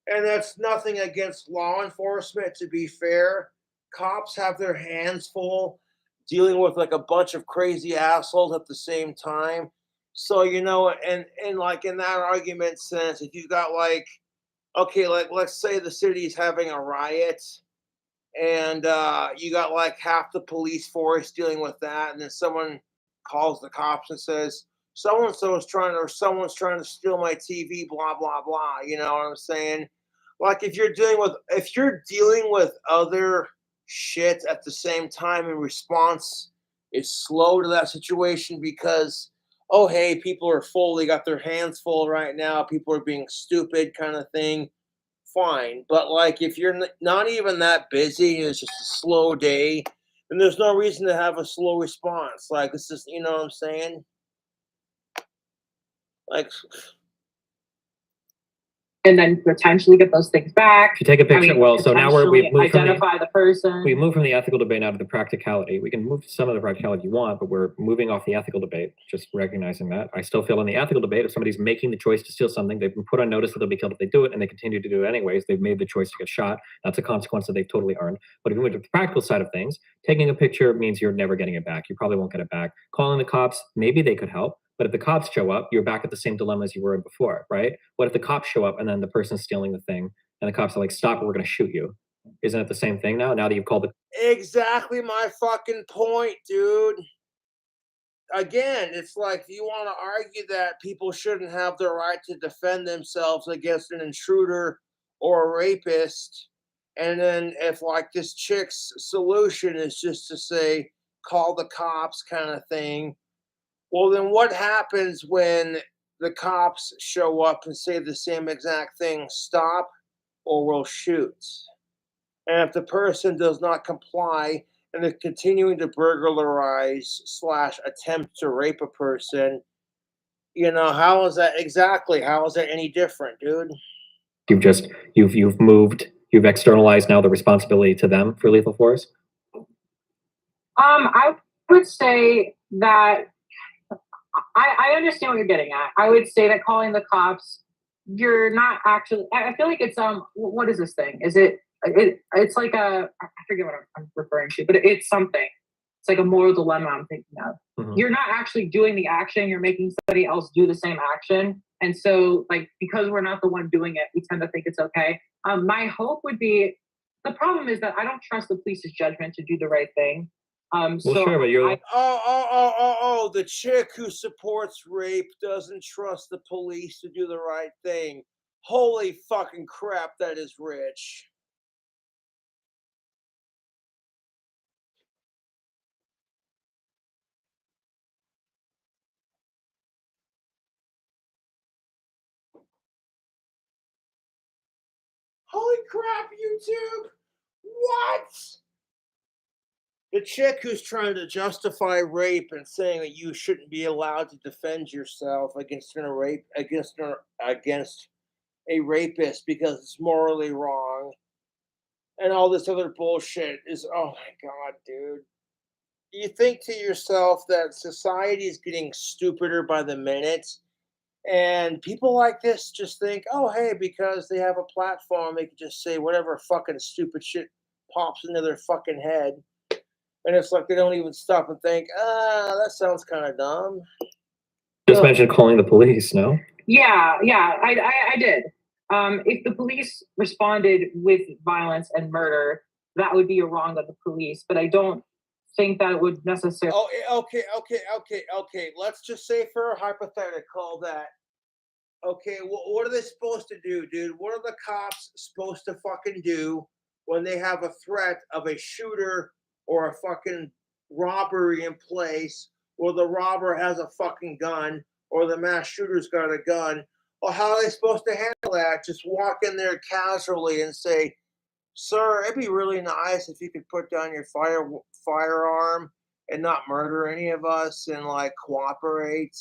[SPEAKER 1] and that's nothing against law enforcement, to be fair. Cops have their hands full dealing with like a bunch of crazy assholes at the same time. So, you know, and like in that argument sense, if you've got like, okay, like let's say the city's having a riot and you got like half the police force dealing with that, and then someone calls the cops and says, so and so is trying to, or someone's trying to steal my TV, blah, blah, blah. You know what I'm saying? Like if you're dealing with other shit at the same time and response is slow to that situation because, oh hey, people are full, they got their hands full right now, people are being stupid kind of thing, fine. But like if you're not even that busy, it's just a slow day, then there's no reason to have a slow response. Like this is, you know what I'm saying? Like,
[SPEAKER 3] and then potentially get those things back.
[SPEAKER 2] If you take a picture, well, so now we've moved from
[SPEAKER 3] identify the person.
[SPEAKER 2] We've moved from the ethical debate now to the practicality. We can move to some of the practicality you want, but we're moving off the ethical debate, just recognizing that. I still feel in the ethical debate, if somebody's making the choice to steal something, they've been put on notice that they'll be killed if they do it, and they continue to do it anyways. They've made the choice to get shot. That's a consequence that they've totally earned. But if you went to the practical side of things, taking a picture means you're never getting it back. You probably won't get it back. Calling the cops, maybe they could help. But if the cops show up, you're back at the same dilemma as you were in before, right? What if the cops show up and then the person's stealing the thing and the cops are like, stop, or we're going to shoot you? Isn't it the same thing now that you've called it?
[SPEAKER 1] Exactly my fucking point, dude. Again, it's like you want to argue that people shouldn't have the right to defend themselves against an intruder or a rapist. And then if like this chick's solution is just to say, call the cops kind of thing. Well, then what happens when the cops show up and say the same exact thing, stop or we'll shoot? And if the person does not comply and they're continuing to burglarize / attempt to rape a person, you know, how is that any different, dude?
[SPEAKER 2] You've moved, you've externalized now the responsibility to them for lethal force?
[SPEAKER 3] I would say that I understand what you're getting at. I would say that calling the cops, you're not actually, I feel like it's, what is this thing? Is it's like I forget what I'm referring to, but it's something. It's like a moral dilemma I'm thinking of. Mm-hmm. You're not actually doing the action, you're making somebody else do the same action. And so like, because we're not the one doing it, we tend to think it's okay. My hope would be, the problem is that I don't trust the police's judgment to do the right thing.
[SPEAKER 2] Well, so sure, but you're
[SPEAKER 1] the chick who supports rape doesn't trust the police to do the right thing. Holy fucking crap, that is rich. Holy crap, YouTube! What? The chick who's trying to justify rape and saying that you shouldn't be allowed to defend yourself against a rapist because it's morally wrong, and all this other bullshit is, oh my god, dude. You think to yourself that society is getting stupider by the minute, and people like this just think, oh, hey, because they have a platform, they can just say whatever fucking stupid shit pops into their fucking head. And it's like they don't even stop and think, that sounds kind of dumb.
[SPEAKER 2] Just mentioned calling the police, no?
[SPEAKER 3] Yeah, I did. If the police responded with violence and murder, that would be a wrong of the police. But I don't think that it would necessarily.
[SPEAKER 1] Oh, okay. Let's just say for a hypothetical that, okay, what are they supposed to do, dude? What are the cops supposed to fucking do when they have a threat of a shooter or a fucking robbery in place, or the robber has a fucking gun, or the mass shooter's got a gun? Well, how are they supposed to handle that? Just walk in there casually and say, sir, it'd be really nice if you could put down your firearm and not murder any of us and like cooperate,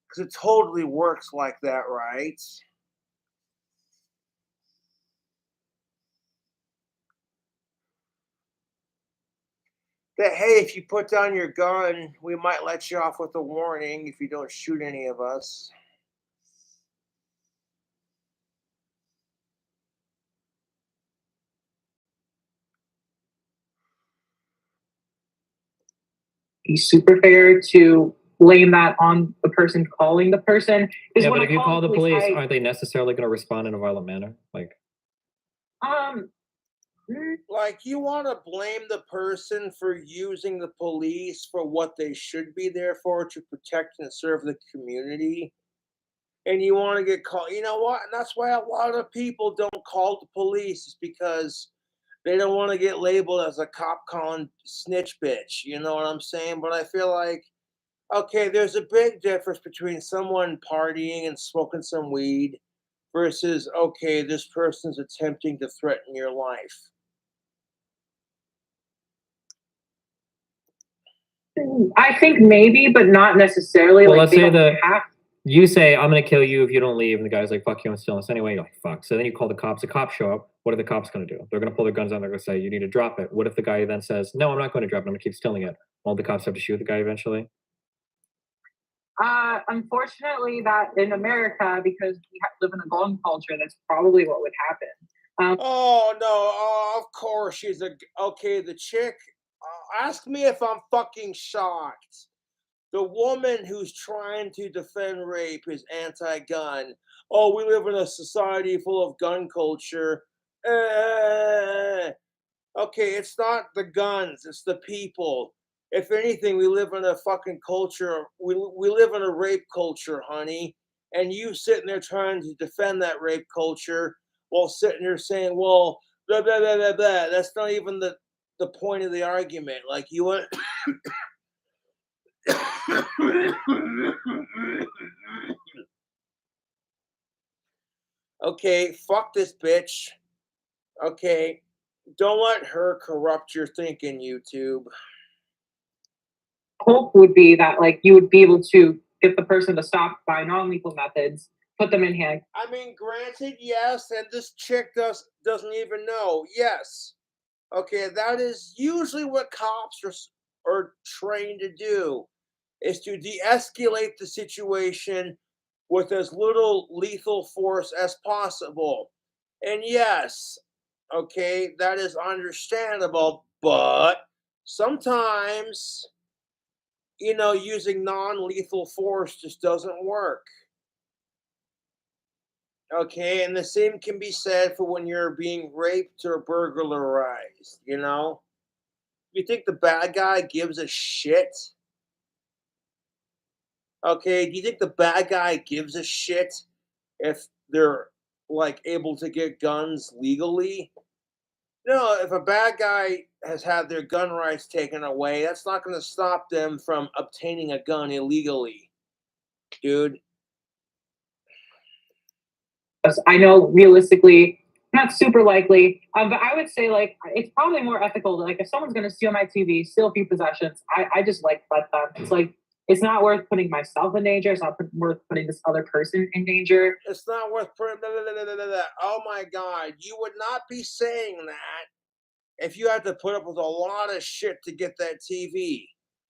[SPEAKER 1] because it totally works like that, right? That, hey, if you put down your gun, we might let you off with a warning if you don't shoot any of us.
[SPEAKER 3] Be super fair to blame that on the person calling the person.
[SPEAKER 2] Yeah, but if you call the police, aren't they necessarily going to respond in a violent manner?
[SPEAKER 1] Like, you want to blame the person for using the police for what they should be there for, to protect and serve the community, and you want to get called. You know what? And that's why a lot of people don't call the police, is because they don't want to get labeled as a cop calling snitch bitch. You know what I'm saying? But I feel like, okay, there's a big difference between someone partying and smoking some weed versus, okay, this person's attempting to threaten your life.
[SPEAKER 3] I think maybe, but not necessarily.
[SPEAKER 2] Well,
[SPEAKER 3] like,
[SPEAKER 2] let's say that you say, I'm going to kill you if you don't leave, and the guy's like, fuck you, I'm stealing this anyway. You're like, fuck. So then you call the cops. The cops show up. What are the cops going to do? They're going to pull their guns out. They're going to say, you need to drop it. What if the guy then says, no, I'm not going to drop it. I'm going to keep stealing it? All the cops have to shoot the guy eventually?
[SPEAKER 3] Unfortunately, that in America, because we live in a gun culture, that's probably what would happen.
[SPEAKER 1] Oh, no. Of course she's okay, the chick. Ask me if I'm fucking shocked. The woman who's trying to defend rape is anti-gun. Oh, we live in a society full of gun culture. Okay, it's not the guns, it's the people. If anything, we live in a fucking culture. We live in a rape culture, honey. And you sitting there trying to defend that rape culture while sitting there saying, well, blah, blah, blah, blah, blah. That's not even the point of the argument. Like, you want... Okay, fuck this bitch. Okay, don't let her corrupt your thinking, YouTube.
[SPEAKER 3] Hope would be that, like, you would be able to get the person to stop by non-lethal methods, put them in hand.
[SPEAKER 1] I mean, granted, yes, and this chick doesn't even know. Yes. Okay, that is usually what cops are trained to do, is to de-escalate the situation with as little lethal force as possible. And yes, okay, that is understandable, but sometimes, using non-lethal force just doesn't work. Okay, and the same can be said for when you're being raped or burglarized, You think the bad guy gives a shit? Okay, do you think the bad guy gives a shit if their like able to get guns legally. No, if a bad guy has had their gun rights taken away, that's not going to stop them from obtaining a gun illegally, dude.
[SPEAKER 3] I know realistically, not super likely, but I would say like it's probably more ethical. Like if someone's going to steal my TV, steal a few possessions, I just like let them. It's like it's not worth putting myself in danger. It's not worth putting this other person in danger.
[SPEAKER 1] It's not worth putting. Oh my God, you would not be saying that if you had to put up with a lot of shit to get that TV.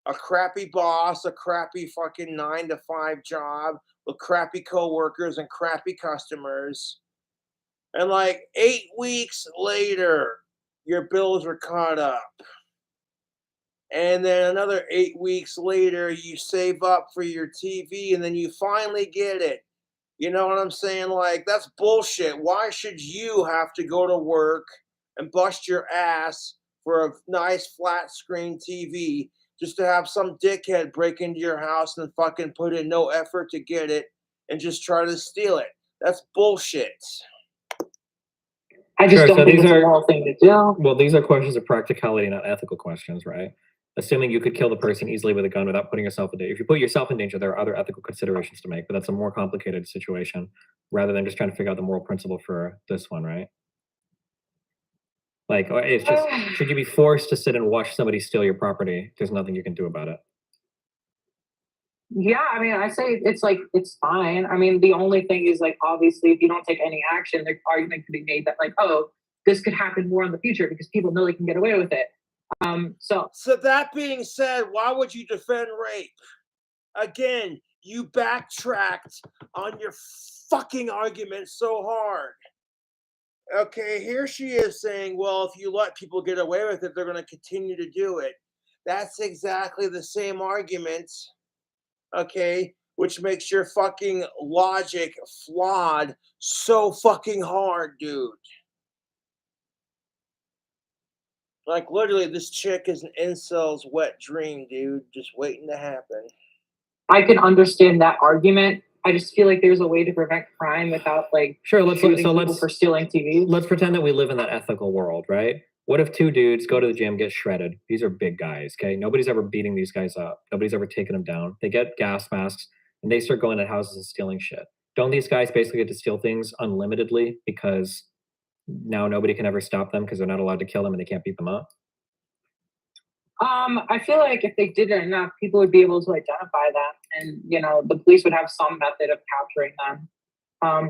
[SPEAKER 1] A crappy boss, a crappy fucking 9 to 5 job with crappy coworkers and crappy customers. And like 8 weeks later, your bills are caught up. And then another 8 weeks later, you save up for your TV and then you finally get it. You know what I'm saying? Like, that's bullshit. Why should you have to go to work and bust your ass for a nice flat screen TV just to have some dickhead break into your house and fucking put in no effort to get it and just try to steal it? That's bullshit.
[SPEAKER 3] I just
[SPEAKER 2] Sure,
[SPEAKER 3] don't
[SPEAKER 2] so
[SPEAKER 3] think
[SPEAKER 2] these
[SPEAKER 3] it's a
[SPEAKER 2] are-
[SPEAKER 3] moral thing to do.
[SPEAKER 2] Well, these are questions of practicality, not ethical questions, right? Assuming you could kill the person easily with a gun without putting yourself in danger. If you put yourself in danger, there are other ethical considerations to make, but that's a more complicated situation rather than just trying to figure out the moral principle for this one, right? Like, it's just, should you be forced to sit and watch somebody steal your property? There's nothing you can do about it.
[SPEAKER 3] Yeah, I mean, I say it's like it's fine. I mean, the only thing is like obviously if you don't take any action, the argument could be made that like, oh, this could happen more in the future because people know they can get away with it.
[SPEAKER 1] So that being said, why would you defend rape? Again, you backtracked on your fucking argument so hard. Okay, here she is saying, well, if you let people get away with it, they're going to continue to do it. That's exactly the same argument, okay, which makes your fucking logic flawed so fucking hard, dude. Like, literally, this chick is an incel's wet dream, dude, just waiting to happen.
[SPEAKER 3] I can understand that argument. I just feel like there's a way to prevent crime without like
[SPEAKER 2] Sure,
[SPEAKER 3] shooting people for stealing TVs.
[SPEAKER 2] Let's pretend that we live in that ethical world, right? What if two dudes go to the gym, get shredded? These are big guys, okay? Nobody's ever beating these guys up. Nobody's ever taken them down. They get gas masks and they start going to houses and stealing shit. Don't these guys basically get to steal things unlimitedly because now nobody can ever stop them because they're not allowed to kill them and they can't beat them up?
[SPEAKER 3] I feel like if they did it enough, people would be able to identify them, and you know, the police would have some method of capturing them.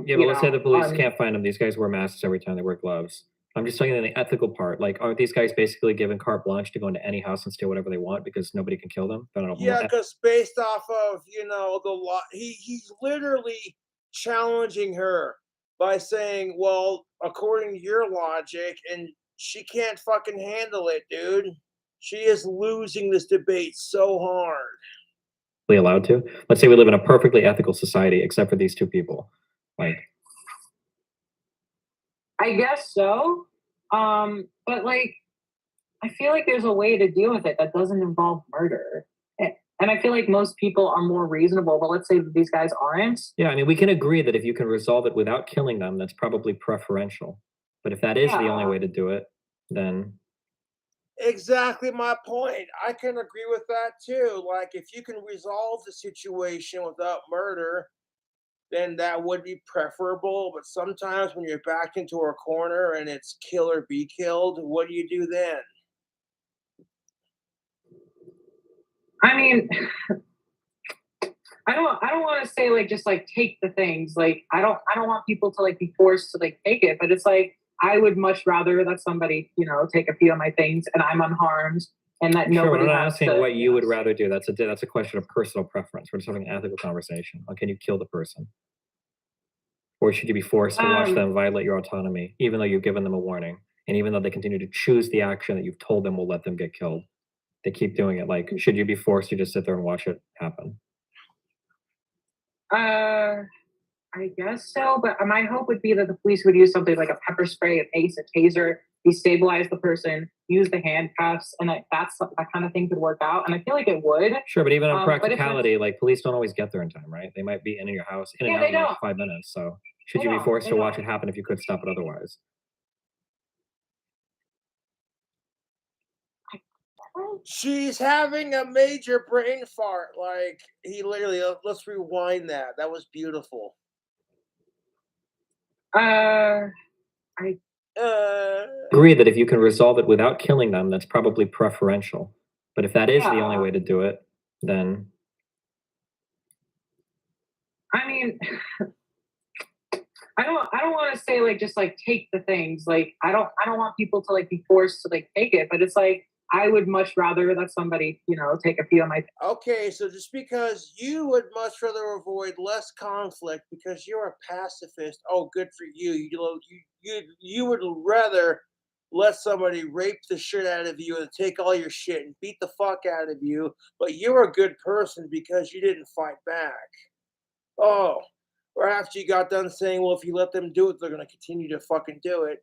[SPEAKER 2] Yeah, but let's say the police can't find them. These guys wear masks every time they wear gloves. I'm just talking in the ethical part. Like, aren't these guys basically given carte blanche to go into any house and steal whatever they want because nobody can kill them?
[SPEAKER 1] Yeah, because based off of, you know, the law, he's literally challenging her by saying, well, according to your logic, and she can't fucking handle it, dude. She is losing this debate so hard.
[SPEAKER 2] Allowed to? Let's say we live in a perfectly ethical society except for these two people. Like,
[SPEAKER 3] I guess so. But like, I feel like there's a way to deal with it that doesn't involve murder. And I feel like most people are more reasonable, but let's say these guys aren't.
[SPEAKER 2] Yeah, I mean, we can agree that if you can resolve it without killing them, that's probably preferential. But if that is the only way to do it, then...
[SPEAKER 1] Exactly my point. I can agree with that too. Like, if you can resolve the situation without murder, then that would be preferable. But sometimes when you're backed into a corner and it's kill or be killed, what do you do then?
[SPEAKER 3] I mean, I don't want to say like just like take the things. Like I don't want people to like be forced to like take it. But it's like I would much rather that somebody, you know, take a few of my things and I'm unharmed and that nobody.
[SPEAKER 2] Sure, I'm not asking what you would rather do. That's a question of personal preference. We're just having an ethical conversation. Like, can you kill the person? Or should you be forced to watch them violate your autonomy, even though you've given them a warning? And even though they continue to choose the action that you've told them will let them get killed, they keep doing it. Like, should you be forced to just sit there and watch it happen?
[SPEAKER 3] I guess so, but my hope would be that the police would use something like a pepper spray, a mace, a taser, destabilize the person, use the handcuffs, and that kind of thing could work out. And I feel like it would.
[SPEAKER 2] Sure, but even on practicality, like police don't always get there in time, right? They might be in your house in and out in like 5 minutes. So Should you be forced to watch it happen if you could stop it otherwise?
[SPEAKER 1] She's having a major brain fart. Like, he literally, let's rewind that. That was beautiful.
[SPEAKER 3] I
[SPEAKER 2] Agree that if you can resolve it without killing them, that's probably preferential. But if that is the only
[SPEAKER 3] Yeah.
[SPEAKER 2] way to do it, then
[SPEAKER 3] I mean, I don't want to say like just like take the things. Like I don't want people to like be forced to like take it. But it's like I would much rather that somebody, you know, take a few of my.
[SPEAKER 1] Okay, so just because you would much rather avoid less conflict because you're a pacifist, oh, good for you. You would rather let somebody rape the shit out of you and take all your shit and beat the fuck out of you, but you're a good person because you didn't fight back. Oh, or after you got done saying, well, if you let them do it, they're going to continue to fucking do it.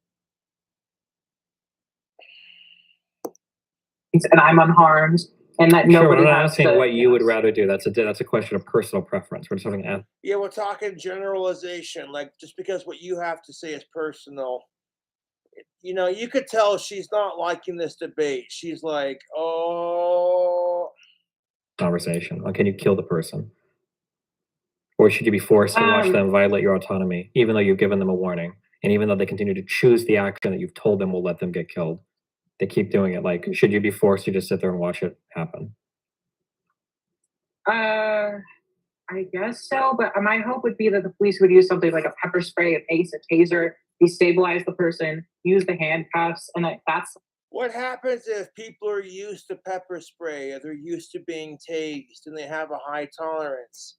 [SPEAKER 3] And I'm unharmed, and that
[SPEAKER 2] sure,
[SPEAKER 3] nobody
[SPEAKER 2] I'm not
[SPEAKER 3] has
[SPEAKER 2] asking
[SPEAKER 3] to,
[SPEAKER 2] what you would rather do. That's a question of personal preference. We're talking
[SPEAKER 1] Yeah, we're talking generalization. Like, just because what you have to say is personal, you know, you could tell she's not liking this debate. She's like, oh,
[SPEAKER 2] conversation. Or can you kill the person? Or should you be forced to watch them violate your autonomy, even though you've given them a warning? And even though they continue to choose the action that you've told them will let them get killed, they keep doing it. Like, should you be forced to just sit there and watch it happen?
[SPEAKER 3] I guess so, but my hope would be that the police would use something like a pepper spray, a pace, a taser, destabilize the person, use the handcuffs, and that's.
[SPEAKER 1] what happens if people are used to pepper spray or they're used to being tased and they have a high tolerance?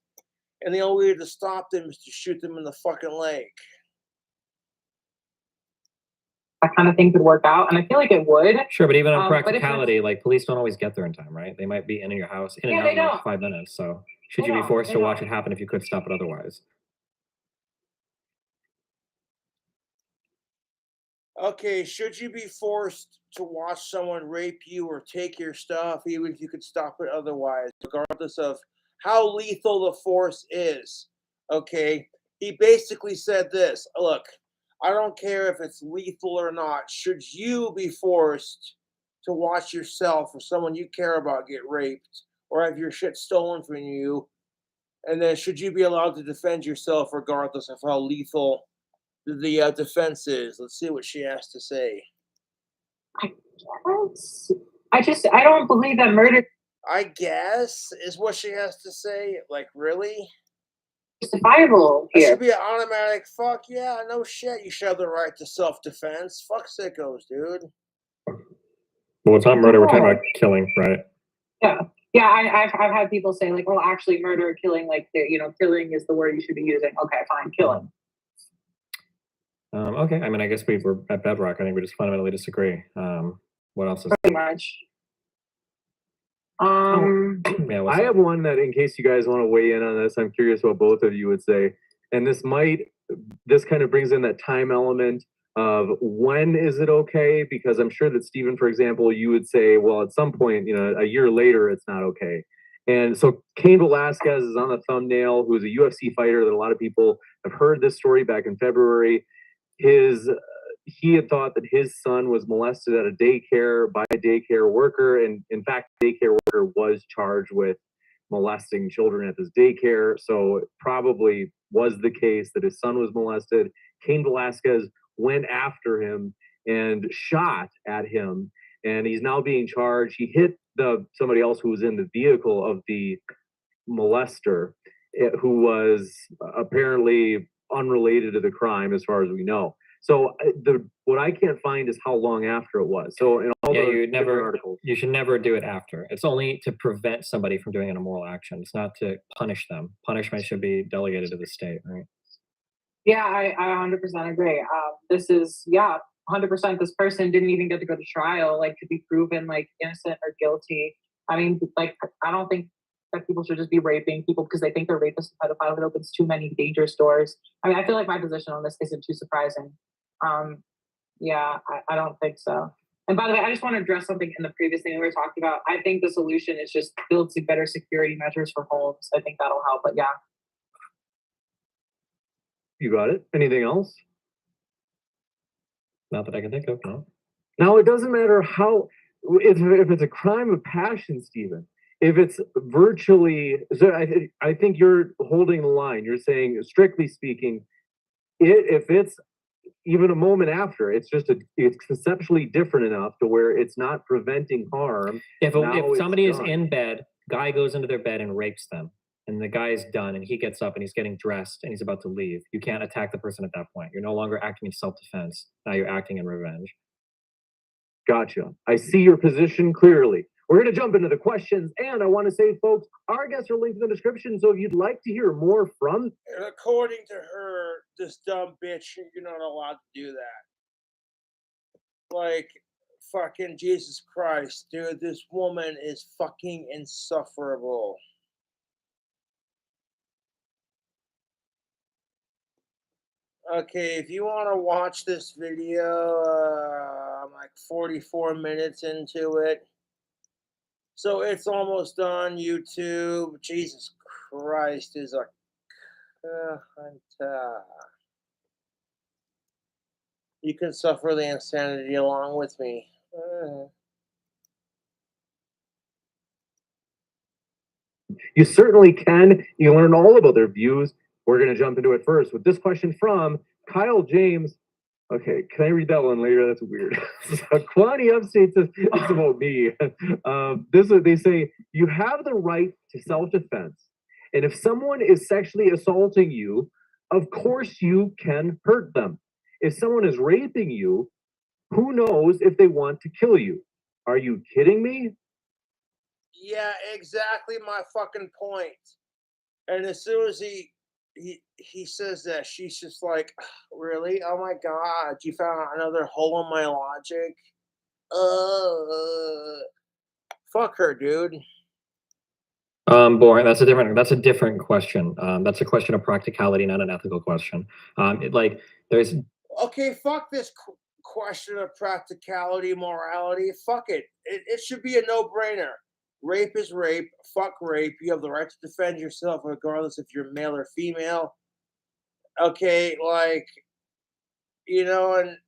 [SPEAKER 1] And the only way to stop them is to shoot them in the fucking leg.
[SPEAKER 3] That kind of thing could work out, and I feel like it would.
[SPEAKER 2] Sure, but even on practicality, like police don't always get there in time, right? They might be in your house in and out in like 5 minutes. So should you be forced to watch it happen if you could stop it otherwise?
[SPEAKER 1] Okay, should you be forced to watch someone rape you or take your stuff, even if you could stop it otherwise, regardless of how lethal the force is? Okay, he basically said this: look, I don't care if it's lethal or not. Should you be forced to watch yourself or someone you care about get raped or have your shit stolen from you? And then should you be allowed to defend yourself regardless of how lethal the defense is? Let's see what she has to say.
[SPEAKER 3] I don't believe that murder
[SPEAKER 1] I guess is what she has to say. Like, really?
[SPEAKER 3] justifiable
[SPEAKER 1] It
[SPEAKER 3] here.
[SPEAKER 1] should be an automatic fuck yeah, no shit. You should have the right to self-defense. Fuck sickos, dude.
[SPEAKER 2] Well, it's not murder. We're talking about killing, right?
[SPEAKER 3] Yeah. I've had people say like, well, actually, murder or killing, like, you know, killing is the word you should be using. Okay, fine, killing.
[SPEAKER 2] Okay, I mean, I guess we were at bedrock. I think we just fundamentally disagree. What else is
[SPEAKER 3] pretty much?
[SPEAKER 2] Yeah,
[SPEAKER 4] I have one that, in case you guys want to weigh in on this, I'm curious what both of you would say. And this kind of brings in that time element of when is it okay? Because I'm sure that Stephen, for example, you would say, well, at some point, you know, a year later, it's not okay. And so Cain Velasquez is on the thumbnail, who's a UFC fighter that a lot of people have heard this story back in February. He had thought that his son was molested at a daycare by a daycare worker, and in fact, the daycare worker was charged with molesting children at this daycare. So it probably was the case that his son was molested. Cain Velasquez went after him and shot at him, and he's now being charged. He hit somebody else who was in the vehicle of the molester, who was apparently unrelated to the crime as far as we know. So what I can't find is how long after it was. So in all articles,
[SPEAKER 2] you should never do it after. It's only to prevent somebody from doing an immoral action. It's not to punish them. Punishment should be delegated to the state, right?
[SPEAKER 3] Yeah, I 100% agree. This is 100%. This person didn't even get to go to trial, like to be proven like innocent or guilty. I mean, like I don't think that people should just be raping people because they think they're rapists and pedophiles. It opens too many dangerous doors. I mean, I feel like my position on this isn't too surprising. I don't think so. And by the way, I just want to address something in the previous thing we were talking about. I think the solution is just build some better security measures for homes. I think that'll help. But yeah.
[SPEAKER 4] You got it. Anything else?
[SPEAKER 2] Not that I can think of, no.
[SPEAKER 4] Now, it doesn't matter how, if it's a crime of passion, Stephen, if it's virtually, so I think you're holding the line. You're saying, strictly speaking, if it's even a moment after, it's conceptually different enough to where it's not preventing harm.
[SPEAKER 2] If somebody is in bed, guy goes into their bed and rapes them, and the guy is done, and he gets up and he's getting dressed and he's about to leave, you can't attack the person at that point. You're no longer acting in self-defense. Now you're acting in revenge.
[SPEAKER 4] Gotcha. I see your position clearly. We're going to jump into the questions, and I want to say, folks, our guests are linked in the description, so if you'd like to hear more from...
[SPEAKER 1] And according to her, this dumb bitch, you're not allowed to do that. Like, fucking Jesus Christ, dude, this woman is fucking insufferable. Okay, if you want to watch this video, I'm like 44 minutes into it. So it's almost done, YouTube. Jesus Christ is a... You can suffer the insanity along with me.
[SPEAKER 4] You certainly can. You learn all about their views. We're going to jump into it first with this question from Kyle James. Okay, can I read that one later? That's weird. Kwani upstates it's about me. They say, you have the right to self-defense. And if someone is sexually assaulting you, of course you can hurt them. If someone is raping you, who knows if they want to kill you? Are you kidding me?
[SPEAKER 1] Yeah, exactly my fucking point. And as soon as he says that, she's just like, really? Oh my God, you found another hole in my logic? Fuck her, dude.
[SPEAKER 2] Boring. That's a different question. That's a question of practicality, not an ethical question.
[SPEAKER 1] Okay, fuck this question of practicality, morality. Fuck it. It should be a no-brainer. Rape is rape. Fuck rape. You have the right to defend yourself regardless if you're male or female. Okay, like, and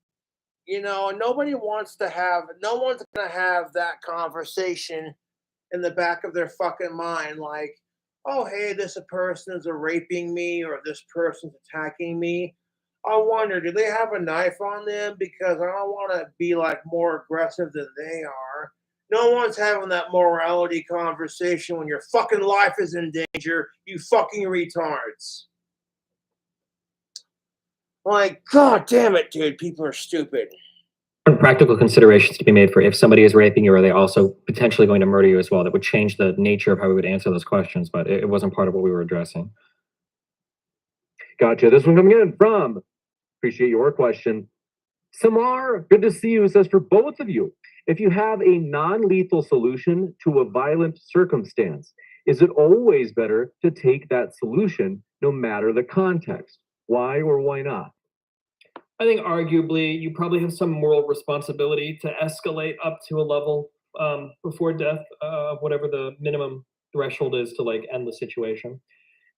[SPEAKER 1] nobody wants to have, no one's gonna have that conversation in the back of their fucking mind, like, oh, hey, this person is raping me or this person's attacking me. I wonder, do they have a knife on them? Because I don't want to be like more aggressive than they are. No one's having that morality conversation when your fucking life is in danger, you fucking retards. Like, God damn it, dude, people are stupid.
[SPEAKER 2] Practical considerations to be made for if somebody is raping you, are they also potentially going to murder you as well? That would change the nature of how we would answer those questions, but it wasn't part of what we were addressing.
[SPEAKER 4] Gotcha. This one coming in from, appreciate your question, Samar, good to see you, says, for both of you, if you have a non-lethal solution to a violent circumstance, is it always better to take that solution no matter the context? Why or why not?
[SPEAKER 2] I think arguably you probably have some moral responsibility to escalate up to a level before death, whatever the minimum threshold is to like end the situation.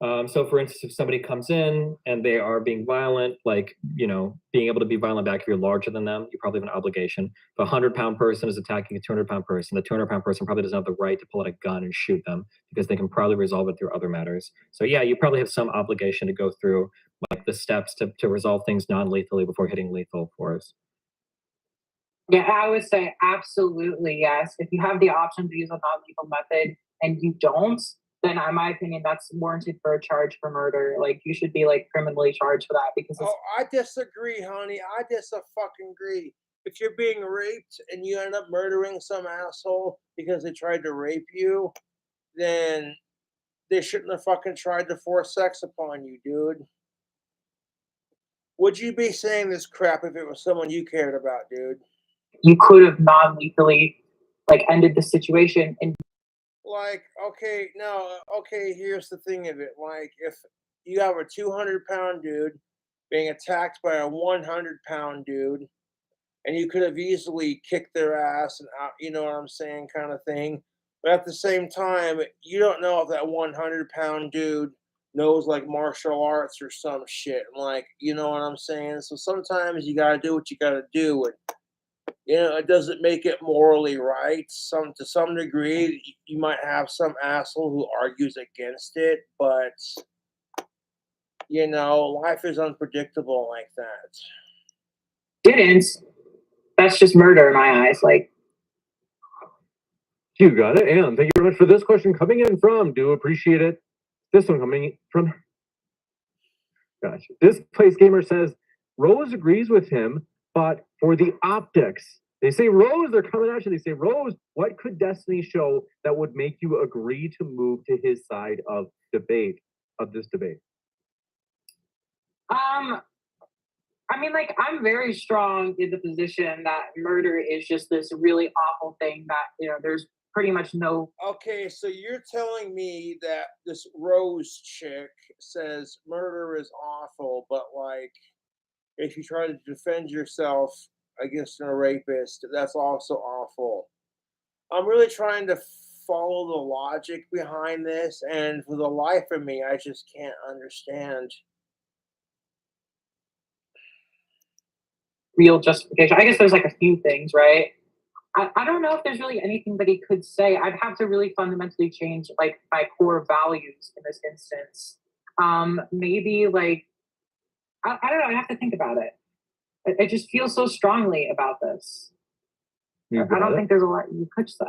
[SPEAKER 2] So for instance, if somebody comes in and they are being violent, like, being able to be violent back if you're larger than them, you probably have an obligation. If a 100-pound person is attacking a 200-pound person, the 200-pound person probably doesn't have the right to pull out a gun and shoot them because they can probably resolve it through other matters. So yeah, you probably have some obligation to go through like the steps to resolve things non-lethally before hitting lethal force.
[SPEAKER 3] Yeah, I would say absolutely yes. If you have the option to use a non-lethal method and you don't, then in my opinion, that's warranted for a charge for murder. Like, you should be like criminally charged for that because it's...
[SPEAKER 1] Oh, I disagree, honey. I fucking agree. If you're being raped and you end up murdering some asshole because they tried to rape you, then they shouldn't have fucking tried to force sex upon you, dude. Would you be saying this crap if it was someone you cared about, dude?
[SPEAKER 3] You could have non-lethally like ended the situation and
[SPEAKER 1] like, okay, here's the thing of it. Like, if you have a 200-pound dude being attacked by a 100-pound dude, and you could have easily kicked their ass and out, you know what I'm saying, kind of thing. But at the same time, you don't know if that 100-pound dude knows like martial arts or some shit. Like, you know what I'm saying? So sometimes you gotta do what you gotta do, and you know it doesn't make it morally right. To some degree, you might have some asshole who argues against it, but you know, life is unpredictable like that.
[SPEAKER 3] Didn't. That's just murder in my eyes. Like,
[SPEAKER 4] You got it. And thank you very much for this question coming in from, do appreciate it. This one coming from, gosh, this place gamer says, Rose agrees with him, but for the optics. They say, Rose, they're coming at you. They say, Rose, what could Destiny show that would make you agree to move to his side of this debate?
[SPEAKER 3] I mean, like, I'm very strong in the position that murder is just this really awful thing that, you know, there's pretty much no.
[SPEAKER 1] Okay, so you're telling me that this Rose chick says murder is awful, but like if you try to defend yourself against a rapist, that's also awful. I'm really trying to follow the logic behind this, and for the life of me, I just can't understand.
[SPEAKER 3] Real justification. I guess there's like a few things, right? I don't know if there's really anything that he could say. I'd have to really fundamentally change like my core values in this instance. Maybe like I don't know. I have to think about it. I just feel so strongly about this. I don't think there's a lot you could say.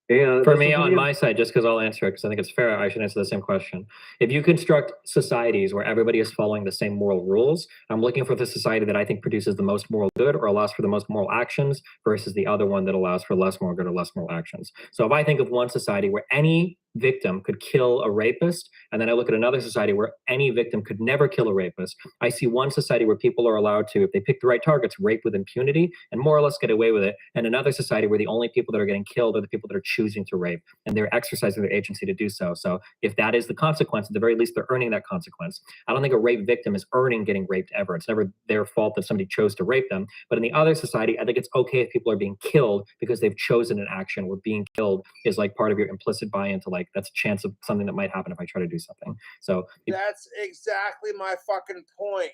[SPEAKER 4] And
[SPEAKER 2] for me, on my side, just because I'll answer it, because I think it's fair, I should answer the same question. If you construct societies where everybody is following the same moral rules, I'm looking for the society that I think produces the most moral good or allows for the most moral actions versus the other one that allows for less moral good or less moral actions. So if I think of one society where any victim could kill a rapist, and then I look at another society where any victim could never kill a rapist, I see one society where people are allowed to, if they pick the right targets, rape with impunity and more or less get away with it, and another society where the only people that are getting killed are the people that are choosing to rape, and they're exercising their agency to do so. So if that is the consequence, at the very least, they're earning that consequence. I don't think a rape victim is earning getting raped ever. It's never their fault that somebody chose to rape them. But in the other society, I think it's okay if people are being killed because they've chosen an action where being killed is like part of your implicit buy-in to like, that's a chance of something that might happen if I try to do something. So
[SPEAKER 1] that's exactly my fucking point.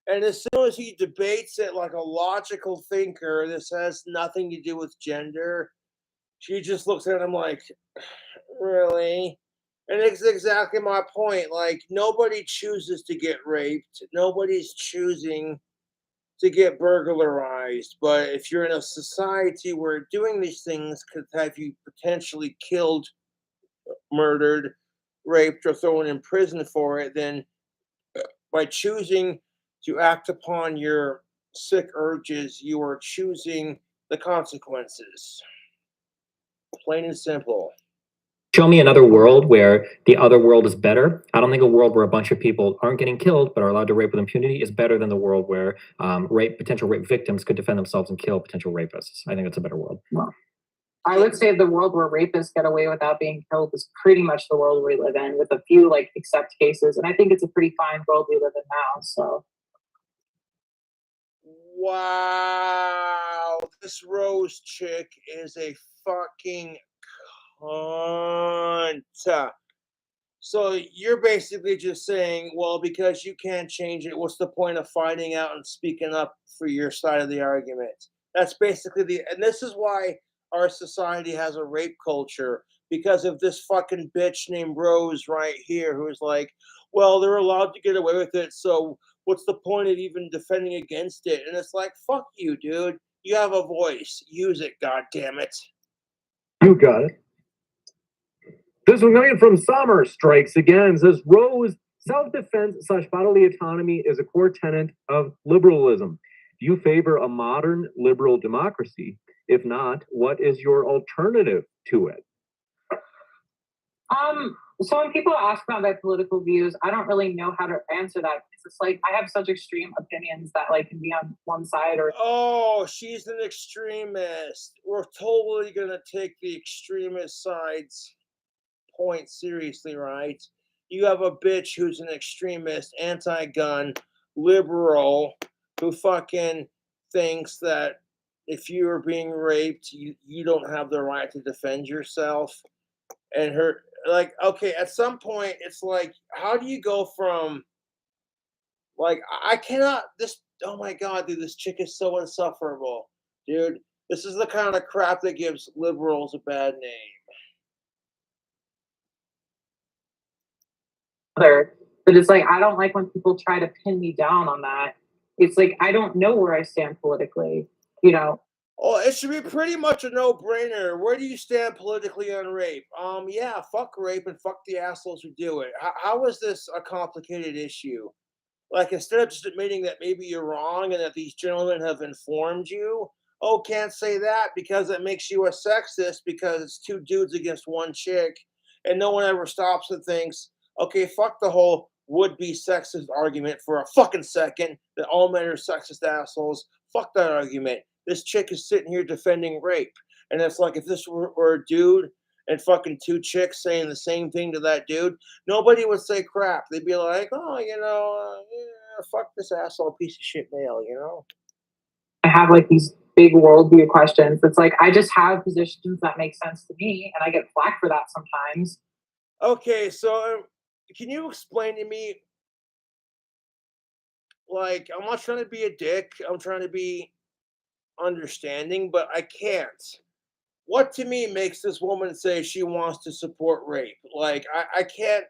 [SPEAKER 1] And as soon as he debates it like a logical thinker, this has nothing to do with gender, she just looks at him like, really? And it's exactly my point. Like, nobody chooses to get raped. Nobody's choosing to get burglarized. But if you're in a society where doing these things could have you potentially killed, murdered, raped, or thrown in prison for it, then by choosing to act upon your sick urges, you are choosing the consequences. Plain and simple.
[SPEAKER 2] Show me another world where the other world is better. I don't think a world where a bunch of people aren't getting killed but are allowed to rape with impunity is better than the world where potential rape victims could defend themselves and kill potential rapists. I think it's a better world.
[SPEAKER 3] Well, I would say the world where rapists get away without being killed is pretty much the world we live in, with a few like except cases, and I think it's a pretty fine world we live in now. So,
[SPEAKER 1] wow, this Rose chick is a fucking cunt. So you're basically just saying, well, because you can't change it, what's the point of fighting out and speaking up for your side of the argument? That's basically and this is why our society has a rape culture, because of this fucking bitch named Rose right here, who's like, well, they're allowed to get away with it, so what's the point of even defending against it? And it's like, fuck you, dude. You have a voice. Use it, goddammit.
[SPEAKER 4] You got it. This one coming from Summer strikes again, says, Rose, self-defense / bodily autonomy is a core tenet of liberalism. Do you favor a modern liberal democracy? If not, what is your alternative to it?
[SPEAKER 3] So when people ask about my political views, I don't really know how to answer that. It's like I have such extreme opinions that like can be on one side or.
[SPEAKER 1] Oh, she's an extremist. We're totally gonna take the extremist side's point seriously, right? You have a bitch who's an extremist, anti-gun, liberal, who fucking thinks that if you're being raped, you don't have the right to defend yourself. and her like okay, at some point it's like how do you go from like I cannot this oh my god, dude, this chick is so insufferable. Dude, this is the kind of crap that gives liberals a bad name.
[SPEAKER 3] Other, but it's like I don't like when people try to pin me down on that. It's like I don't know where I stand politically, you know.
[SPEAKER 1] Oh, it should be pretty much a no-brainer. Where do you stand politically on rape? Yeah, fuck rape and fuck the assholes who do it. How is this a complicated issue? Like, instead of just admitting that maybe you're wrong and that these gentlemen have informed you, oh, can't say that because it makes you a sexist because it's two dudes against one chick, and no one ever stops and thinks, okay, fuck the whole would-be sexist argument for a fucking second that all men are sexist assholes. Fuck that argument. This chick is sitting here defending rape. And it's like if this were a dude and fucking two chicks saying the same thing to that dude, nobody would say crap. They'd be like, oh, yeah, fuck this asshole piece of shit male, you know?
[SPEAKER 3] I have like these big worldview questions. It's like I just have positions that make sense to me, and I get flack for that sometimes.
[SPEAKER 1] Okay, so can you explain to me, like, I'm not trying to be a dick, I'm trying to be understanding, but I can't. What to me makes this woman say she wants to support rape? Like, I can't.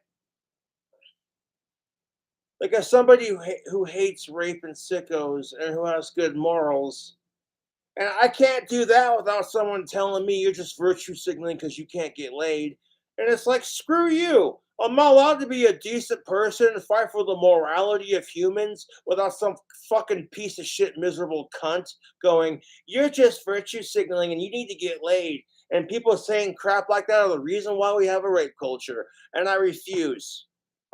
[SPEAKER 1] Like, as somebody who hates rape and sickos and who has good morals, and I can't do that without someone telling me you're just virtue signaling because you can't get laid. And it's like, screw you. I'm not allowed to be a decent person and fight for the morality of humans without some fucking piece of shit, miserable cunt going, you're just virtue signaling and you need to get laid. And people saying crap like that are the reason why we have a rape culture. And I refuse.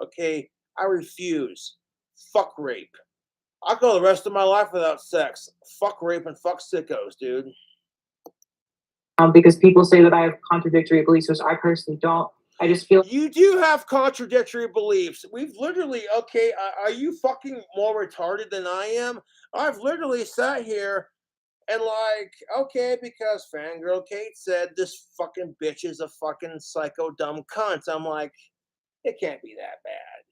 [SPEAKER 1] Okay? I refuse. Fuck rape. I'll go the rest of my life without sex. Fuck rape and fuck sickos, dude.
[SPEAKER 3] Because people say that I have contradictory beliefs, which I personally don't. I just feel
[SPEAKER 1] You do have contradictory beliefs. We've literally, okay, are you fucking more retarded than I am? I've literally sat here and like, okay, because Fangirl Kate said this fucking bitch is a fucking psycho dumb cunt. I'm like, it can't be that bad.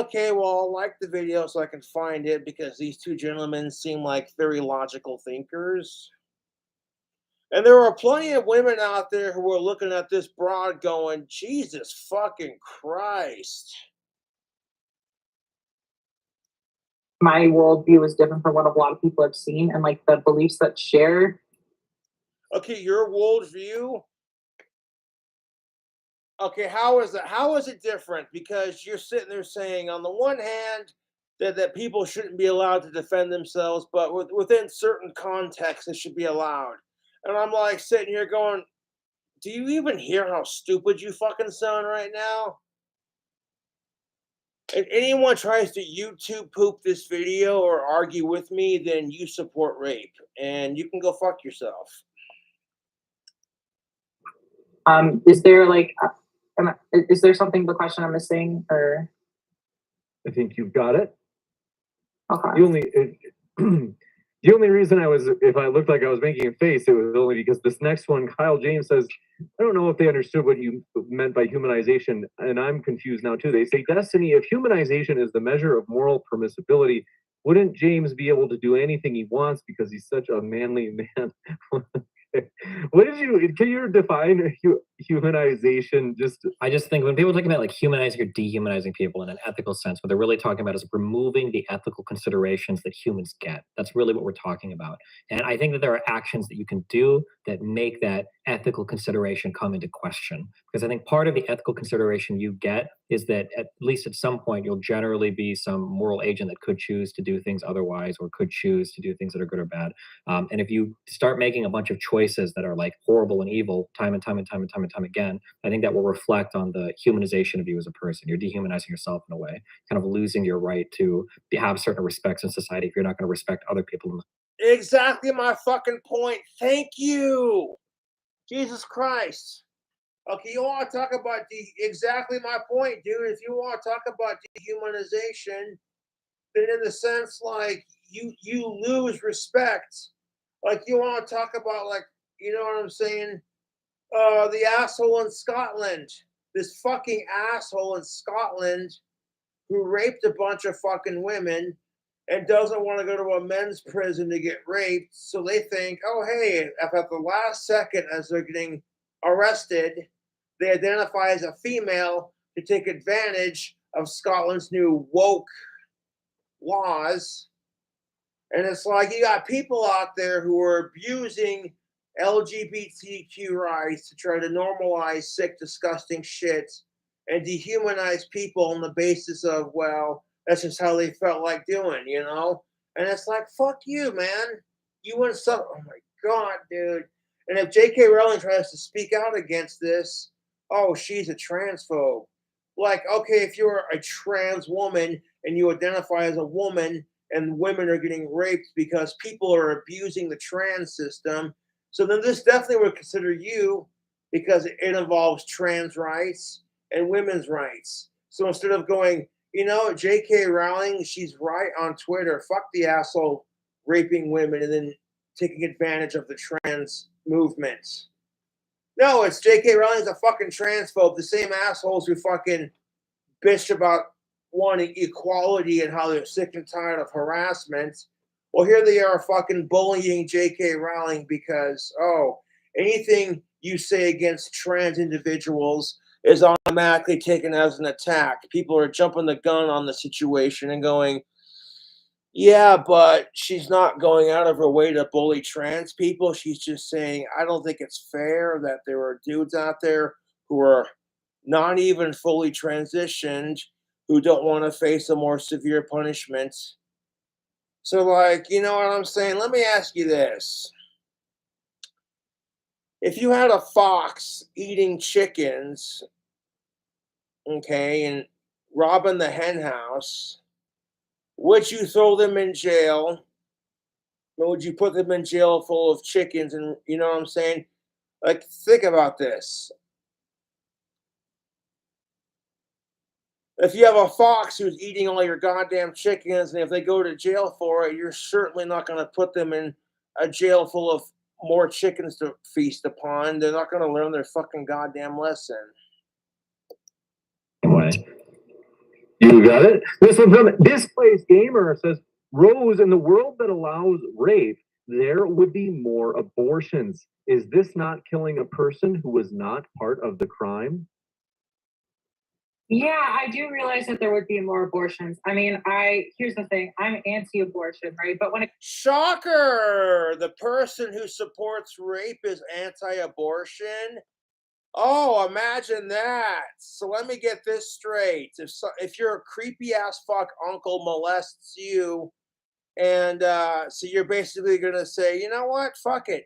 [SPEAKER 1] Okay, well, I'll like the video so I can find it because these two gentlemen seem like very logical thinkers. And there are plenty of women out there who are looking at this broad going, Jesus fucking Christ.
[SPEAKER 3] my worldview is different from what a lot of people have seen, and like the beliefs that share.
[SPEAKER 1] Okay, your worldview. Okay, how is it? How is it different? Because you're sitting there saying, on the one hand, that people shouldn't be allowed to defend themselves, but within certain contexts, it should be allowed. And I'm like sitting here going, do you even hear how stupid you fucking sound right now? If anyone tries to YouTube poop this video or argue with me, then you support rape, and you can go fuck yourself.
[SPEAKER 3] Is there like, is there something, the question I'm missing, or?
[SPEAKER 4] I think you've got it.
[SPEAKER 3] Okay.
[SPEAKER 4] The only reason if I looked like I was making a face, it was only because this next one, Kyle James says, I don't know if they understood what you meant by humanization, and I'm confused now too. They say, Destiny, if humanization is the measure of moral permissibility, wouldn't James be able to do anything he wants because he's such a manly man? What did can you define humanization?
[SPEAKER 2] I just think when people talk about like humanizing or dehumanizing people in an ethical sense, what they're really talking about is removing the ethical considerations that humans get. That's really what we're talking about. And I think that there are actions that you can do that make that ethical consideration come into question. Because I think part of the ethical consideration you get is that at least at some point, you'll generally be some moral agent that could choose to do things otherwise or could choose to do things that are good or bad. And if you start making a bunch of choices that are like horrible and evil time and time again, I think that will reflect on the humanization of you as a person. You're dehumanizing yourself in a way, kind of losing your right to have certain respects in society if you're not going to respect other people.
[SPEAKER 1] Exactly my fucking point. Thank you. Jesus Christ. Okay, you want to talk about exactly my point, dude. If you want to talk about dehumanization, then in the sense like you lose respect. Like you want to talk about like, you know what I'm saying? The asshole in Scotland. This fucking asshole in Scotland who raped a bunch of fucking women and doesn't want to go to a men's prison to get raped. So they think, oh, hey, if at the last second as they're getting arrested, they identify as a female to take advantage of Scotland's new woke laws. And it's like you got people out there who are abusing LGBTQ rights to try to normalize sick, disgusting shit and dehumanize people on the basis of, well, that's just how they felt like doing, you know? And it's like, fuck you, man. You want some, oh my God, dude. And if J.K. Rowling tries to speak out against this, oh, she's a transphobe. Like, okay, if you're a trans woman and you identify as a woman and women are getting raped because people are abusing the trans system, so then this definitely would consider you because it involves trans rights and women's rights. So instead of going, you know, J.K. Rowling, she's right on Twitter, fuck the asshole raping women and then taking advantage of the trans movement. No, it's J.K. Rowling's a fucking transphobe, the same assholes who fucking bitch about wanting equality and how they're sick and tired of harassment. Well, here they are fucking bullying J.K. Rowling because, oh, anything you say against trans individuals is automatically taken as an attack. People are jumping the gun on the situation and going, yeah, but she's not going out of her way to bully trans people. She's just saying, I don't think it's fair that there are dudes out there who are not even fully transitioned who don't want to face a more severe punishment. So, like, you know what I'm saying? Let me ask you this. If you had a fox eating chickens, okay, and robbing the hen house, would you throw them in jail? Or would you put them in jail full of chickens? And you know what I'm saying? Like, think about this. If you have a fox who's eating all your goddamn chickens, and if they go to jail for it, you're certainly not going to put them in a jail full of more chickens to feast upon. They're not going to learn their fucking goddamn lesson.
[SPEAKER 2] Way.
[SPEAKER 4] You got it. This one from Displaced Gamer says, Rose, in the world that allows rape, there would be more abortions. Is this not killing a person who was not part of the crime?
[SPEAKER 3] Yeah, I do realize that there would be more abortions. I mean, here's the thing, I'm anti-abortion, right? But when it
[SPEAKER 1] Shocker! The person who supports rape is anti-abortion. Oh, imagine that. So let me get this straight. If you're a creepy ass fuck uncle molests you, and so you're basically gonna say, you know what? Fuck it.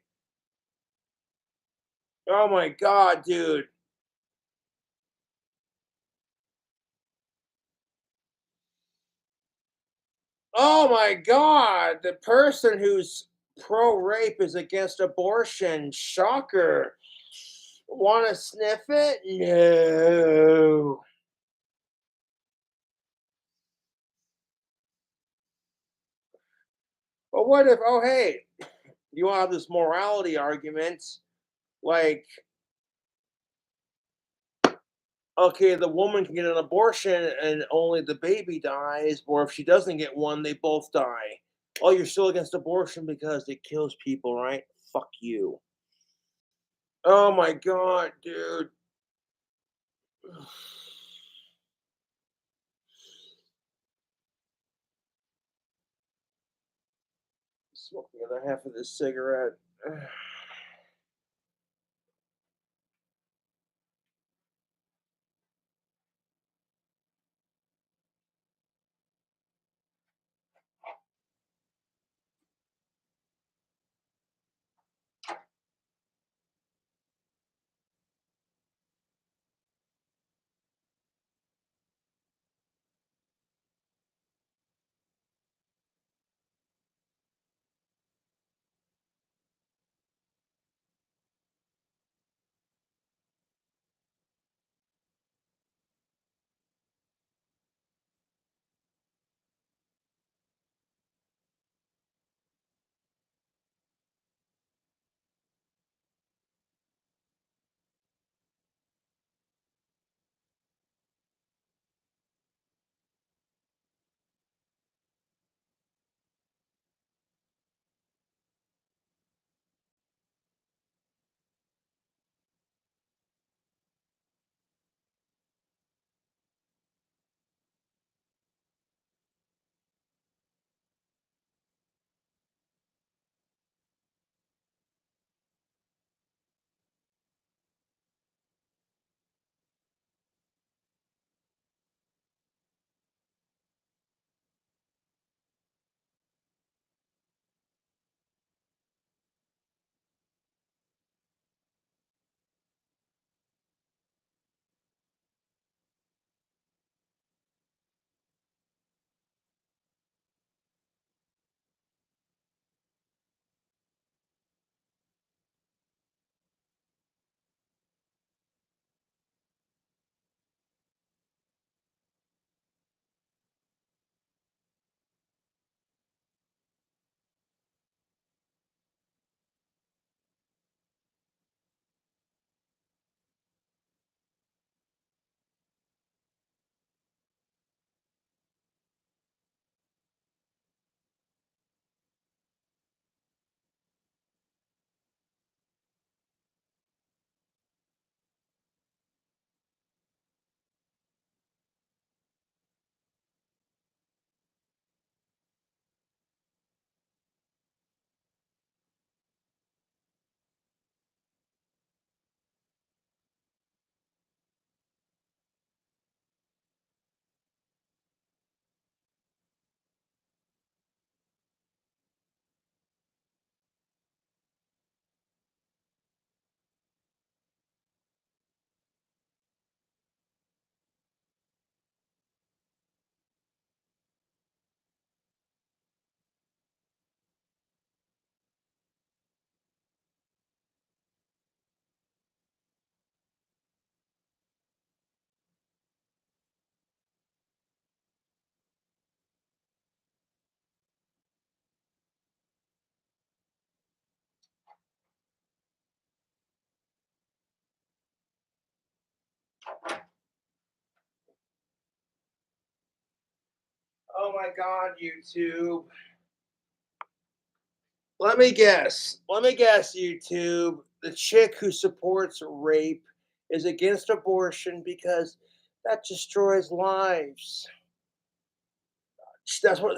[SPEAKER 1] Oh my God, dude. Oh my God. The person who's pro-rape is against abortion. Shocker. Want to sniff it? No. But what if, oh, hey, you have this morality argument, like, okay, the woman can get an abortion and only the baby dies, or if she doesn't get one, they both die. Oh, you're still against abortion because it kills people, right? Fuck you. Oh my God, dude. Smoke the other half of this cigarette. Oh my God, YouTube. Let me guess, YouTube. The chick who supports rape is against abortion because that destroys lives. That's what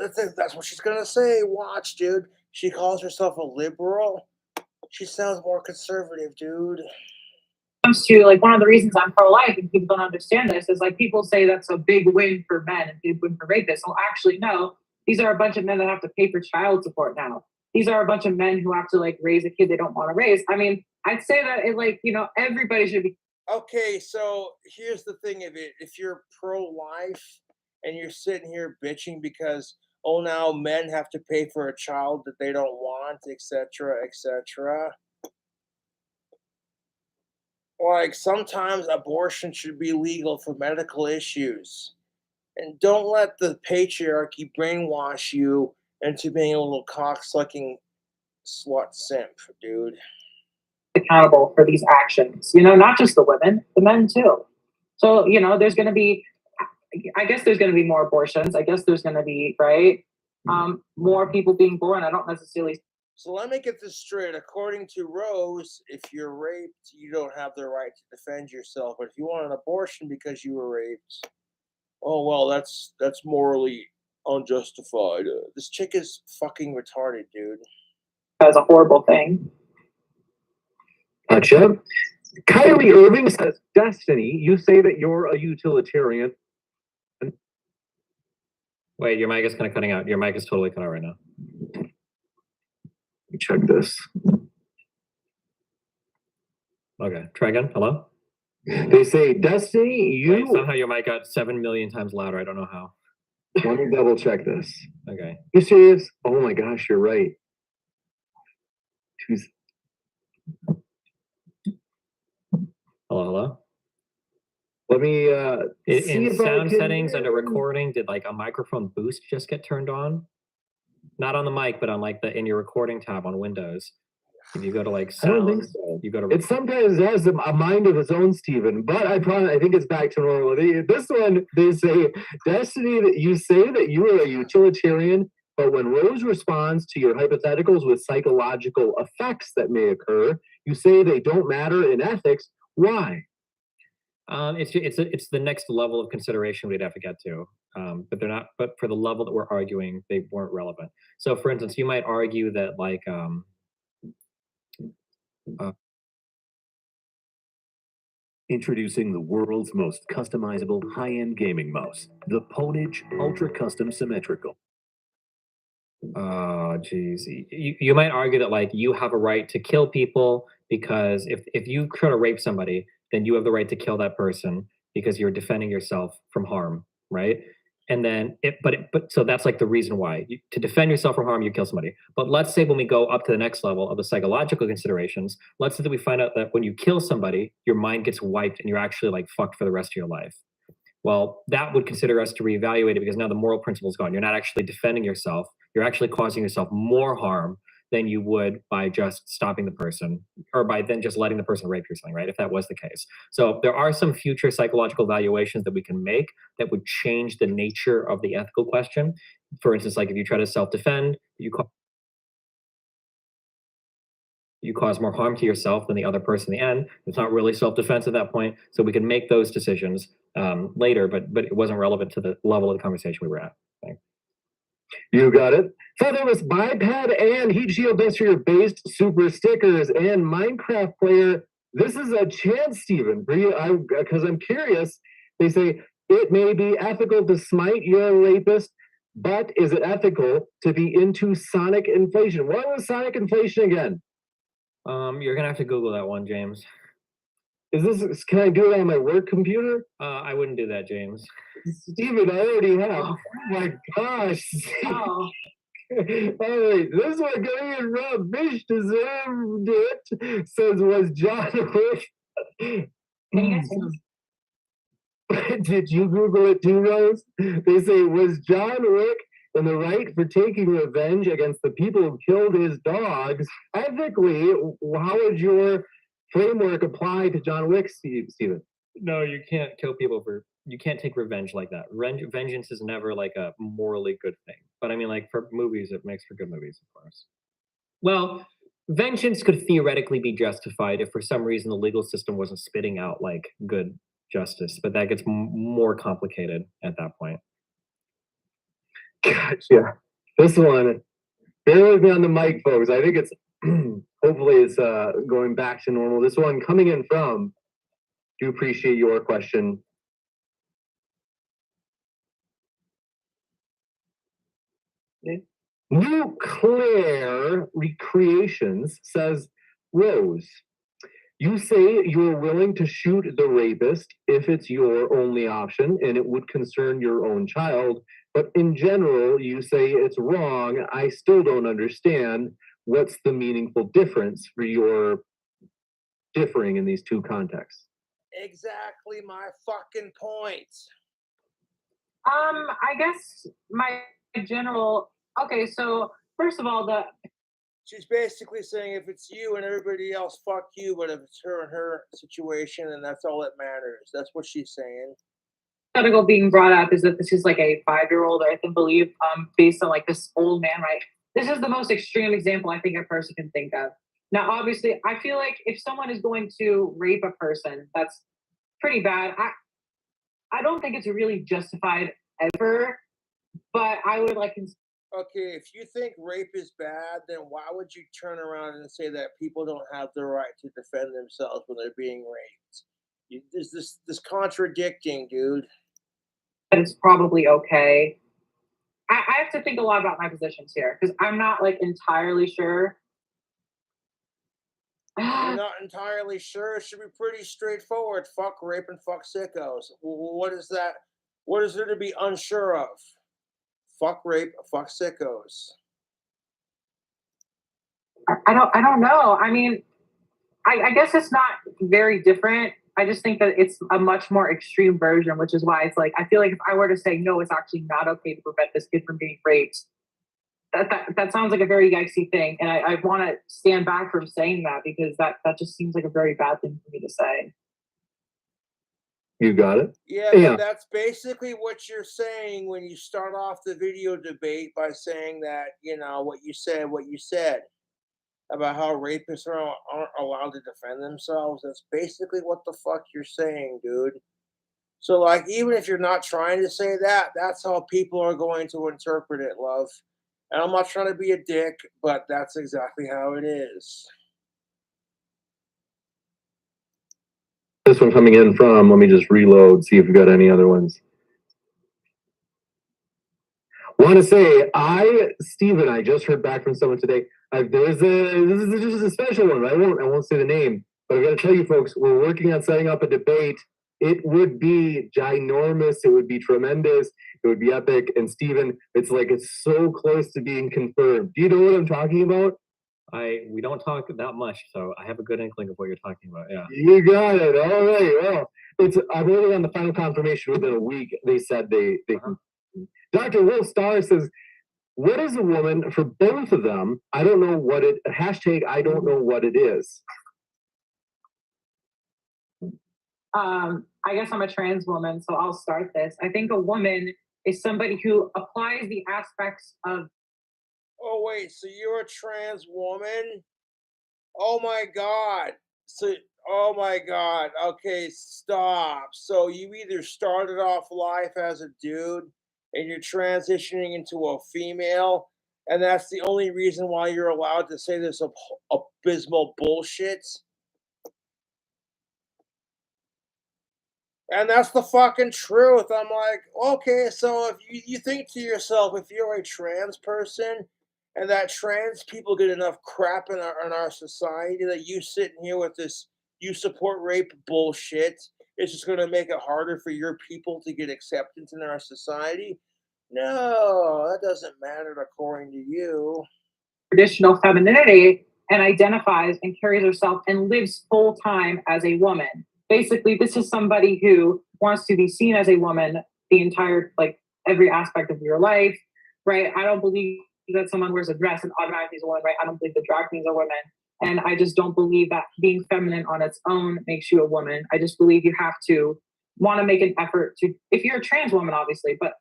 [SPEAKER 1] she's gonna say. Watch, dude. She calls herself a liberal. She sounds more conservative, dude.
[SPEAKER 3] Comes to like one of the reasons I'm pro-life and people don't understand this is like people say that's a big win for men and a big win for rapists. Well, actually, no. These are a bunch of men that have to pay for child support now. These are a bunch of men who have to like raise a kid they don't want to raise. I mean, I'd say that it like, you know, everybody should be.
[SPEAKER 1] Okay, so here's the thing of it. If you're pro-life and you're sitting here bitching because now men have to pay for a child that they don't want, etc., etc. Like sometimes abortion should be legal for medical issues. And don't let the patriarchy brainwash you into being a little cock-sucking slut simp, dude.
[SPEAKER 3] Accountable for these actions, you know, not just the women, the men too. So, you know, there's going to be, I guess there's going to be more abortions. I guess there's going to be, right, more people being born. I don't necessarily.
[SPEAKER 1] So let me get this straight. According to Rose, if you're raped, you don't have the right to defend yourself. But if you want an abortion because you were raped, oh well, that's morally unjustified. This chick is fucking retarded, dude.
[SPEAKER 3] That's a horrible thing.
[SPEAKER 4] Gotcha. Kylie Irving says, Destiny, you say that you're a utilitarian.
[SPEAKER 2] Wait, your mic is kind of cutting out. Your mic is totally cut out right now.
[SPEAKER 4] Check this.
[SPEAKER 2] Okay, try again. Hello?
[SPEAKER 4] They say, Destiny, you...
[SPEAKER 2] Wait, somehow your mic got 7 million times louder. I don't know how.
[SPEAKER 4] Let me double check this.
[SPEAKER 2] Okay.
[SPEAKER 4] You serious? Oh my gosh, you're right.
[SPEAKER 2] Hello?
[SPEAKER 4] Let me
[SPEAKER 2] in sound settings under recording, did like a microphone boost just get turned on? Not on the mic, but on like in your recording tab on Windows. If you go to like sound,
[SPEAKER 4] I don't think so.
[SPEAKER 2] You go to
[SPEAKER 4] it sometimes has a mind of its own, Stephen, but I think it's back to normal. This one, they say, Destiny, that you say that you are a utilitarian, but when Rose responds to your hypotheticals with psychological effects that may occur, you say they don't matter in ethics. Why?
[SPEAKER 2] It's the next level of consideration we'd have to get to, but they're not. But for the level that we're arguing, they weren't relevant. So, for instance, you might argue that like
[SPEAKER 7] introducing the world's most customizable high-end gaming mouse, the Ponage Ultra Custom Symmetrical.
[SPEAKER 2] Oh, geez. You might argue that like you have a right to kill people because if you try to rape somebody, then you have the right to kill that person because you're defending yourself from harm, right? And then so that's like the reason why to defend yourself from harm, you kill somebody. But let's say when we go up to the next level of the psychological considerations, let's say that we find out that when you kill somebody, your mind gets wiped and you're actually like fucked for the rest of your life. Well, that would consider us to reevaluate it because now the moral principle is gone. You're not actually defending yourself. You're actually causing yourself more harm than you would by just stopping the person or by then just letting the person rape you or something, right? If that was the case. So there are some future psychological evaluations that we can make that would change the nature of the ethical question. For instance, like if you try to self-defend, you cause more harm to yourself than the other person in the end. It's not really self-defense at that point. So we can make those decisions later, but it wasn't relevant to the level of the conversation we were at. Thanks.
[SPEAKER 4] You got it. So there was Biped and Heat Shield Destroyer based super stickers and Minecraft player. This is a chance, Stephen, for you, because I'm curious. They say it may be ethical to smite your rapist, but is it ethical to be into sonic inflation? What was sonic inflation again?
[SPEAKER 2] You're gonna have to Google that one, James.
[SPEAKER 4] Can I do it on my work computer?
[SPEAKER 2] I wouldn't do that, James.
[SPEAKER 4] Stephen, I already have. Oh my gosh.
[SPEAKER 3] Oh.
[SPEAKER 4] All right, this one going in Rob Fish deserved it. Says, was John Wick. Did you Google it too, Rose? They say, was John Wick in the right for taking revenge against the people who killed his dogs? Ethically, how would your framework apply to John Wick, Stephen?
[SPEAKER 2] No, you can't kill people for you can't take revenge like that. Vengeance is never like a morally good thing. But I mean, like for movies, it makes for good movies, of course. Well, vengeance could theoretically be justified if for some reason the legal system wasn't spitting out like good justice, but that gets more complicated at that point.
[SPEAKER 4] Gotcha. This one, bear with me on the mic, folks. I think it's hopefully it's going back to normal. This one coming in from, do appreciate your question. New Claire Recreations says, Rose, you say you're willing to shoot the rapist if it's your only option and it would concern your own child, but in general, you say it's wrong. I still don't understand what's the meaningful difference for your differing in these two contexts.
[SPEAKER 1] Exactly my fucking point.
[SPEAKER 3] I guess my general, okay, so first of all,
[SPEAKER 1] She's basically saying if it's you and everybody else, fuck you, but if it's her and her situation, then that's all that matters. That's what she's saying.
[SPEAKER 3] article being brought up is that this is like a 5-year-old, I can believe, based on like this old man, right? This is the most extreme example I think a person can think of. Now, obviously, I feel like if someone is going to rape a person, that's pretty bad. I don't think it's really justified ever, but I would like.
[SPEAKER 1] Okay, if you think rape is bad, then why would you turn around and say that people don't have the right to defend themselves when they're being raped? There's this contradicting, dude.
[SPEAKER 3] It's probably okay. I have to think a lot about my positions here because I'm not like entirely sure.
[SPEAKER 1] You're not entirely sure. It should be pretty straightforward. Fuck rape and fuck sickos. What is that? What is there to be unsure of? Fuck rape, fuck sickos.
[SPEAKER 3] I don't know. I mean, I guess it's not very different. I just think that it's a much more extreme version, which is why it's like, I feel like if I were to say, no, it's actually not okay to prevent this kid from being raped, that sounds like a very yikesy thing. And I want to stand back from saying that because that just seems like a very bad thing for me to say.
[SPEAKER 4] You got it?
[SPEAKER 1] Yeah, that's basically what you're saying when you start off the video debate by saying that, you know, what you said about how rapists aren't allowed to defend themselves. That's basically what the fuck you're saying, dude. So, like, even if you're not trying to say that, that's how people are going to interpret it, love. And I'm not trying to be a dick, but that's exactly how it is.
[SPEAKER 4] This one coming in from, let me just reload, see if we've got any other ones. Want to say, Steven, I just heard back from someone today. This is just a special one. I won't say the name, but I got to tell you folks, we're working on setting up a debate. It would be ginormous. It would be tremendous. It would be epic. And Steven, it's so close to being confirmed. Do you know what I'm talking about?
[SPEAKER 2] We don't talk that much, so I have a good inkling of what you're talking about. Yeah.
[SPEAKER 4] You got it. All right. Well, I'm waiting on the final confirmation within a week. They said they can. Dr. Will Starr says, what is a woman for both of them? I don't know what it, hashtag I don't know what it is.
[SPEAKER 3] I guess I'm a trans woman, so I'll start this. I think a woman is somebody who applies the aspects of.
[SPEAKER 1] Oh, wait, so you're a trans woman? Oh my God. Oh my God. Okay, stop. So you either started off life as a dude and you're transitioning into a female, and that's the only reason why you're allowed to say this abysmal bullshit? And that's the fucking truth. I'm like, okay, so if you think to yourself, if you're a trans person and that trans people get enough crap in our society that you sitting here with this, you support rape bullshit, it's just going to make it harder for your people to get acceptance in our society? No, that doesn't matter according to you.
[SPEAKER 3] Traditional femininity and identifies and carries herself and lives full time as a woman. Basically, this is somebody who wants to be seen as a woman the entire, every aspect of your life, right? I don't believe that someone wears a dress and automatically is a woman, right? I don't believe that drag queens are women. And I just don't believe that being feminine on its own makes you a woman. I just believe you have to want to make an effort to, if you're a trans woman, obviously, but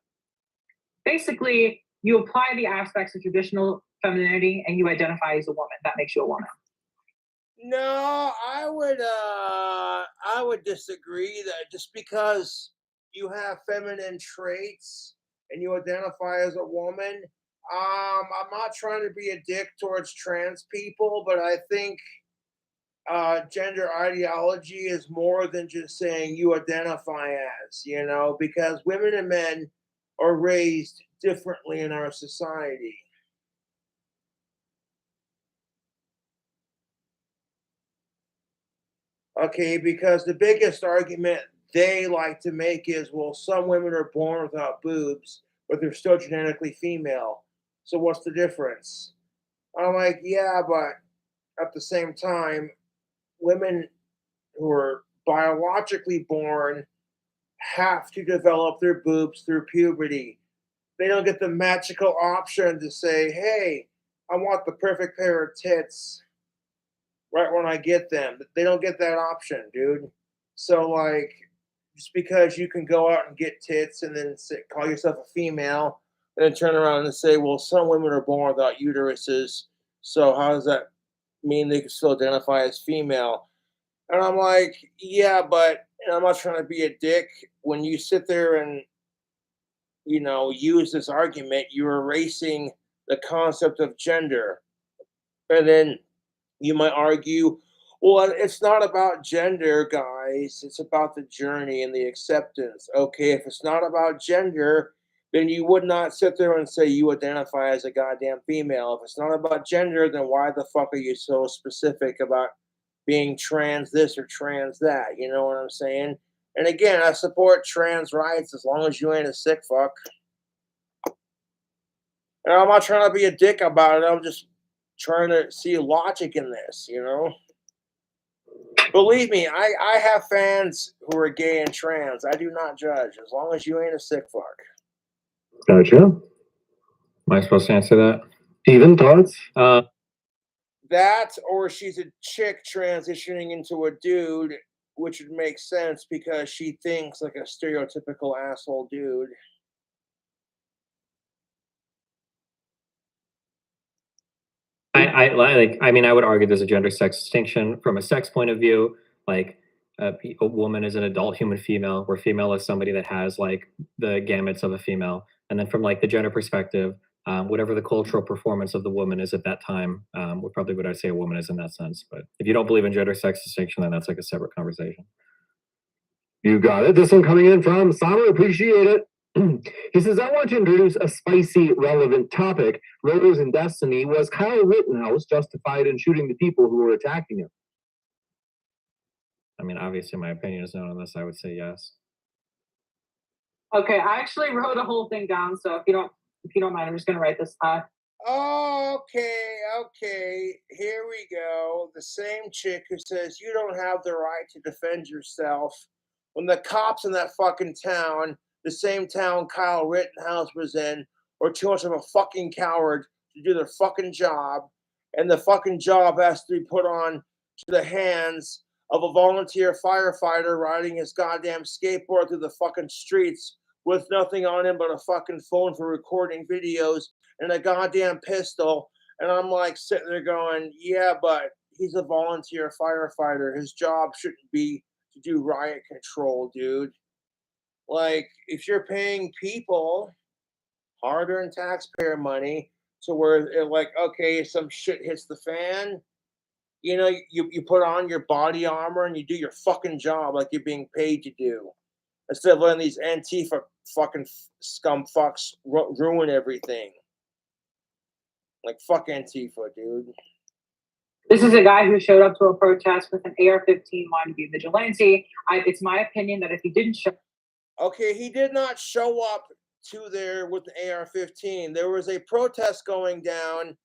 [SPEAKER 3] basically you apply the aspects of traditional femininity and you identify as a woman. That makes you a woman.
[SPEAKER 1] No, I would disagree that just because you have feminine traits and you identify as a woman, I'm not trying to be a dick towards trans people, but I think gender ideology is more than just saying you identify as, you know, because women and men are raised differently in our society. Okay, because the biggest argument they like to make is, well, some women are born without boobs, but they're still genetically female. So what's the difference? I'm like, yeah, but at the same time, women who are biologically born have to develop their boobs through puberty. They don't get the magical option to say, hey, I want the perfect pair of tits right when I get them. They don't get that option, dude. So, like, just because you can go out and get tits and then call yourself a female, and then turn around and say, well, some women are born without uteruses. So, how does that mean they can still identify as female? And I'm like, yeah, but I'm not trying to be a dick. When you sit there and, you know, use this argument, you're erasing the concept of gender. And then you might argue, well, it's not about gender, guys. It's about the journey and the acceptance. Okay, if it's not about gender, then you would not sit there and say you identify as a goddamn female. If it's not about gender, then why the fuck are you so specific about being trans this or trans that? You know what I'm saying? And again, I support trans rights as long as you ain't a sick fuck. And I'm not trying to be a dick about it. I'm just trying to see logic in this, you know? Believe me, I have fans who are gay and trans. I do not judge as long as you ain't a sick fuck.
[SPEAKER 4] Gotcha.
[SPEAKER 2] Am I supposed to answer that?
[SPEAKER 4] Steven, thoughts?
[SPEAKER 1] That or she's a chick transitioning into a dude, which would make sense because she thinks like a stereotypical asshole dude.
[SPEAKER 2] I mean, I would argue there's a gender sex distinction from a sex point of view. Like a woman is an adult human female, where female is somebody that has like the gametes of a female. And then from like the gender perspective, whatever the cultural performance of the woman is at that time, would probably what I'd say a woman is in that sense. But if you don't believe in gender sex distinction, then that's like a separate conversation.
[SPEAKER 4] You got it. This one coming in from Summer. Appreciate it. He says, I want to introduce a spicy, relevant topic. Rose in Destiny. Was Kyle Rittenhouse justified in shooting the people who were attacking him?
[SPEAKER 2] I mean, obviously, my opinion is known on this. I would say yes.
[SPEAKER 3] Okay, I actually wrote a whole thing down, so if you don't mind, I'm just gonna write this.
[SPEAKER 1] Okay. Here we go. The same chick who says you don't have the right to defend yourself. When the cops in that fucking town, the same town Kyle Rittenhouse was in, were too much of a fucking coward to do their fucking job, and the fucking job has to be put on to the hands of a volunteer firefighter riding his goddamn skateboard through the fucking streets with nothing on him but a fucking phone for recording videos and a goddamn pistol. And I'm like sitting there going, yeah, but he's a volunteer firefighter. His job shouldn't be to do riot control, dude. Like, if you're paying people hard-earned taxpayer money to where they're like, okay, if some shit hits the fan, you know, you put on your body armor and you do your fucking job like you're being paid to do. Instead of letting these Antifa fucking scum fucks ruin everything. Like, fuck Antifa, dude.
[SPEAKER 3] This is a guy who showed up to a protest with an AR-15, wanted to be a vigilante. It's my opinion that if he didn't show...
[SPEAKER 1] Okay, he did not show up to there with an AR-15. There was a protest going down,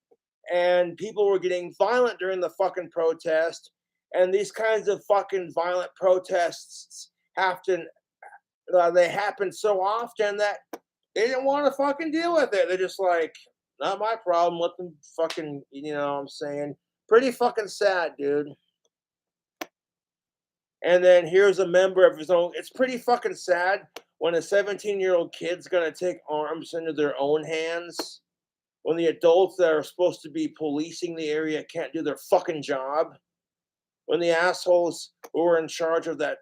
[SPEAKER 1] and people were getting violent during the fucking protest. And these kinds of fucking violent protests they happen so often that they didn't want to fucking deal with it. They're just like, not my problem. Let them fucking, you know what I'm saying? Pretty fucking sad, dude. And then here's a member of his own. It's pretty fucking sad when a 17-year-old kid's gonna take arms into their own hands, when the adults that are supposed to be policing the area can't do their fucking job, when the assholes who are in charge of that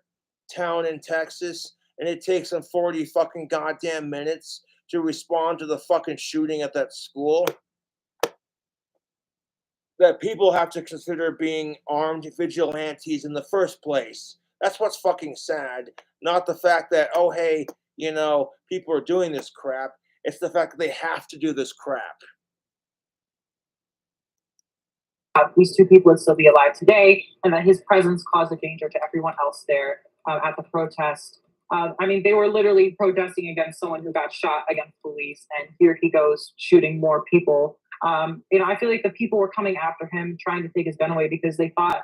[SPEAKER 1] town in Texas, and it takes them 40 fucking goddamn minutes to respond to the fucking shooting at that school, that people have to consider being armed vigilantes in the first place. That's what's fucking sad. Not the fact that, oh, hey, you know, people are doing this crap. It's the fact that they have to do this crap.
[SPEAKER 3] These two people would still be alive today, and that his presence caused a danger to everyone else there at the protest. I mean, they were literally protesting against someone who got shot against police, and here he goes shooting more people. You know, I feel like the people were coming after him, trying to take his gun away because they thought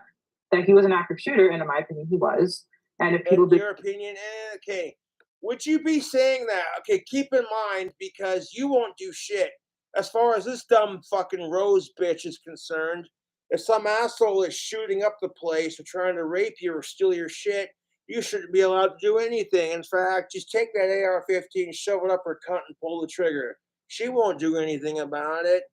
[SPEAKER 3] that he was an active shooter, and in my opinion, he was. And if people
[SPEAKER 1] in your opinion, okay, would you be saying that? Okay, keep in mind, because you won't do shit. As far as this dumb fucking Rose bitch is concerned, if some asshole is shooting up the place or trying to rape you or steal your shit, you shouldn't be allowed to do anything. In fact, just take that AR-15, shove it up her cunt, and pull the trigger. She won't do anything about it.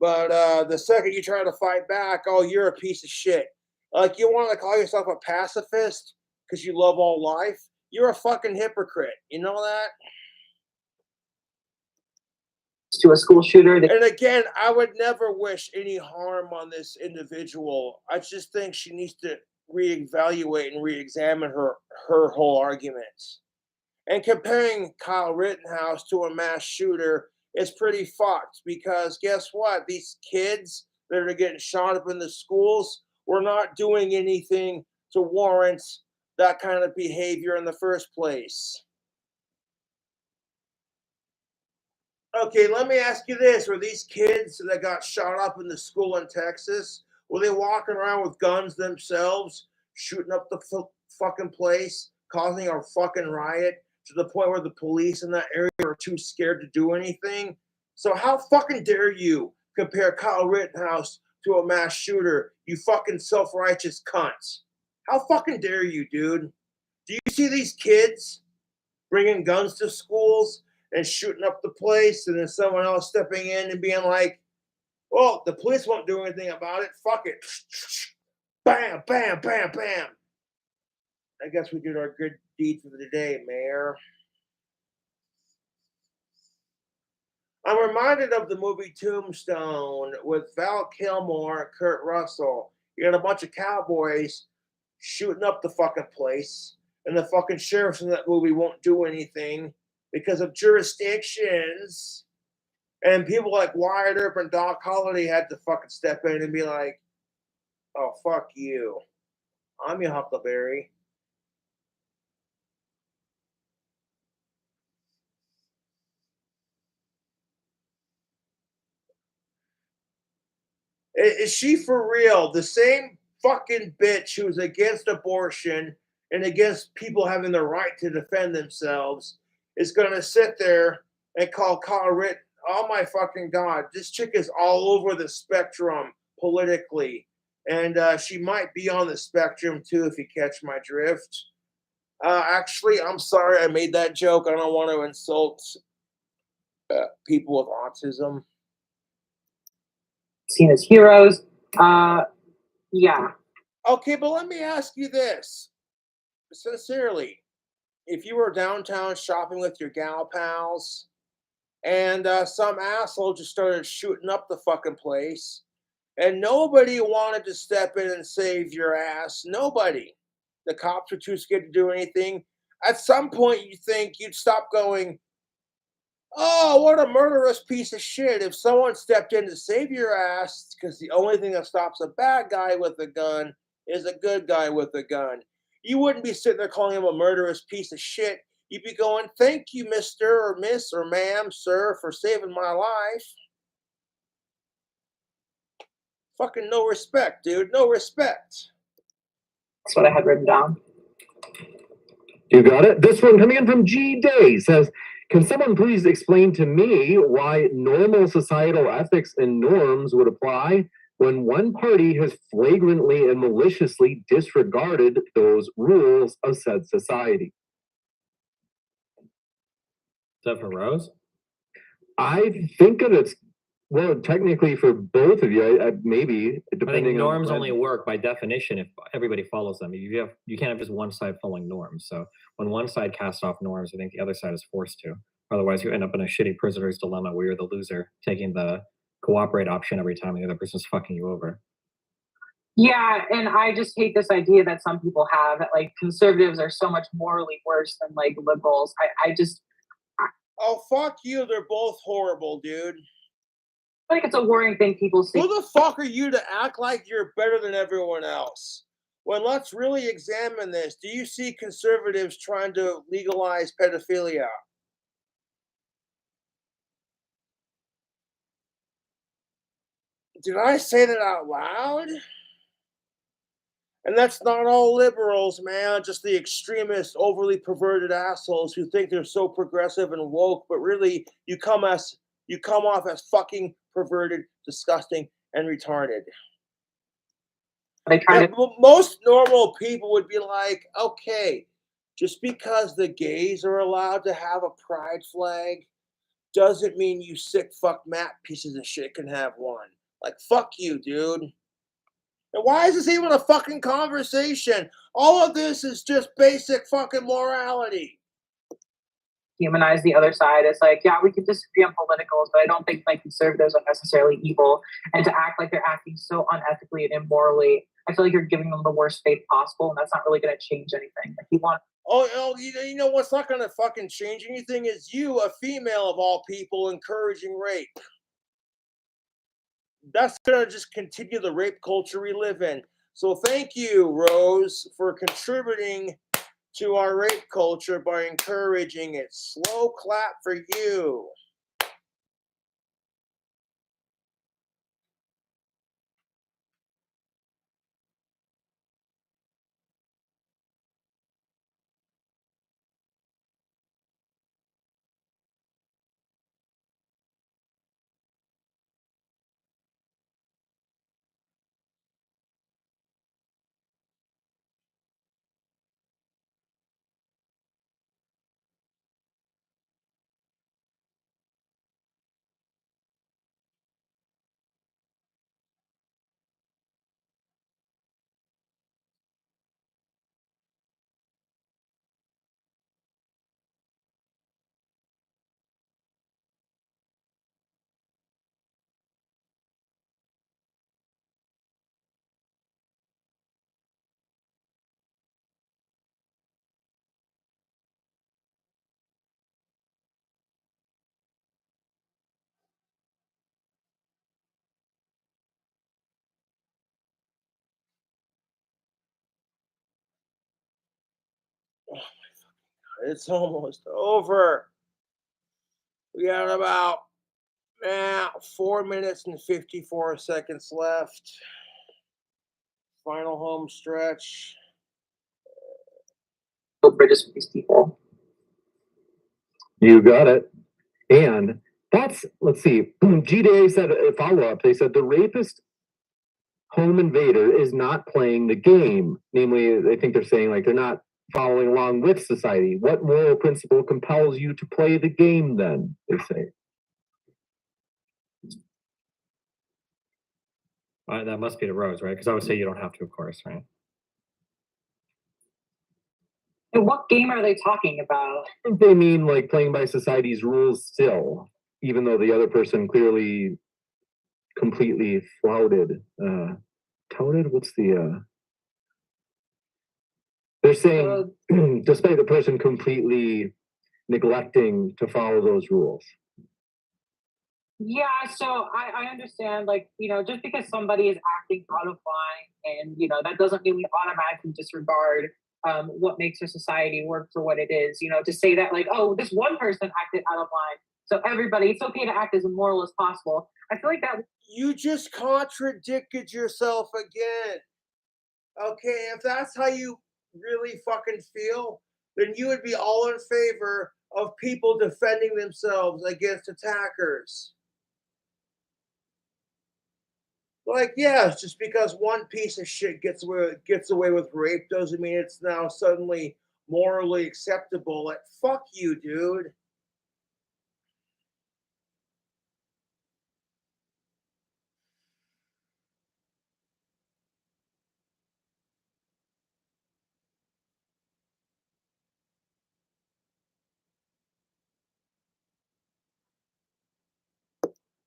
[SPEAKER 1] But the second you try to fight back, oh, you're a piece of shit. Like, you want to call yourself a pacifist because you love all life? You're a fucking hypocrite. You know that?
[SPEAKER 3] to a school shooter.
[SPEAKER 1] And again, I would never wish any harm on this individual. I just think she needs to reevaluate and reexamine her whole arguments. And comparing Kyle Rittenhouse to a mass shooter is pretty fucked, because guess what? These kids that are getting shot up in the schools were not doing anything to warrant that kind of behavior in the first place. Okay, let me ask you this. Were these kids that got shot up in the school in Texas, were they walking around with guns themselves, shooting up the fucking place, causing a fucking riot to the point where the police in that area are too scared to do anything? So how fucking dare you compare Kyle Rittenhouse to a mass shooter, you fucking self-righteous cunt? How fucking dare you, dude? Do you see these kids bringing guns to schools and shooting up the place, and then someone else stepping in and being like, well, the police won't do anything about it. Fuck it. Bam, bam, bam, bam. I guess we did our good deed for the day, Mayor. I'm reminded of the movie Tombstone with Val Kilmer and Kurt Russell. You got a bunch of cowboys shooting up the fucking place, and the fucking sheriffs in that movie won't do anything because of jurisdictions. And people like Wyatt Earp and Doc Holliday had to fucking step in and be like, oh, fuck you. I'm your Huckleberry. Is she for real? The same fucking bitch who's against abortion and against people having the right to defend themselves is going to sit there and call Kyle Rittenhouse. Oh my fucking God. This chick is all over the spectrum politically. And she might be on the spectrum too, if you catch my drift. Actually, I'm sorry I made that joke. I don't want to insult people with autism.
[SPEAKER 3] Seen as heroes. Yeah.
[SPEAKER 1] Okay, but let me ask you this. Sincerely, if you were downtown shopping with your gal pals and some asshole just started shooting up the fucking place and nobody wanted to step in and save your ass, nobody. The cops were too scared to do anything. At some point, you think you'd stop going, oh, what a murderous piece of shit. If someone stepped in to save your ass, because the only thing that stops a bad guy with a gun is a good guy with a gun. You wouldn't be sitting there calling him a murderous piece of shit. You'd be going, thank you, Mr. or Miss or ma'am, sir, for saving my life. Fucking no respect, dude. No respect.
[SPEAKER 3] That's what I had written down.
[SPEAKER 4] You got it. This one coming in from G Day says, can someone please explain to me why normal societal ethics and norms would apply when one party has flagrantly and maliciously disregarded those rules of said society.
[SPEAKER 2] Is that for Rose?
[SPEAKER 4] I think that it's, well, technically for both of you, maybe,
[SPEAKER 2] I think
[SPEAKER 4] depending
[SPEAKER 2] norms
[SPEAKER 4] on
[SPEAKER 2] only work by definition if everybody follows them. You can't have just one side following norms. So when one side casts off norms, I think the other side is forced to. Otherwise, you end up in a shitty prisoner's dilemma where you're the loser, taking the cooperate option every time the other person's fucking you over.
[SPEAKER 3] Yeah, and I just hate this idea that some people have that like conservatives are so much morally worse than like liberals. I just
[SPEAKER 1] Oh, fuck you. They're both horrible, dude.
[SPEAKER 3] I think it's a worrying thing people see.
[SPEAKER 1] Who the fuck are you to act like you're better than everyone else? Well, let's really examine this. Do you see conservatives trying to legalize pedophilia? Did I say that out loud? And that's not all liberals, man. Just the extremist, overly perverted assholes who think they're so progressive and woke, but really you come off as fucking perverted, disgusting, and retarded. Most normal people would be like, okay, just because the gays are allowed to have a pride flag doesn't mean you sick fuck Matt pieces of shit can have one. Like, fuck you, dude. And why is this even a fucking conversation? All of this is just basic fucking morality.
[SPEAKER 3] Humanize the other side. It's like, yeah, we could disagree on politicals, but I don't think like conservatives are necessarily evil. And to act like they're acting so unethically and immorally, I feel like you're giving them the worst faith possible, and that's not really going to change anything. If you want,
[SPEAKER 1] you know what's not going to fucking change anything is you, a female of all people, encouraging rape. That's going to just continue the rape culture we live in. So thank you, Rose, for contributing to our rape culture by encouraging it. Slow clap for you. It's almost over. We got about 4 minutes and 54 seconds left. Final home stretch.
[SPEAKER 3] build bridges for these people.
[SPEAKER 4] You got it. And that's, let's see, GDA said a follow-up. They said the rapist home invader is not playing the game. Namely, I think they're saying like they're not following along with society. What moral principle compels you to play the game then, they say?
[SPEAKER 2] That must be the Rose, right? Because I would say you don't have to, of course, right?
[SPEAKER 3] And what game are they talking about?
[SPEAKER 4] I think they mean like playing by society's rules still, even though the other person clearly completely flouted. Touted? What's the they're saying despite the person completely neglecting to follow those rules.
[SPEAKER 3] Yeah, so I understand, like, just because somebody is acting out of line, and, that doesn't mean we automatically disregard what makes our society work for what it is. To say that, like, oh, this one person acted out of line, so everybody, it's okay to act as immoral as possible. I feel like that.
[SPEAKER 1] You just contradicted yourself again. Okay, if that's how you really fucking feel, then you would be all in favor of people defending themselves against attackers. Like, yeah, just because one piece of shit gets away with rape doesn't mean it's now suddenly morally acceptable. Like, fuck you, dude.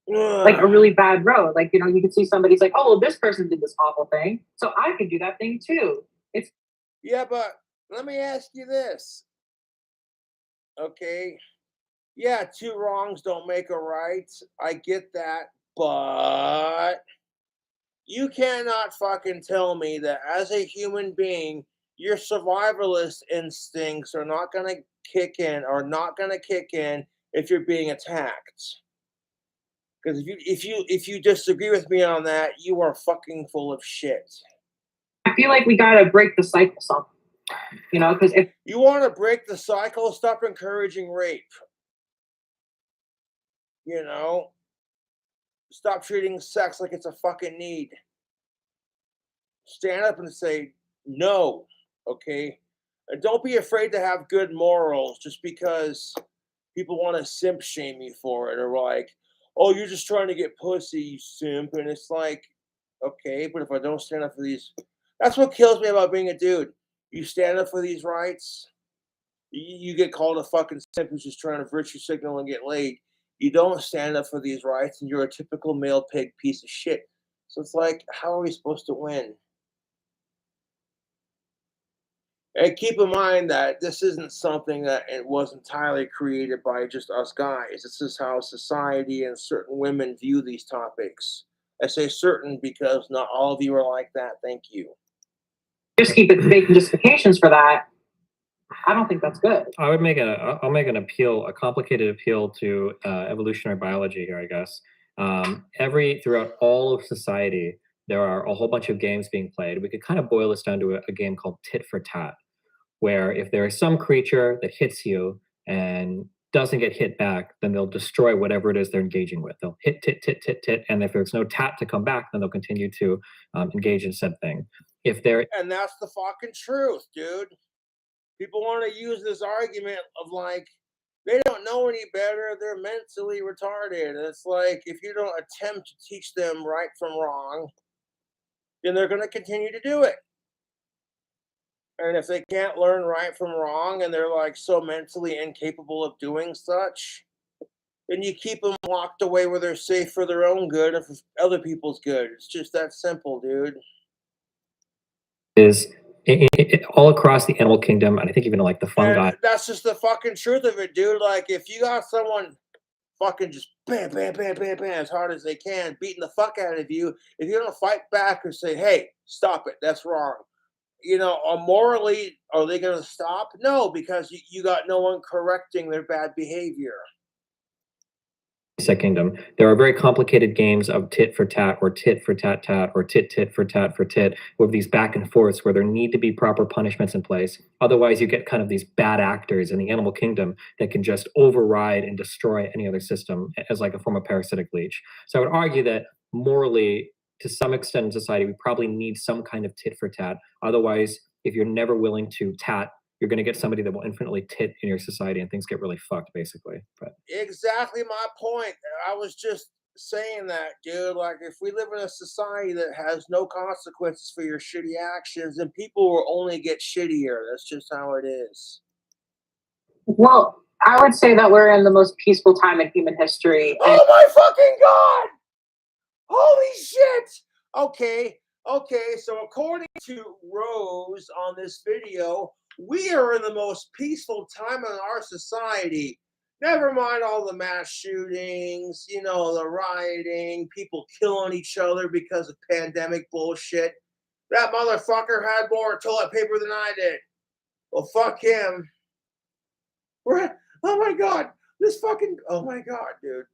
[SPEAKER 3] Like a really bad road. Like, you know, you could see somebody's like, oh, well, this person did this awful thing, so I could do that thing too. It's
[SPEAKER 1] Yeah, but let me ask you this. Okay. Yeah, two wrongs don't make a right. I get that. But you cannot fucking tell me that as a human being, your survivalist instincts are not going to kick in or not going to kick in if you're being attacked. Because if you disagree with me on that, you are fucking full of shit.
[SPEAKER 3] I feel like we gotta break the cycle somehow. You know, because if
[SPEAKER 1] You want to break the cycle, stop encouraging rape. You know, stop treating sex like it's a fucking need. Stand up and say no, okay? And don't be afraid to have good morals just because people want to simp shame you for it, or like, oh, you're just trying to get pussy, you simp. And it's like, okay, but if I don't stand up for these, that's what kills me about being a dude. You stand up for these rights, you get called a fucking simp who's just trying to virtue signal and get laid. You don't stand up for these rights, and you're a typical male pig piece of shit. So it's like, how are we supposed to win? And keep in mind that this isn't something that it was entirely created by just us guys. This is how society and certain women view these topics. I say certain because not all of you are like that. Thank you.
[SPEAKER 3] just keep it making justifications for that, I don't think that's good.
[SPEAKER 2] I'll make an appeal, a complicated appeal to evolutionary biology here, I guess. Throughout all of society, there are a whole bunch of games being played. We could kind of boil this down to a game called tit for tat, where if there is some creature that hits you and doesn't get hit back, then they'll destroy whatever it is they're engaging with. They'll hit, tit, tit, tit, tit, and if there's no tat to come back, then they'll continue to engage in said thing.
[SPEAKER 1] And that's the fucking truth, dude. People want to use this argument of like, they don't know any better, they're mentally retarded. And it's like, if you don't attempt to teach them right from wrong, then they're going to continue to do it. And if they can't learn right from wrong and they're like so mentally incapable of doing such, then you keep them locked away where they're safe for their own good and for other people's good. It's just that simple, dude.
[SPEAKER 2] Is all across the animal kingdom, and I think even like the fungi.
[SPEAKER 1] And that's just the fucking truth of it, dude. Like, if you got someone fucking just bam, bam, bam, bam, bam, as hard as they can, beating the fuck out of you, if you don't fight back or say, hey, stop it, that's wrong, you know, morally, are they going to stop? No, because you got no one correcting their bad behavior.
[SPEAKER 2] Kingdom, there are very complicated games of tit for tat or tit for tat tat or tit tit for tat for tit, with these back and forths where there need to be proper punishments in place. Otherwise, you get kind of these bad actors in the animal kingdom that can just override and destroy any other system as like a form of parasitic leech. So I would argue that morally, to some extent in society, we probably need some kind of tit for tat. Otherwise, if you're never willing to tat, you're going to get somebody that will infinitely tit in your society, and things get really fucked, basically. But
[SPEAKER 1] Exactly my point. I was just saying that, dude. Like, if we live in a society that has no consequences for your shitty actions, then people will only get shittier. That's just how it is.
[SPEAKER 3] Well, I would say that we're in the most peaceful time in human history.
[SPEAKER 1] Oh my fucking god! Holy shit! Okay, so according to Rose on this video, we are in the most peaceful time in our society. Never mind all the mass shootings, you know, the rioting, people killing each other because of pandemic bullshit. That motherfucker had more toilet paper than I did. Well, fuck him. Oh my god, oh my god, dude.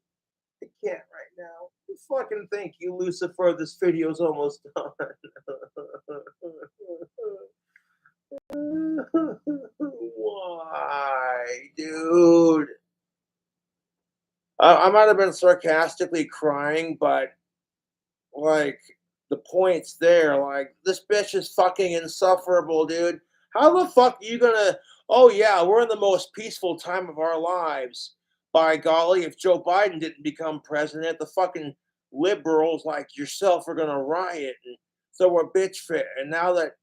[SPEAKER 1] I can't right now. Fucking thank you, Lucifer. This video's almost done. Why, dude? I might have been sarcastically crying, but like, the points there. Like, this bitch is fucking insufferable, dude. How the fuck are you gonna? Oh yeah, we're in the most peaceful time of our lives. By golly, if Joe Biden didn't become president, the fucking liberals like yourself are gonna riot and throw a bitch fit. And now that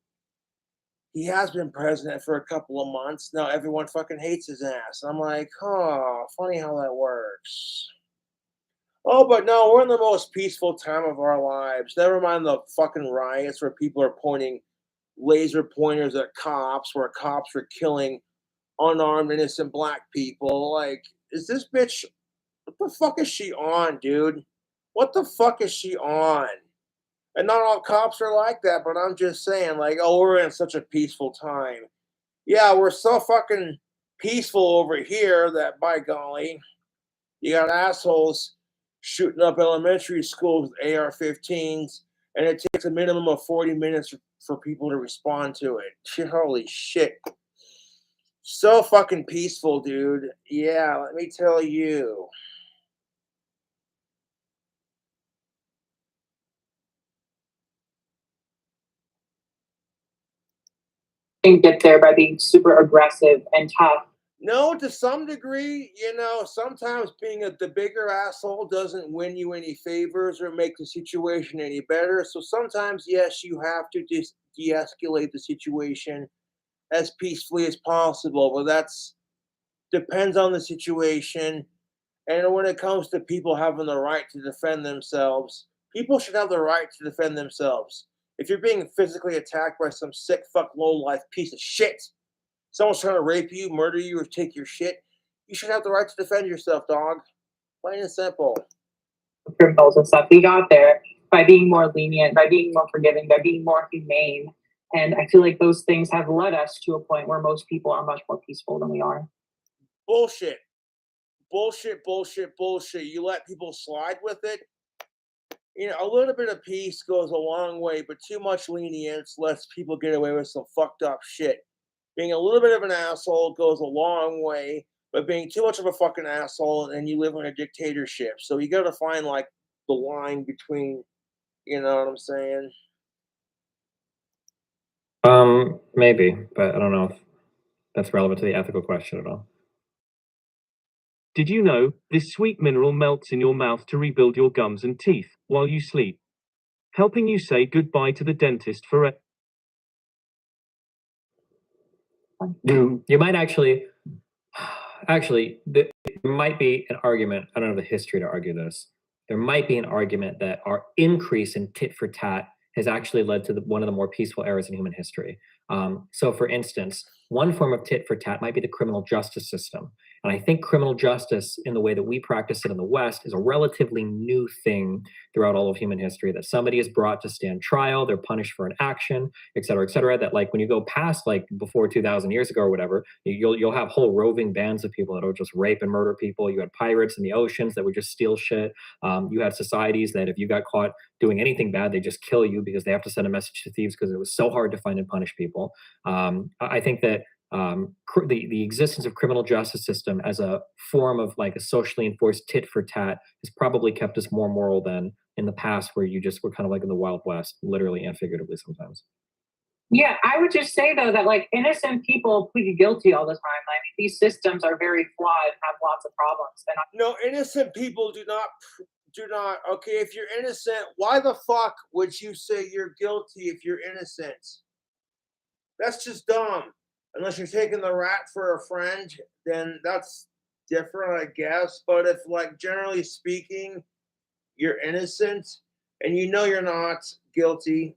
[SPEAKER 1] he has been president for a couple of months, now everyone fucking hates his ass. I'm like, oh, funny how that works. Oh, but no, we're in the most peaceful time of our lives. Never mind the fucking riots where people are pointing laser pointers at cops, where cops are killing unarmed, innocent black people. Like, is this bitch, what the fuck is she on, dude? What the fuck is she on? And not all cops are like that, but I'm just saying, like, oh, we're in such a peaceful time. Yeah, we're so fucking peaceful over here that, by golly, you got assholes shooting up elementary schools with AR-15s, and it takes a minimum of 40 minutes for people to respond to it. Holy shit. So fucking peaceful, dude. Yeah, let me tell you.
[SPEAKER 3] Get there by being super aggressive and tough.
[SPEAKER 1] No, to some degree, sometimes being the bigger asshole doesn't win you any favors or make the situation any better. So sometimes, yes, you have to de-escalate the situation as peacefully as possible, but that's depends on the situation. And when it comes to people having the right to defend themselves, people should have the right to defend themselves. If you're being physically attacked by some sick fuck low-life piece of shit, someone's trying to rape you, murder you, or take your shit, you should have the right to defend yourself, dog. Plain and simple.
[SPEAKER 3] Criminals and stuff. We got there by being more lenient, by being more forgiving, by being more humane. And I feel like those things have led us to a point where most people are much more peaceful than we are.
[SPEAKER 1] Bullshit. Bullshit, bullshit, bullshit. You let people slide with it. A little bit of peace goes a long way, but too much lenience lets people get away with some fucked up shit. Being a little bit of an asshole goes a long way, but being too much of a fucking asshole, and you live in a dictatorship. So you gotta find, like, the line between, you know what I'm saying?
[SPEAKER 2] Maybe, but I don't know if that's relevant to the ethical question at all.
[SPEAKER 4] Did you know this sweet mineral melts in your mouth to rebuild your gums and teeth while you sleep, helping you say goodbye to the dentist forever?
[SPEAKER 2] You might actually, there might be an argument. I don't know the history to argue this. There might be an argument that our increase in tit for tat has actually led to one of the more peaceful eras in human history. So, for instance, one form of tit for tat might be the criminal justice system. And I think criminal justice, in the way that we practice it in the West, is a relatively new thing throughout all of human history, that somebody is brought to stand trial, they're punished for an action, et cetera, that, like, when you go past, like, before 2,000 years ago or whatever, you'll have whole roving bands of people that will just rape and murder people. You had pirates in the oceans that would just steal shit. You had societies that if you got caught doing anything bad, they just kill you because they have to send a message to thieves because it was so hard to find and punish people. I think that the existence of criminal justice system as a form of, like, a socially enforced tit for tat has probably kept us more moral than in the past, where you just were kind of like in the Wild West, literally and figuratively sometimes.
[SPEAKER 3] Yeah, I would just say, though, that, like, innocent people plead guilty all the time. I mean, these systems are very flawed and have lots of problems. And
[SPEAKER 1] No, innocent people do not. Okay, if you're innocent, why the fuck would you say you're guilty if you're innocent? That's just dumb. Unless you're taking the rat for a friend, then that's different, I guess. But if, like, generally speaking, you're innocent and you know you're not guilty,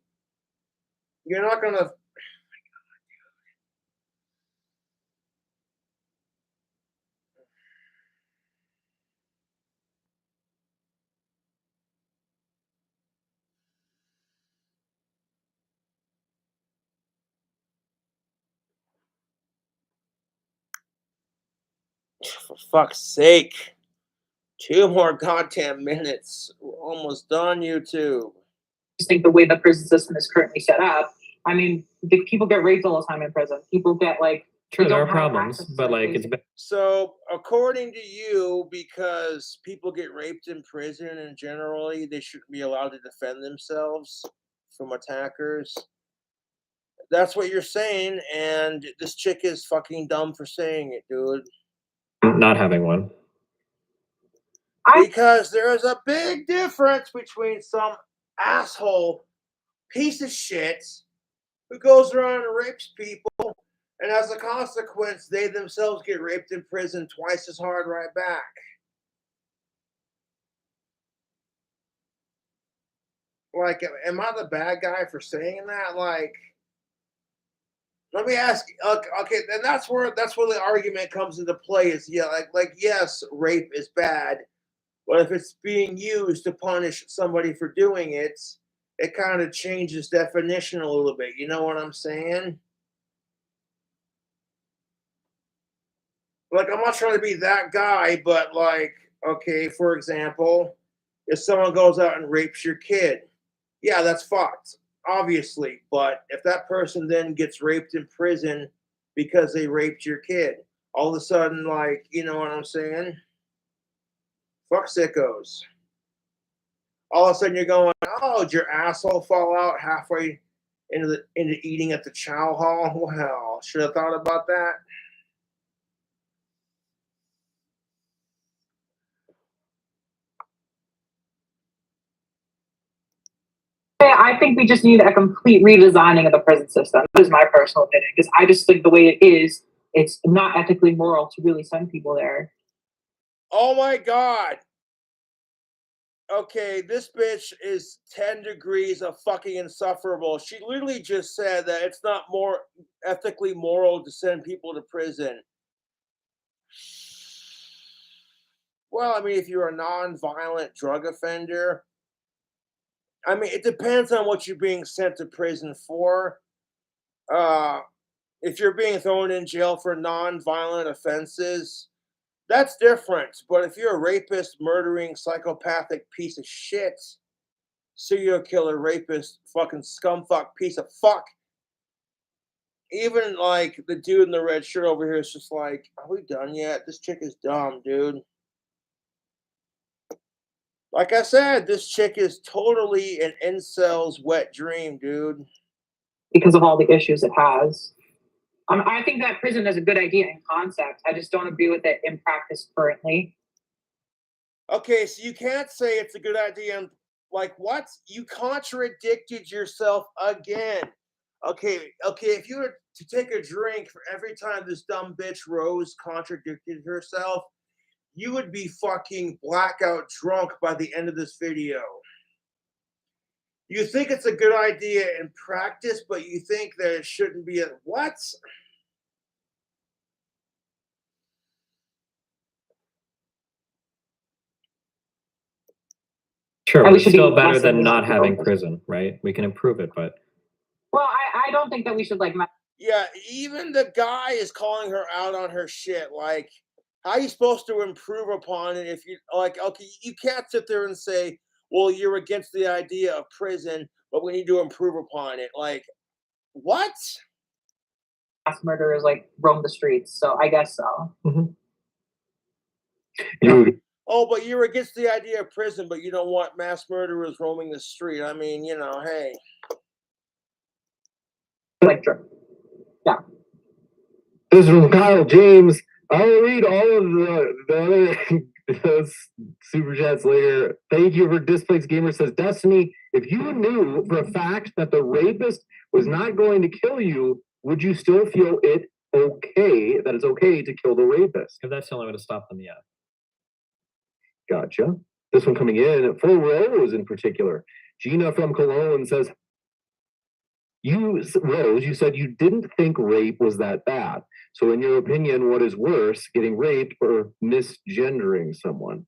[SPEAKER 1] you're not gonna. For fuck's sake. 2 more goddamn minutes. We're almost done, YouTube.
[SPEAKER 3] I just think the way the prison system is currently set up, I mean, people get raped all the time in prison. People get, like,
[SPEAKER 2] Sure,
[SPEAKER 3] they
[SPEAKER 2] there are
[SPEAKER 3] don't have
[SPEAKER 2] problems,
[SPEAKER 3] access to
[SPEAKER 2] but
[SPEAKER 3] that
[SPEAKER 2] like
[SPEAKER 3] basic-
[SPEAKER 1] So, according to you, because people get raped in prison and generally they shouldn't be allowed to defend themselves from attackers. That's what you're saying, and this chick is fucking dumb for saying it, dude.
[SPEAKER 2] not having one.
[SPEAKER 1] Because there is a big difference between some asshole piece of shit who goes around and rapes people, and as a consequence, they themselves get raped in prison twice as hard right back. Like, am I the bad guy for saying that? Like, let me ask you. Okay, and that's where the argument comes into play. Is like yes, rape is bad, but if it's being used to punish somebody for doing it, it kind of changes definition a little bit. You know what I'm saying? Like, I'm not trying to be that guy, but like, okay, for example, if someone goes out and rapes your kid, yeah, that's fucked, obviously. But if that person then gets raped in prison because they raped your kid, all of a sudden, like, you know what I'm saying? Fuck sickos. All of a sudden, you're going, oh, did your asshole fall out halfway into eating at the chow hall? Well, should have thought about that.
[SPEAKER 3] I think we just need a complete redesigning of the prison system. That is my personal opinion, because I just think the way it is, it's not ethically moral to really send people there.
[SPEAKER 1] Oh my God. Okay, this bitch is 10 degrees of fucking insufferable. She literally just said that it's not more ethically moral to send people to prison. Well, I mean, if you're a non-violent drug offender, I mean, it depends on what you're being sent to prison for. If you're being thrown in jail for non-violent offenses, that's different. But if you're a rapist, murdering, psychopathic piece of shit, serial killer, rapist, fucking scumfuck piece of fuck, even like the dude in the red shirt over here is just like, are we done yet? This chick is dumb, dude. Like I said, this chick is totally an incel's wet dream, dude.
[SPEAKER 3] Because of all the issues it has. I think that prison is a good idea in concept. I just don't agree with it in practice currently.
[SPEAKER 1] Okay, so you can't say it's a good idea. Like, what? You contradicted yourself again. Okay, if you were to take a drink for every time this dumb bitch Rose contradicted herself, you would be fucking blackout drunk by the end of this video. You think it's a good idea in practice, but you think that it shouldn't be a what?
[SPEAKER 2] Sure,
[SPEAKER 3] And
[SPEAKER 2] but
[SPEAKER 3] we
[SPEAKER 2] it's
[SPEAKER 3] should be
[SPEAKER 2] still better
[SPEAKER 3] less
[SPEAKER 2] than not
[SPEAKER 3] invisible.
[SPEAKER 2] having prison, right? We can improve it, but
[SPEAKER 3] Well, I don't think that we should like.
[SPEAKER 1] Yeah, even the guy is calling her out on her shit. Like, how are you supposed to improve upon it if you like? Okay, you can't sit there and say, "Well, you're against the idea of prison, but we need to improve upon it." Like, what?
[SPEAKER 3] Mass murderers like roam the streets, so I guess so.
[SPEAKER 4] Dude,
[SPEAKER 1] Oh, but you're against the idea of prison, but you don't want mass murderers roaming the street. I mean, you know, hey.
[SPEAKER 3] Like, yeah.
[SPEAKER 4] this is from Kyle James. I'll read all of the other super chats later. Thank you for Displaced Gamer says, Destiny, if you knew for a fact that the rapist was not going to kill you, would you still feel that it's okay to kill the rapist?
[SPEAKER 2] if that's the only way to stop them, yeah.
[SPEAKER 4] Gotcha. This one coming in, full Rose in particular. Gina from Cologne says, Rose, you said you didn't think rape was that bad. So in your opinion, what is worse, getting raped or misgendering someone?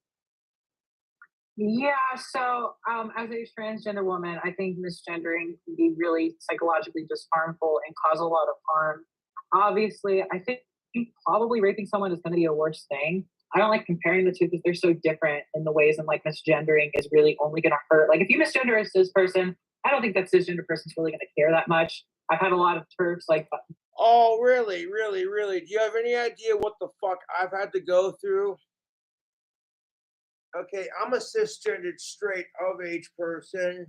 [SPEAKER 3] Yeah, so as a transgender woman, I think misgendering can be really psychologically just harmful and cause a lot of harm. Obviously, I think probably raping someone is going to be a worse thing. I don't like comparing the two because they're so different in the ways, and like misgendering is really only going to hurt. Like if you misgender a cis person, I don't think that cisgender person's really going to care that much. I've had a lot of TERFs like
[SPEAKER 1] Oh, really, really, really? Do you have any idea what the fuck I've had to go through? Okay, I'm a cisgendered, straight, of age person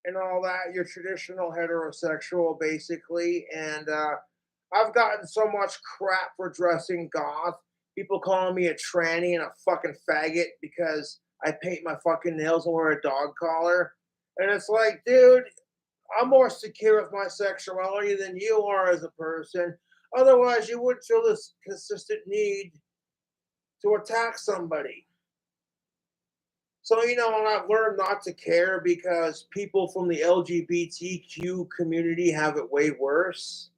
[SPEAKER 1] and all that. You're traditional heterosexual, basically. And I've gotten so much crap for dressing goth. People calling me a tranny and a fucking faggot because I paint my fucking nails and wear a dog collar. And it's like, dude, I'm more secure with my sexuality than you are as a person. Otherwise, you wouldn't feel this consistent need to attack somebody. So, and I've learned not to care because people from the LGBTQ community have it way worse.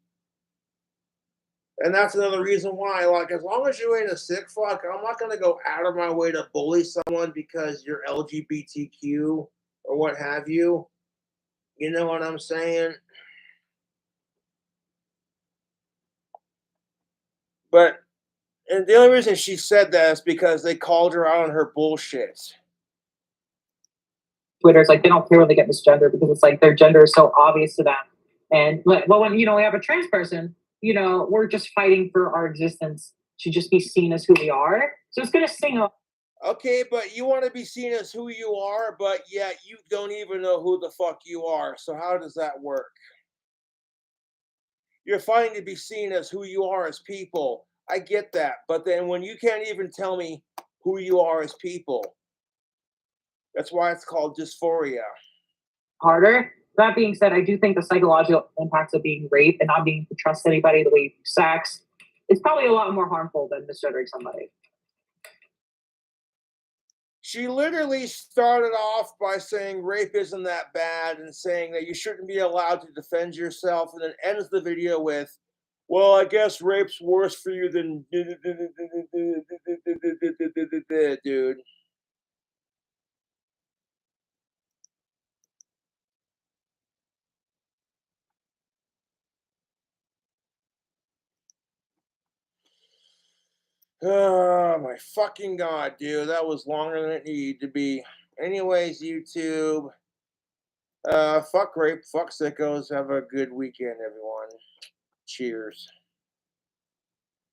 [SPEAKER 1] And that's another reason why, like, as long as you ain't a sick fuck, I'm not going to go out of my way to bully someone because you're LGBTQ or what have you. You know what I'm saying? And the only reason she said that is because they called her out on her bullshit.
[SPEAKER 3] Twitter's like they don't care when they get misgendered because it's like their gender is so obvious to them. And well, when we have a trans person, we're just fighting for our existence to just be seen as who we are. So it's gonna sing up.
[SPEAKER 1] Okay, but you want to be seen as who you are, but yet you don't even know who the fuck you are. So how does that work? You're fighting to be seen as who you are as people. I get that. But then when you can't even tell me who you are as people, that's why it's called dysphoria.
[SPEAKER 3] Harder. That being said, I do think the psychological impacts of being raped and not being able to trust anybody the way you do sex, it's probably a lot more harmful than misgendering somebody.
[SPEAKER 1] She literally started off by saying rape isn't that bad and saying that you shouldn't be allowed to defend yourself, and then ends the video with, well, I guess rape's worse for you than dude. Oh my fucking god, dude. That was longer than it needed to be. Anyways, YouTube. Fuck rape, fuck sickos. Have a good weekend, everyone. Cheers.